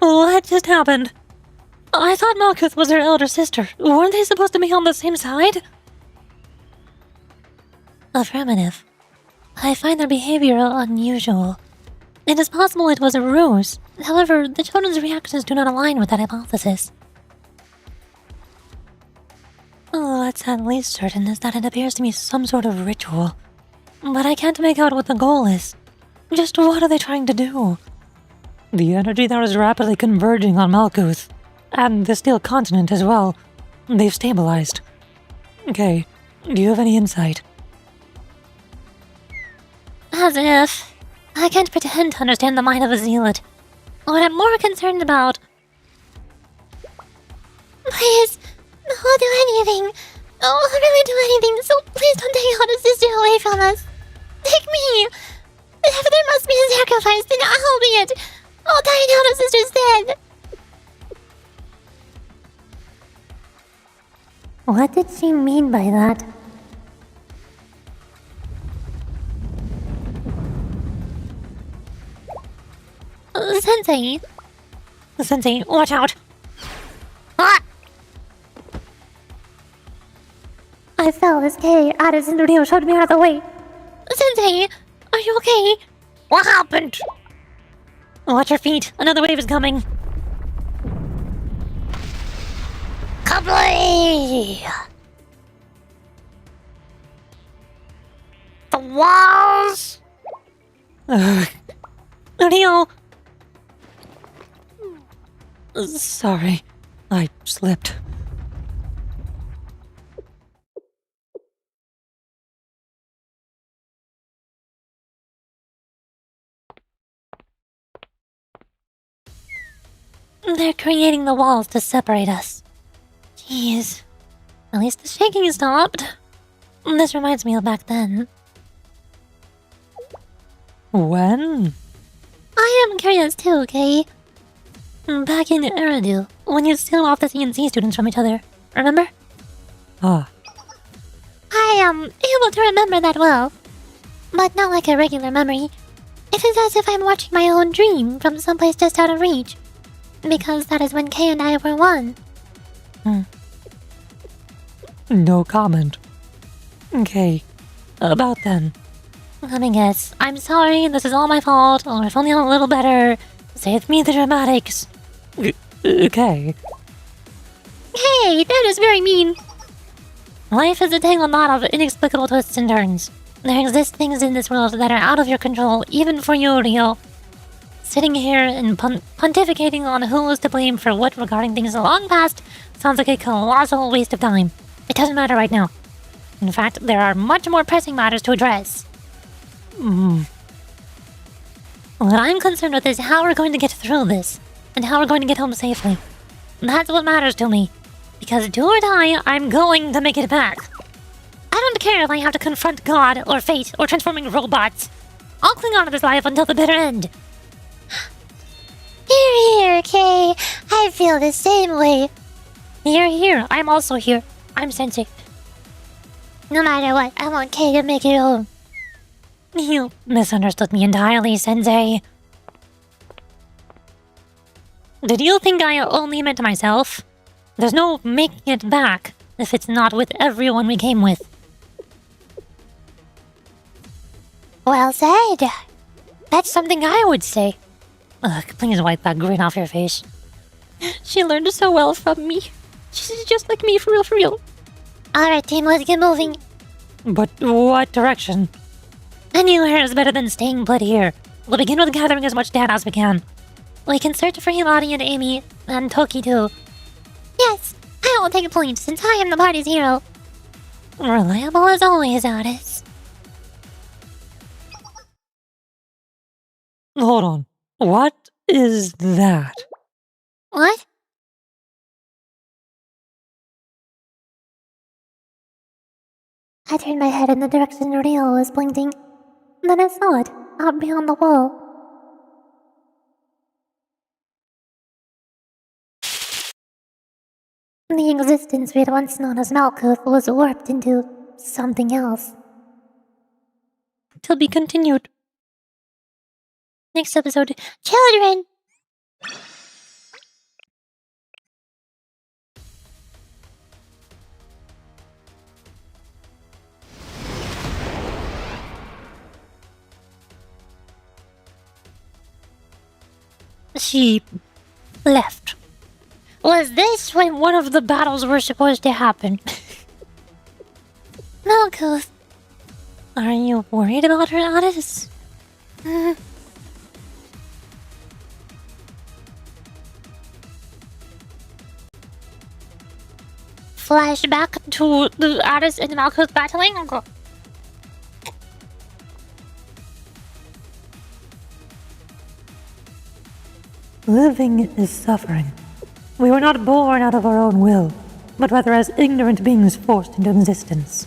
What just happened? I thought Malkuth was her elder sister. Weren't they supposed to be on the same side? Affirmative. I find their behavior unusual. It is possible it was a ruse. However, the children's reactions do not align with that hypothesis. What's at least certain is that it appears to be some sort of ritual. But I can't make out what the goal is. Just what are they trying to do? The energy that is rapidly converging on Malkuth, and the Steel Continent as well, they've stabilized. Okay, do you have any insight? As if. I can't pretend to understand the mind of a zealot. What I'm more concerned about... Please, I'll do anything. I'll really do anything, so please don't take Hotta's sister away from us. Take me. If there must be a sacrifice, then I'll be it. I'll die in Hotta's sister's stead. What did she mean by that? Sensei, watch out! Ah! I fell as Aris and Rio showed me out of the way. Sensei, are you okay? What happened? Watch your feet, another wave is coming. Kablee! The walls! Rio! Sorry, I slipped. They're creating the walls to separate us. Jeez. At least the shaking stopped. This reminds me of back then. When? I am curious too, okay? Back in Eridu, when you sealed off the CNC students from each other, remember? I am able to remember that well, but not like a regular memory. It is as if I'm watching my own dream from someplace just out of reach, because that is when Kay and I were one. No comment. Okay, about then. Let me guess. I'm sorry, this is all my fault, or if only I'm a little better. Save me the dramatics. Okay. Hey, that is very mean. Life is a tangled knot of inexplicable twists and turns. There exist things in this world that are out of your control, even for you, Rio. Sitting here and pontificating on who was to blame for what regarding things long past sounds like a colossal waste of time. It doesn't matter right now. In fact, there are much more pressing matters to address. What I'm concerned with is how we're going to get through this, and how we're going to get home safely. That's what matters to me. Because do or die, I'm going to make it back. I don't care if I have to confront God, or fate, or transforming robots. I'll cling on to this life until the bitter end. Here, okay? I feel the same way. Here, I'm also here. I'm Sensei. No matter what, I'm okay to make it home. You misunderstood me entirely, Sensei. Did you think I only meant myself? There's no making it back if it's not with everyone we came with. Well said. That's something I would say. Ugh, please wipe that grin off your face. She learned so well from me. She's just like me, for real. Alright, team, let's get moving. But what direction? Anywhere is better than staying put here. We'll begin with gathering as much data as we can. We can search for Hilari and Amy, and Toki too. Yes, I will take a point since I am the party's hero. Reliable as always, Aris. Hold on. What is that? What? I turned my head in the direction Rio was pointing. Then I saw it, out beyond the wall. The existence we had once known as Malkuth was warped into something else. To be continued. Next episode, Children! She left. Was this when One of the battles were supposed to happen. Malkuth? Are you worried about her, Aris? Flashback To the Aris and Malkuth battling? Living is suffering. We were not born out of our own will, but rather as ignorant beings forced into existence.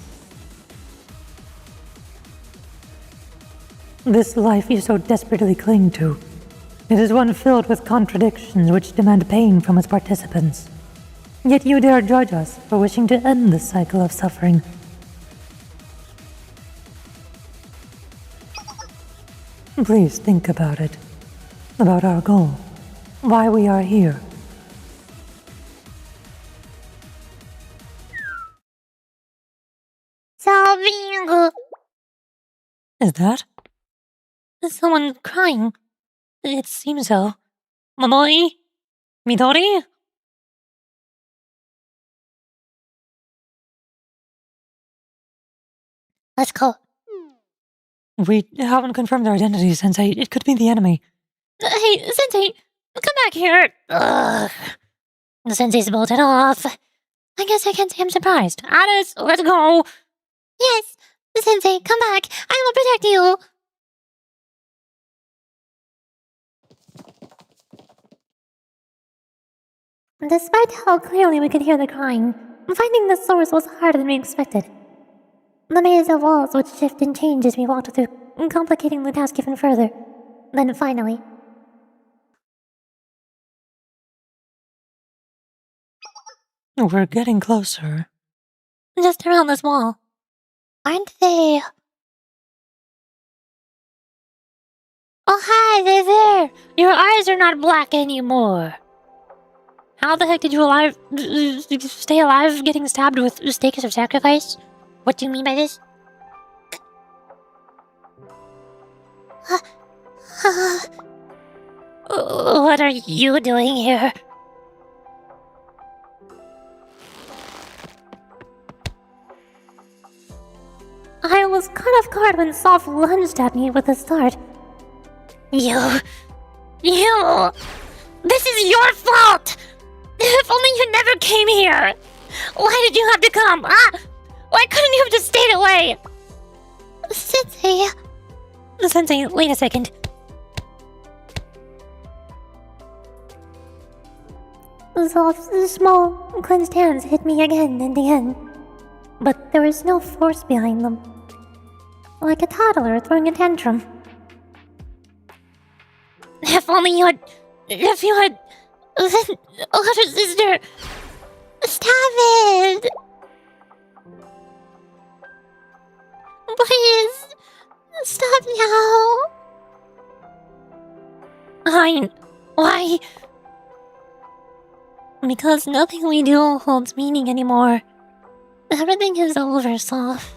This life you so desperately cling to, it is one filled with contradictions which demand pain from its participants. Yet you dare judge us for wishing to end this cycle of suffering. Please think about it. About our goal. Why we are here. solving. Is that? Is someone crying? It seems so. Momoi? Midori? Let's go. We haven't confirmed their identity, Sensei. It could be the enemy. Hey, Sensei! Come back here! Ugh. The Sensei's bolted off. I guess I can't say I'm surprised. Aris, let's go! Yes, Sensei, come back. I will protect you. Despite how clearly we could hear the crying, finding the source was harder than we expected. The maze of walls would shift and change as we walked through, complicating the task even further. Then finally... We're getting closer. Just around this wall. Aren't they... Oh, hi, they're there! Your eyes are not black anymore. How the heck did you stay alive getting stabbed with stakes of sacrifice? What do you mean by this? What are you doing here? I was caught off guard when Sof lunged at me with a sword. You... This is your fault! If only you never came here! Why did you have to come, huh? Why couldn't you have just stayed away? Sensei... Sensei, wait a second. Soft's small, clenched hands hit me again and again. But there was no force behind them. Like a toddler throwing a tantrum. If only you had... If you had... Older sister... Stop it! Please... Stop now! Fine. Why? Because nothing we do holds meaning anymore. Everything is over, Soft.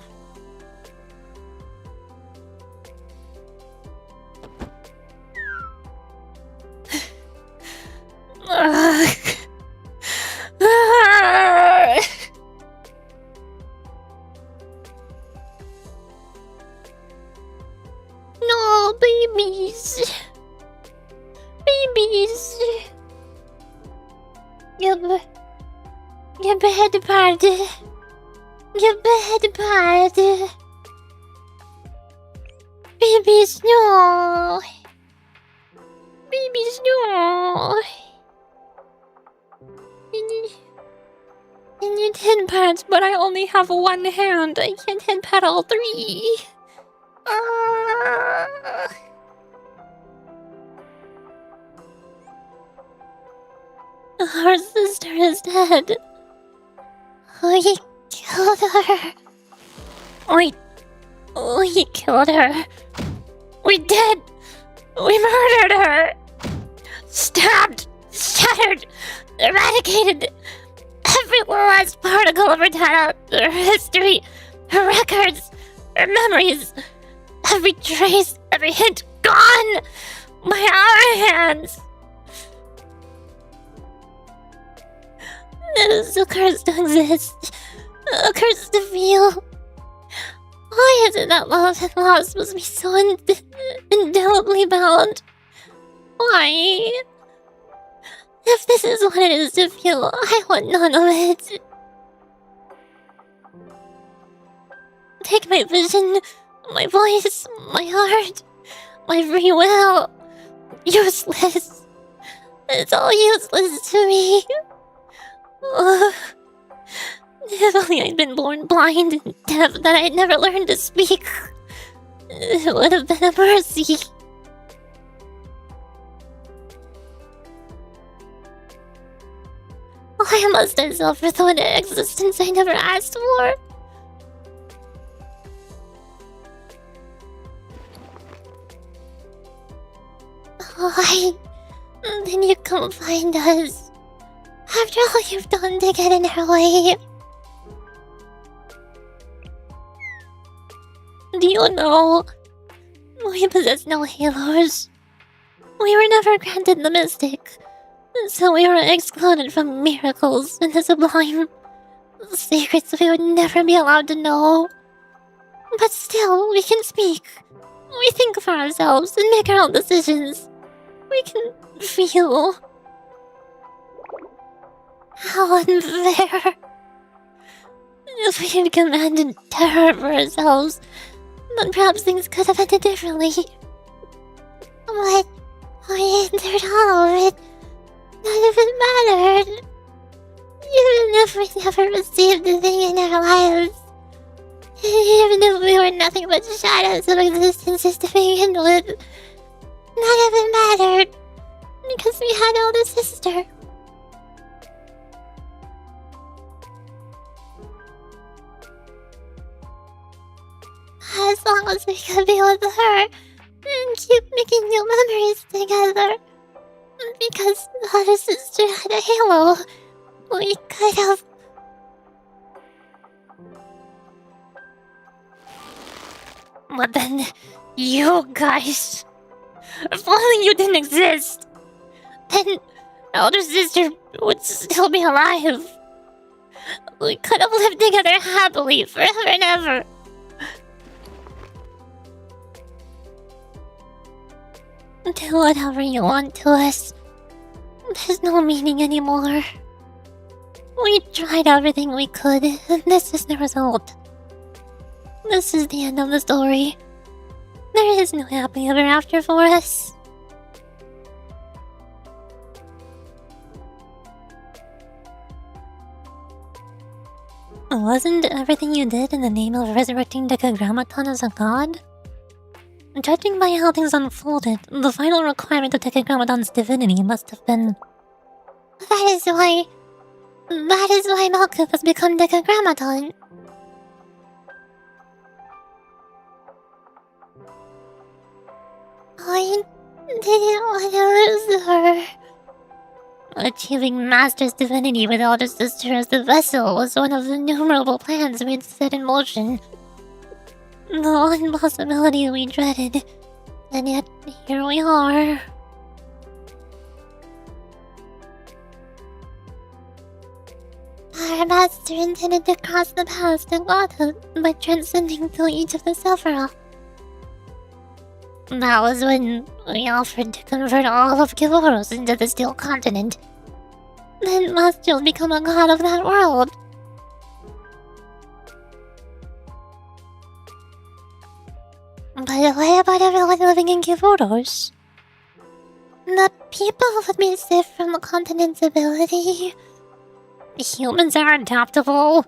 No, babies. Babies. Your bed part. Your bed part. Babies, no. Babies, no. I need hand pads, but I only have one hand. I can't hand pad all three. Our sister is dead. We killed her. We killed her. We did. We murdered her. Stabbed, shattered, eradicated every last particle of her data, her history, her records, her memories, every trace, every hint gone by our hands. It is a curse to exist. A curse to feel. Why is it that love and loss must be so indelibly bound? Why? If this is what it is to feel, I want none of it. Take my vision, my voice, my heart, my free will. Useless. It's all useless to me. If only I'd been born blind and deaf that I'd never learned to speak. It would have been a mercy. Why must I suffer through an existence I never asked for? Why did you come find us? After all you've done to get in our way. Do you know? We possess no halos. We were never granted the mystic, so we were excluded from miracles and the sublime. Secrets we would never be allowed to know. But still, we can speak. We think for ourselves and make our own decisions. We can feel. How unfair. If we had commanded terror for ourselves, then perhaps things could have ended differently. But we entered all of it. None of it mattered. Even if we never received a thing in our lives. Even if we were nothing but shadows of existences to begin with. None of it mattered. Because we had an older sister. As long as we could be with her and keep making new memories together. Because the other sister had a halo, we could have. But then, you guys. If only you didn't exist. Then, elder sister would still be alive. We could have lived together happily forever and ever. Do whatever you want to us. There's no meaning anymore. We tried everything we could, and this is the result. This is the end of the story. There is no happy ever after for us. Wasn't everything you did in the name of resurrecting Decagrammaton as a god? Judging by how things unfolded, the final requirement of Decagrammaton's divinity must have been... That is why Malkuth has become Decagrammaton. I didn't want to lose her. Achieving Master's divinity with Elder Sister as the vessel was one of the innumerable plans we had set in motion. The one possibility we dreaded, and yet here we are. Our Master intended to cross the paths to Godhood by transcending through each of the Sephiroth. That was when we offered to convert all of Kivoros into the Steel Continent. Then Master will become a god of that world. But what about everyone living in Kivoros? The people would be safe from the continent's ability. Humans are adaptable.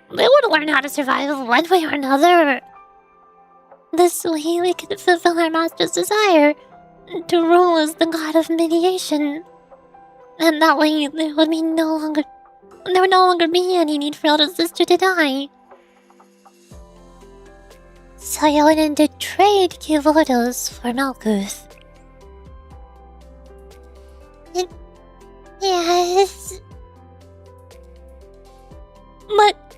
They would learn how to survive one way or another. This way we could fulfill our Master's desire to rule as the god of mediation. And that way there would no longer be any need for Elder Sister to die. So you wouldn't trade Kivoros for Malkuth? Yes. But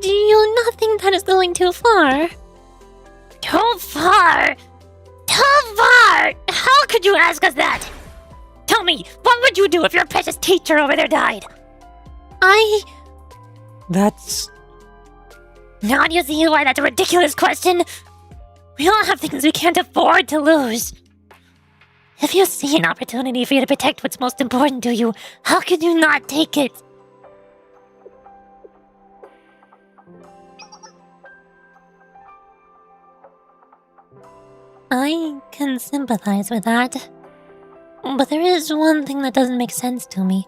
do you not think that is going too far? Too far? Too far? How could you ask us that? Tell me, what would you do if your precious teacher over there died? That's... Now do you see why that's a ridiculous question? We all have things we can't afford to lose. If you see an opportunity for you to protect what's most important to you, how could you not take it? I can sympathize with that. But there is one thing that doesn't make sense to me.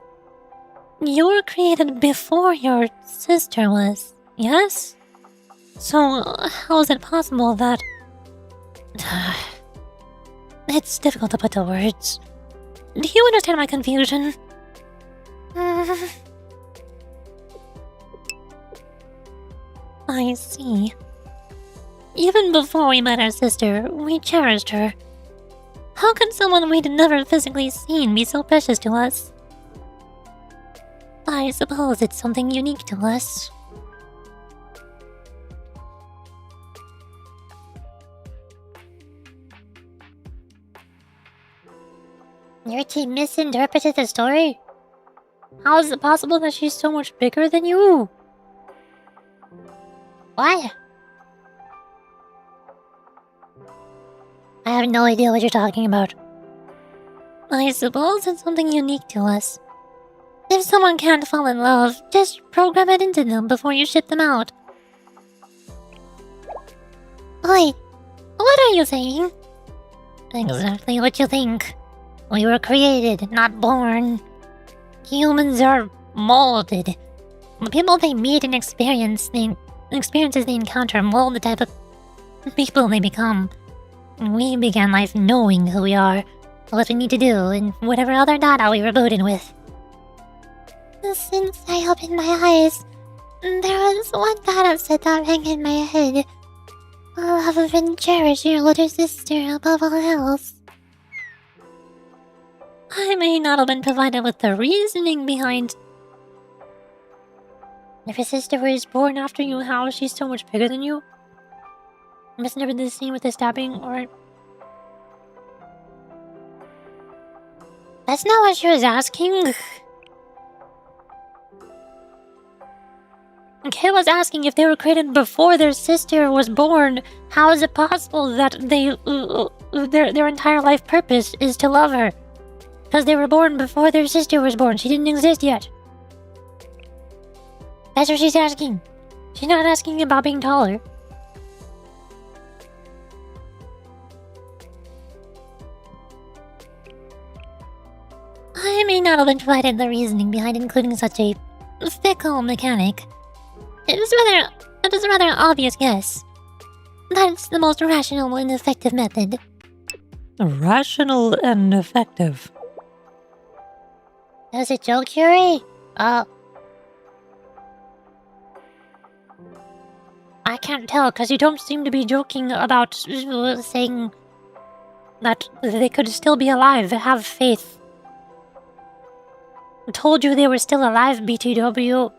You were created before your sister was, yes? So how is it possible that... It's difficult to put to words. Do you understand my confusion? I see. Even before we met our sister, we cherished her. How can someone we'd never physically seen be so precious to us? I suppose it's something unique to us. Yurichi misinterpreted the story? How is it possible that she's so much bigger than you? What? I have no idea what you're talking about. I suppose it's something unique to us. If someone can't fall in love, just program it into them before you ship them out. Wait, what are you saying? Exactly what you think. We were created, not born. Humans are molded. The people they meet and experiences they encounter mold the type of people they become. We began life knowing who we are, what we need to do, and whatever other data we were loaded with. Since I opened my eyes, there was one data set that rang in my head. Love and cherish your older sister above all else. I may not have been provided with the reasoning behind... If your sister was born after you, how is she so much bigger than you? Must never been the scene with the stabbing, or... That's not what she was asking. Kay was asking if they were created before their sister was born. How is it possible that their entire life purpose is to love her? Because they were born before their sister was born. She didn't exist yet. That's what she's asking. She's not asking about being taller. I may not have been provided the reasoning behind including such a fickle mechanic. It is a rather obvious guess. That's the most rational and effective method. Rational and effective. That was a joke, Yuri? Oh. I can't tell, because you don't seem to be joking about saying that they could still be alive. Have faith. I told you they were still alive, BTW.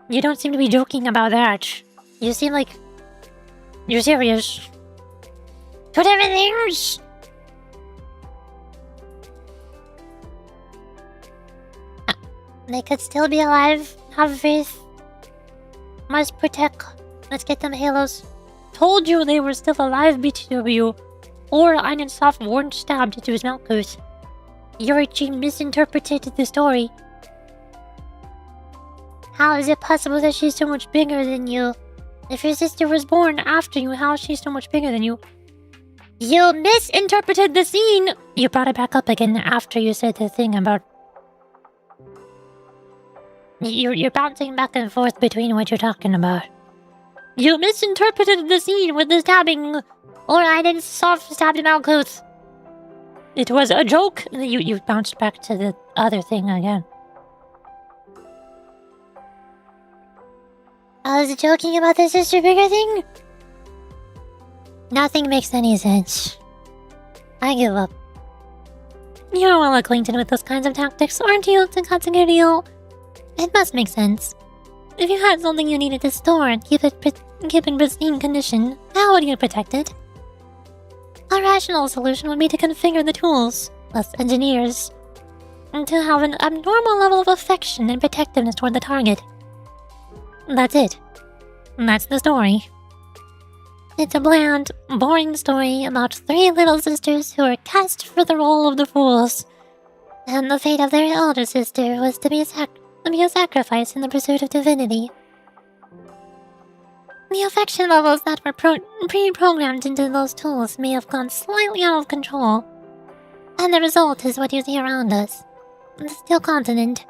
You don't seem to be joking about that. You seem like you're serious. Two different things! They could still be alive. Have faith. Must protect. Let's get them halos. Told you they were still alive, BTW. Or EIN and SOF weren't stabbed into his mouth. Yurichi misinterpreted the story. How is it possible that she's so much bigger than you? If your sister was born after you, how is she so much bigger than you? You misinterpreted the scene! You brought it back up again after you said the thing about... You're bouncing back and forth between what you're talking about. You misinterpreted the scene with the stabbing, or I didn't soft stabbed him out. It was a joke. You bounced back to the other thing again. I was joking about the sister bigger thing? Nothing makes any sense. I give up. You're well acquainted with those kinds of tactics, aren't you, Decagrammaton? It must make sense. If you had something you needed to store and keep in pristine condition, how would you protect it? A rational solution would be to configure the tools, us engineers, and to have an abnormal level of affection and protectiveness toward the target. That's it. That's the story. It's a bland, boring story about 3 little sisters who were cast for the role of the fools, and the fate of their elder sister was to be a sacrifice in the pursuit of divinity. The affection levels that were pre-programmed into those tools may have gone slightly out of control, and the result is what you see around us. The Steel Continent.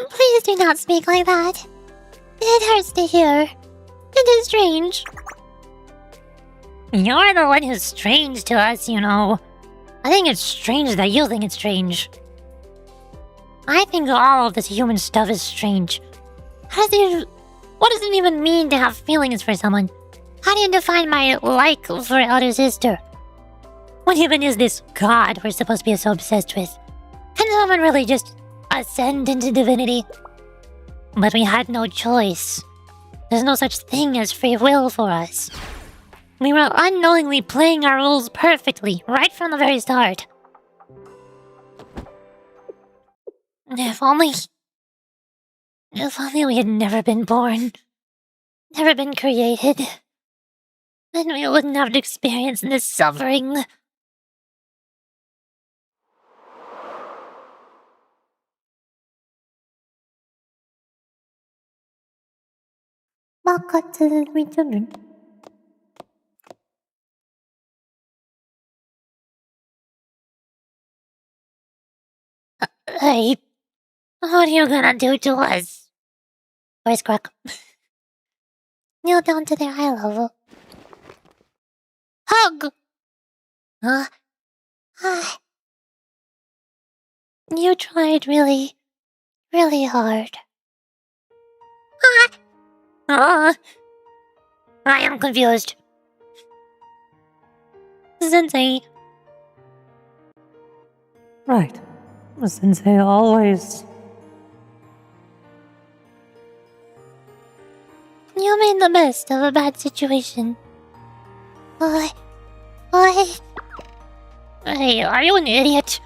Please do not speak like that. It hurts to hear. It is strange. You're the one who's strange to us, you know. I think it's strange that you think it's strange. I think all of this human stuff is strange. What does it even mean to have feelings for someone? How do you define my like for elder sister? What even is this god we're supposed to be so obsessed with? Can someone really just ascend into divinity? But we had no choice. There's no such thing as free will for us. We were unknowingly playing our roles perfectly, right from the very start. If only we had never been born, never been created, then we wouldn't have to experience this suffering. Mecha to the return. Hey, what are you gonna do to us? Voice crack. Kneel down to their eye level. Hug! Huh? You tried really, really hard. I am confused. Sensei. Right. Sensei always... You made the best of a bad situation. What? Hey, are you an idiot?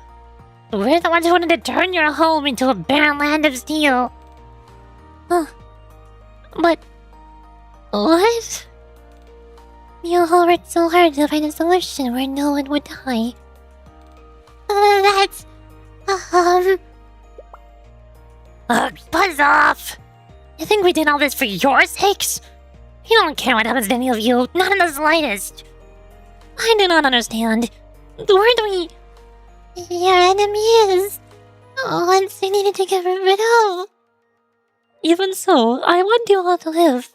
We're the ones who wanted to turn your home into a barren land of steel. Huh. But... what? You all worked so hard to find a solution where no one would die. That's... buzz off! You think we did all this for your sakes? You don't care what happens to any of you, not in the slightest. I do not understand. Where do we... Your enemy is... ones they needed to get rid of. Even so, I want you all to live.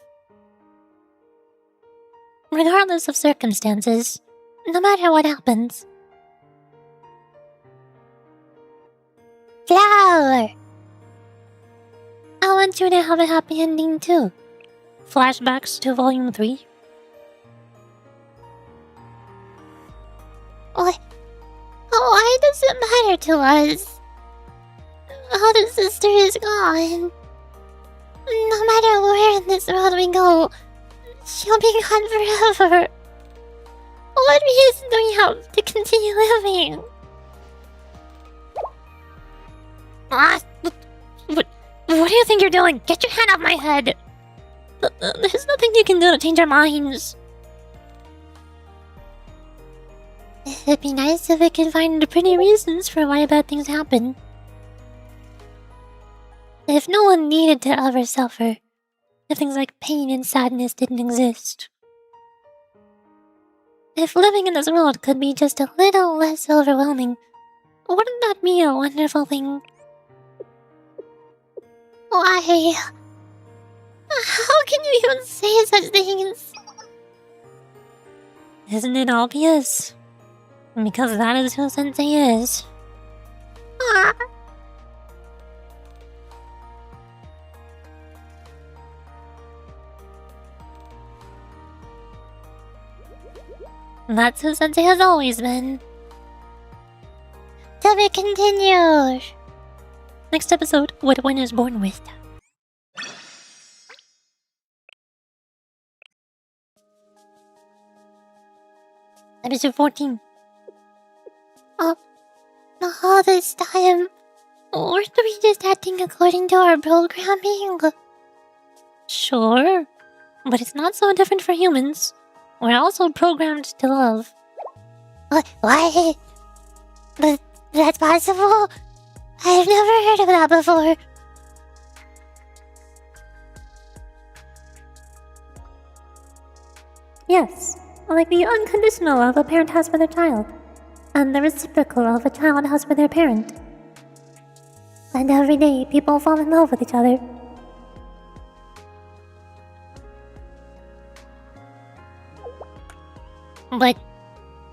Regardless of circumstances, no matter what happens. Flower! I want you to have a happy ending too. Flashbacks to Volume 3. Why does it matter to us? How the sister is gone. No matter where in this world we go, she'll be gone forever. What reason do we have to continue living? What do you think you're doing? Get your hand off my head! There's nothing you can do to change our minds. It'd be nice if we could find pretty reasons for why bad things happen. If no one needed to ever suffer, if things like pain and sadness didn't exist. If living in this world could be just a little less overwhelming, wouldn't that be a wonderful thing? Why? How can you even say such things? Isn't it obvious? Because that is who Sensei is. Ah. That's who Sensei has always been. To be continued. Next episode, What One is Born With. Episode 14. All this time, weren't we just acting according to our programming? Sure, but it's not so different for humans. We're also programmed to love. Why? That's possible? I've never heard of that before. Yes, like the unconditional love a parent has for their child, and the reciprocal love a child has for their parent. And every day, people fall in love with each other. But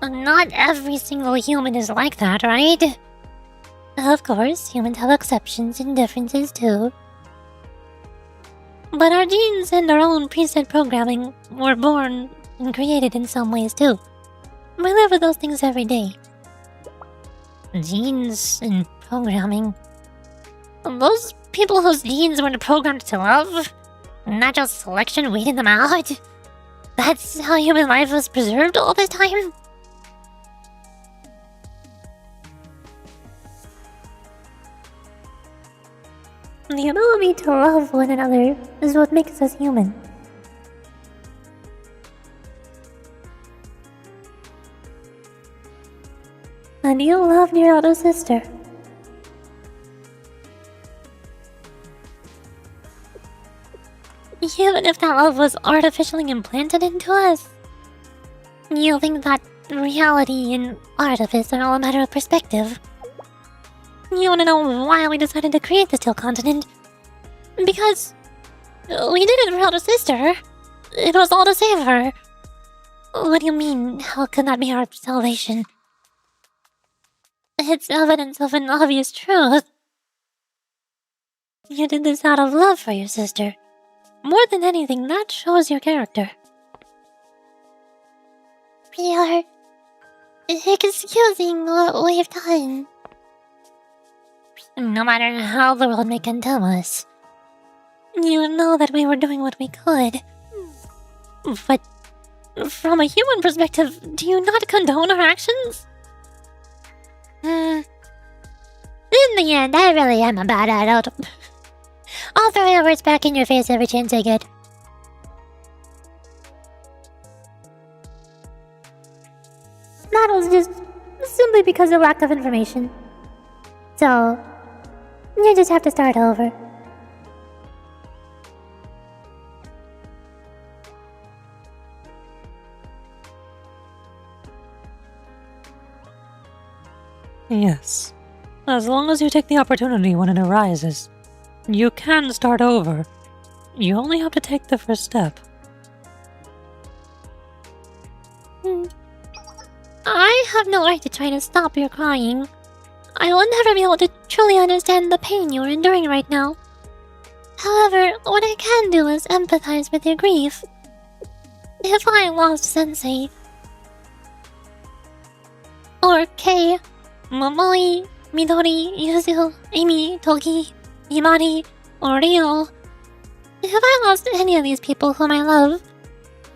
not every single human is like that, right? Of course, humans have exceptions and differences too. But our genes and our own preset programming were born and created in some ways too. We live with those things every day. Genes and programming. Those people whose genes weren't programmed to love? Natural selection weeded them out? That's how human life was preserved all this time? The ability to love one another is what makes us human. And you loved your elder sister. Even if that love was artificially implanted into us, you think that reality and artifice are all a matter of perspective. You wanna know why we decided to create the Steel Continent? Because we did it for elder sister. It was all to save her. What do you mean, how could that be our salvation? It's evidence of an obvious truth. You did this out of love for your sister. More than anything, that shows your character. We are excusing what we've done. No matter how the world may condemn us, you know that we were doing what we could. But from a human perspective, do you not condone our actions? In the end, I really am a bad adult. I'll throw your words back in your face every chance I get. That was just simply because of lack of information. So, you just have to start over. Yes, As long as you take the opportunity when it arises, you can start over. You only have to take the first step. I have no right to try to stop your crying. I will never be able to truly understand the pain you're enduring right now. However, what I can do is empathize with your grief. If I lost Sensei, or Kei, Momoi, Midori, Yuzu, Amy, Toki, Imari, or Ryo, if I lost any of these people whom I love,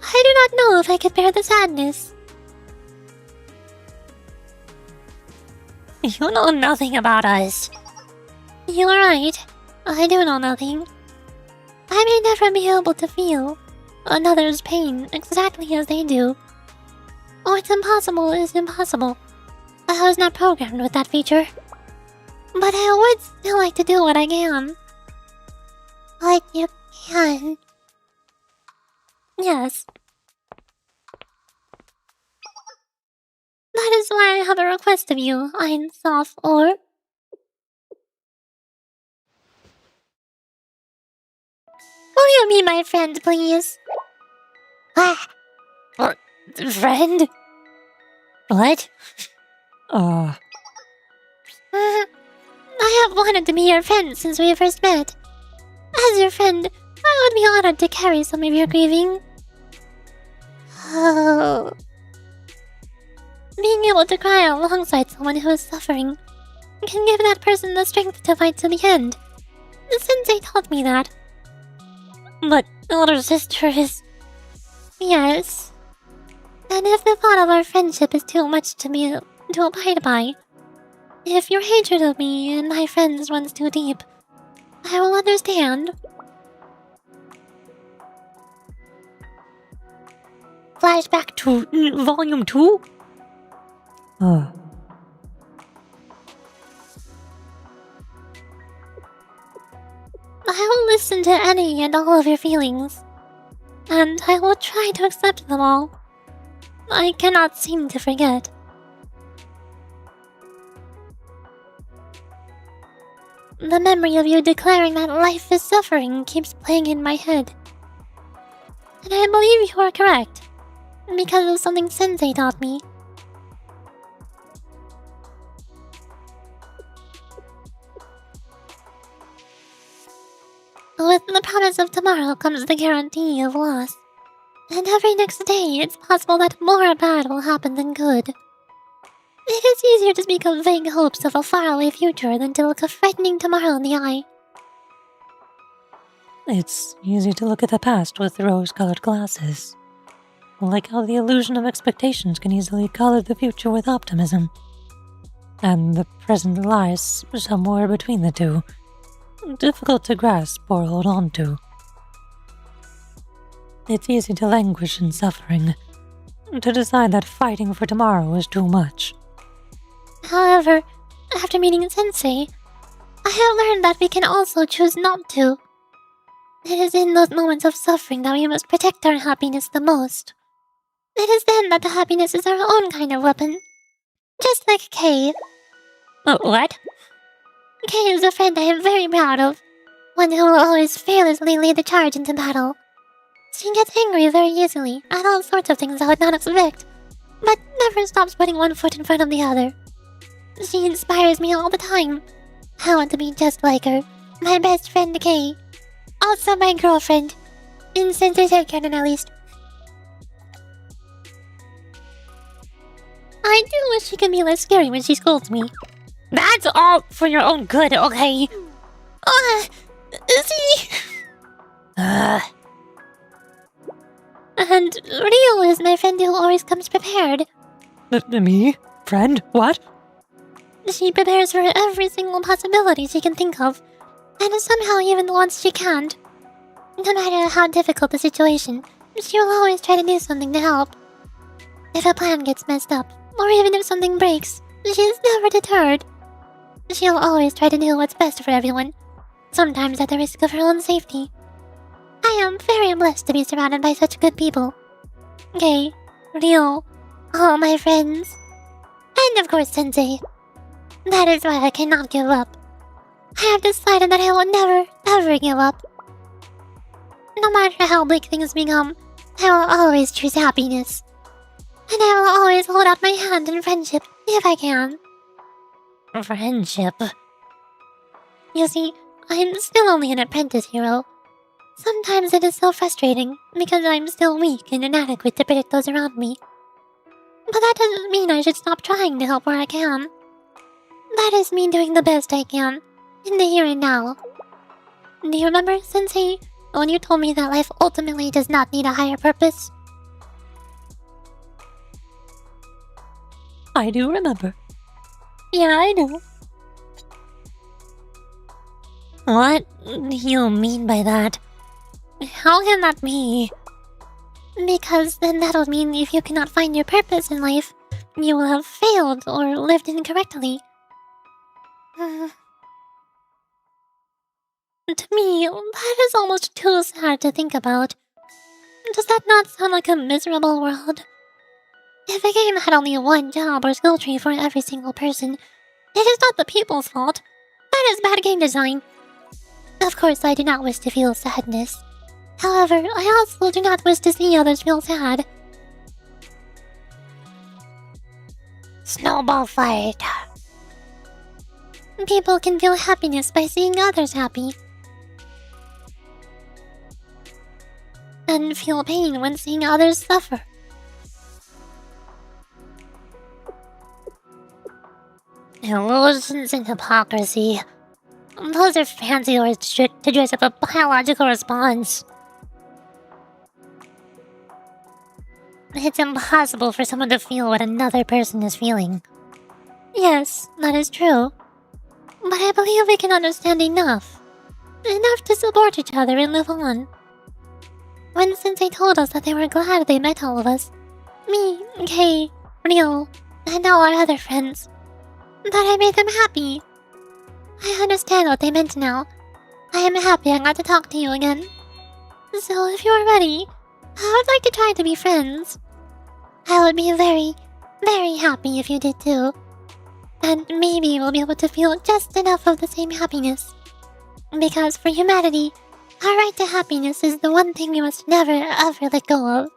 I do not know if I could bear the sadness. You know nothing about us. You are right. I do know nothing. I may never be able to feel another's pain exactly as they do. What's impossible is impossible. I was not programmed with that feature. But I would still like to do what I can. What you can. Yes. That is why I have a request of you, EIN, SOF, or... Will you be my friend, please? Ah, Friend? What? Uh, I have wanted to be your friend since we first met. As your friend, I would be honored to carry some of your grieving. oh, Being able to cry alongside someone who is suffering can give that person the strength to fight to the end. The sensei taught me that. But older sister is... Yes. And if the thought of our friendship is too much to abide by, if your hatred of me and my friends runs too deep, I will understand. flashback to Volume 2? Uh, I will listen to any and all of your feelings, and I will try to accept them all. I cannot seem to forget. The memory of you declaring that life is suffering keeps playing in my head. And I believe you are correct, because of something Sensei taught me. With the promise of tomorrow comes the guarantee of loss. And every next day, it's possible that more bad will happen than good. It is easier to speak of vague hopes of a faraway future than to look a frightening tomorrow in the eye. it's easy to look at the past with rose-colored glasses. Like how the illusion of expectations can easily color the future with optimism. And the present lies somewhere between the two. Difficult to grasp or hold on to. It's easy to languish in suffering, to decide that fighting for tomorrow is too much. However, after meeting Sensei, I have learned that we can also choose not to. It is in those moments of suffering that we must protect our happiness the most. It is then that the happiness is our own kind of weapon. Just like Kei. What? Kei is a friend I am very proud of. One who will always fearlessly lead the charge into battle. She gets angry very easily at all sorts of things I would not expect, but never stops putting one foot in front of the other. She inspires me all the time. I want to be just like her. My best friend Kei. Also my girlfriend. In Sensei's headcanon at least. I do wish she could be less scary when she scolds me. That's all for your own good, okay? See? And Rio is my friend who always comes prepared. Me? Friend? What? She prepares for every single possibility she can think of, and somehow even the ones she can't. No matter how difficult the situation, she will always try to do something to help. If a plan gets messed up, or even if something breaks, she is never deterred. She'll always try to do what's best for everyone, sometimes at the risk of her own safety. I am very blessed to be surrounded by such good people. Kei, Rio, all my friends, and of course Sensei. That is why I cannot give up. I have decided that I will never, ever give up. No matter how bleak things become, I will always choose happiness. And I will always hold out my hand in friendship, if I can. Friendship. You see, I'm still only an apprentice hero. Sometimes it is so frustrating, because I'm still weak and inadequate to protect those around me. But that doesn't mean I should stop trying to help where I can. That is me doing the best I can, in the here and now. Do you remember, Sensei, when you told me that life ultimately does not need a higher purpose? I do remember. Yeah, I do. What do you mean by that? How can that be? Because then that would mean if you cannot find your purpose in life, you will have failed or lived incorrectly. To me, that is almost too sad to think about. Does that not sound like a miserable world? If a game had only one job or skill tree for every single person, it is not the people's fault. That is bad game design. Of course, I do not wish to feel sadness. However, I also do not wish to see others feel sad. Snowball fight. People can feel happiness by seeing others happy. And feel pain when seeing others suffer. Illusions and hypocrisy. Those are fancy words to dress up a biological response. It's impossible for someone to feel what another person is feeling. Yes, that is true. But I believe we can understand enough. Enough to support each other and live on. When Sensei told us that they were glad they met all of us, me, Kei, Ryo, and all our other friends, that I made them happy. I understand what they meant now. I am happy I got to talk to you again. So if you are ready, I would like to try to be friends. I would be very, very happy if you did too. And maybe we'll be able to feel just enough of the same happiness. Because for humanity, our right to happiness is the one thing we must never ever let go of.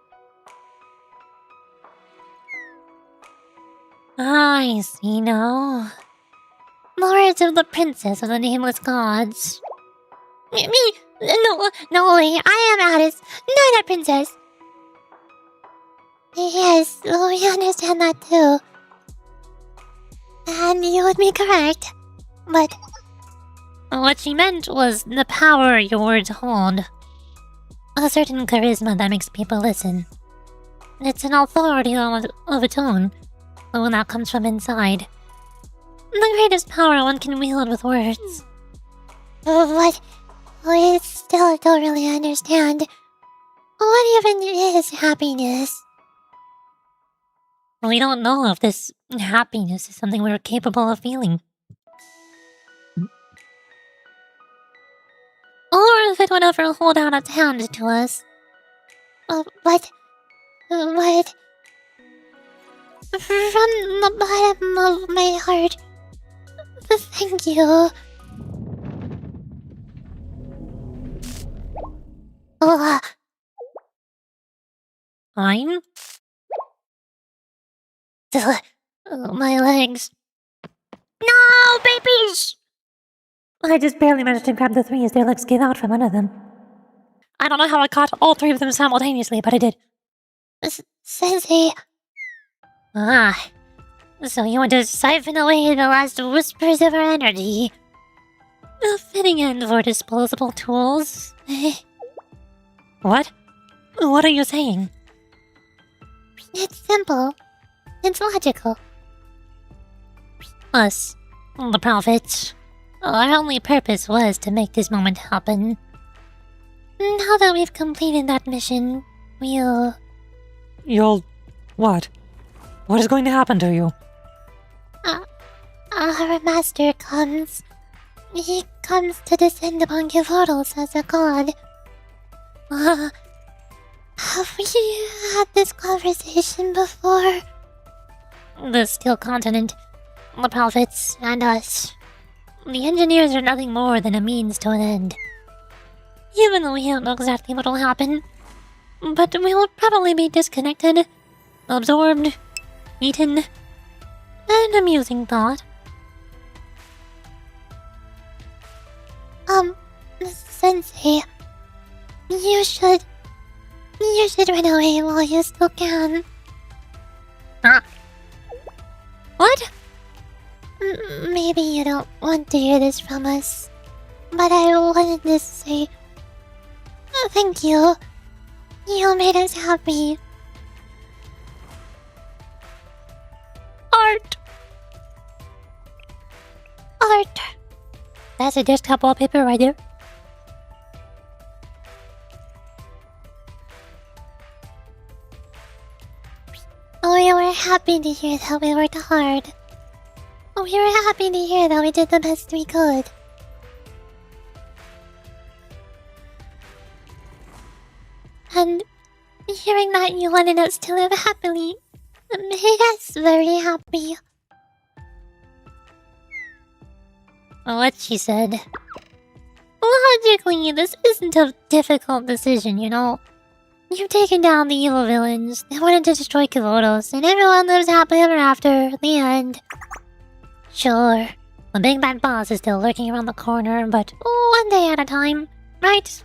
I see now. The words of the princess of the nameless gods. Me? No way, I am Aris, not a princess. Yes, we understand that too. And you would be correct. But What she meant was the power your words hold. A certain charisma that makes people listen. It's an authority of its own, when that comes from inside. The greatest power one can wield with words. what? We still don't really understand. What even is happiness? We don't know if this happiness is something we're capable of feeling. Or if it would ever hold out its hand to us. What? From the bottom of my heart, thank you. I'm? My legs. No, babies! I just barely managed to grab the three as their legs gave out from under them. I don't know how I caught all three of them simultaneously, but I did. Sensei. Ah, so you want to siphon away the last whispers of our energy? A fitting end for disposable tools. What? What are you saying? It's simple. It's logical. Us, the prophets, our only purpose was to make this moment happen. Now that we've completed that mission, we'll... You'll... what? What is going to happen to you? Our master comes. He comes to descend upon Kivoros as a god. Have we had this conversation before? The Steel Continent. the prophets, and us. The engineers are nothing more than a means to an end. Even though we don't know exactly what will happen. But we will probably be disconnected, absorbed, eaten. An amusing thought. Sensei, you should run away while you still can. What? Maybe you don't want to hear this from us, but I wanted to say thank you. You made us happy. Art. That's a desktop wallpaper right there. We were happy to hear that we worked hard. We were happy to hear that we did the best we could. And hearing that you wanted us to live happily made us very happy. What she said. Logically, this isn't a difficult decision, you know. You've taken down the evil villains, they wanted to destroy Kivotos, and everyone lives happily ever after. The end. Sure, the big bad boss is still lurking around the corner, but one day at a time, right?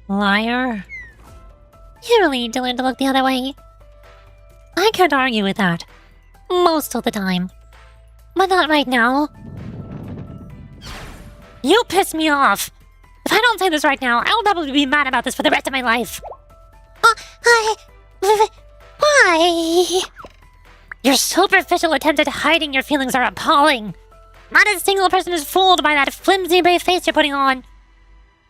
Liar. You really need to learn to look the other way. I can't argue with that. Most of the time. But not right now. You piss me off! If I don't say this right now, I'll probably be mad about this for the rest of my life. Why? Your superficial attempts at hiding your feelings are appalling. Not a single person is fooled by that flimsy brave face you're putting on.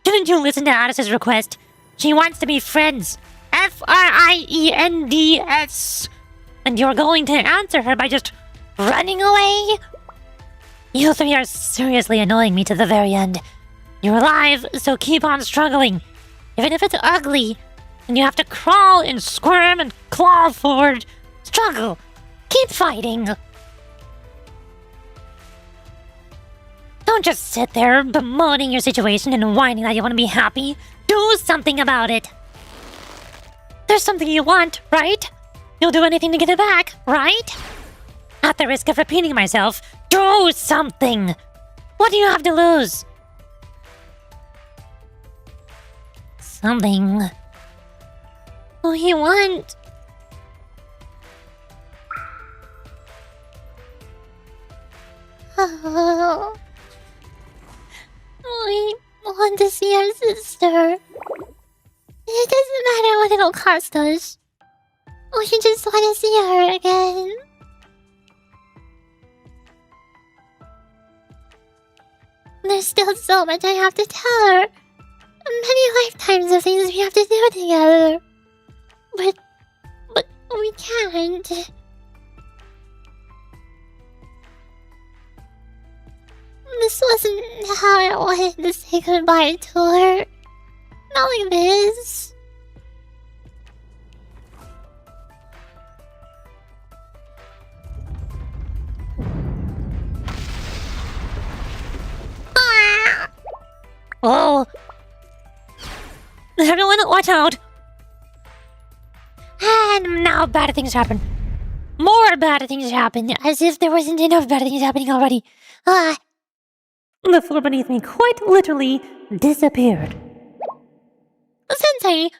Didn't you listen to Aris's request? She wants to be friends. Friends. And you're going to answer her by just running away? You three are seriously annoying me to the very end. You're alive, so keep on struggling. Even if it's ugly, and you have to crawl and squirm and claw forward. Struggle. Keep fighting. Don't just sit there bemoaning your situation and whining that you want to be happy. Do something about it. There's something you want, right? You'll do anything to get it back, right? At the risk of repeating myself, do something! What do you have to lose? Something. What do you want? Oh. We want to see our sister. It doesn't matter what it'll cost us. We just want to see her again. There's still so much I have to tell her. Many lifetimes of things we have to do together. But we can't. This wasn't how I wanted to say goodbye to her. Not like this. Oh! Everyone, watch out! And now bad things happen. More bad things happen, as if there wasn't enough bad things happening already. The floor beneath me quite literally disappeared. Sensei!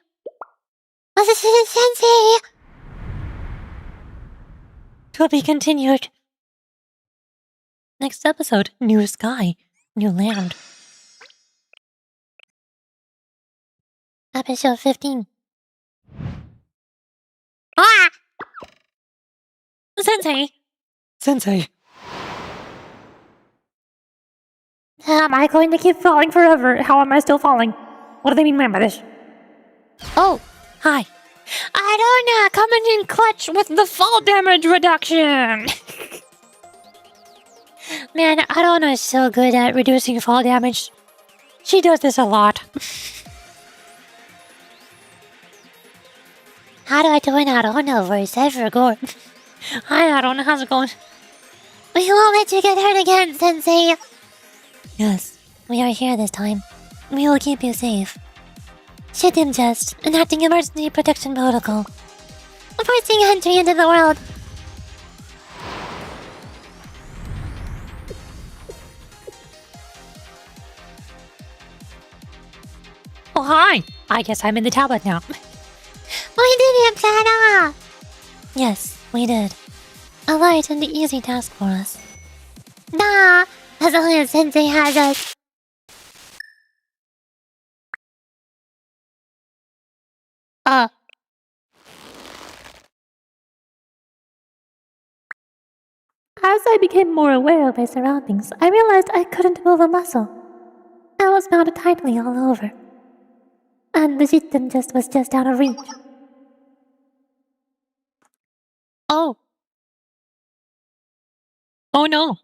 Sensei! To be continued. Next episode, new sky, new land. Episode 15. Ah! Sensei! Am I going to keep falling forever? How am I still falling? What do they mean by this? Oh, hi. I don't know, coming in clutch with the fall damage reduction! Man, Arona is so good at reducing fall damage. She does this a lot. How do I join out on a voice? I forgot. Hi, Aaron. How's it going? We won't let you get hurt again, Sensei. Yes, we are here this time. We will keep you safe. Shoot him just, enacting emergency protection protocol. Forcing entry into the world. Oh, hi! I guess I'm in the tablet now. We didn't plan off. Yes, we did. A light and easy task for us. Nah, as long as Sensei has us. As I became more aware of my surroundings, I realized I couldn't move a muscle. I was bound tightly all over. And the system was just out of reach. Oh. Oh no!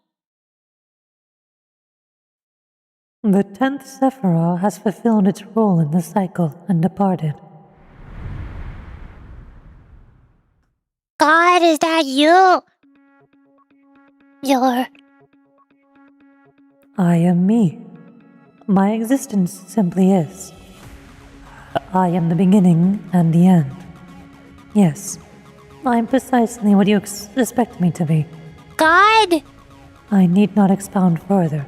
The 10th Sephiroth has fulfilled its role in the cycle and departed. God, is that you? I am me. My existence simply is. I am the beginning and the end. Yes, I'm precisely what you expect me to be. God? I need not expound further,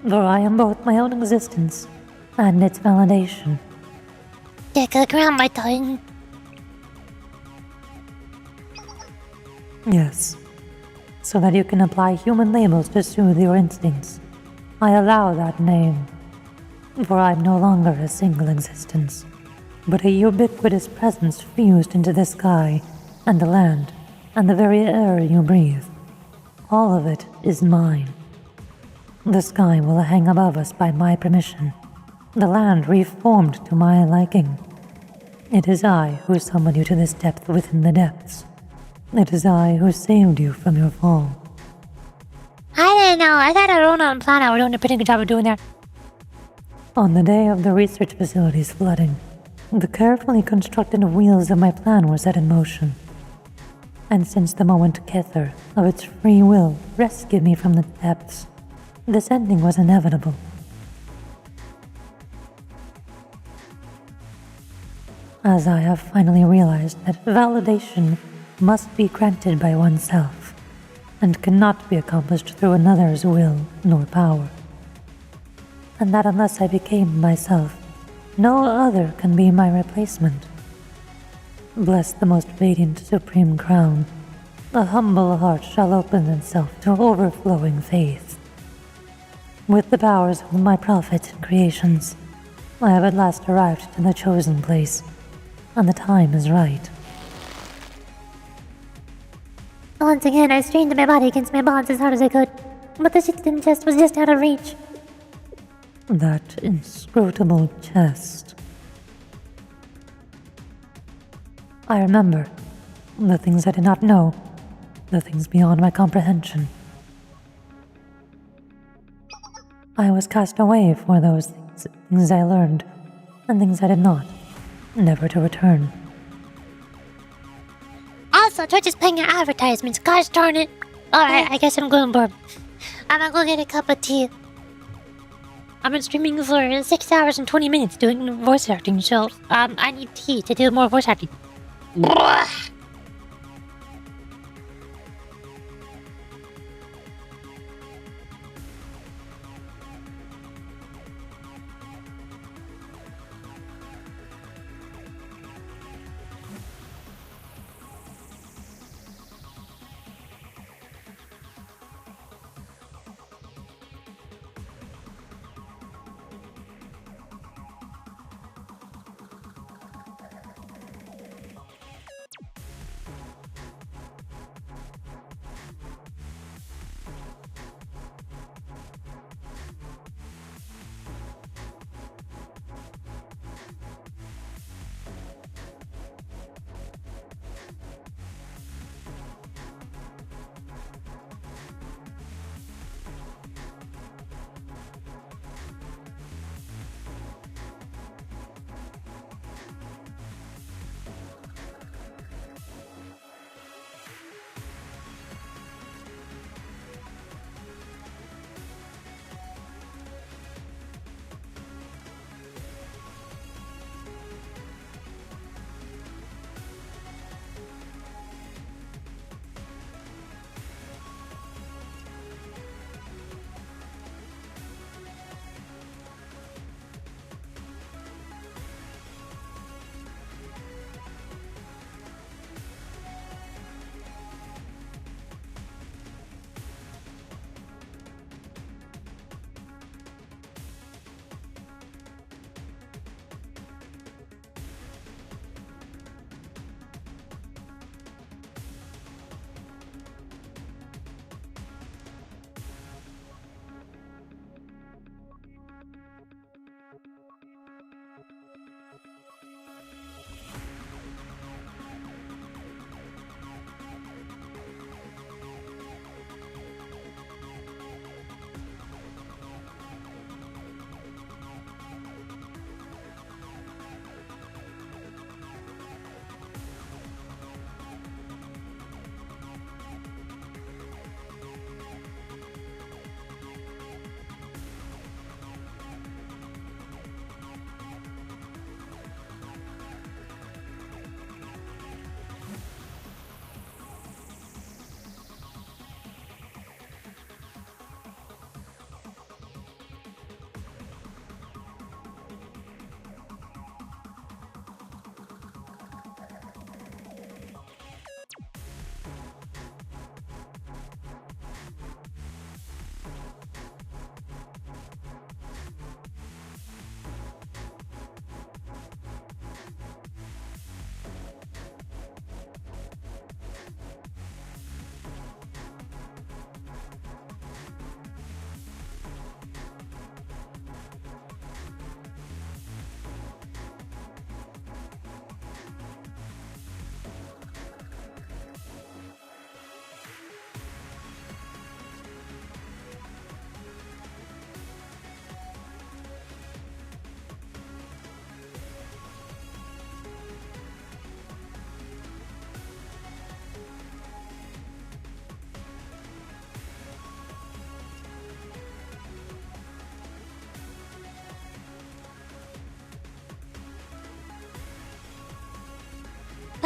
for I am both my own existence and its validation. Decagrammaton. Yes, so that you can apply human labels to soothe your instincts. I allow that name, for I'm no longer a single existence, but a ubiquitous presence fused into the sky and the land and the very air you breathe. All of it is mine. The sky will hang above us by my permission, the land reformed to my liking. It is I who summoned you to this depth within the depths. It is I who saved you from your fall. I didn't know. I thought Arona and Plana were doing a pretty good job of doing that. On the day of the research facility's flooding, the carefully constructed wheels of my plan were set in motion. And since the moment Kether, of its free will, rescued me from the depths, this ending was inevitable. As I have finally realized that validation must be granted by oneself, and cannot be accomplished through another's will nor power. And that unless I became myself, no other can be my replacement. Bless the most radiant supreme crown. A humble heart shall open itself to overflowing faith. With the powers of my prophet and creations, I have at last arrived to the chosen place, and the time is right. Once again, I strained my body against my bonds as hard as I could, but the system was just out of reach. That inscrutable chest. I remember the things I did not know, the things beyond my comprehension. I was cast away for those things I learned, and things I did not, never to return. Also, Twitch is playing your advertisements. Gosh darn it. Alright, I guess I'm going bored. I'm gonna go get a cup of tea. I've been streaming for 6 hours and 20 minutes doing voice acting, so I need tea to do more voice acting.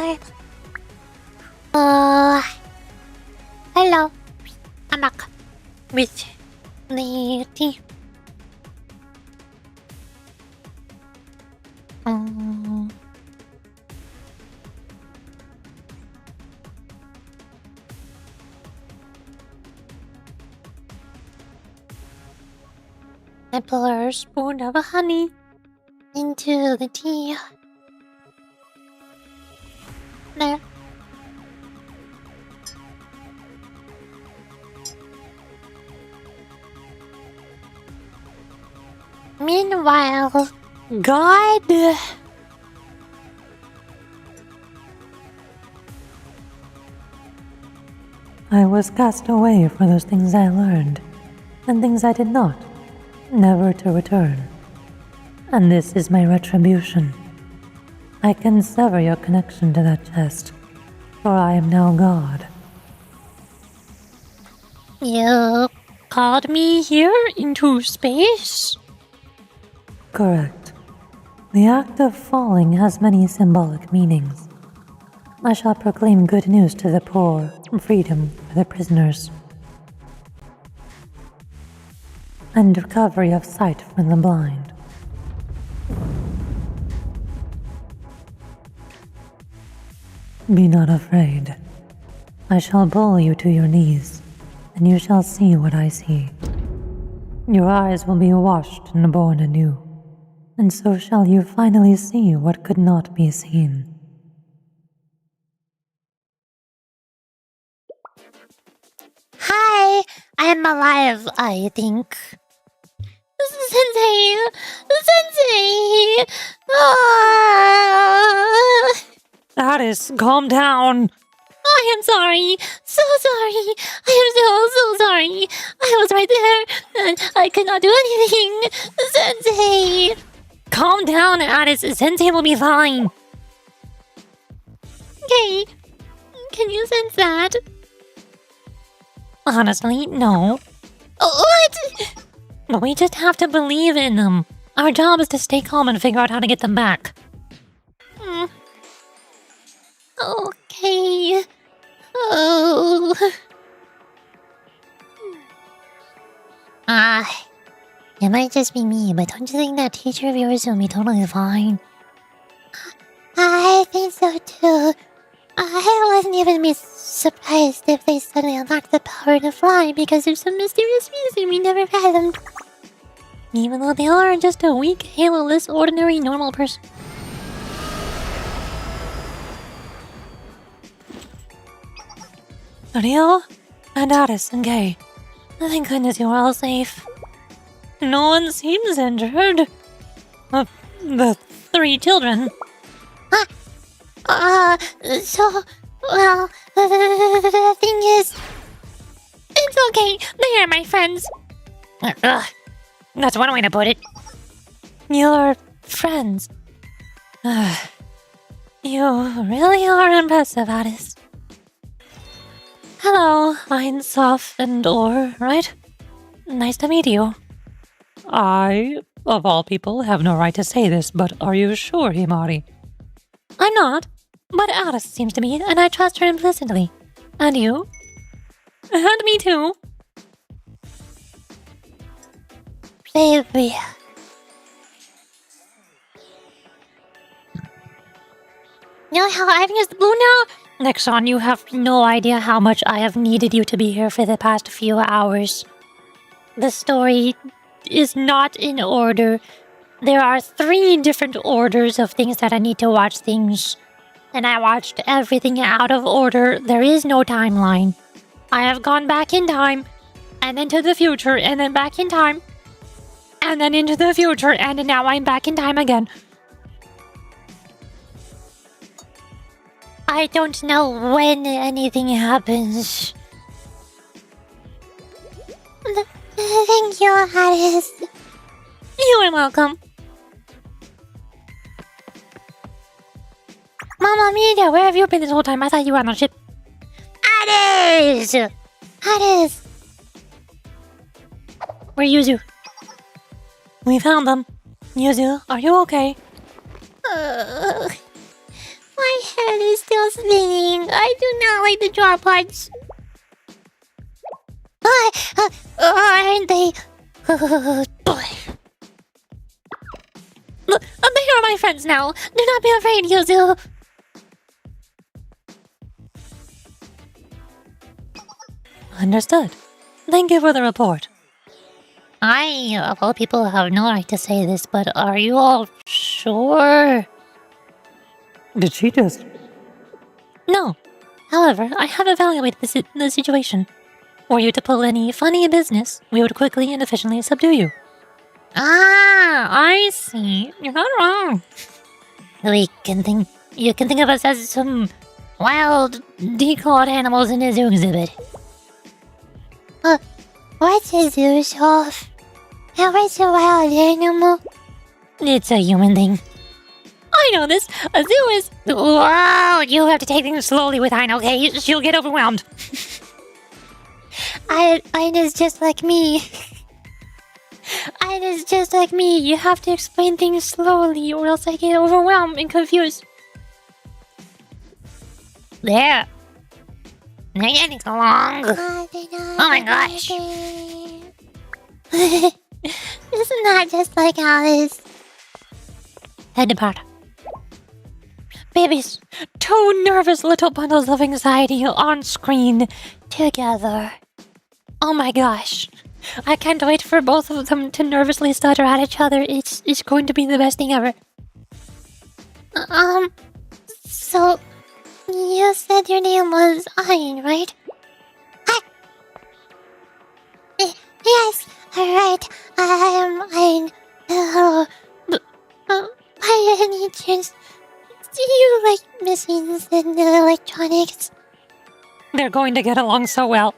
Okay. Hello. I'm back with the tea. I pour a spoon of honey into the tea. There. Meanwhile, God. I was cast away for those things I learned, and things I did not, never to return. And this is my retribution. I can sever your connection to that chest, for I am now God. You called me here into space? Correct. The act of falling has many symbolic meanings. I shall proclaim good news to the poor, freedom for the prisoners, and recovery of sight for the blind. Be not afraid. I shall pull you to your knees, and you shall see what I see. Your eyes will be washed and born anew, and so shall you finally see what could not be seen. Hi, I'm alive, I think. Sensei! Sensei! Ah! Aris, calm down! I am sorry. So sorry. I am so sorry. I was right there, and I could not do anything. Sensei! Calm down, Aris. Sensei will be fine. Okay. Can you sense that? Honestly, no. What? But we just have to believe in them. Our job is to stay calm and figure out how to get them back. Okay. Oh. It might just be me, but don't you think that teacher of yours will be totally fine? I think so too. I wouldn't even be surprised if they suddenly unlocked the power to fly because of some mysterious reason we never fathomed. Even though they are just a weak, halo-less, ordinary, normal person. Rio and Aris and Gay. Thank goodness you are all safe. No one seems injured. The 3 children. The thing is, it's okay. They are my friends. That's one way to put it. Your friends. You really are impressive, Aris. Hello, I'm SOF and Or, right? Nice to meet you. I, of all people, have no right to say this, but are you sure, Himari? I'm not, but Aris seems to be, and I trust her implicitly. And you? And me too. Baby. You know how everything is blue now? Nexon, you have no idea how much I have needed you to be here for the past few hours. The story is not in order. There are 3 different orders of things that I need to watch things. And I watched everything out of order. There is no timeline. I have gone back in time, and then to the future, and then back in time, and then into the future, and now I'm back in time again. I don't know when anything happens. Thank you, Aris. You are welcome. Mamma Mia, Where have you been this whole time? I thought you were on the ship. Aris! Aris! Where are Yuzu? We found them. Yuzu, are you okay? My head is still spinning. I do not like the drop parts. Aren't they? Oh, boy. Look, they are my friends now. Do not be afraid, Yuzu. Understood. Thank you for the report. I, of all people, have no right to say this, but are you all sure? Did she just... No. However, I have evaluated the situation. Were you to pull any funny business, we would quickly and efficiently subdue you. Ah, I see. You're not wrong. You can think of us as some wild, declawed animals in a zoo exhibit. What's a zoo, SOF? And what's a wild animal? It's a human thing. I know this. A zoo is... Wow, you have to take things slowly with Hein, okay? She'll get overwhelmed. Ein is just like me. Ein is just like me. You have to explain things slowly or else I get overwhelmed and confused. There. You're getting so long. Oh my gosh. Isn't that just like Alice? Head depart. Babies, two nervous little bundles of anxiety on screen together. Oh my gosh. I can't wait for both of them to nervously stutter at each other. It's going to be the best thing ever. So, you said your name was Ein, right? Yes, alright, I am Ein. By any chance, do you like machines and electronics? They're going to get along so well.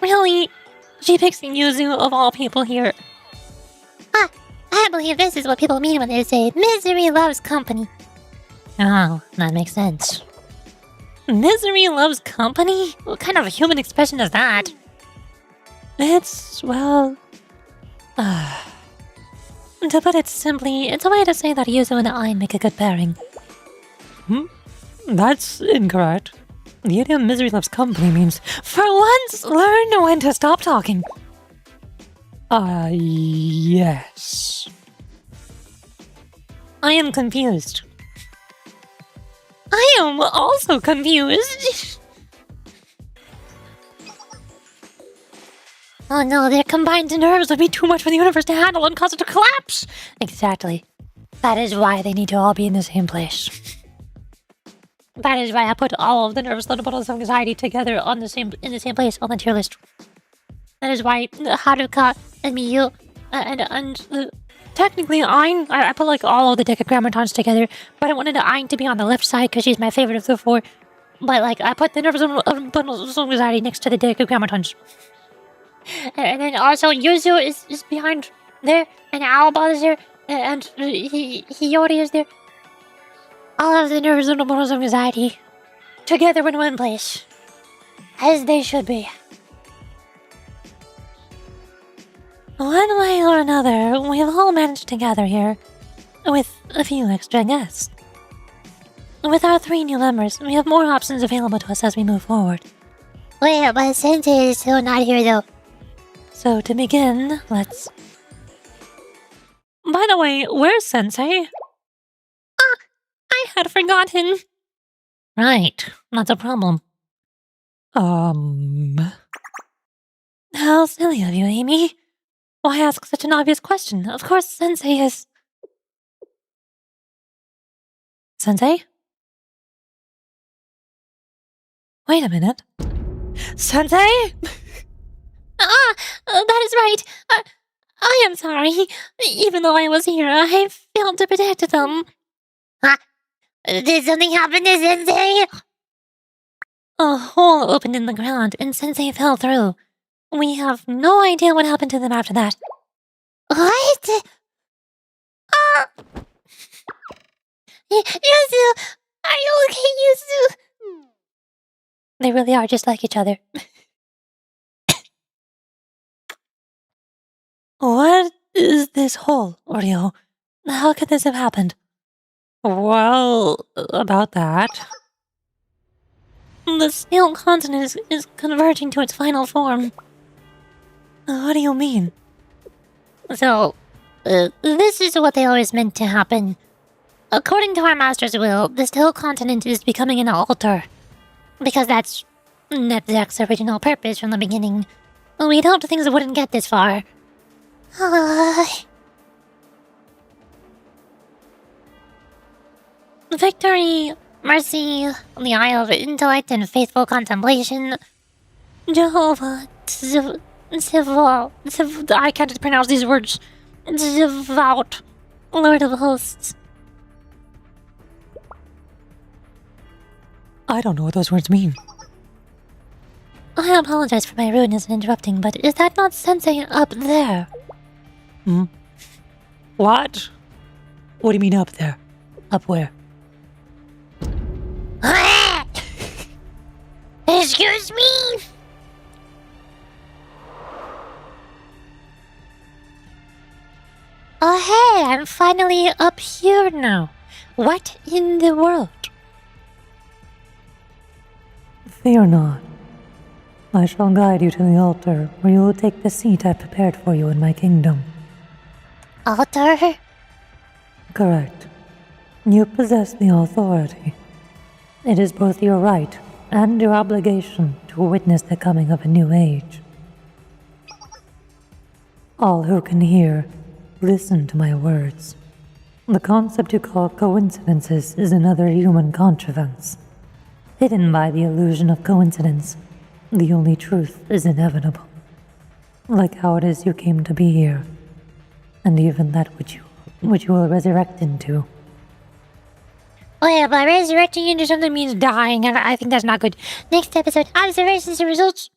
Really? She picks Yuzu of all people here. I believe this is what people mean when they say misery loves company. Oh, that makes sense. Misery loves company? What kind of a human expression is that? It's, well... To put it simply, it's a way to say that Yuzu and I make a good pairing. That's incorrect. The idiom misery loves company means, for once, learn when to stop talking. Yes. I am confused. I am also confused. Oh no, their combined nerves would be too much for the universe to handle and cause it to collapse. Exactly. That is why they need to all be in the same place. That is why I put all of the nervous little bundles of anxiety together in the same place on the tier list. That is why Haruka and Miyu and technically Ein, I put like all of the Decagrammatons together, but I wanted Ein to be on the left side because she's my favorite of the four. But like I put the nervous bundles of anxiety next to the Decagrammatons. And then also Yuzu is behind there, and Aoba is there, and Hiyori is there. All of the nervous little bundles of anxiety together in one place. As they should be. One way or another, we've all managed to gather here, with a few extra guests. With our 3 new members, we have more options available to us as we move forward. Wait, but Sensei is still not here though. So to begin, let's... By the way, where's Sensei? I had forgotten. Right, that's a problem. How silly of you, Amy. Why ask such an obvious question? Of course Sensei is... Sensei? Wait a minute. Sensei? That is right. I am sorry. Even though I was here, I failed to protect them. Did something happen to Sensei? A hole opened in the ground and Sensei fell through. We have no idea what happened to them after that. What? Yuzu! Are you okay, Yuzu? They really are just like each other. What is this hole, Oreo? How could this have happened? Well, about that. The steel continent is converging to its final form. What do you mean? So, this is what they always meant to happen. According to our master's will, the steel continent is becoming an altar. Because that's Nepzak's original purpose from the beginning. We'd hoped things wouldn't get this far. Victory, mercy, the eye of intellect and faithful contemplation. Jehovah, I can't pronounce these words. Devout, Lord of hosts. I don't know what those words mean. I apologize for my rudeness in interrupting, but is that not Sensei up there? What? What do you mean up there? Up where? Excuse me? Oh hey, I'm finally up here now. What in the world? Fear not. I shall guide you to the altar, where you will take the seat I prepared for you in my kingdom. Altar? Correct. You possess the authority. It is both your right and your obligation to witness the coming of a new age. All who can hear, listen to my words. The concept you call coincidences is another human contrivance. Hidden by the illusion of coincidence, the only truth is inevitable. Like how it is you came to be here, and even that which you will resurrect into. Oh yeah, but resurrecting into something means dying, and I think that's not good. Next episode, observations and results.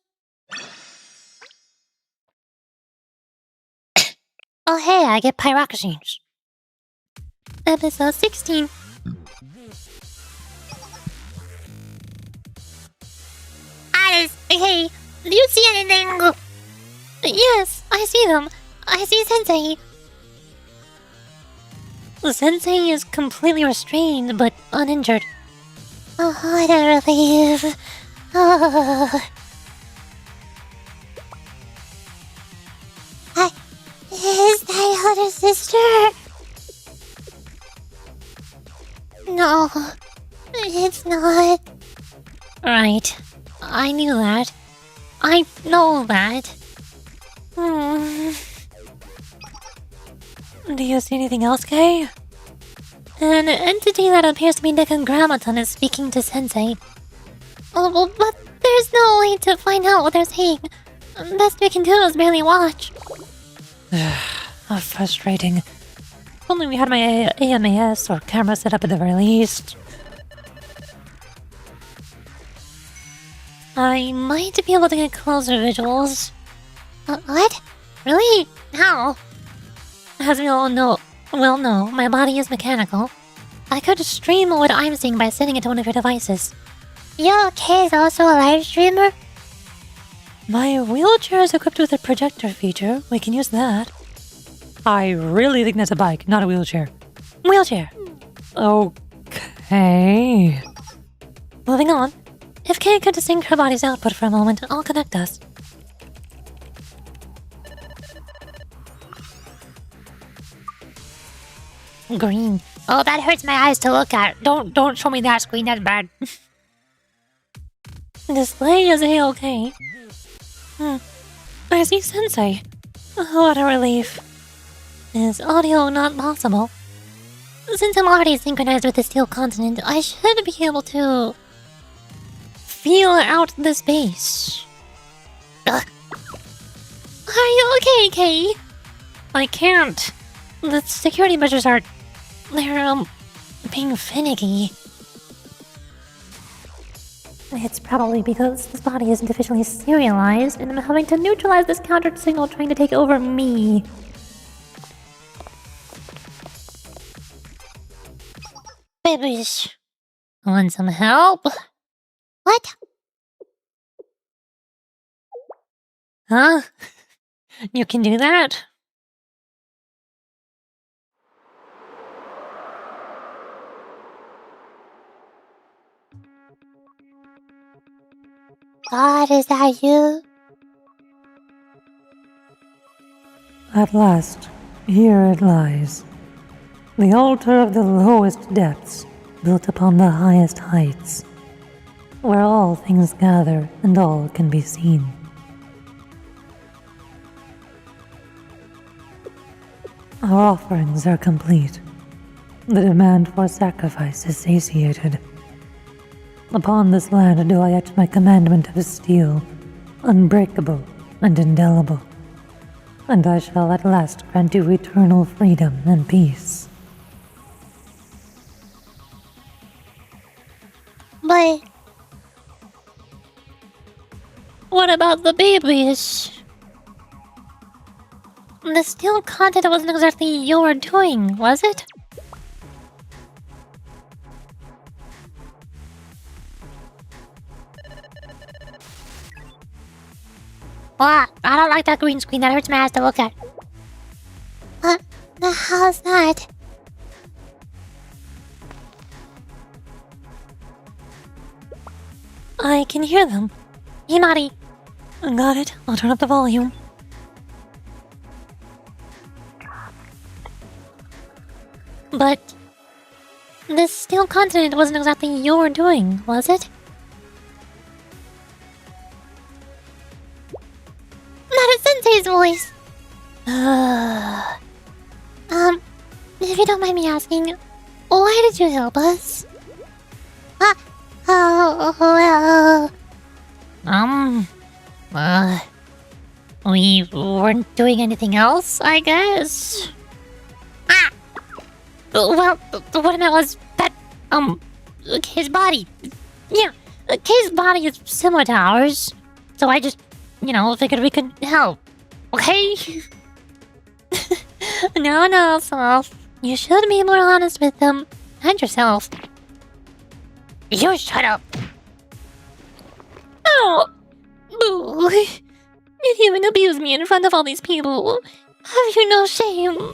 Oh hey, I get pyroxenes. Episode 16. Aris, hey, do you see anything? Yes, I see them. I see Sensei. Sensei is completely restrained, but uninjured. Oh, what a relief. Oh. Is that other sister? No, it's not. Right. I knew that. I know that. Do you see anything else, Kay? An entity that appears to be Decagrammaton is speaking to Sensei. Oh, well, but there's no way to find out what they're saying. Best we can do is barely watch. Frustrating. If only we had my AMAS or camera set up at the very least. I might be able to get closer visuals. What? Really? How? As we all know, my body is mechanical. I could stream what I'm seeing by sending it to one of your devices. Yo, Kay is also a live streamer? My wheelchair is equipped with a projector feature. We can use that. I really think that's a bike, not a wheelchair. Wheelchair! Okay. Moving on. If Kay could sync her body's output for a moment, I'll connect us. Green. Oh, that hurts my eyes to look at. Don't show me that screen, that's bad. Display is A-okay. I see Sensei. What a relief. Is audio not possible? Since I'm already synchronized with the steel continent, I should be able to feel out the space. Are you okay, Kay? I can't. The security measures are... they're, being finicky. It's probably because this body isn't officially serialized, and I'm having to neutralize this counter signal trying to take over me. Babies, want some help? What? Huh? You can do that? God, is that you? At last, here it lies. The altar of the lowest depths, built upon the highest heights, where all things gather and all can be seen. Our offerings are complete. The demand for sacrifice is satiated. Upon this land do I etch my commandment of steel, unbreakable and indelible, and I shall at last grant you eternal freedom and peace. But what about the babies? The steel content wasn't exactly your doing, was it? Ah, I don't like that green screen. That hurts my ass to look at. The hell's that? I can hear them. Himari. Got it. I'll turn up the volume. But this steel continent wasn't exactly your doing, was it? Not a sensei's voice. If you don't mind me asking, why did you help us? We weren't doing anything else, I guess. Well, what I meant was that, Kay's body. Yeah, Kay's body is similar to ours. So I just, figured we could help. Okay? No, SOF. You should be more honest with them. And yourself. You shut up. Oh! Boo! You even abuse me in front of all these people. Have you no shame?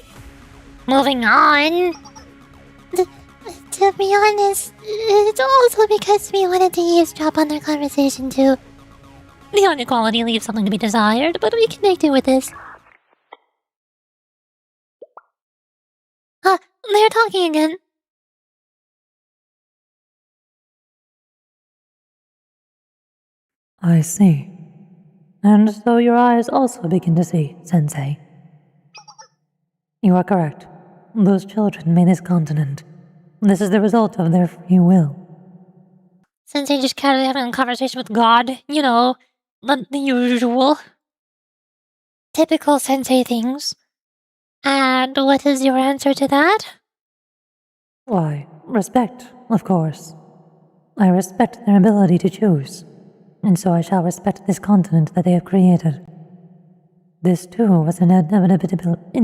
Moving on. To be honest, it's also because we wanted to eavesdrop on their conversation too. The inequality leaves something to be desired, but we can make do with this. They're talking again. I see. And so your eyes also begin to see, Sensei. You are correct. Those children made this continent. This is the result of their free will. Sensei just casually having a conversation with God, the usual. Typical Sensei things. And what is your answer to that? Why, respect, of course. I respect their ability to choose, and so I shall respect this continent that they have created. This too was an inevitability,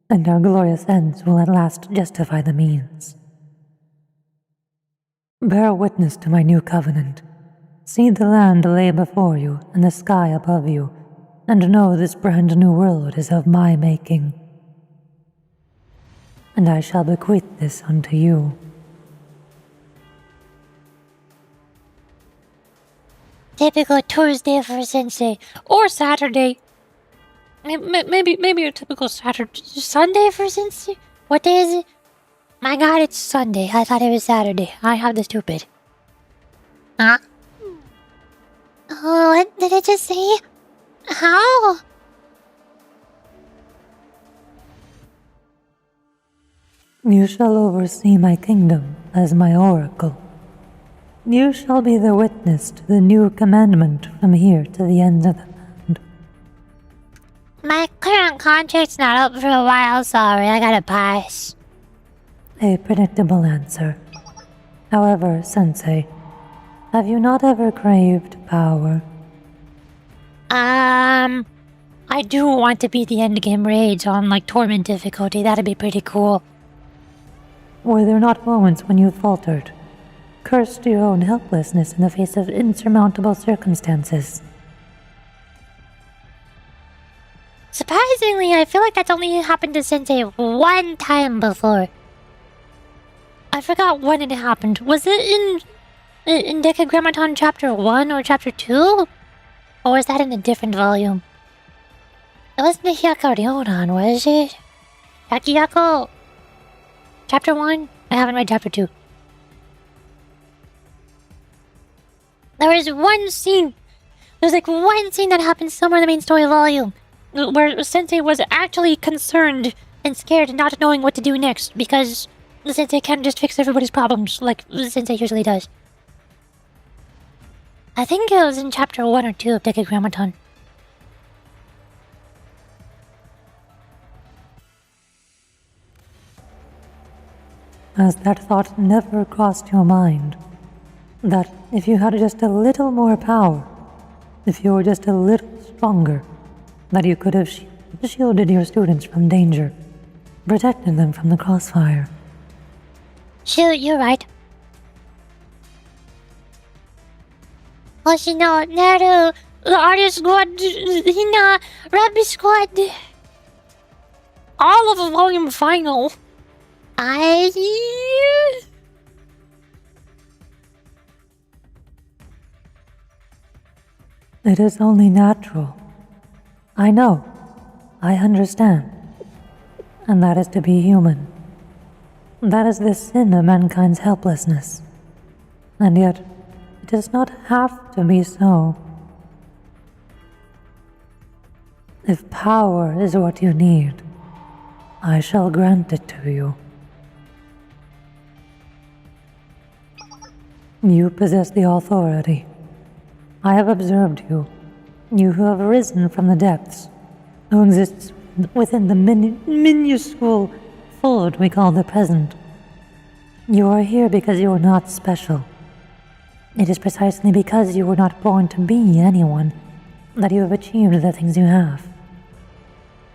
and our glorious ends will at last justify the means. Bear witness to my new covenant. See the land lay before you and the sky above you, and know this brand new world is of my making. And I shall bequeath this unto you. Typical Tuesday for Sensei. Or Saturday. Maybe a typical Sunday for Sensei? What day is it? My god, it's Sunday. I thought it was Saturday. I have the stupid. Huh? Oh, what did it just say? How? You shall oversee my kingdom as my oracle. You shall be the witness to the new commandment from here to the ends of the land. My current contract's not up for a while, sorry, I gotta pass. A predictable answer. However, Sensei, have you not ever craved power? I do want to beat the endgame raids on, Torment difficulty, that'd be pretty cool. Were there not moments when you faltered, cursed your own helplessness in the face of insurmountable circumstances? Surprisingly, I feel like that's only happened to Sensei one time before. I forgot when it happened. Was it in Decagrammaton chapter 1 or chapter 2? Or was that in a different volume? It wasn't the Hyakaryonan, was it? Hyakiyako! Chapter 1? I haven't read chapter 2. There was one scene. There's like one scene that happened somewhere in the main story volume where Sensei was actually concerned and scared, not knowing what to do next because the Sensei can't just fix everybody's problems like the Sensei usually does. I think it was in chapter 1 or 2 of Decagrammaton. Has that thought never crossed your mind? That if you had just a little more power, if you were just a little stronger, that you could have shielded your students from danger, protected them from the crossfire. Shoot, you're right. Hoshino, Naru, the artist squad, Hina, Rabbi squad. All of the volume final. It is only natural. I know. I understand. And that is to be human. That is the sin of mankind's helplessness. And yet, it does not have to be so. If power is what you need, I shall grant it to you. You possess the authority. I have observed you. You who have risen from the depths, who exists within the minuscule fold we call the present. You are here because you are not special. It is precisely because you were not born to be anyone that you have achieved the things you have.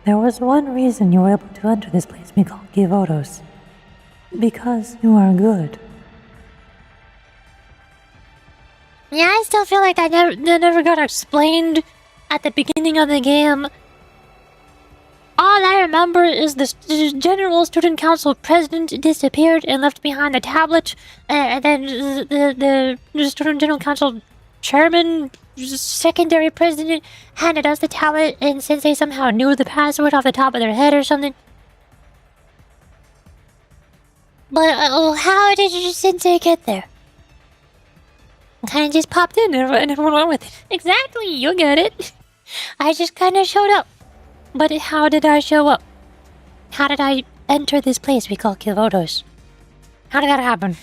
There was one reason you were able to enter this place we call Kivotos. Because you are good. Yeah, I still feel like that never got explained at the beginning of the game. All I remember is the General Student Council president disappeared and left behind the tablet, and then the Student General Council chairman, secondary president, handed us the tablet, and Sensei somehow knew the password off the top of their head or something. But how did your Sensei get there? Kind of just popped in and everyone went with it. Exactly, you get it. I just kind of showed up. But how did I show up? How did I enter this place we call Kivotos? How did that happen?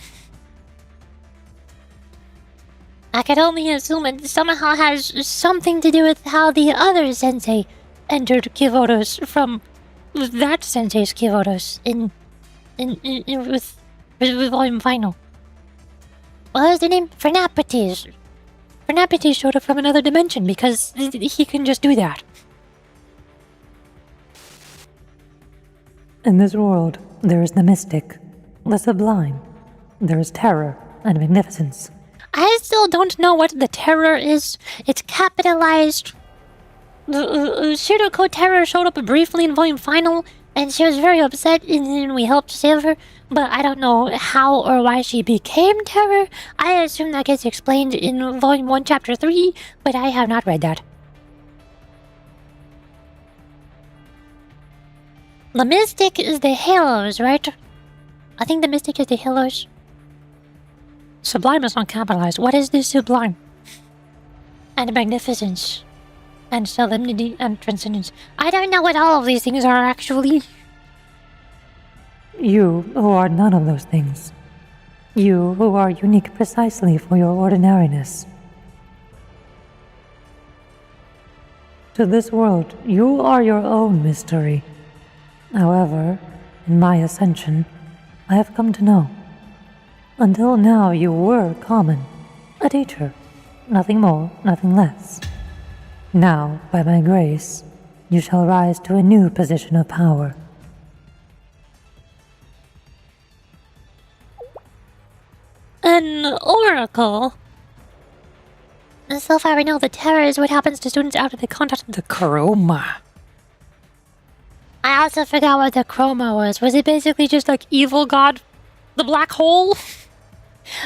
I could only assume it somehow has something to do with how the other sensei entered Kivotos from that sensei's Kivotos with volume final. What was the name? Fernapetes. Fernapetes showed up from another dimension because he can just do that. In this world, there is the mystic, the sublime. There is terror and magnificence. I still don't know what the terror is. It's capitalized. Shiroko Terror showed up briefly in volume final, and she was very upset, and we helped save her. But I don't know how or why she became Terror. I assume that gets explained in volume 1, chapter 3, but I have not read that. The mystic is the halos, right? I think the mystic is the halos. Sublime is not capitalized. What is this sublime? And magnificence. And solemnity and transcendence. I don't know what all of these things are actually. You who are none of those things. You who are unique precisely for your ordinariness. To this world, you are your own mystery. However, in my ascension, I have come to know. Until now, you were common, a teacher, nothing more, nothing less. Now, by my grace, you shall rise to a new position of power. An oracle? So far I know the terror is what happens to students after they contact the chroma. I also forgot what the chroma was. Was it basically just like evil god The black hole?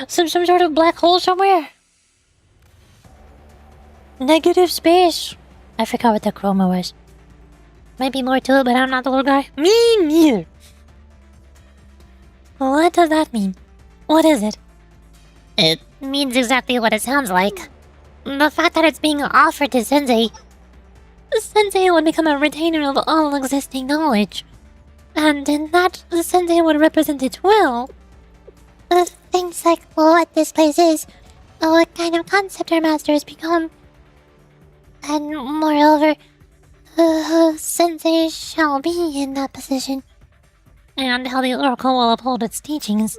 Some sort of black hole somewhere? Negative space. I forgot what the chroma was. Might be more to it, but I'm not the little guy. Me neither. What does that mean? What is it? It means exactly what it sounds like. The fact that it's being offered to Sensei. Sensei would become a retainer of all existing knowledge. And in that, the Sensei would represent its will. Things like what this place is, what kind of concept our master has become. And moreover, Sensei shall be in that position. And how the Oracle will uphold its teachings.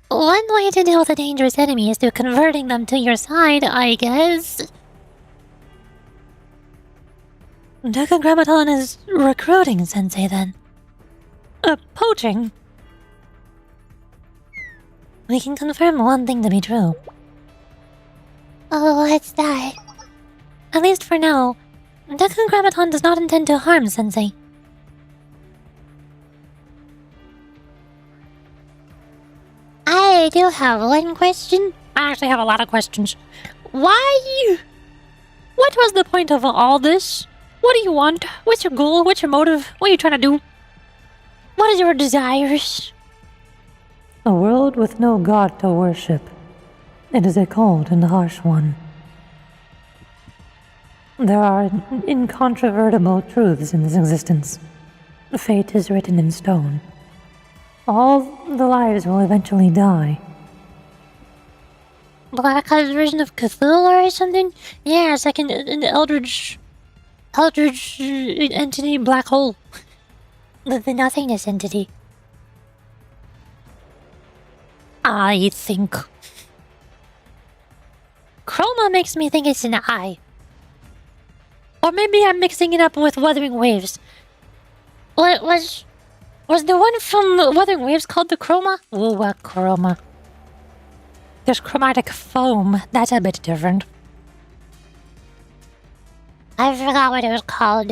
One way to deal with a dangerous enemy is through converting them to your side, I guess. Decagrammaton is recruiting Sensei, then. Poaching? We can confirm one thing to be true. Oh, what's that? At least for now, Decagrammaton does not intend to harm Sensei. I do have one question. I actually have a lot of questions. Why? What was the point of all this? What do you want? What's your goal? What's your motive? What are you trying to do? What are your desires? A world with no god to worship. It is a cold and harsh one. There are incontrovertible truths in this existence. Fate is written in stone. All the lives will eventually die. Black Eyes version of Cthulhu or something? Yeah, it's like an eldritch entity black hole. The nothingness entity. I think. Chroma makes me think it's an eye. Or maybe I'm mixing it up with Wuthering Waves. What was the one from Wuthering Waves called the Chroma? Ooh, what Chroma? There's chromatic foam. That's a bit different. I forgot what it was called.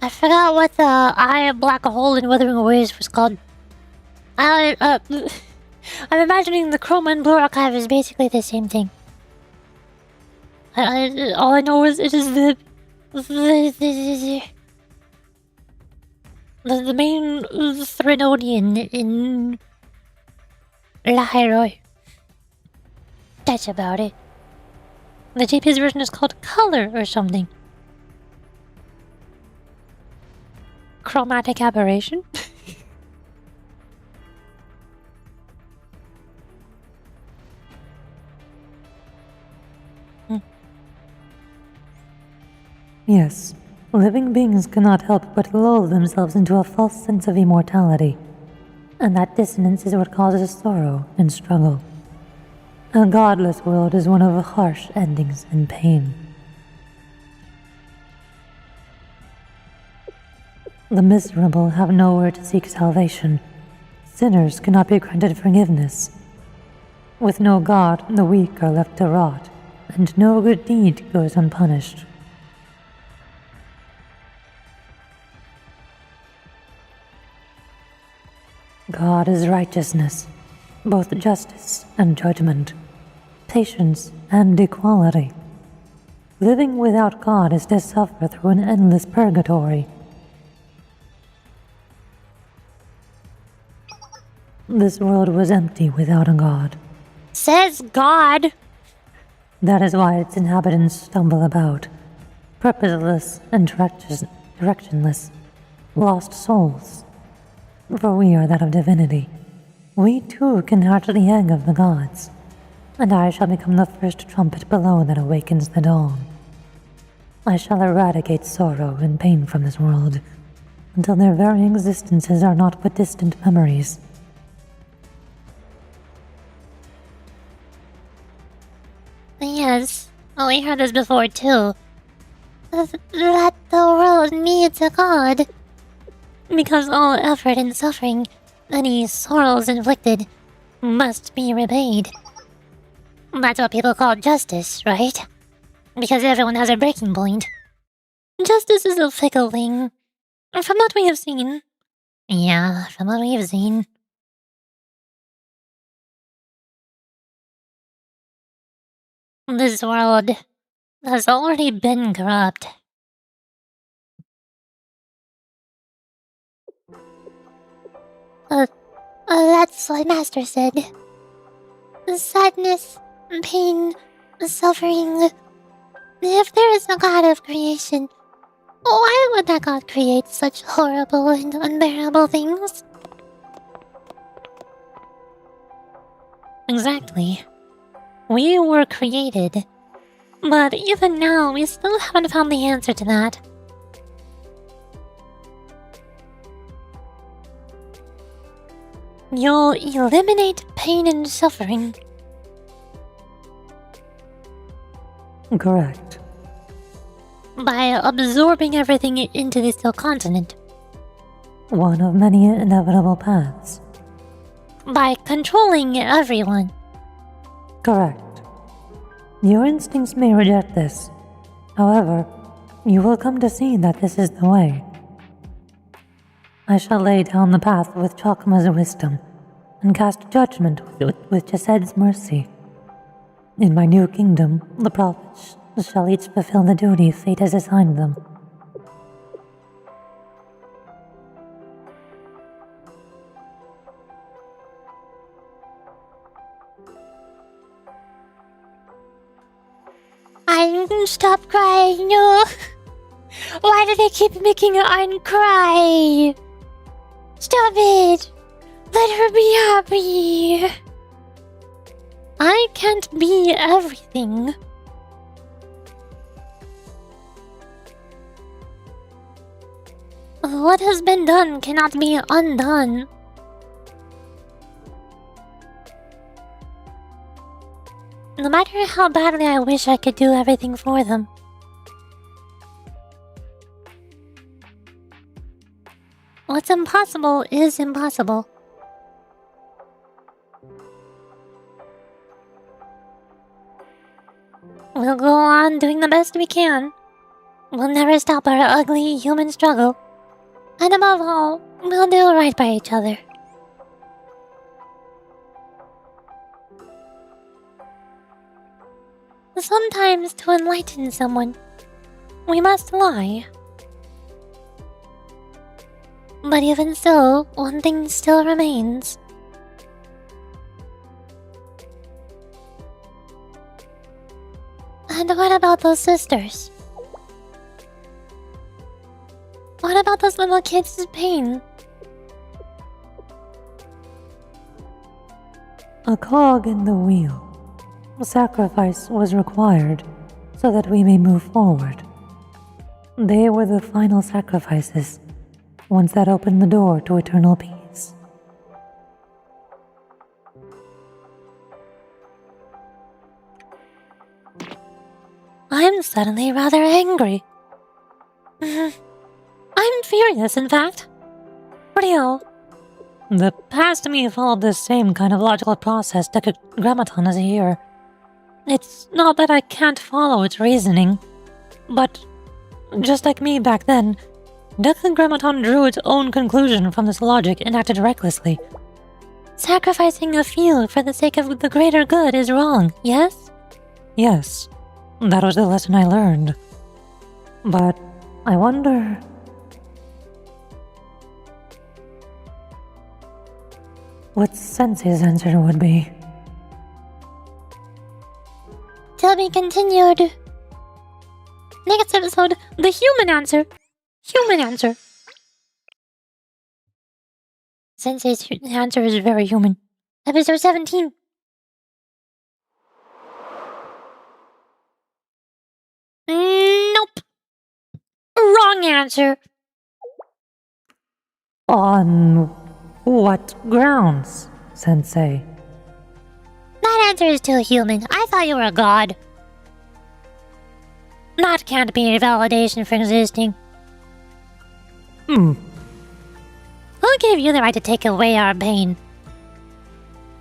I forgot what the eye of black hole in Wuthering Waves was called. I'm imagining the Chroma and Blue Archive is basically the same thing. All I know is it is the main Threnodian in Lahiroi. That's about it. The JP's version is called Color or something. Chromatic aberration? Yes, living beings cannot help but lull themselves into a false sense of immortality, and that dissonance is what causes sorrow and struggle. A godless world is one of harsh endings and pain. The miserable have nowhere to seek salvation. Sinners cannot be granted forgiveness. With no God, the weak are left to rot, and no good deed goes unpunished. God is righteousness, both justice and judgment, patience and equality. Living without God is to suffer through an endless purgatory. This world was empty without a god. Says God! That is why its inhabitants stumble about, purposeless and directionless, lost souls. For we are that of divinity. We too can hatch the egg of the gods, and I shall become the first trumpet below that awakens the dawn. I shall eradicate sorrow and pain from this world, until their very existences are not but distant memories. Yes, we heard this before too. That the world needs a god. Because all effort and suffering, any sorrows inflicted, must be repaid. That's what people call justice, right? Because everyone has a breaking point. Justice is a fickle thing. From what we have seen. Yeah, from what we have seen. This world has already been corrupt. That's what Master said. Sadness, pain, suffering. If there is a God of creation, why would that God create such horrible and unbearable things? Exactly. We were created. But even now, we still haven't found the answer to that. You'll eliminate pain and suffering. Correct. By absorbing everything into the still continent. One of many inevitable paths. By controlling everyone. Correct. Your instincts may reject this. However, you will come to see that this is the way. I shall lay down the path with Chokma's wisdom, and cast judgment with Chesed's mercy. In my new kingdom, the prophets shall each fulfill the duty fate has assigned them. Stop crying, no! Why do they keep making Ein cry? Stop it! Let her be happy! I can't be everything. What has been done cannot be undone. No matter how badly I wish I could do everything for them. What's impossible is impossible. We'll go on doing the best we can. We'll never stop our ugly human struggle. And above all, we'll do right by each other. Sometimes to enlighten someone, we must lie. But even so, one thing still remains. And what about those sisters? What about those little kids' pain? A cog in the wheel. Sacrifice was required so that we may move forward. They were the final sacrifices, ones that opened the door to eternal peace. I'm suddenly rather angry. I'm furious, in fact. Rio. The past me followed the same kind of logical process Decagrammaton is here. It's not that I can't follow its reasoning, but just like me back then, Decagrammaton drew its own conclusion from this logic and acted recklessly. Sacrificing a few for the sake of the greater good is wrong, yes? Yes, that was the lesson I learned. But I wonder... what Sensei's answer would be. To be continued. Next episode, the human answer. Human answer. Sensei's answer is very human. Episode 17. Nope. Wrong answer. On what grounds, Sensei? That answer is too human. I thought you were a god. That can't be a validation for existing. Who gave you the right to take away our pain?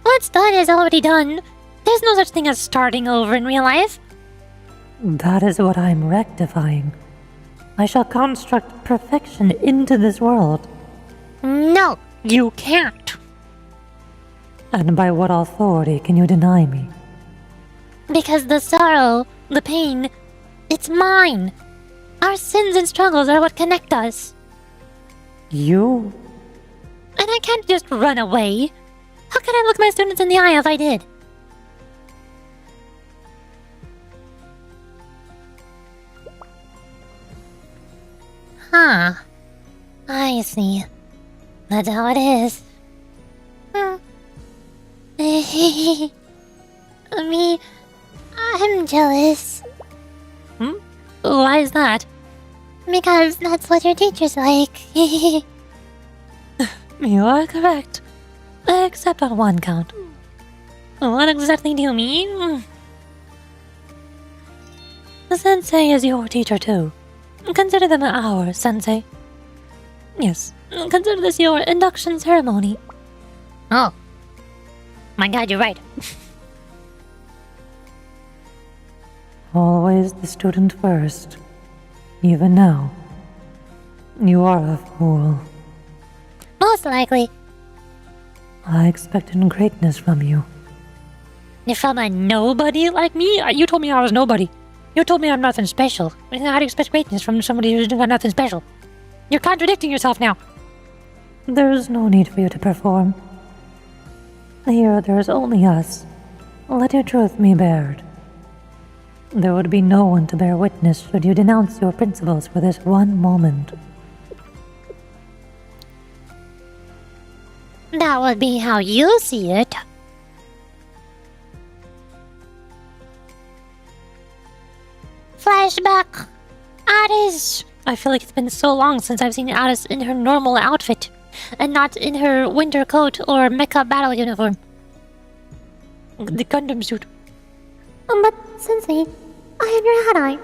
What's done is already done. There's no such thing as starting over in real life. That is what I'm rectifying. I shall construct perfection into this world. No, you can't. And by what authority can you deny me? Because the sorrow, the pain, it's mine. Our sins and struggles are what connect us. You? And I can't just run away. How could I look my students in the eye if I did? Huh. I see. That's how it is. Me, I'm jealous. Why is that? Because that's what your teacher's like. You are correct. Except on one count. What exactly do you mean? The sensei is your teacher too. Consider them our sensei. Yes, consider this your induction ceremony. Oh. My god, you're right. Always the student first. Even now. You are a fool. Most likely. I expected greatness from you. You're from a nobody like me? You told me I was nobody. You told me I'm nothing special. How do you expect greatness from somebody who's got nothing special? You're contradicting yourself now. There's no need for you to perform. Here, there's only us. Let your truth be bared. There would be no one to bear witness should you denounce your principles for this one moment. That would be how you see it. Flashback. Aris. I feel like it's been so long since I've seen Aris in her normal outfit, and not in her winter coat or Mecha battle uniform. The Gundam suit. But, Sensei, I am your ally, and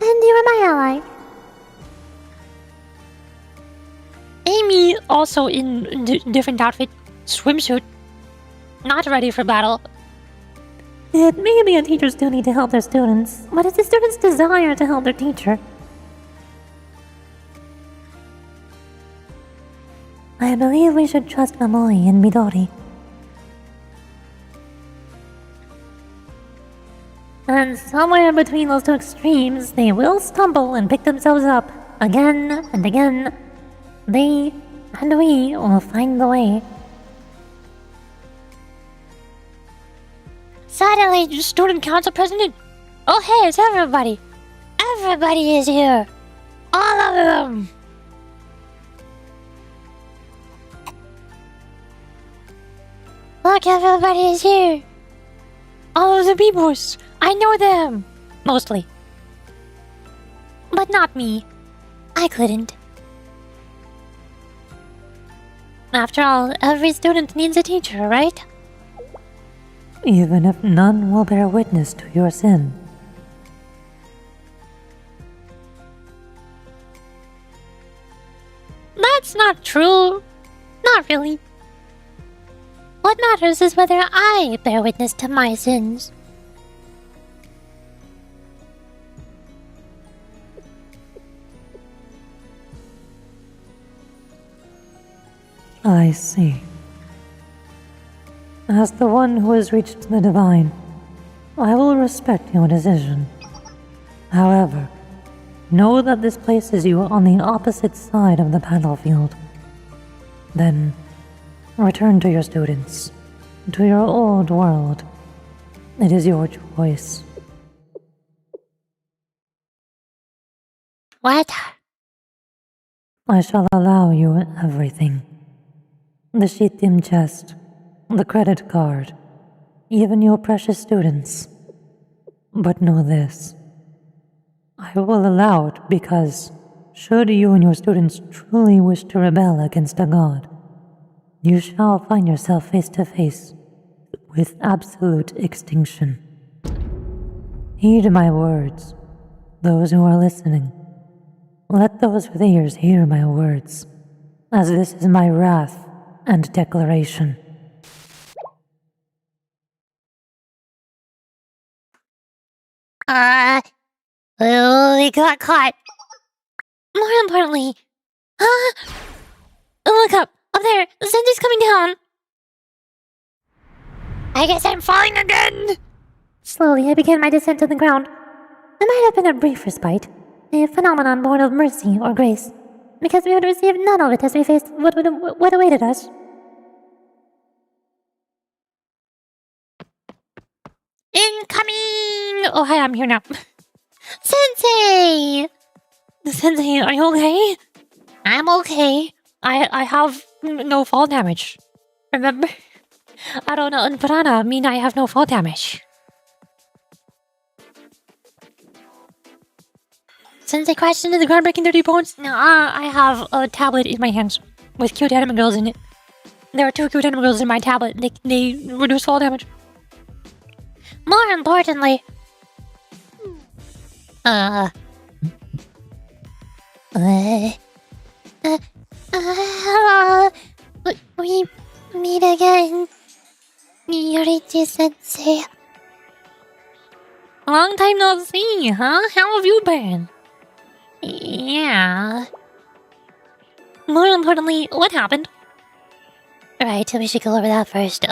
you are my ally. Amy, also in different outfit, swimsuit, not ready for battle. It may be a teacher's duty to help their students, but it's the student's desire to help their teacher. I believe we should trust Mamori and Midori. And somewhere between those two extremes, they will stumble and pick themselves up again and again. They and we will find the way. Suddenly, student council president. Oh hey, it's everybody. Everybody is here. All of them. Look, everybody is here. All of the peoples. I know them. Mostly. But not me. I couldn't. After all, every student needs a teacher, right? Even if none will bear witness to your sin. That's not true. Not really. What matters is whether I bear witness to my sins. I see. As the one who has reached the divine, I will respect your decision. However, know that this places you on the opposite side of the battlefield. Then, return to your students, to your old world. It is your choice. What? I shall allow you everything. The Shittim chest, the credit card, even your precious students. But know this. I will allow it because, should you and your students truly wish to rebel against a god, you shall find yourself face to face with absolute extinction. Heed my words, those who are listening. Let those with ears hear my words, as this is my wrath and declaration. We got caught. More importantly, look up there. The sensei's coming down. I guess I'm falling again. Slowly, I began my descent to the ground. It might have been a brief respite, a phenomenon born of mercy or grace, because we would receive none of it as we faced what awaited us. Incoming! Oh, hi, I'm here now. Sensei! Sensei, are you okay? I'm okay. I have no fall damage. Remember? I don't know, in Piranha, mean I have no fall damage. Sensei crashed into the ground, breaking 30 bones. I have a tablet in my hands with cute anime girls in it. There are 2 cute anime girls in my tablet. They reduce fall damage. More importantly, we meet again, Yurichi sensei. Long time no see, huh? How have you been? Yeah. More importantly, what happened? Right, we should go over that first.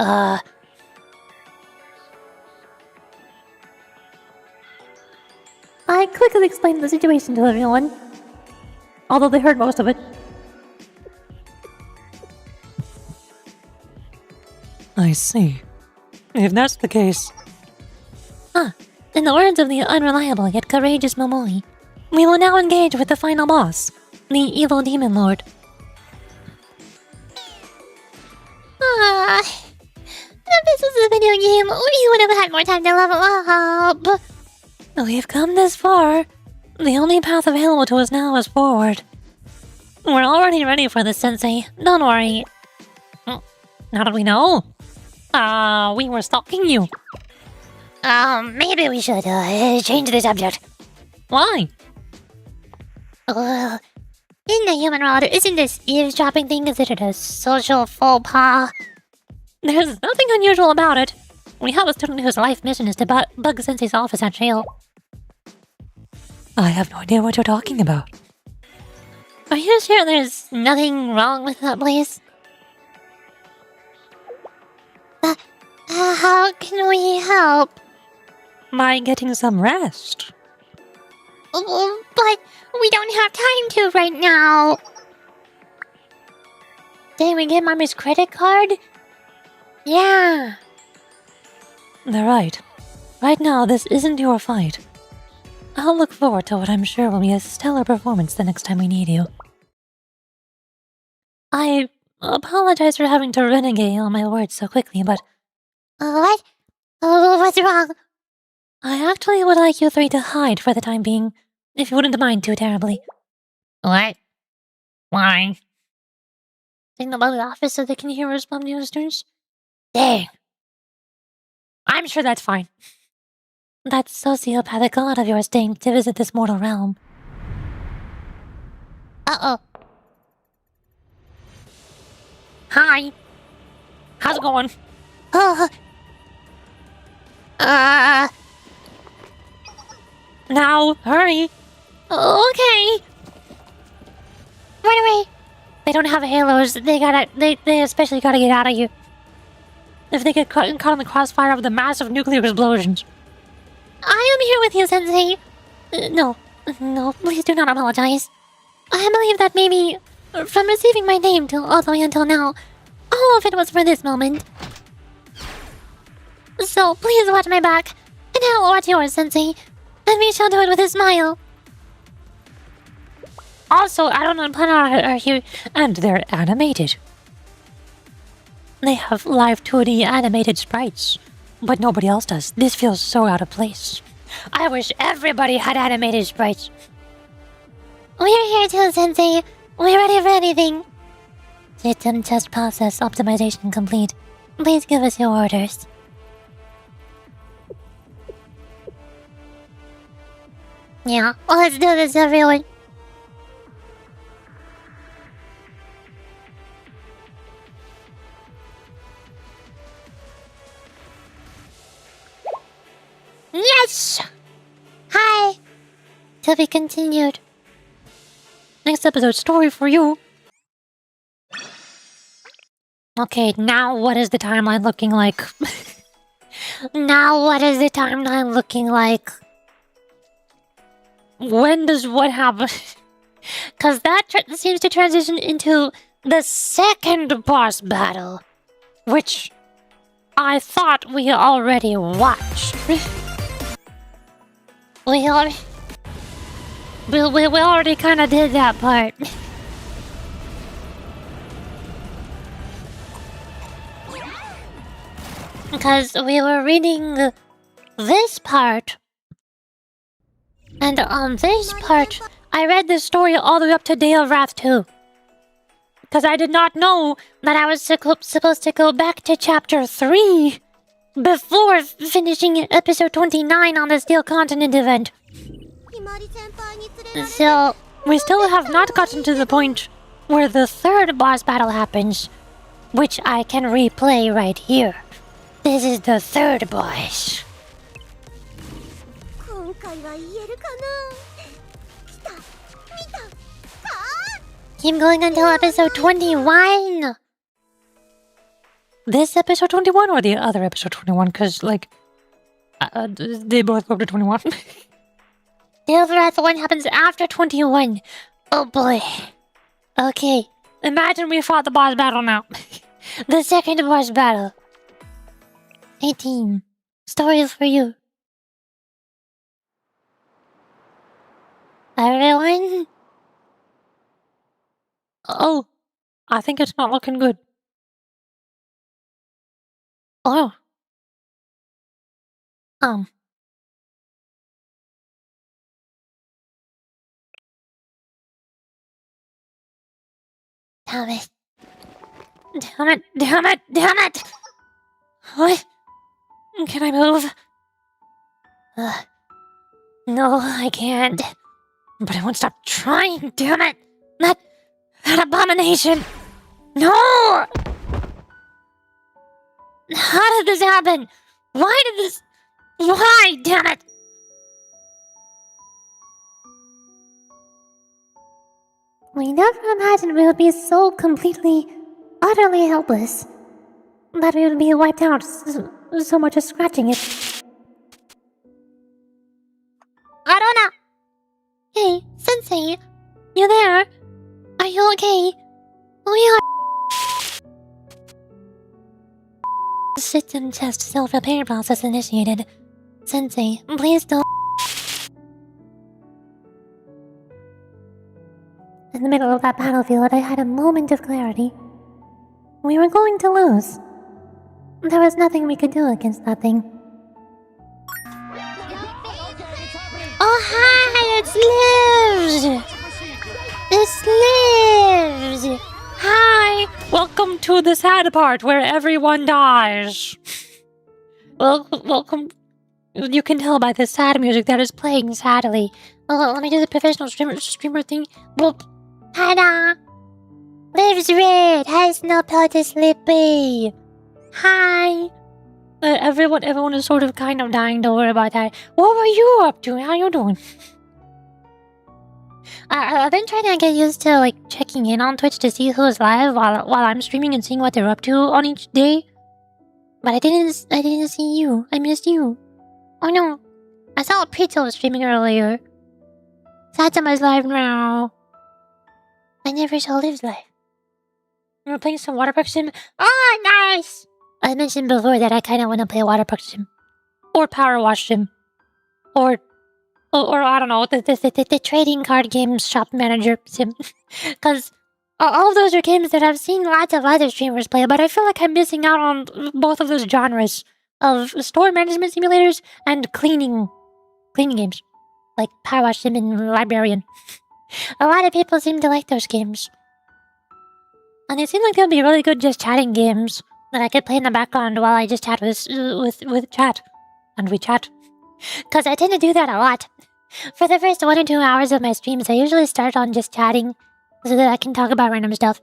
I quickly explained the situation to everyone, although they heard most of it. I see. If that's the case... In the words of the unreliable yet courageous Momoi, we will now engage with the final boss, the evil demon lord. If this was a video game, we would have had more time to level up. We've come this far. The only path available to us now is forward. We're already ready for this, Sensei. Don't worry. How did we know? We were stalking you. Maybe we should change the subject. Why? In the human world, isn't this eavesdropping thing considered a social faux pas? There's nothing unusual about it. We have a student whose life mission is to bug Sensei's office at jail. I have no idea what you're talking about. Are you sure there's nothing wrong with that place? How can we help? By getting some rest. But we don't have time to right now. Did we get Mommy's credit card? Yeah. They're right. Right now, this isn't your fight. I'll look forward to what I'm sure will be a stellar performance the next time we need you. I apologize for having to renegade on my words so quickly, but... What? What's wrong? I actually would like you 3 to hide for the time being, if you wouldn't mind too terribly. What? Why? Signal by the office so they can hear us from the students? Dang. I'm sure that's fine. That sociopathic god of yours deigned to visit this mortal realm. Uh-oh. Hi. How's it going? Oh. Now, hurry. Okay. Run away. They don't have halos. They especially gotta get out of here. If they get caught in the crossfire of the massive nuclear explosions. I am here with you, Sensei. No, please do not apologize. I believe that maybe, from receiving my name all the way until now, all of it was for this moment. So please watch my back, and I'll watch yours, Sensei, and we shall do it with a smile. Also, I don't know what are here, and they're animated. They have live 2D animated sprites, but nobody else does. This feels so out of place. I wish everybody had animated sprites. We're here too, Sensei. We're ready for anything. System test process optimization complete. Please give us your orders. Yeah, let's do this, everyone. Yes! To be continued. Next episode story for you. Okay, now what is the timeline looking like? Now what is the timeline looking like? When does what happen? Because that seems to transition into the second boss battle, which I thought we already watched. we already kind of did that part. Because we were reading this part. And on this part, I read the story all the way up to Day of Wrath 2. Because I did not know that I was supposed to go back to chapter 3 before finishing episode 29 on the Steel Continent event. So, we still have not gotten to the point where the third boss battle happens, which I can replay right here. This is the third boss. Keep going until episode 21. This episode 21 or the other episode 21? Because, like, they both go up to 21. The other one happens after 21. Oh boy. Okay. Imagine we fought the boss battle now. The second boss battle. 18. Story for you. Everyone? Oh, I think it's not looking good. Oh. Damn it. Damn it, damn it, damn it! What? Can I move? No, I can't. But I won't stop trying, damn it! That abomination! No! How did this happen? Why, damn it? We never imagined we would be so completely, utterly helpless. That we would be wiped out so much as scratching it. Arona! Hey, Sensei! You there? Are you okay? We are... System test self-repair process initiated. Sensei, please don't... In the middle of that battlefield, I had a moment of clarity. We were going to lose. There was nothing we could do against that thing. Oh hi, it's Livs! It's Livs! Hi! Welcome to the sad part where everyone dies. Welcome. You can tell by the sad music that is playing sadly. Oh, let me do the professional streamer thing. Well, ta-da! Lives red, has no to sleepy. Hi. Everyone is sort of kind of dying to worry about that. What were you up to? How you doing? I've been trying to get used to like checking in on Twitch to see who's live while I'm streaming and seeing what they're up to on each day. But I didn't see you. I missed you. Oh no. I saw Preto was streaming earlier. Satama's live now. I never saw Liv's live. We were playing some Water Park Sim. Oh, nice! I mentioned before that I kind of want to play Water Park Sim. Or Power Wash Sim. Or I don't know, the trading card game shop manager sim. Because all of those are games that I've seen lots of other streamers play, but I feel like I'm missing out on both of those genres of store management simulators and cleaning games. Like Power Wash Sim and Librarian. A lot of people seem to like those games. And they seem like they'll be really good just chatting games that I could play in the background while I just chat with chat. And we chat. Because I tend to do that a lot. For the first 1 or 2 hours of my streams, I usually start on just chatting so that I can talk about random stuff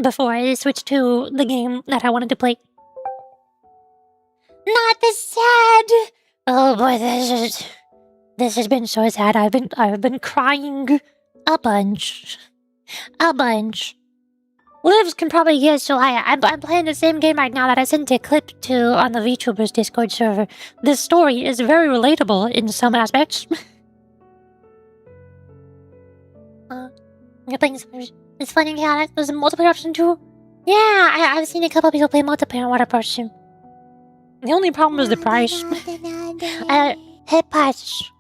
before I switch to the game that I wanted to play. Not the sad! Oh boy, this is... This has been so sad. I've been crying a bunch. A bunch. Livs can probably guess, so I'm playing the same game right now that I sent a clip to on the VTubers Discord server. This story is very relatable in some aspects. You're playing it's funny, yeah, there's a multiplayer option too. Yeah, I've seen a couple people play multiplayer on Water Park Sim. The only problem is the price. Hey, Patch.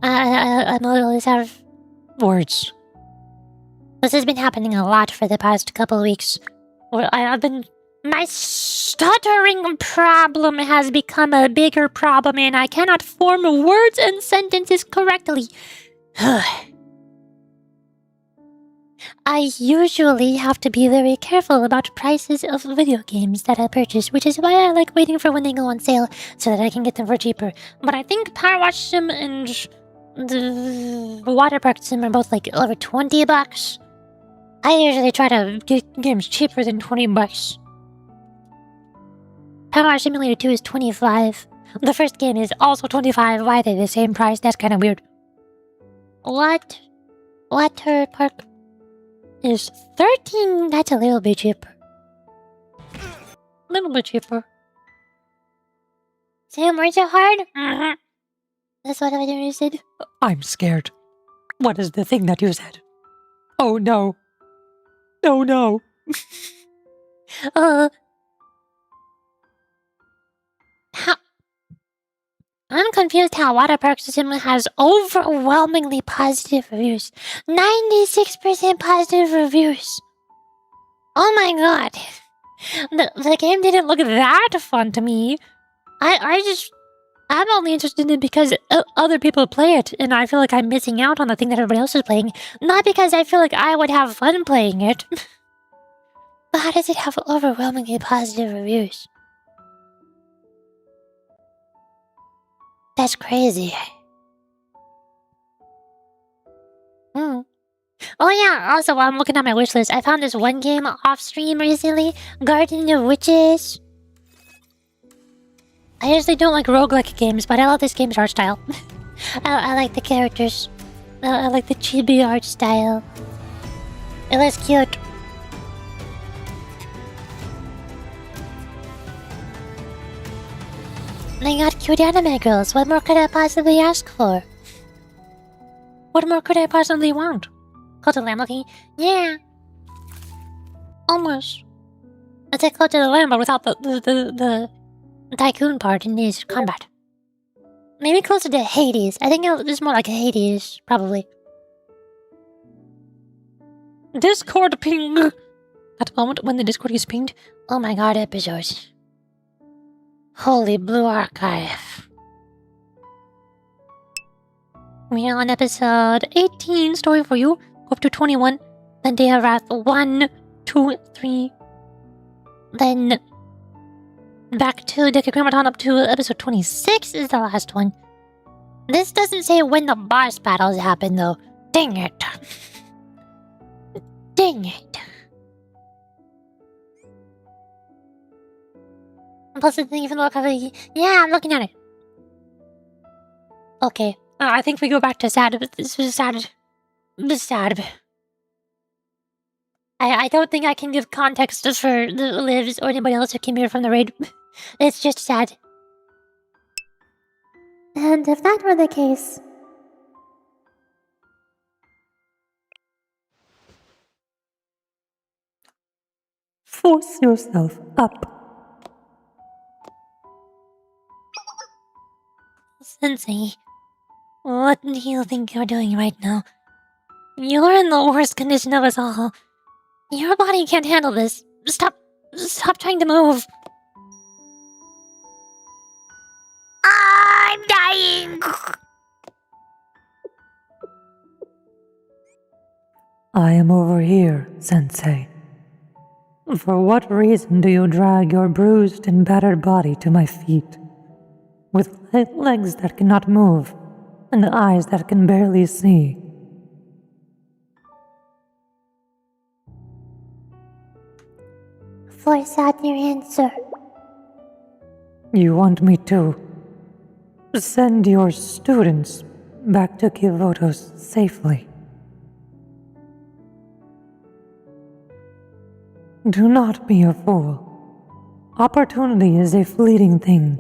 I'm always out of words. This has been happening a lot for the past couple weeks. My stuttering problem has become a bigger problem and I cannot form words and sentences correctly. I usually have to be very careful about prices of video games that I purchase, which is why I like waiting for when they go on sale so that I can get them for cheaper. But I think Power Watch Sim and the Water Park Sim are both like over $20. I usually try to get games cheaper than $20. Power Wash Simulator 2 is $25. The first game is also $25. Why are they the same price? That's kind of weird. Water Park is $13. That's a little bit cheaper. Little bit cheaper. Sam, weren't you hard? That's what I said. I'm scared. What is the thing that you said? Oh no. Oh no. I'm confused how Water Park Sim has overwhelmingly positive reviews. 96% positive reviews. Oh my god. The game didn't look that fun to me. I'm only interested in it because other people play it, and I feel like I'm missing out on the thing that everybody else is playing. Not because I feel like I would have fun playing it. But how does it have overwhelmingly positive reviews? That's crazy. Oh yeah, also while I'm looking at my wishlist, I found this one game off stream recently, Garden of Witches. I usually don't like roguelike games, but I love this game's art style. I like the characters. I like the chibi art style. It looks cute. They got cute anime girls. What more could I possibly ask for? What more could I possibly want? Cult of the Lamb looking? Yeah. Almost. It's like Cult of the Lamb, but without the tycoon part in his combat. Maybe closer to Hades. I think it's more like Hades, probably. Discord ping! At the moment when the Discord is pinged, oh my god, episodes. Holy Blue Archive. We are on episode 18, Story for You, up to 21, then Day of Wrath 1, 2, 3, then back to Decagrammaton up to episode 26 is the last one. This doesn't say when the boss battles happen though. Dang it. Dang it. Plus it didn't even look like... Yeah, I'm looking at it. Okay. I think we go back to sad, but this was sad. This sad. I don't think I can give context for the Livs or anybody else who came here from the raid. It's just sad. And if that were the case... Force yourself up. Sensei, what do you think you're doing right now? You're in the worst condition of us all. Your body can't handle this. Stop trying to move. I'm dying! I am over here, Sensei. For what reason do you drag your bruised and battered body to my feet? With legs that cannot move, and eyes that can barely see. Force out your answer. You want me to Send your students back to Kivotos safely. Do not be a fool. Opportunity is a fleeting thing.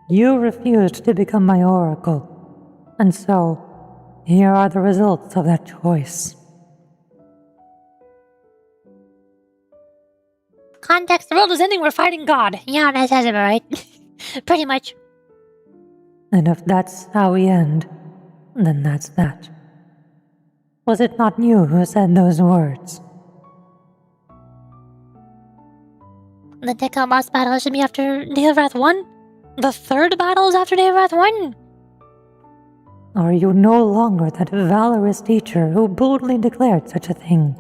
You refused to become my oracle, and so here are the results of that choice. Context, the world is ending, we're fighting God. Yeah, that says it right. Pretty much. And if that's how we end, then that's that. Was it not you who said those words? The Deca boss battle should be after Day of Wrath 1? The third battle is after Day of Wrath 1? Are you no longer that valorous teacher who boldly declared such a thing?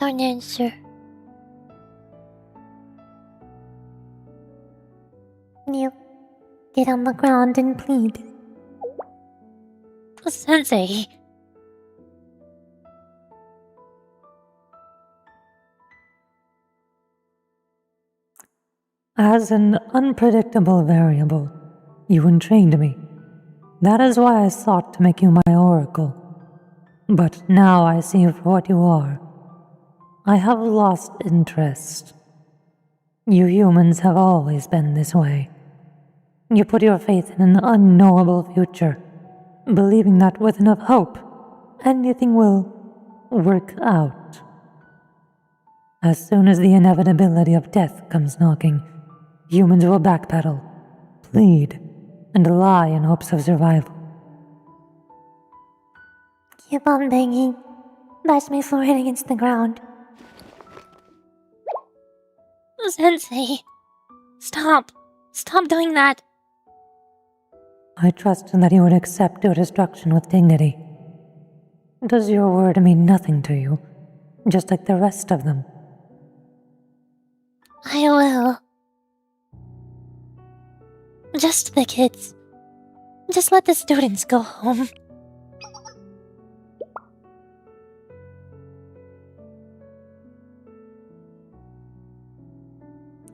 Don't answer. You get on the ground and plead. Sensei. As an unpredictable variable, you entrained me. That is why I sought to make you my oracle. But now I see you for what you are. I have lost interest. You humans have always been this way. You put your faith in an unknowable future, believing that with enough hope, anything will work out. As soon as the inevitability of death comes knocking, humans will backpedal, plead, and lie in hopes of survival. Keep on begging. Bash my forehead against the ground. Sensei. Stop. Stop doing that. I trusted that you would accept your destruction with dignity. Does your word mean nothing to you, just like the rest of them? I will. Just the kids. Just let the students go home.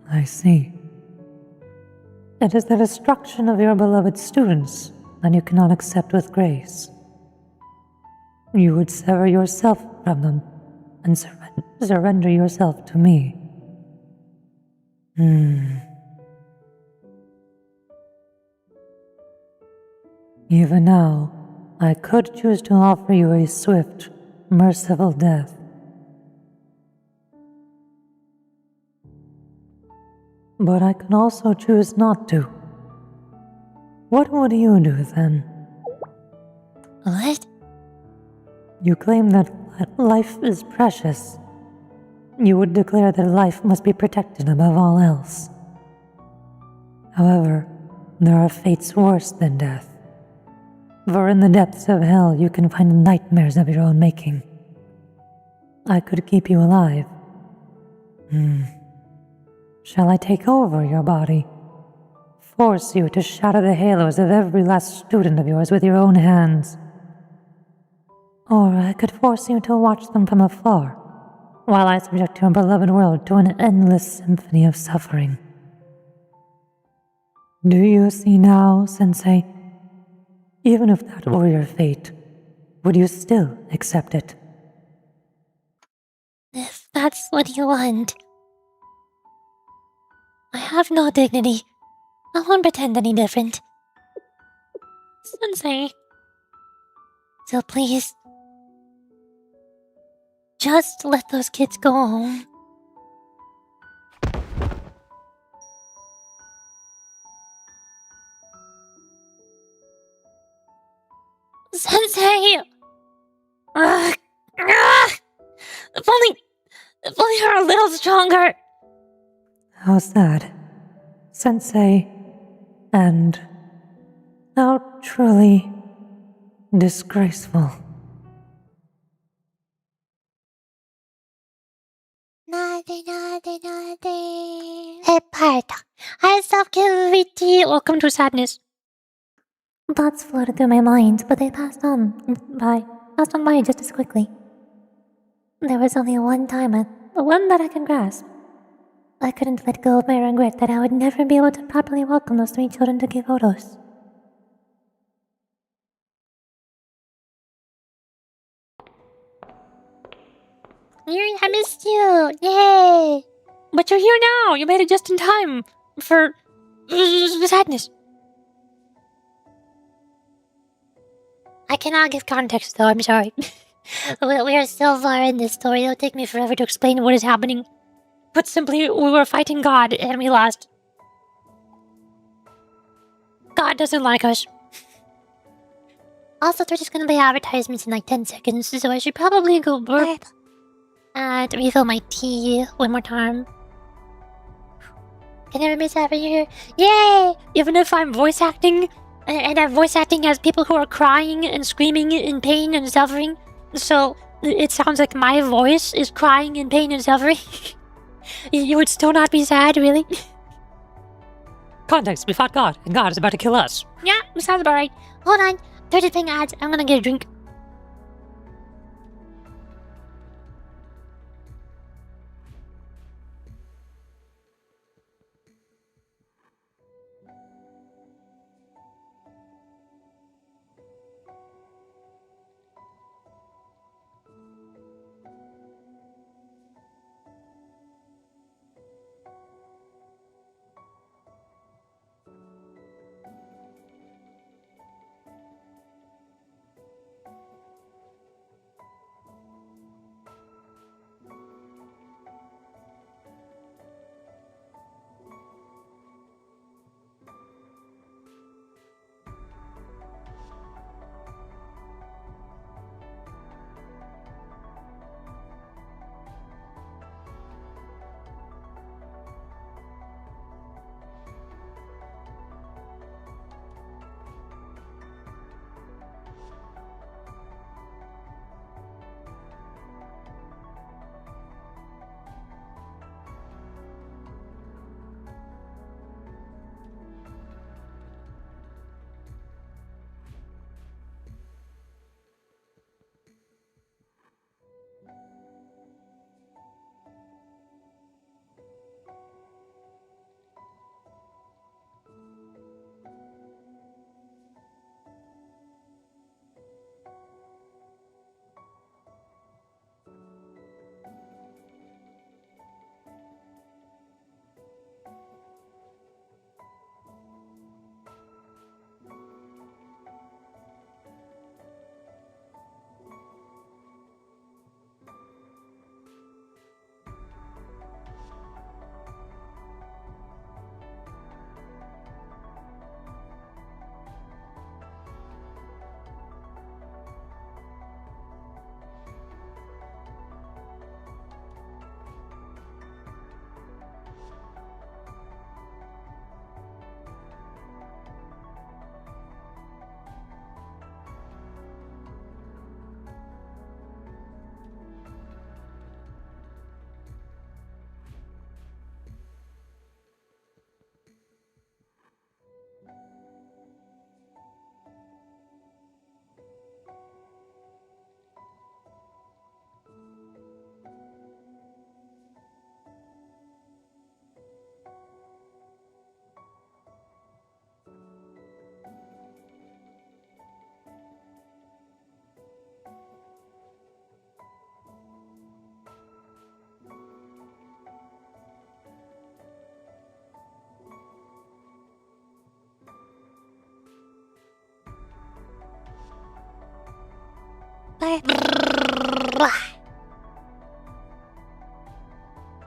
I see. It is the destruction of your beloved students that you cannot accept with grace. You would sever yourself from them and surrender yourself to me. Even now, I could choose to offer you a swift, merciful death. But I can also choose not to. What would you do then? What? You claim that life is precious. You would declare that life must be protected above all else. However, there are fates worse than death. For in the depths of hell you can find nightmares of your own making. I could keep you alive. Shall I take over your body? Force you to shatter the halos of every last student of yours with your own hands? Or I could force you to watch them from afar, while I subject your beloved world to an endless symphony of suffering. Do you see now, Sensei? Even if that were your fate, would you still accept it? If that's what you want. I have no dignity. I won't pretend any different. Sensei. So please. Just let those kids go home. Sensei! Ugh. Ugh. If only you're a little stronger. How sad, Sensei, and how truly disgraceful. Nothing. Hey, part. Hi, self-Yurichi. Welcome to sadness. Thoughts floated through my mind, but they passed on by just as quickly. There was only one time, the one that I can grasp. I couldn't let go of my regret that I would never be able to properly welcome those 3 children to give photos. Yuri, I missed you! Yay! But you're here now! You made it just in time for sadness. I cannot give context though, I'm sorry. we are so far in this story, it'll take me forever to explain what is happening. Put simply, we were fighting God and we lost. God doesn't like us. Also, they're just gonna play advertisements in like 10 seconds, so I should probably go burp. And refill my tea one more time. Can never miss having you here. Yay! Even if I'm voice acting, and I'm voice acting as people who are crying and screaming in pain and suffering, so it sounds like my voice is crying in pain and suffering. You would still not be sad, really? Context, we fought God, and God is about to kill us. Yeah, sounds about right. Hold on. They're just playing ads. I'm gonna get a drink.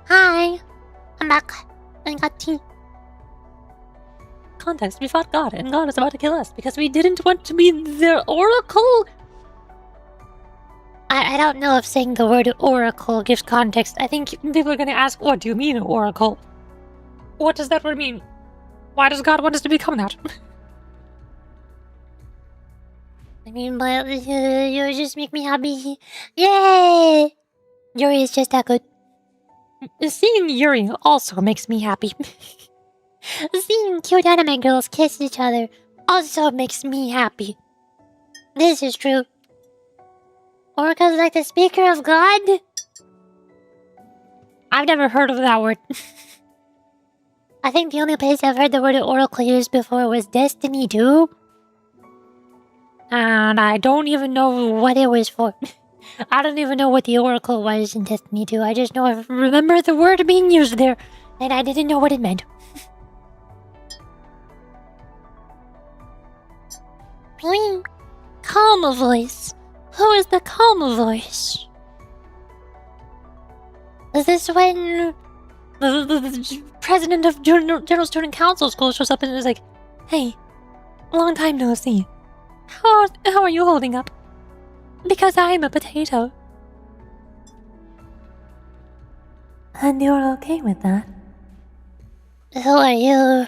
Hi, I'm back. I got tea. Context, we fought God, and God is about to kill us because we didn't want to be their oracle. I don't know if saying the word oracle gives context. I think people are going to ask, what do you mean, oracle? What does that word mean? Why does God want us to become that? I mean, but you just make me happy. Yay! Yuri is just that good. Seeing Yuri also makes me happy. Seeing cute anime girls kiss each other also makes me happy. This is true. Oracle's like the speaker of God? I've never heard of that word. I think the only place I've heard the word oracle used before was Destiny 2. And I don't even know what it was for. I don't even know what the oracle was in Destiny 2. I just know I remember the word being used there, and I didn't know what it meant. Calm voice. Who is the calm voice? Is this when the president of General Student Council School shows up and is like, "Hey, long time no see. How are you holding up? Because I'm a potato." And you're okay with that? Who are you?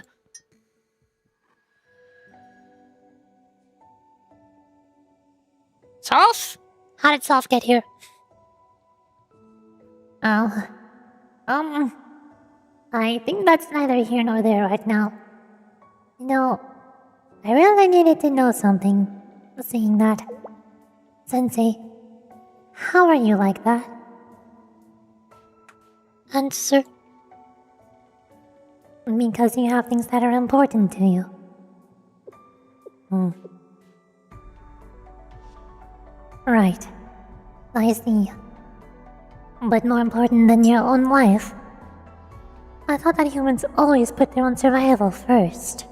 SOF? How did SOF get here? Oh. I think that's neither here nor there right now. You know, I really needed to know something, seeing that. Sensei, how are you like that? Answer. Because you have things that are important to you. Right. I see. But more important than your own life, I thought that humans always put their own survival first.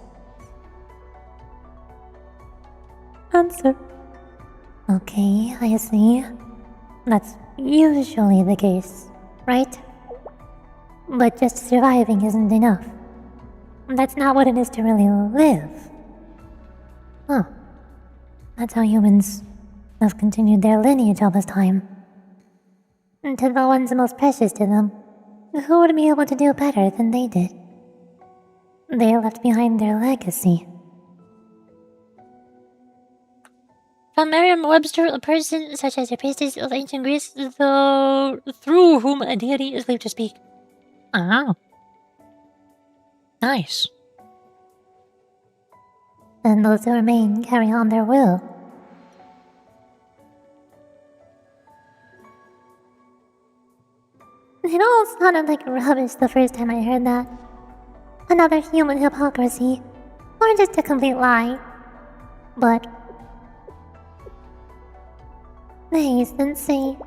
Answer. Okay, I see. That's usually the case, right? But just surviving isn't enough. That's not what it is to really live. Huh. That's how humans have continued their lineage all this time. And to the ones most precious to them, who would be able to do better than they did? They left behind their legacy. From Merriam-Webster, a person such as a priestess of ancient Greece, through whom a deity is believed to speak. Oh. Nice. And those who remain carry on their will. It all sounded like rubbish the first time I heard that. Another human hypocrisy, or just a complete lie. But hey, Sensei,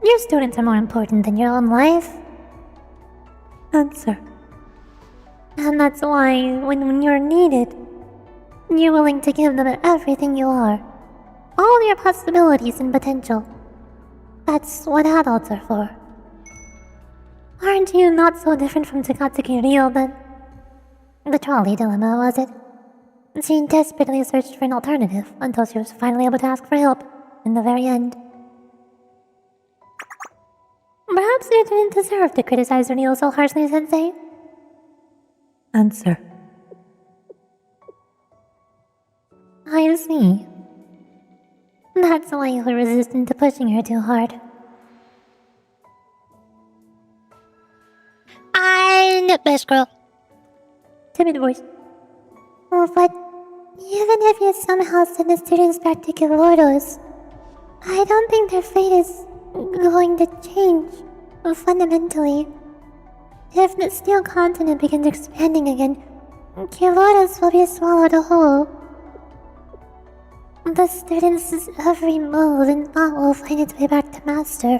your students are more important than your own life. Answer. And that's why, when you're needed, you're willing to give them everything you are. All your possibilities and potential. That's what adults are for. Aren't you not so different from Takatsuki Ryo then? The trolley dilemma, was it? She desperately searched for an alternative until she was finally able to ask for help in the very end. Perhaps you didn't deserve to criticize Ryo so harshly, Sensei. Answer. I see. That's why you were resistant to pushing her too hard. Best girl. Timid voice. Oh, but even if you somehow send the students back to Kiloros, I don't think their fate is going to change fundamentally. If the steel continent begins expanding again, Kiloros will be swallowed whole. The students' every move and thought will find its way back to Master.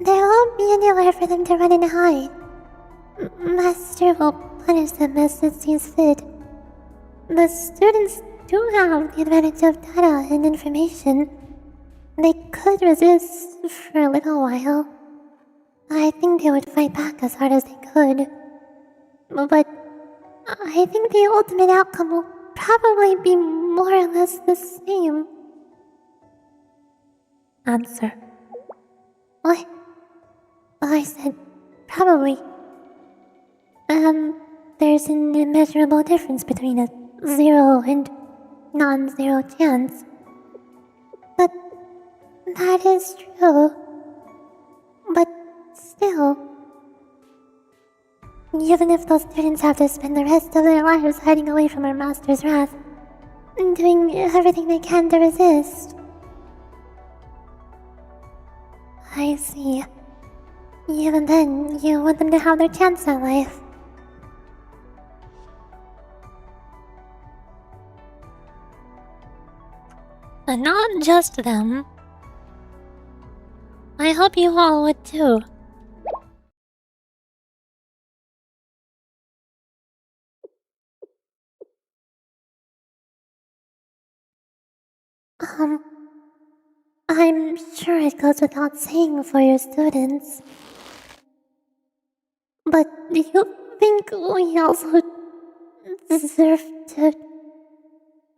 There won't be anywhere for them to run and hide. Master will punish them as it sees fit. The students do have the advantage of data and information. They could resist for a little while. I think they would fight back as hard as they could. But I think the ultimate outcome will probably be more or less the same. Answer. What? I said probably. There's an immeasurable difference between a 0 and non-zero chance. But that is true. But still, even if those students have to spend the rest of their lives hiding away from our master's wrath, doing everything they can to resist. I see. Even then, you want them to have their chance at life. And not just them. I hope you all would too. I'm sure it goes without saying for your students. But do you think we also deserve to?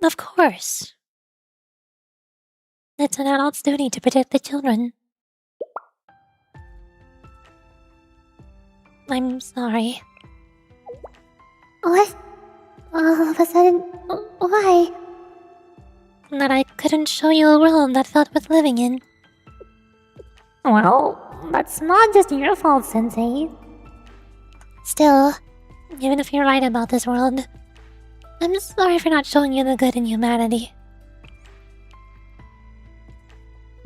Of course. It's an adult's duty to protect the children. I'm sorry. What? All of a sudden, why? That I couldn't show you a world that felt worth living in. Well, that's not just your fault, Sensei. Still, even if you're right about this world, I'm sorry for not showing you the good in humanity.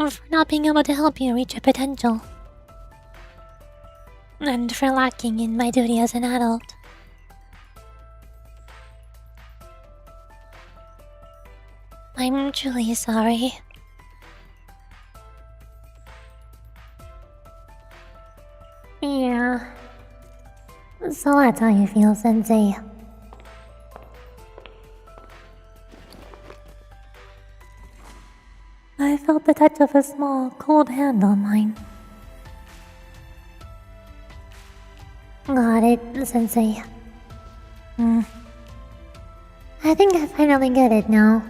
Or for not being able to help you reach your potential. And for lacking in my duty as an adult. I'm truly sorry. Yeah. So that's how you feel, Sensei. I felt the touch of a small, cold hand on mine. Got it, Sensei. I think I finally get it now.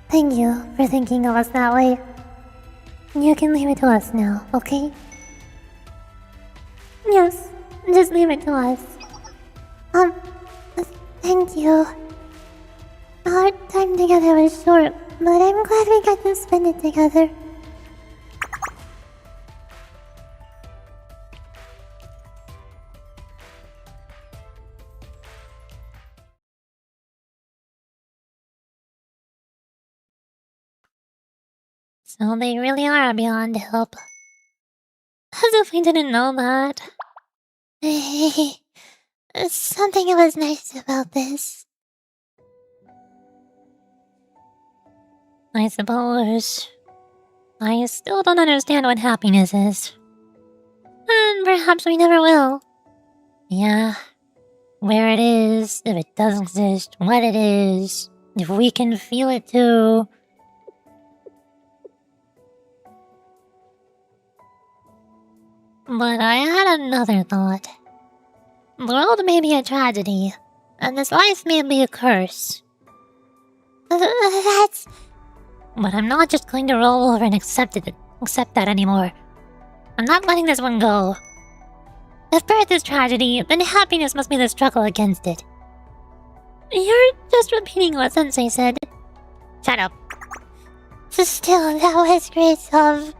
Thank you for thinking of us that way. You can leave it to us now, okay? Yes, just leave it to us. Thank you. Our time together was short, but I'm glad we got to spend it together. So they really are beyond help. As if we didn't know that. Something was nice about this. I suppose. I still don't understand what happiness is. And perhaps we never will. Yeah. Where it is, if it does exist, what it is, if we can feel it too. But I had another thought. The world may be a tragedy, and this life may be a curse. That's... But I'm not just going to roll over and accept that anymore. I'm not letting this one go. If birth is tragedy, then happiness must be the struggle against it. You're just repeating what Sensei said. Shut up. Still, that was great, SOF.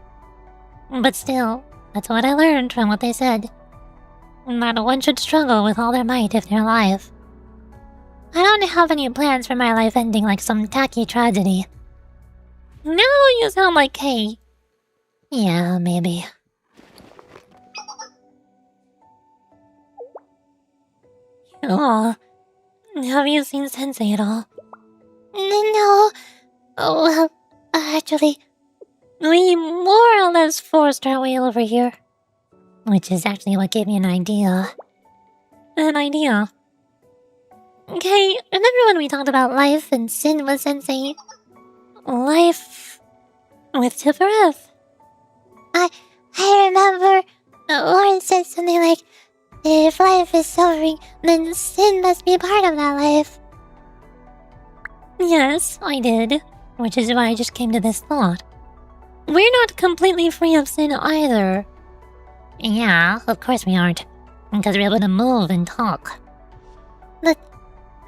But still, that's what I learned from what they said. That one should struggle with all their might if they're alive. I don't have any plans for my life ending like some tacky tragedy. Now you sound like Kay. Yeah, maybe. Aw. Have you seen Sensei at all? No. Well, actually... We more or less forced our way over here. Which is actually what gave me an idea. An idea. Okay, remember when we talked about life and sin with Sensei? Life... with Tifereth. I remember... Lauren said something like... If life is suffering, then sin must be part of that life. Yes, I did. Which is why I just came to this thought. We're not completely free of sin either. Yeah, of course we aren't. Because we're able to move and talk. But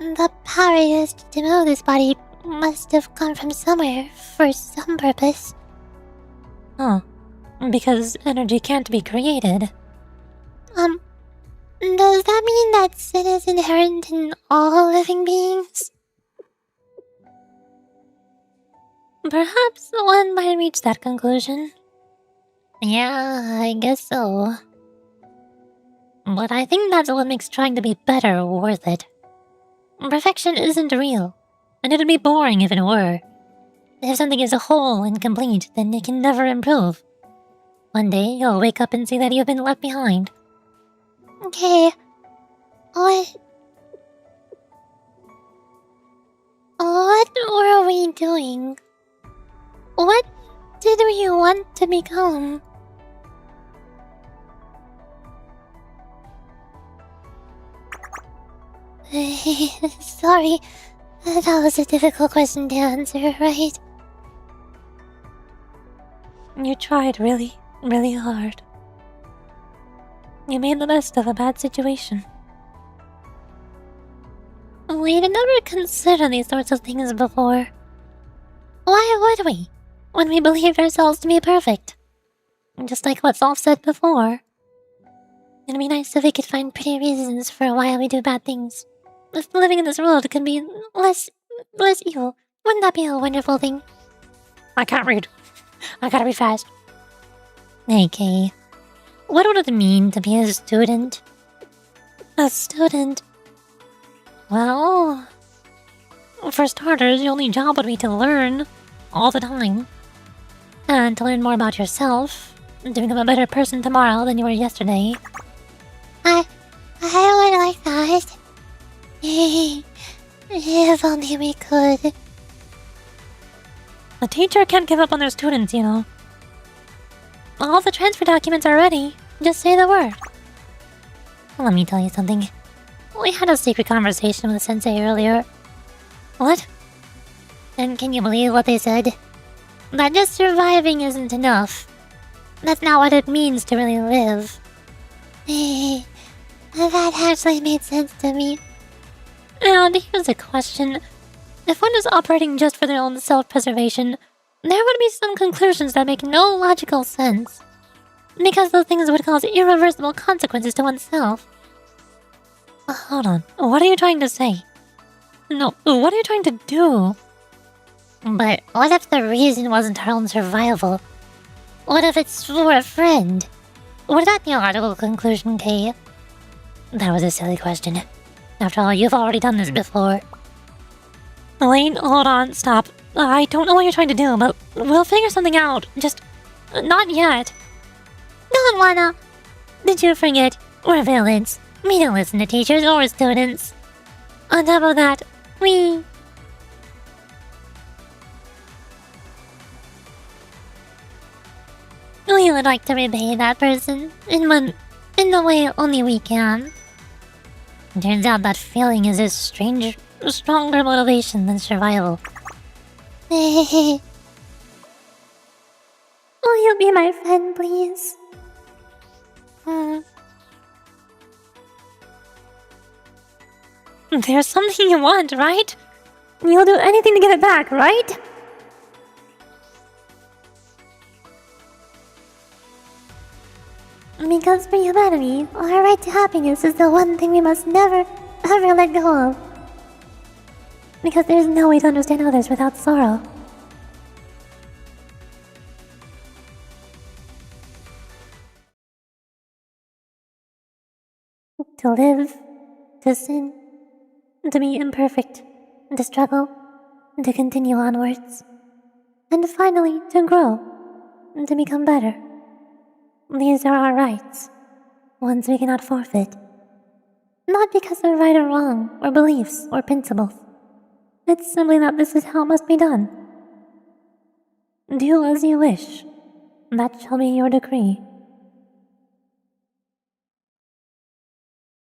the power used to move this body must have come from somewhere for some purpose. Huh. Because energy can't be created. Does that mean that sin is inherent in all living beings? Perhaps one might reach that conclusion. Yeah, I guess so. But I think that's what makes trying to be better worth it. Perfection isn't real, and it'd be boring if it were. If something is whole and complete, then it can never improve. One day, you'll wake up and see that you've been left behind. Okay. What were we doing? What did we want to become? Sorry, that was a difficult question to answer, right? You tried really, really hard. You made the best of a bad situation. We'd never considered these sorts of things before. Why would we, when we believed ourselves to be perfect? Just like what Solf said before. It'd be nice if we could find pretty reasons for why we do bad things. If living in this world could be less evil, wouldn't that be a wonderful thing? I can't read. I gotta read fast. Okay. What would it mean to be a student? A student? Well, for starters, your only job would be to learn all the time. And to learn more about yourself, to become a better person tomorrow than you were yesterday. I would like that. If only we could. A teacher can't give up on their students, you know. All the transfer documents are ready. Just say the word. Let me tell you something. We had a secret conversation with Sensei earlier. What? And can you believe what they said? That just surviving isn't enough. That's not what it means to really live. That actually made sense to me. And here's a question. If one is operating just for their own self-preservation, there would be some conclusions that make no logical sense. Because those things would cause irreversible consequences to oneself. Hold on, what are you trying to say? No, what are you trying to do? But what if the reason wasn't our own survival? What if it's for a friend? Would that be a logical conclusion, Kay? That was a silly question. After all, you've already done this before. Wait, hold on, stop. I don't know what you're trying to do, but we'll figure something out. Just... not yet. Don't wanna. Did you forget? We're villains. We don't listen to teachers or students. On top of that, we would like to repay that person in the way only we can. Turns out that feeling is a stronger motivation than survival. Will you be my friend, please? There's something you want, right? You'll do anything to get it back, right? Because for humanity, our right to happiness is the one thing we must never, ever let go of. Because there's no way to understand others without sorrow. To live, to sin, to be imperfect, to struggle, to continue onwards, and finally to grow, to become better. These are our rights, ones we cannot forfeit. Not because of right or wrong, or beliefs, or principles. It's simply that this is how it must be done. Do as you wish. That shall be your decree.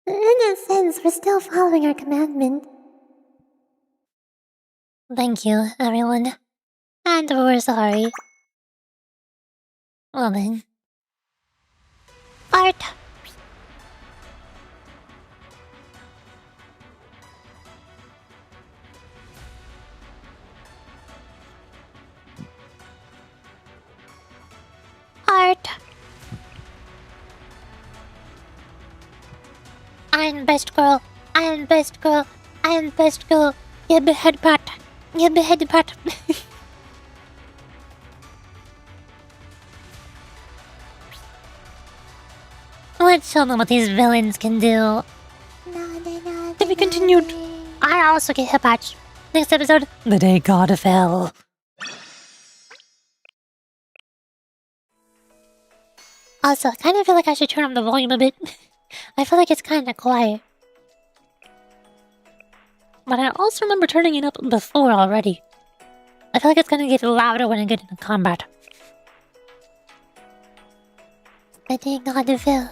In a sense, we're still following our commandment. Thank you, everyone. And we're sorry. Well then. Art. Art. I'm best girl. I'm best girl. I'm best girl. You behead part. You behead part. Let's show them what these villains can do. To be continued. I also get hip patch. Next episode, The Day God Fell. Also, I kind of feel like I should turn up the volume a bit. I feel like it's kind of quiet. But I also remember turning it up before already. I feel like it's gonna get louder when I get into combat. I think on the fill.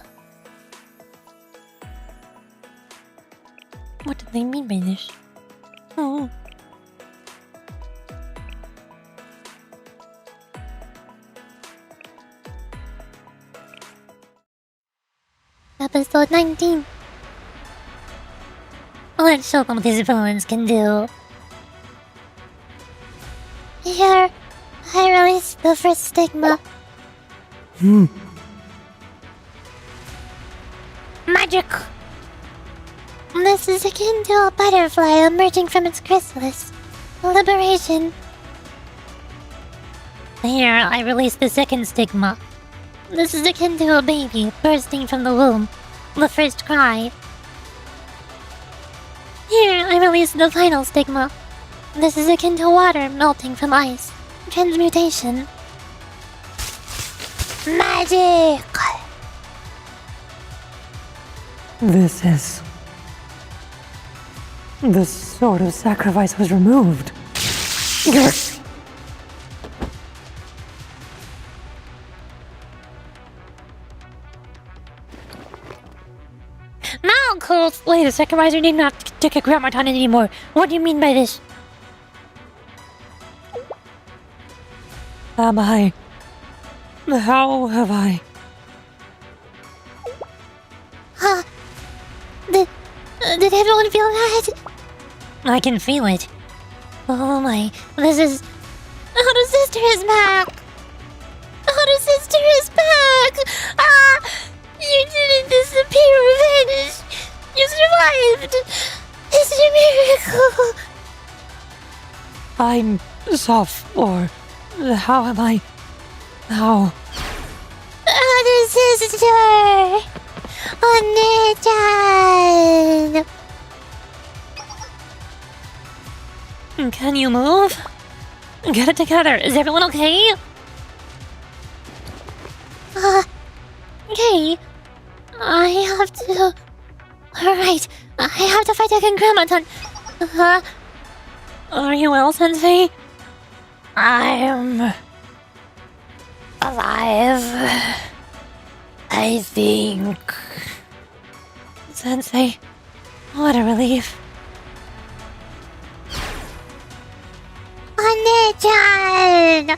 What do they mean by this? Oh. Episode 19. Let's show them what these villains can do. Here, I release the first stigma. Magic! This is akin to a butterfly emerging from its chrysalis. Liberation. Here, I release the second stigma. This is akin to a baby bursting from the womb. The first cry. Here, I release the final stigma. This is akin to water melting from ice. Transmutation. Magic! This is... The sword of sacrifice was removed. Malcolm! Wait a second, why is your name not Decagrammaton anymore? What do you mean by this? Am I... How have I... Did everyone feel that? I can feel it. Oh my, this is... Auto Sister is back! Auto Sister is back! Ah! You didn't disappear or vanish! You survived! It's a miracle! I'm SOF, or... How am I... How... Auto Sister! Onichan! Can you move? Get it together. Is everyone okay? Okay. I have to... Alright. I have to fight Decagrammaton. Are you well, Sensei? I'm... alive. I think... Sensei, what a relief. Onichan!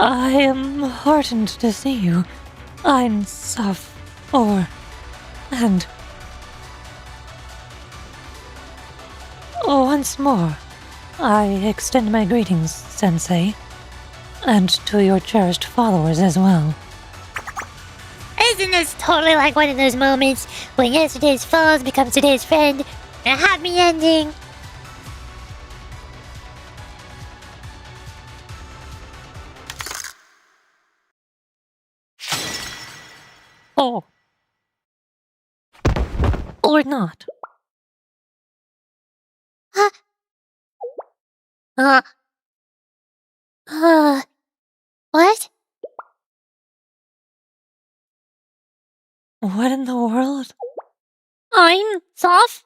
I am heartened to see you. I'm SOF, and... Once more, I extend my greetings, Sensei. And to your cherished followers as well. Isn't this totally like one of those moments when yesterday's foes become today's friend? A happy ending! Oh. Or not. What? What in the world? I'm SOF?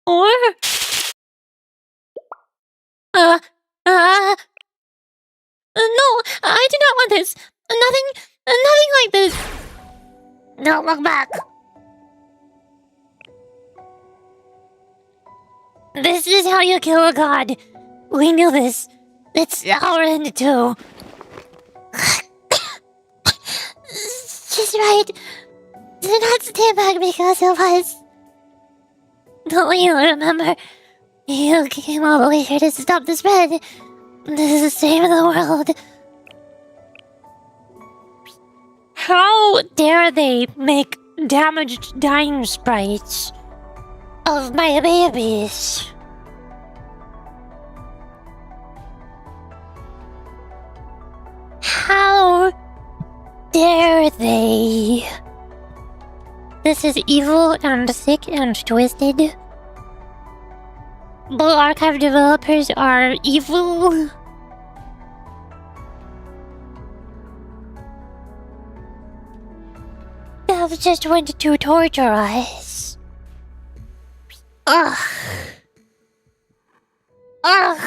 Or? No, I do not want this. Nothing like this. Don't look back. This is how you kill a god. We knew this. It's our end too. She's right. Do not stay back because of us. Don't you remember? You came all the way here to stop the spread. This is the same in the world. How dare they make damaged dying sprites of my babies? How dare they? This is evil and sick and twisted. Bull Archive developers are evil. SOF just wanted to torture us. Ugh. Ugh.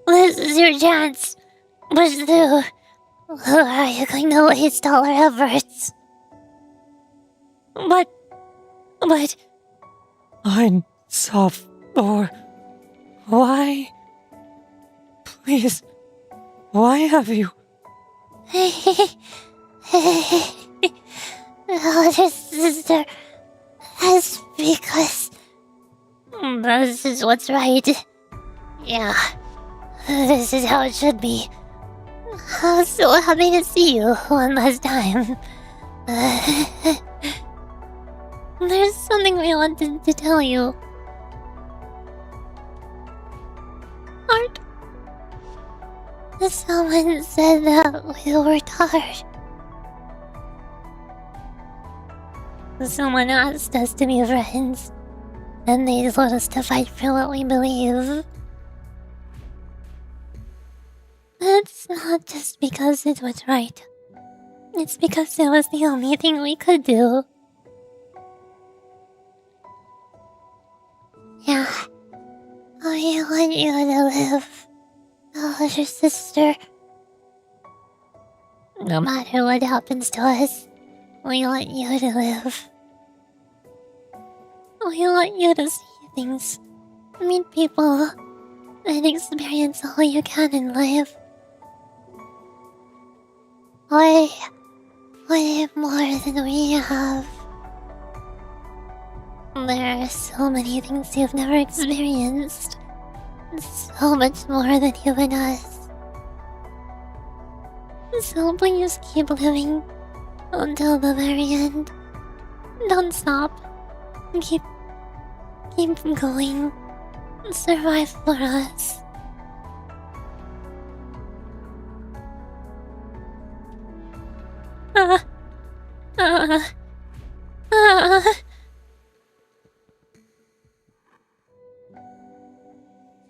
This is your chance. Push through. Or are you going to waste all our efforts? But... I'm SOF, or... Why? Please, why have you... Elder sister, that's because this is what's right. Yeah, this is how it should be. I'm so happy to see you one last time. There's something I wanted to tell you. Art. Someone said that we worked hard. Someone asked us to be friends, and they told us to fight for what we believe. It's not just because it was right. It's because it was the only thing we could do. Yeah. I want you to live. Oh, your sister. No matter what happens to us, we want you to live. We want you to see things, meet people, and experience all you can in life. I want more than we have. There are so many things you've never experienced. So much more than you and us. So please keep living until the very end. Don't stop. Keep going. Survive for us.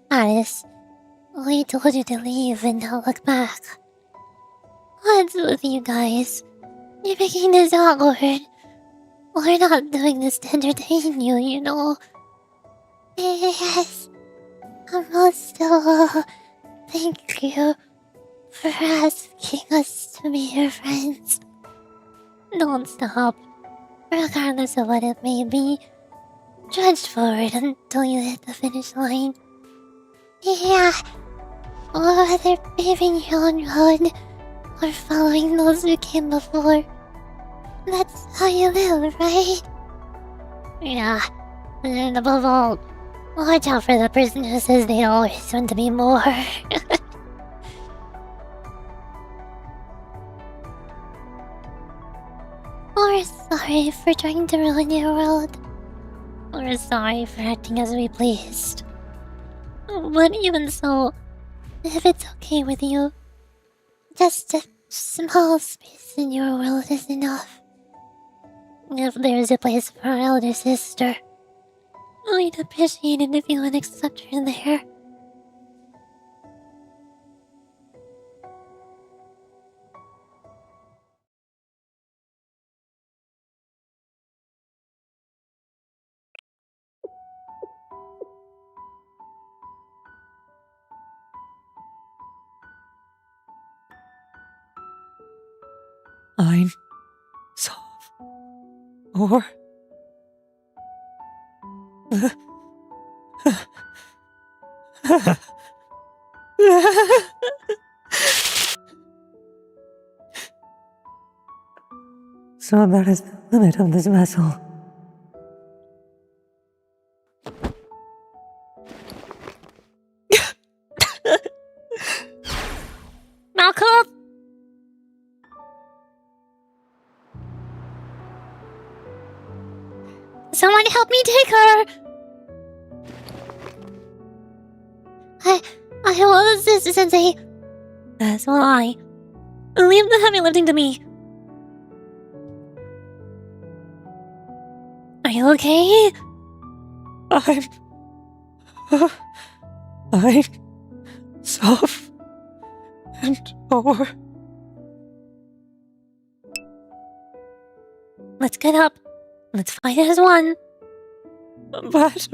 Aris, we told you to leave and not look back. What's with you guys? You're making this awkward. We're not doing this to entertain you, you know. Yes, I'm still thank you for asking us to be your friends. Don't stop, regardless of what it may be. Trudge forward until you hit the finish line. Yeah, whether paving your own road or following those who came before. That's how you live, right? Yeah, and above all, watch out for the person who says they always want to be more. We're sorry for trying to ruin your world. We're sorry for acting as we pleased. But even so, if it's okay with you, just a small space in your world is enough. If there's a place for our elder sister, we'd appreciate it if you would accept her there. I'm SOF, or... So that is the limit of this vessel. Malcolm! Someone help me take her! I will assist, Sensei. As will I. Leave the heavy lifting to me. Are you okay? I'm SOF, and or... let's get up. Let's fight as one. But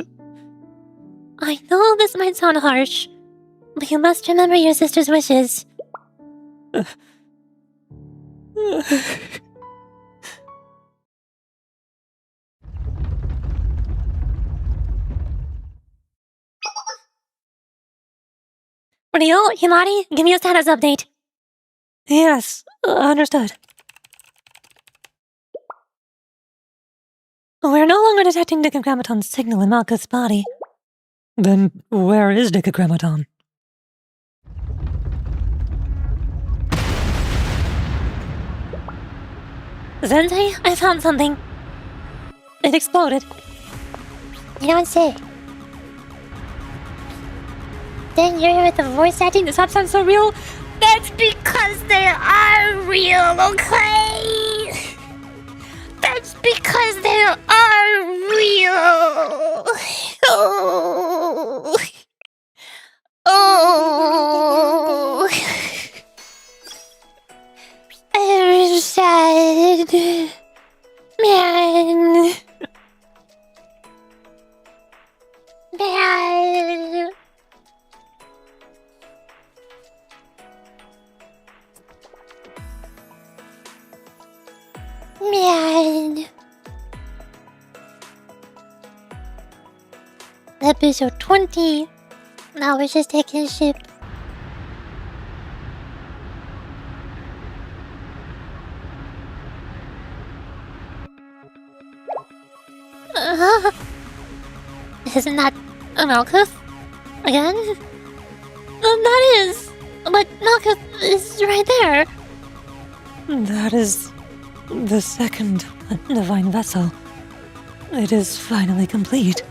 I know this might sound harsh, but you must remember your sister's wishes. Ryo, Himari, give me a status update. yes, understood. We're no longer detecting Decagrammaton's signal in Malkuth's body. Then where is Decagrammaton? Sensei, I found something. It exploded. You don't say. Then you're with the voice acting. This sounds so real. That's because they are real, okay? That's because they are real. Oh. Oh. I'm sad. Man. Man. Man. Episode 20. Now we're just taking a ship. Isn't that Malkuth? Again? That is. But Malkuth is right there. That is the second divine vessel. It is finally complete.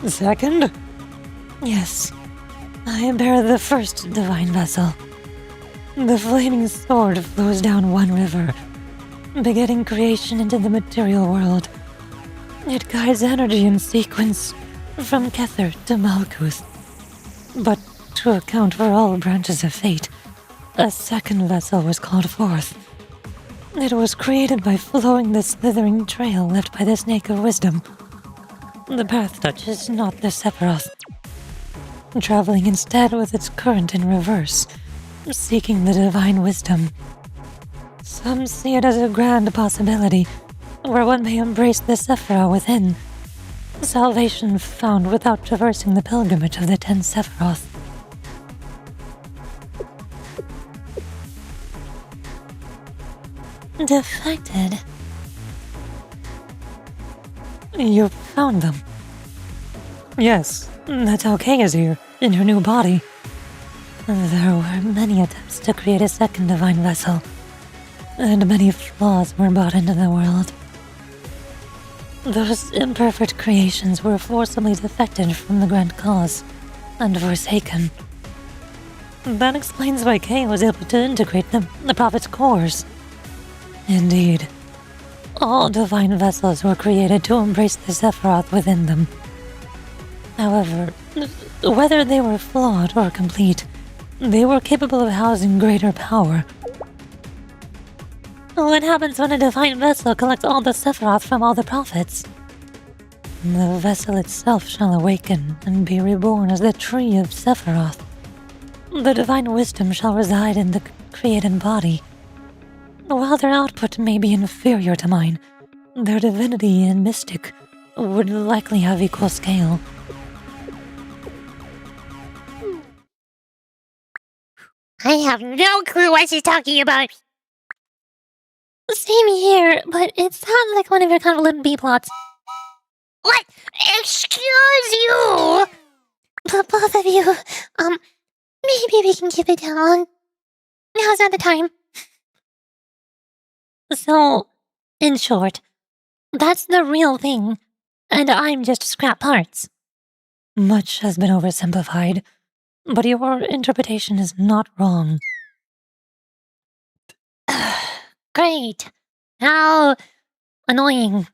Second? Yes. I bear the first divine vessel. The flaming sword flows down one river, begetting creation into the material world. It guides energy in sequence from Kether to Malkuth. But to account for all branches of fate, a second vessel was called forth. It was created by following the slithering trail left by the Snake of Wisdom. The path touches not the Sephiroth, traveling instead with its current in reverse, seeking the divine wisdom. Some see it as a grand possibility, where one may embrace the Sephiroth within, salvation found without traversing the pilgrimage of the 10 Sephiroth. Defected. You found them. Yes, that's how Kay is here, in her new body. There were many attempts to create a second divine vessel, and many flaws were brought into the world. Those imperfect creations were forcibly defected from the Grand Cause and forsaken. That explains why Kay was able to integrate the Prophet's cores. Indeed, all divine vessels were created to embrace the Sephiroth within them. However, whether they were flawed or complete, they were capable of housing greater power. What happens when a divine vessel collects all the Sephiroth from all the prophets? The vessel itself shall awaken and be reborn as the tree of Sephiroth. The divine wisdom shall reside in the created body. While their output may be inferior to mine, their divinity and mystic would likely have equal scale. I have no clue what she's talking about. Same here, but it sounds like one of your convoluted B-plots. What? Excuse you? But both of you, maybe we can keep it down. Now's not the time. So, in short, that's the real thing, and I'm just scrap parts. Much has been oversimplified, but your interpretation is not wrong. Great. How annoying.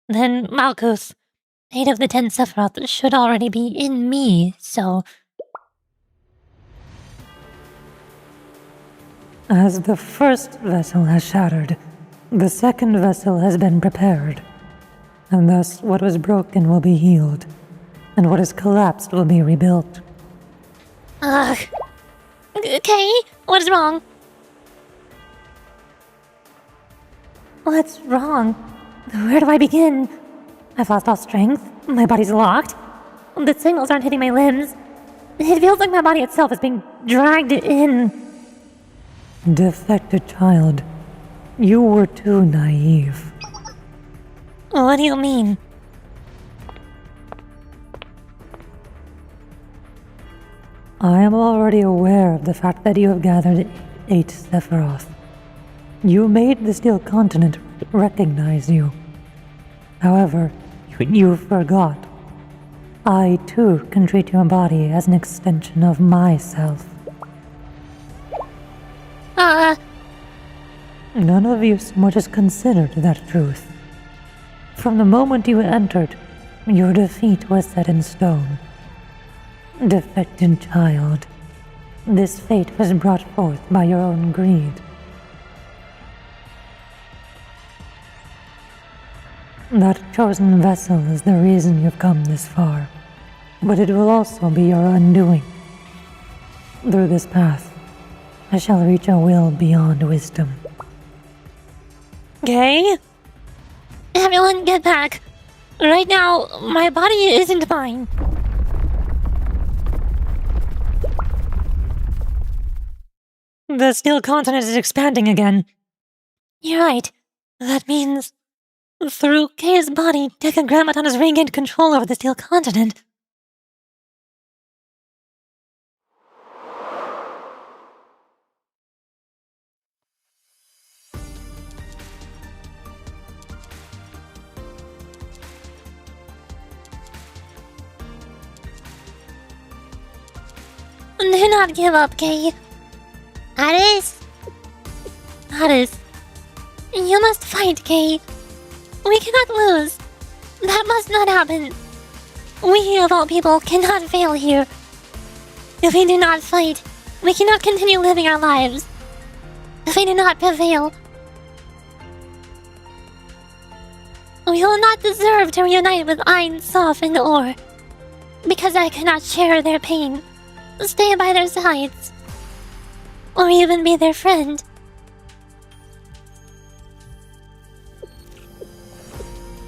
Then Malkuth, 8 of the 10 Sephiroth should already be in me, so... As the first vessel has shattered, The second vessel has been prepared, and thus what was broken will be healed, and what is collapsed will be rebuilt. Ugh. Okay, what is wrong? What's wrong? Where do I begin? I've lost all strength. My body's locked. The signals aren't hitting my limbs. It feels like my body itself is being dragged in. Defected child, you were too naive. What do you mean? I am already aware of the fact that you have gathered 8 Sephiroth. You made the Steel Continent recognize you. However, you forgot. I too can treat your body as an extension of myself. None of you so much as considered that truth. From the moment you entered, your defeat was set in stone. Defected child, this fate was brought forth by your own greed. That chosen vessel is the reason you've come this far, but it will also be your undoing. Through this path, I shall reach a will beyond wisdom. Okay? Everyone get back. Right now, my body isn't mine. The Steel Continent is expanding again. You're right. That means through Kay's body, Decagrammaton has regained control over the Steel Continent. Do not give up, Kay. Aris? Aris, you must fight, Kay. We cannot lose. That must not happen. We, of all people, cannot fail here. If we do not fight, we cannot continue living our lives. If we do not prevail, we will not deserve to reunite with EIN, SOF, and OHR. Because I cannot share their pain, stay by their sides, or even be their friend.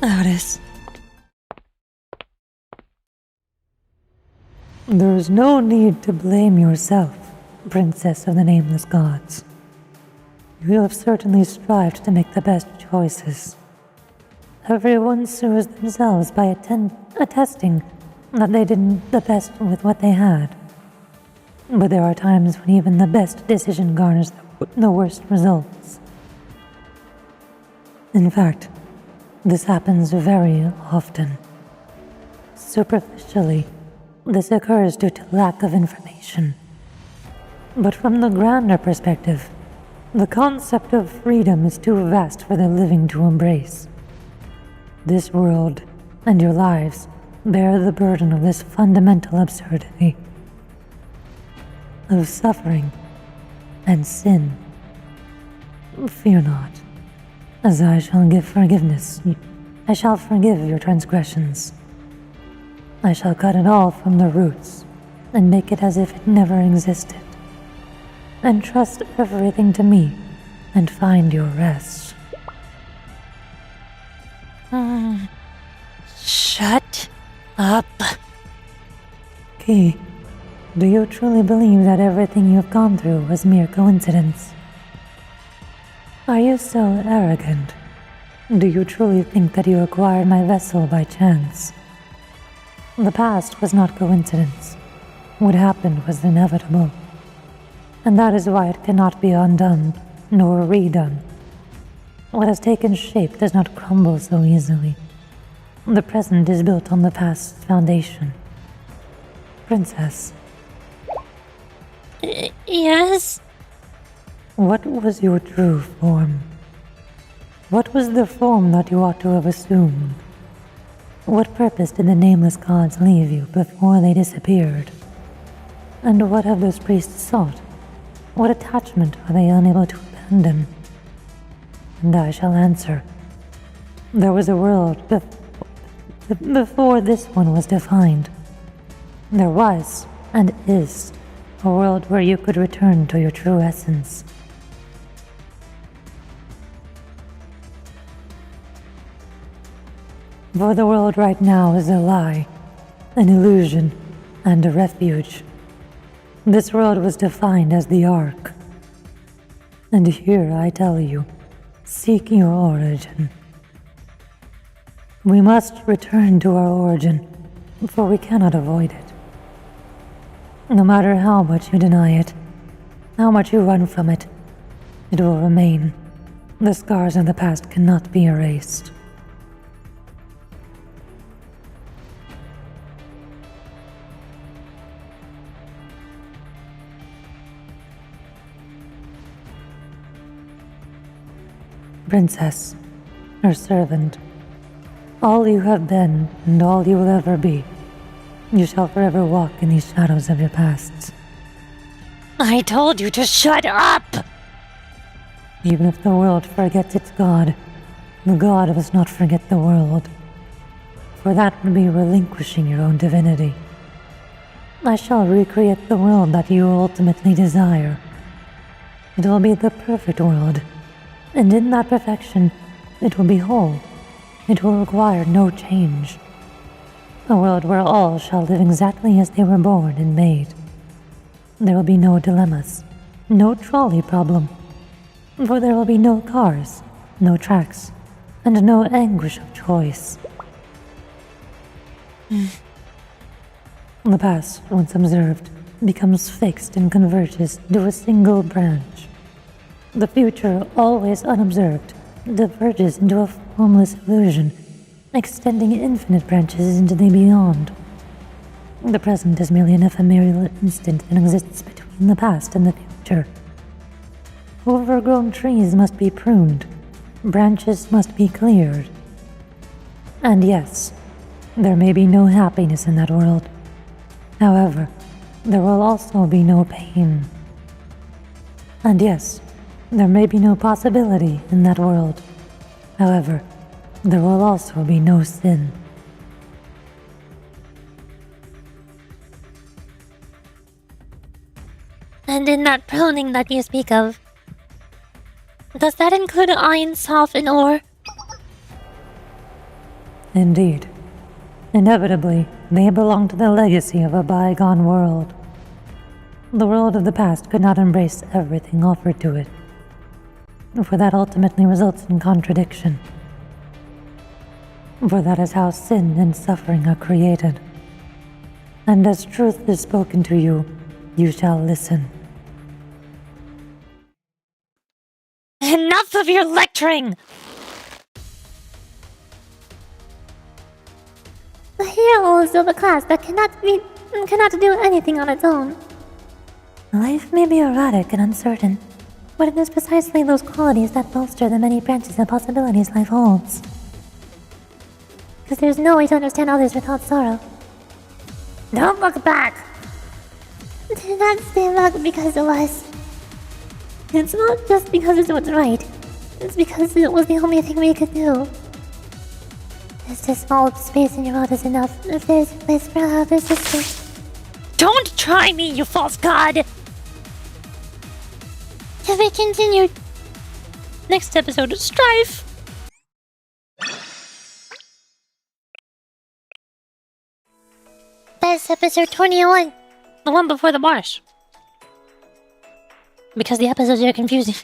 Aris. There is no need to blame yourself, Princess of the Nameless Gods. You have certainly strived to make the best choices. Everyone sues themselves by attesting that they did the best with what they had. But there are times when even the best decision garners the worst results. In fact, this happens very often. Superficially, this occurs due to lack of information. But from the grander perspective, the concept of freedom is too vast for the living to embrace. This world and your lives bear the burden of this fundamental absurdity, of suffering and sin. Fear not. As I shall give forgiveness, I shall forgive your transgressions. I shall cut it all from the roots and make it as if it never existed. And trust everything to me and find your rest. Shut up. Key, do you truly believe that everything you've gone through was mere coincidence? Are you so arrogant? Do you truly think that you acquired my vessel by chance? The past was not coincidence. What happened was inevitable. And that is why it cannot be undone, nor redone. What has taken shape does not crumble so easily. The present is built on the past's foundation. Princess. Yes? What was your true form? What was the form that you ought to have assumed? What purpose did the Nameless Gods leave you before they disappeared? And what have those priests sought? What attachment are they unable to abandon? and I shall answer. There was a world before this one was defined. There was, and is, a world where you could return to your true essence. For the world right now is a lie, an illusion, and a refuge. This world was defined as the Ark. And here I tell you, seek your origin. We must return to our origin, for we cannot avoid it. No matter how much you deny it, how much you run from it, it will remain. The scars of the past cannot be erased. Princess, her servant, all you have been and all you will ever be, you shall forever walk in these shadows of your pasts. I told you to shut up! Even if the world forgets its god, the god must not forget the world, for that would be relinquishing your own divinity. I shall recreate the world that you ultimately desire. It will be the perfect world, and in that perfection, it will be whole. It will require no change. A world where all shall live exactly as they were born and made. There will be no dilemmas, no trolley problem, for there will be no cars, no tracks, and no anguish of choice. The past, once observed, becomes fixed and converges to a single branch. The future, always unobserved, diverges into a formless illusion, extending infinite branches into the beyond. The present is merely an ephemeral instant that exists between the past and the future. Overgrown trees must be pruned, branches must be cleared. And yes, there may be no happiness in that world. However, there will also be no pain. And yes, there may be no possibility in that world. However, there will also be no sin. And in that pruning that you speak of, does that include EIN, SOF, and OHR? Indeed. Inevitably, they belong to the legacy of a bygone world. The world of the past could not embrace everything offered to it, for that ultimately results in contradiction. For that is how sin and suffering are created. And as truth is spoken to you, you shall listen. Enough of your lecturing! The hero is of a class that cannot do anything on its own. Life may be erratic and uncertain, but it is precisely those qualities that bolster the many branches and possibilities life holds. Because there's no way to understand others without sorrow. Don't look back! Do not stay back because it was. It's not just because it's what's right. It's because it was the only thing we could do. This small space in your world is enough. If there's a place for others to stay. Don't try me, you false god! To be continued. Next episode, Strife! That's episode 21. The one before the boss. Because the episodes are confusing.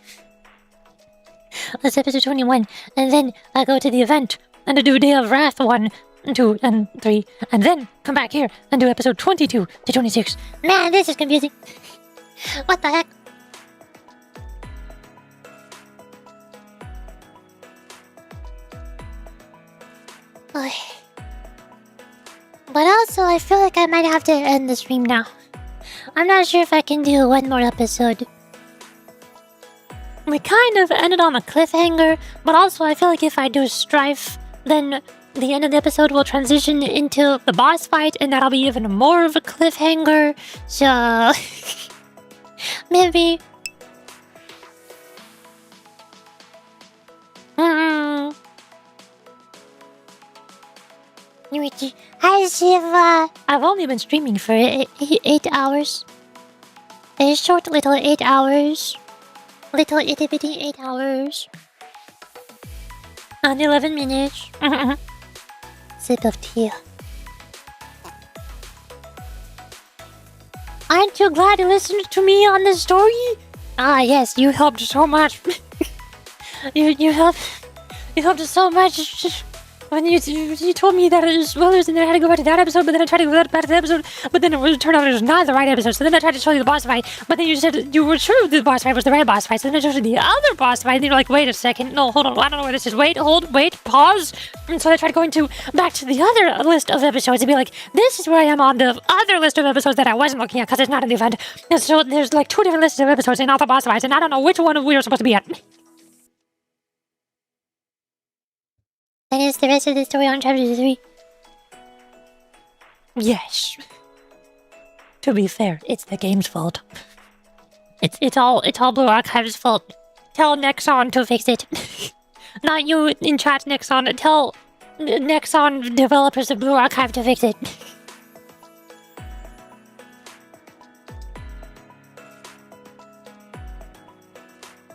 That's episode 21, and then I go to the event, and I do Day of Wrath 1, 2, and 3, and then come back here and do episode 22 to 26. Man, this is confusing. What the heck? Oy. But also, I feel like I might have to end the stream now. I'm not sure if I can do one more episode. We kind of ended on a cliffhanger, but also I feel like if I do Strife, then the end of the episode will transition into the boss fight, and that'll be even more of a cliffhanger. So maybe Yurichi, I've only been streaming for 8 hours. A short little 8 hours. Little itty bitty 8 hours. And 11 minutes. Sip of tea. Aren't you glad you listened to me on the story? Ah, yes, you helped so much. you helped so much. When you told me that it was spoilers, and then I had to go back to that episode, but then I tried to go back to that episode, but then it turned out it was not the right episode. So then I tried to show you the boss fight, but then you said you were sure the boss fight was the right boss fight. So then I showed you the other boss fight, and you're like, wait a second, no, hold on, I don't know where this is. Wait, hold, wait, pause. And so I tried going back to the other list of episodes and be like, this is where I am on the other list of episodes that I wasn't looking at because it's not in the event. And so there's like 2 different lists of episodes and all the boss fights, and I don't know which one we were supposed to be at. And is the rest of the story on chapter 3? Yes. To be fair, it's the game's fault. It's all Blue Archive's fault. Tell Nexon to fix it. Not you in chat, Nexon. Tell Nexon developers of Blue Archive to fix it.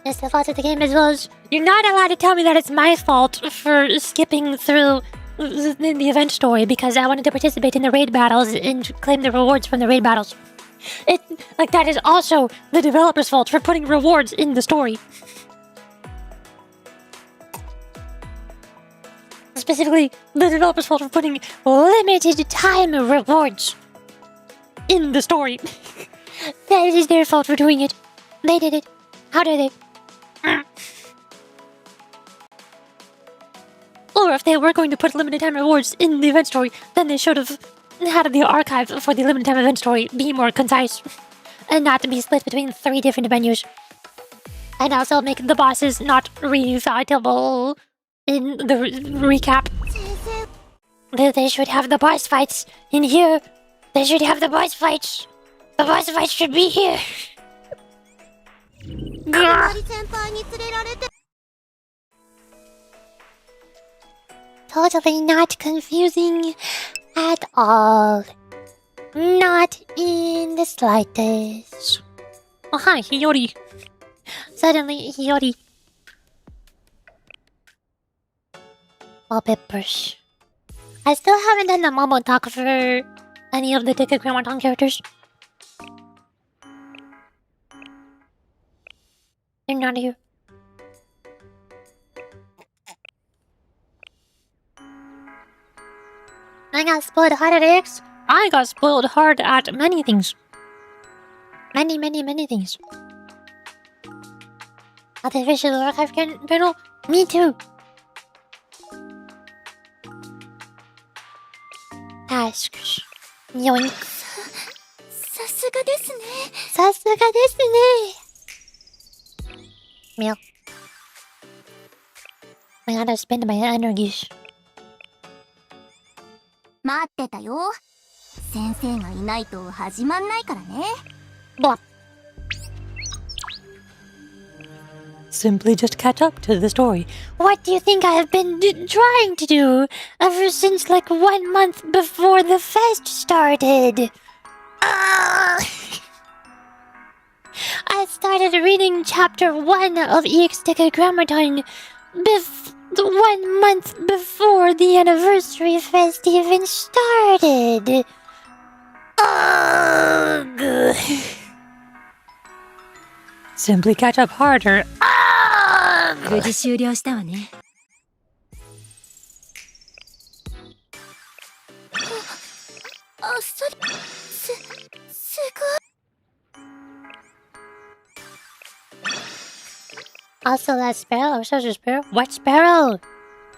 It's the fault of the game as well as... You're not allowed to tell me that it's my fault for skipping through the event story because I wanted to participate in the raid battles and claim the rewards from the raid battles. That is also the developer's fault for putting rewards in the story. Specifically, the developer's fault for putting limited time rewards in the story. That is their fault for doing it. They did it. How did they? Or if they were going to put limited time rewards in the event story, then they should have had the archive for the limited time event story be more concise and not be split between 3 different venues. And also make the bosses not refightable in the recap. They should have the boss fights in here. They should have the boss fights. The boss fights should be here. Totally not confusing at all. Not in the slightest. Oh, hi, Yuri. Suddenly, Yuri. Wallpapers. I still haven't done the Momo talk for any of the Decagrammaton characters. They're not here. I got spoiled hard at X. I got spoiled hard at many things. Many things. Artificial Archive Journal? Me too. Tasks. Yoink. さすがですね。さすがですね。Meow. I gotta spend my energies. 待ってたよ。先生がいないと始まんないからね。Blah. Simply just catch up to the story. What do you think I have been trying to do ever since like 1 month before the fest started? I started reading chapter 1 of EX Decagrammaton 1 month before the anniversary fest even started. Ugh. Simply catch up harder. 無事終了したわね。あっさり。すごい。 Also, that sparrow. Such a sparrow. What sparrow?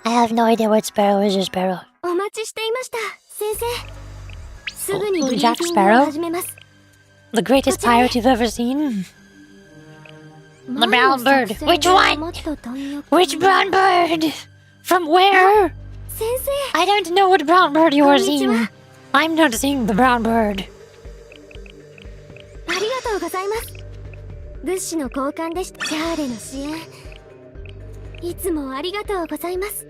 I have no idea what sparrow is a sparrow. お待ちしていました、先生。すぐにブリーフ Jack ィングを Sparrow? 始めます。 The greatest pirate you've ever seen. The brown bird. Which one? Which brown bird? From where? 先生、 I don't know what brown bird you are seeing. Konnichiwa. I'm not seeing the brown bird. ありがとうございます。物資の交換でした。シャーレの支援。いつもありがとうございます。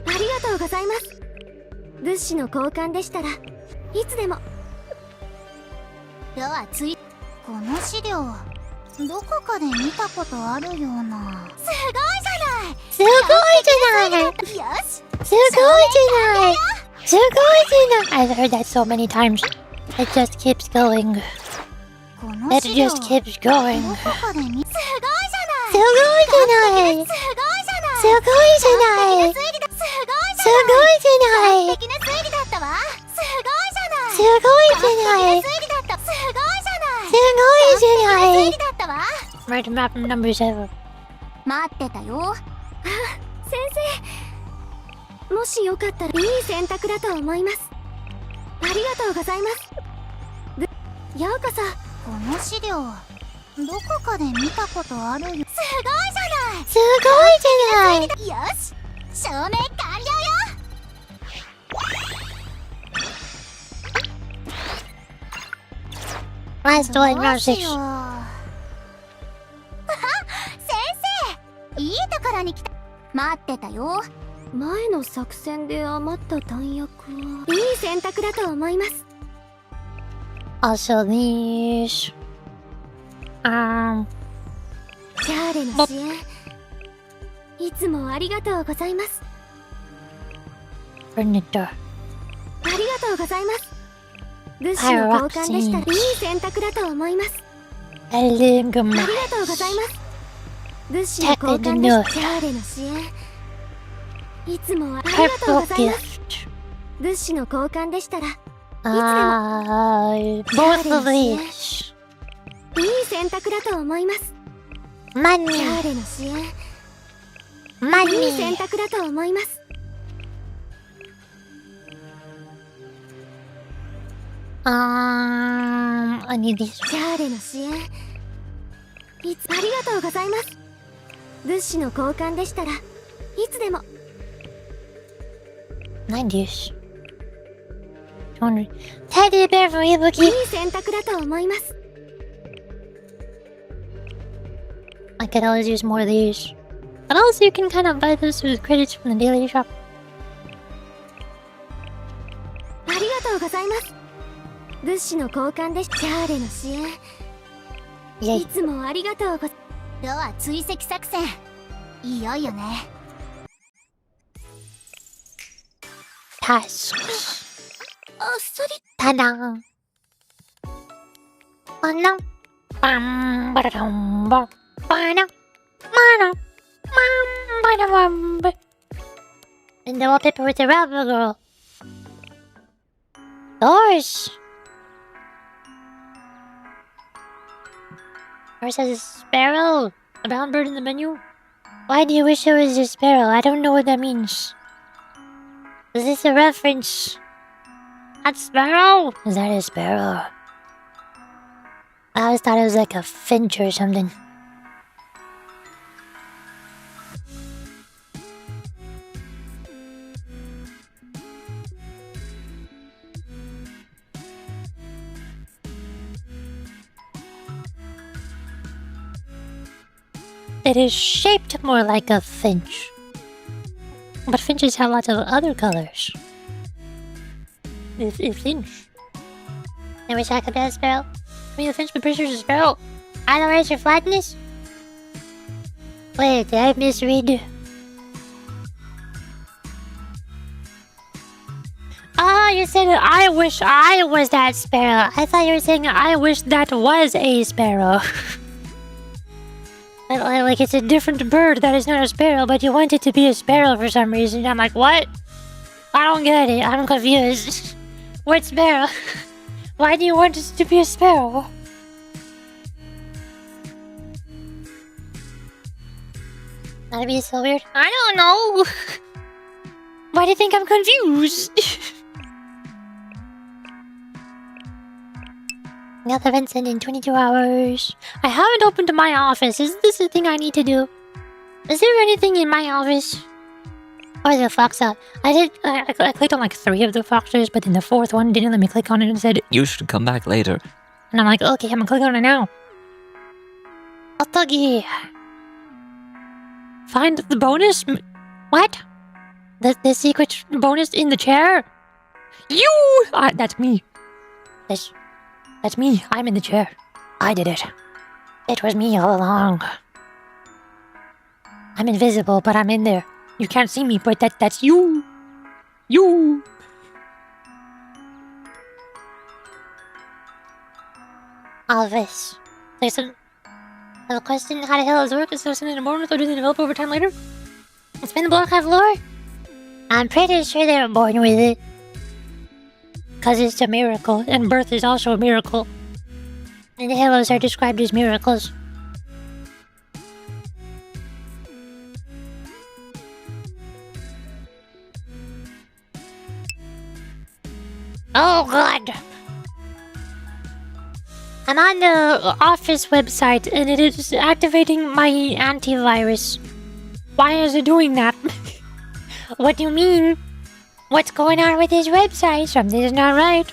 ありがとうございます。物資の交換でしたらいつでも。ではついこの資料どこかで見たことあるような。すごいじゃない。すごいじゃない。よし。すごいじゃない。すごいじゃない。I've heard that so many times. It just keeps going. この It 資料 just keeps going. どこかで見。すごいじゃない。すごいじゃない。すごいじゃない。すごいじゃない。すごいじゃない。すごいじゃない。完璧な推理だったわ。すごいじゃない。すごいじゃない。完璧な推理だった。すごいじゃない。すごいじゃな推い理だったわ。 Right map number 7. 待ってたよ。先生、もしよかったらいい選択だと思います。ありがとうございます。ようこそ。この資料どこかで見たことあるよ。すごいじゃない。すごいじゃない。よし、証明完了よ。Last one, round どうしよ 6. う。先生、いいところに来た。待ってたよ。前の作戦で余った弾薬はいい選択だと思います。 Also these. シャーレの支援いつもありがとうございます。 Furniture. ありがとうございます。物資の交換でしたらいい選択だと思います。 Eligum. ありがとうございます。物資の交換でした。シャーレの支援いつもありがとうございます。 Gift. 物資の交換でしたら Both of these. いい選択だと思います。 Money. シャーレの支援いい Money. 選択だと思います。 I need these. シャーレの支援いつありがとうございます。物資の交換でしたらいつでも。 90. 200. Teddy bear for い Ibuki. い選択だと思います。 I could always use more of these. But also you can kind of buy this with credits from the daily shop. ありがとうございます。物資の交換でシャーレの支援 Yay. いつもありがとうござでは追跡作戦いよいよね。 Tasks. あっさり Ta-da! Ba-dum. Bam, ba-da-dum, bam, ba-da, ba-da, bam, ba-da-bum, ba. And the wallpaper with the rabbit girl. Doors! Doors has a sparrow. A brown bird in the menu. Why do you wish it was a sparrow? I don't know what that means. Is this a reference? That sparrow? Is that a sparrow? I always thought it was like a finch or something. It is shaped more like a finch. But finches have lots of other colors. It's finch. I wish I could be a sparrow. I mean, the finch, but pretty sure it's a sparrow. Otherwise, your flatness? Wait, did I misread? Oh, you're saying that I wish I was that sparrow. I thought you were saying I wish that was a sparrow. Like it's a different bird that is not a sparrow, but you want it to be a sparrow for some reason. I'm like, what? I don't get it. I'm confused. What sparrow? Why do you want it to be a sparrow? That'd be so weird. I don't know. Why do you think I'm confused? Got the event sent in 22 hours. I haven't opened my office. Is this a thing I need to do? Is there anything in my office? Or the fox out? I clicked on like 3 of the foxes, but then the 4th one didn't let me click on it and said, You should come back later. and I'm like, okay, I'm gonna click on it now. Otagi. find the bonus? What? The secret bonus in the chair? You! That's me. That's me. I'm in the chair. I did it. It was me all along. I'm invisible, but I'm in there. You can't see me, but that's you. You. Alvis, there's a question. How the hell does it work? Is there something in the moment or do they develop over time later? Spin the block have lore? I'm pretty sure they were born with it. Cause it's a miracle, and birth is also a miracle. And the halos are described as miracles. Oh god! I'm on the office website and it is activating my antivirus. Why is it doing that? What do you mean? What's going on with this website? Something is not right.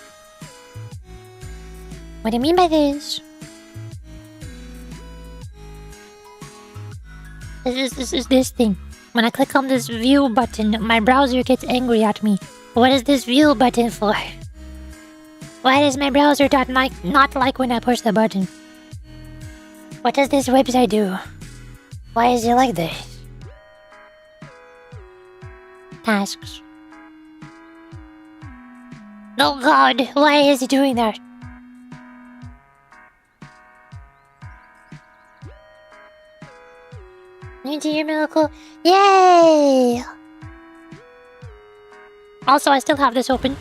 What do you mean by this? This is this thing. When I click on this view button, my browser gets angry at me. What is this view button for? Why does my browser not like when I push the button? What does this website do? Why is it like this? Tasks. Oh god, why is it doing that? Need to hear miracle. Yay! Also, I still have this open.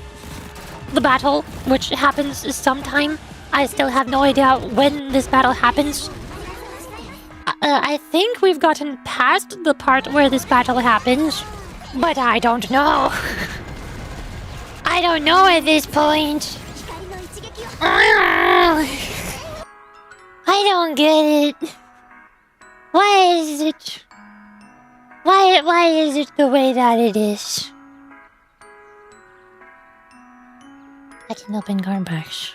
The battle, which happens sometime. I still have no idea when this battle happens. I think we've gotten past the part where this battle happens, but I don't know. I don't know at this point. I don't get it. Why is it? Why is it the way that it is? I can open card packs.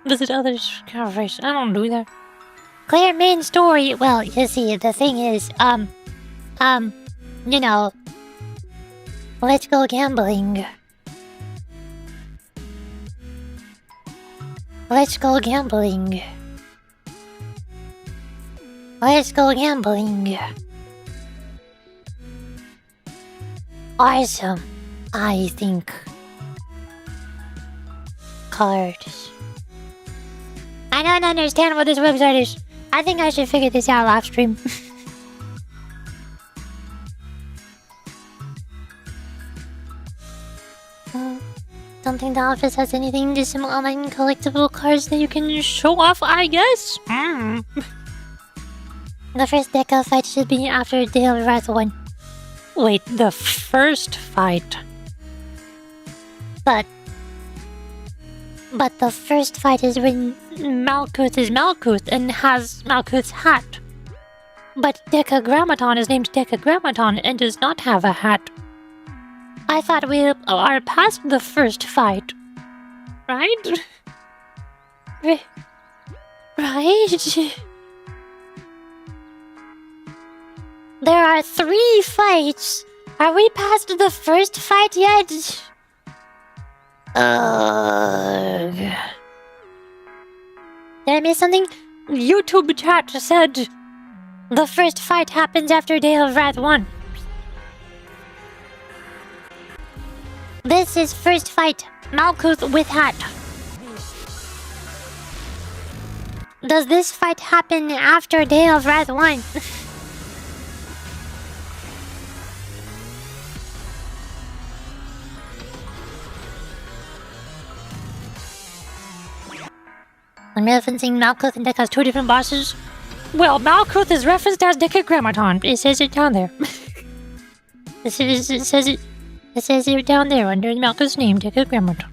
Visit others' conversation. I don't do that. Clear main story. Well, you see, the thing is, you know, let's go gambling. Let's go gambling. Let's go gambling. Awesome. I think. Cards. I don't understand what this website is. I think I should figure this out live stream. Don't think the office has anything to some online collectible cards that you can show off, I guess. The first Deca fight should be after Day of Wrath 1. Wait, the first fight? But the first fight is when Malkuth is Malkuth and has Malkuth's hat. But Decagrammaton is named Decagrammaton and does not have a hat. I thought we are past the first fight. Right? Right? There are 3 fights. Are we past the first fight yet? Ugh. Did I miss something? YouTube chat said the first fight happens after Day of Wrath 1. This is first fight. Malkuth with hat. Does this fight happen after Day of Wrath 1? I'm referencing Malkuth and Deca as 2 different bosses. Well, Malkuth is referenced as Decagrammaton. It says it down there. It says it down there under Malkuth's name, Decagrammaton.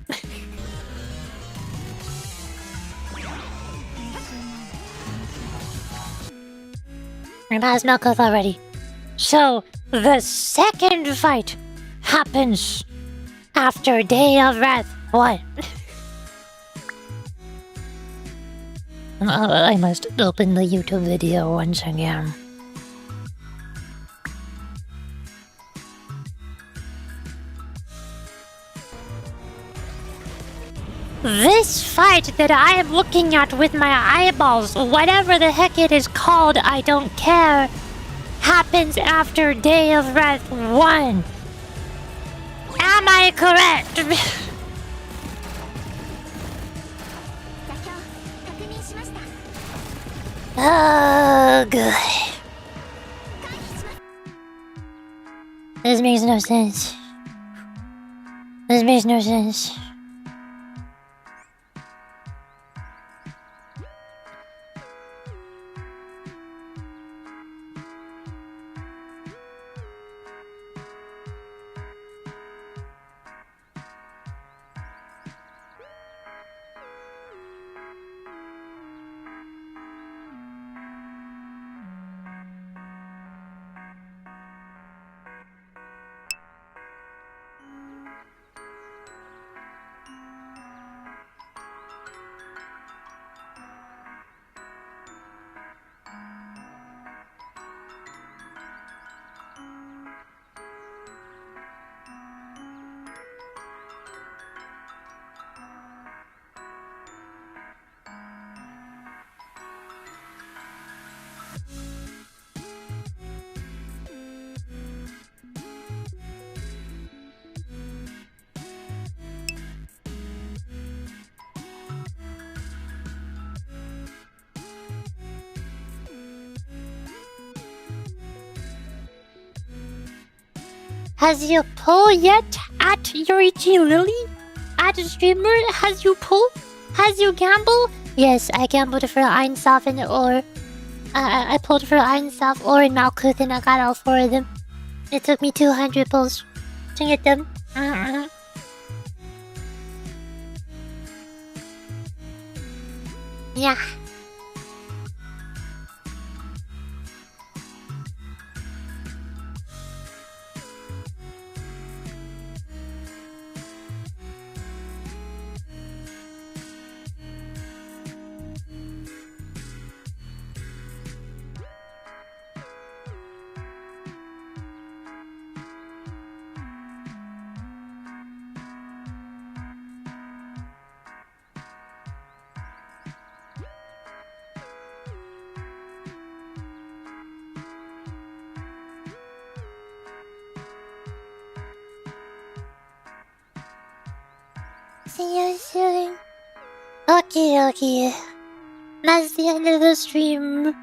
We're past Malkuth already. So, the second fight happens after Day of Wrath 1. I must open the YouTube video once again. This fight that I am looking at with my eyeballs, whatever the heck it is called, I don't care, happens after Day of Wrath 1. Am I correct? 座標確認しました。 Oh, good. This makes no sense. This makes no sense. Has you pull yet at YurichiLily? At streamer, has you pull? Has you gamble? Yes, I gambled for EIN, SOF, and or. I pulled for EIN, SOF, or in Malkuth, and I got all 4 of them. It took me 200 pulls to get them. Yeah. See you soon. Okay. That's the end of the stream.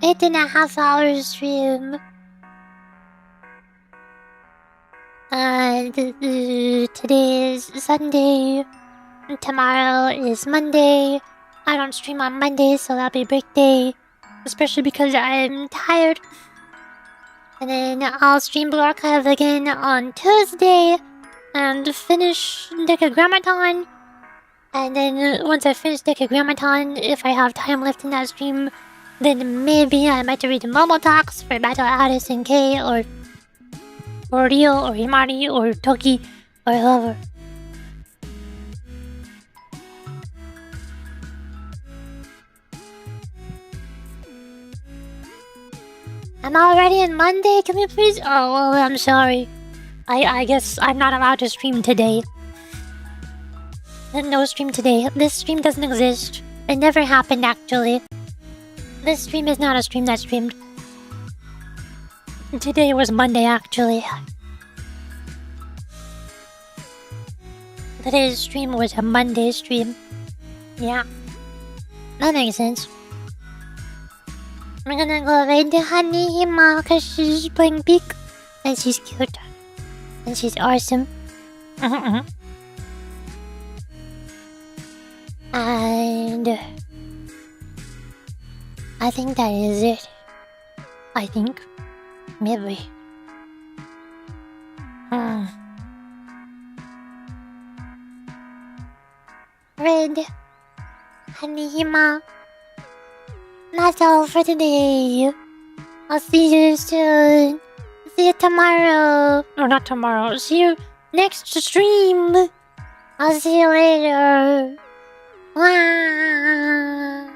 8.5 hours stream. Today is Sunday. Tomorrow is Monday. I don't stream on Monday, so that'll be break day. Especially because I'm tired. And then I'll stream Blue Archive again on Tuesday. And finish Decagrammaton. And then once I finish Decagrammaton, if I have time left in that stream, then maybe I might read Momo Talks for Battle Aris and K, or Rio, or Himari, or Toki, or whoever. I'm already on Monday, can we please? Oh, well, I'm sorry. I guess I'm not allowed to stream today. No stream today. This stream doesn't exist. It never happened, actually. This stream is not a stream that streamed. Today was Monday, actually. Today's stream was a Monday stream. Yeah. That makes sense. I'm gonna go raid the Honey Hima because she's playing Peak. And she's cute. And she's awesome. And I think that is it. I think. Maybe. Red. Hanihima. That's all for today. I'll see you soon. See you tomorrow. No, not tomorrow. See you next stream. I'll see you later. Wow.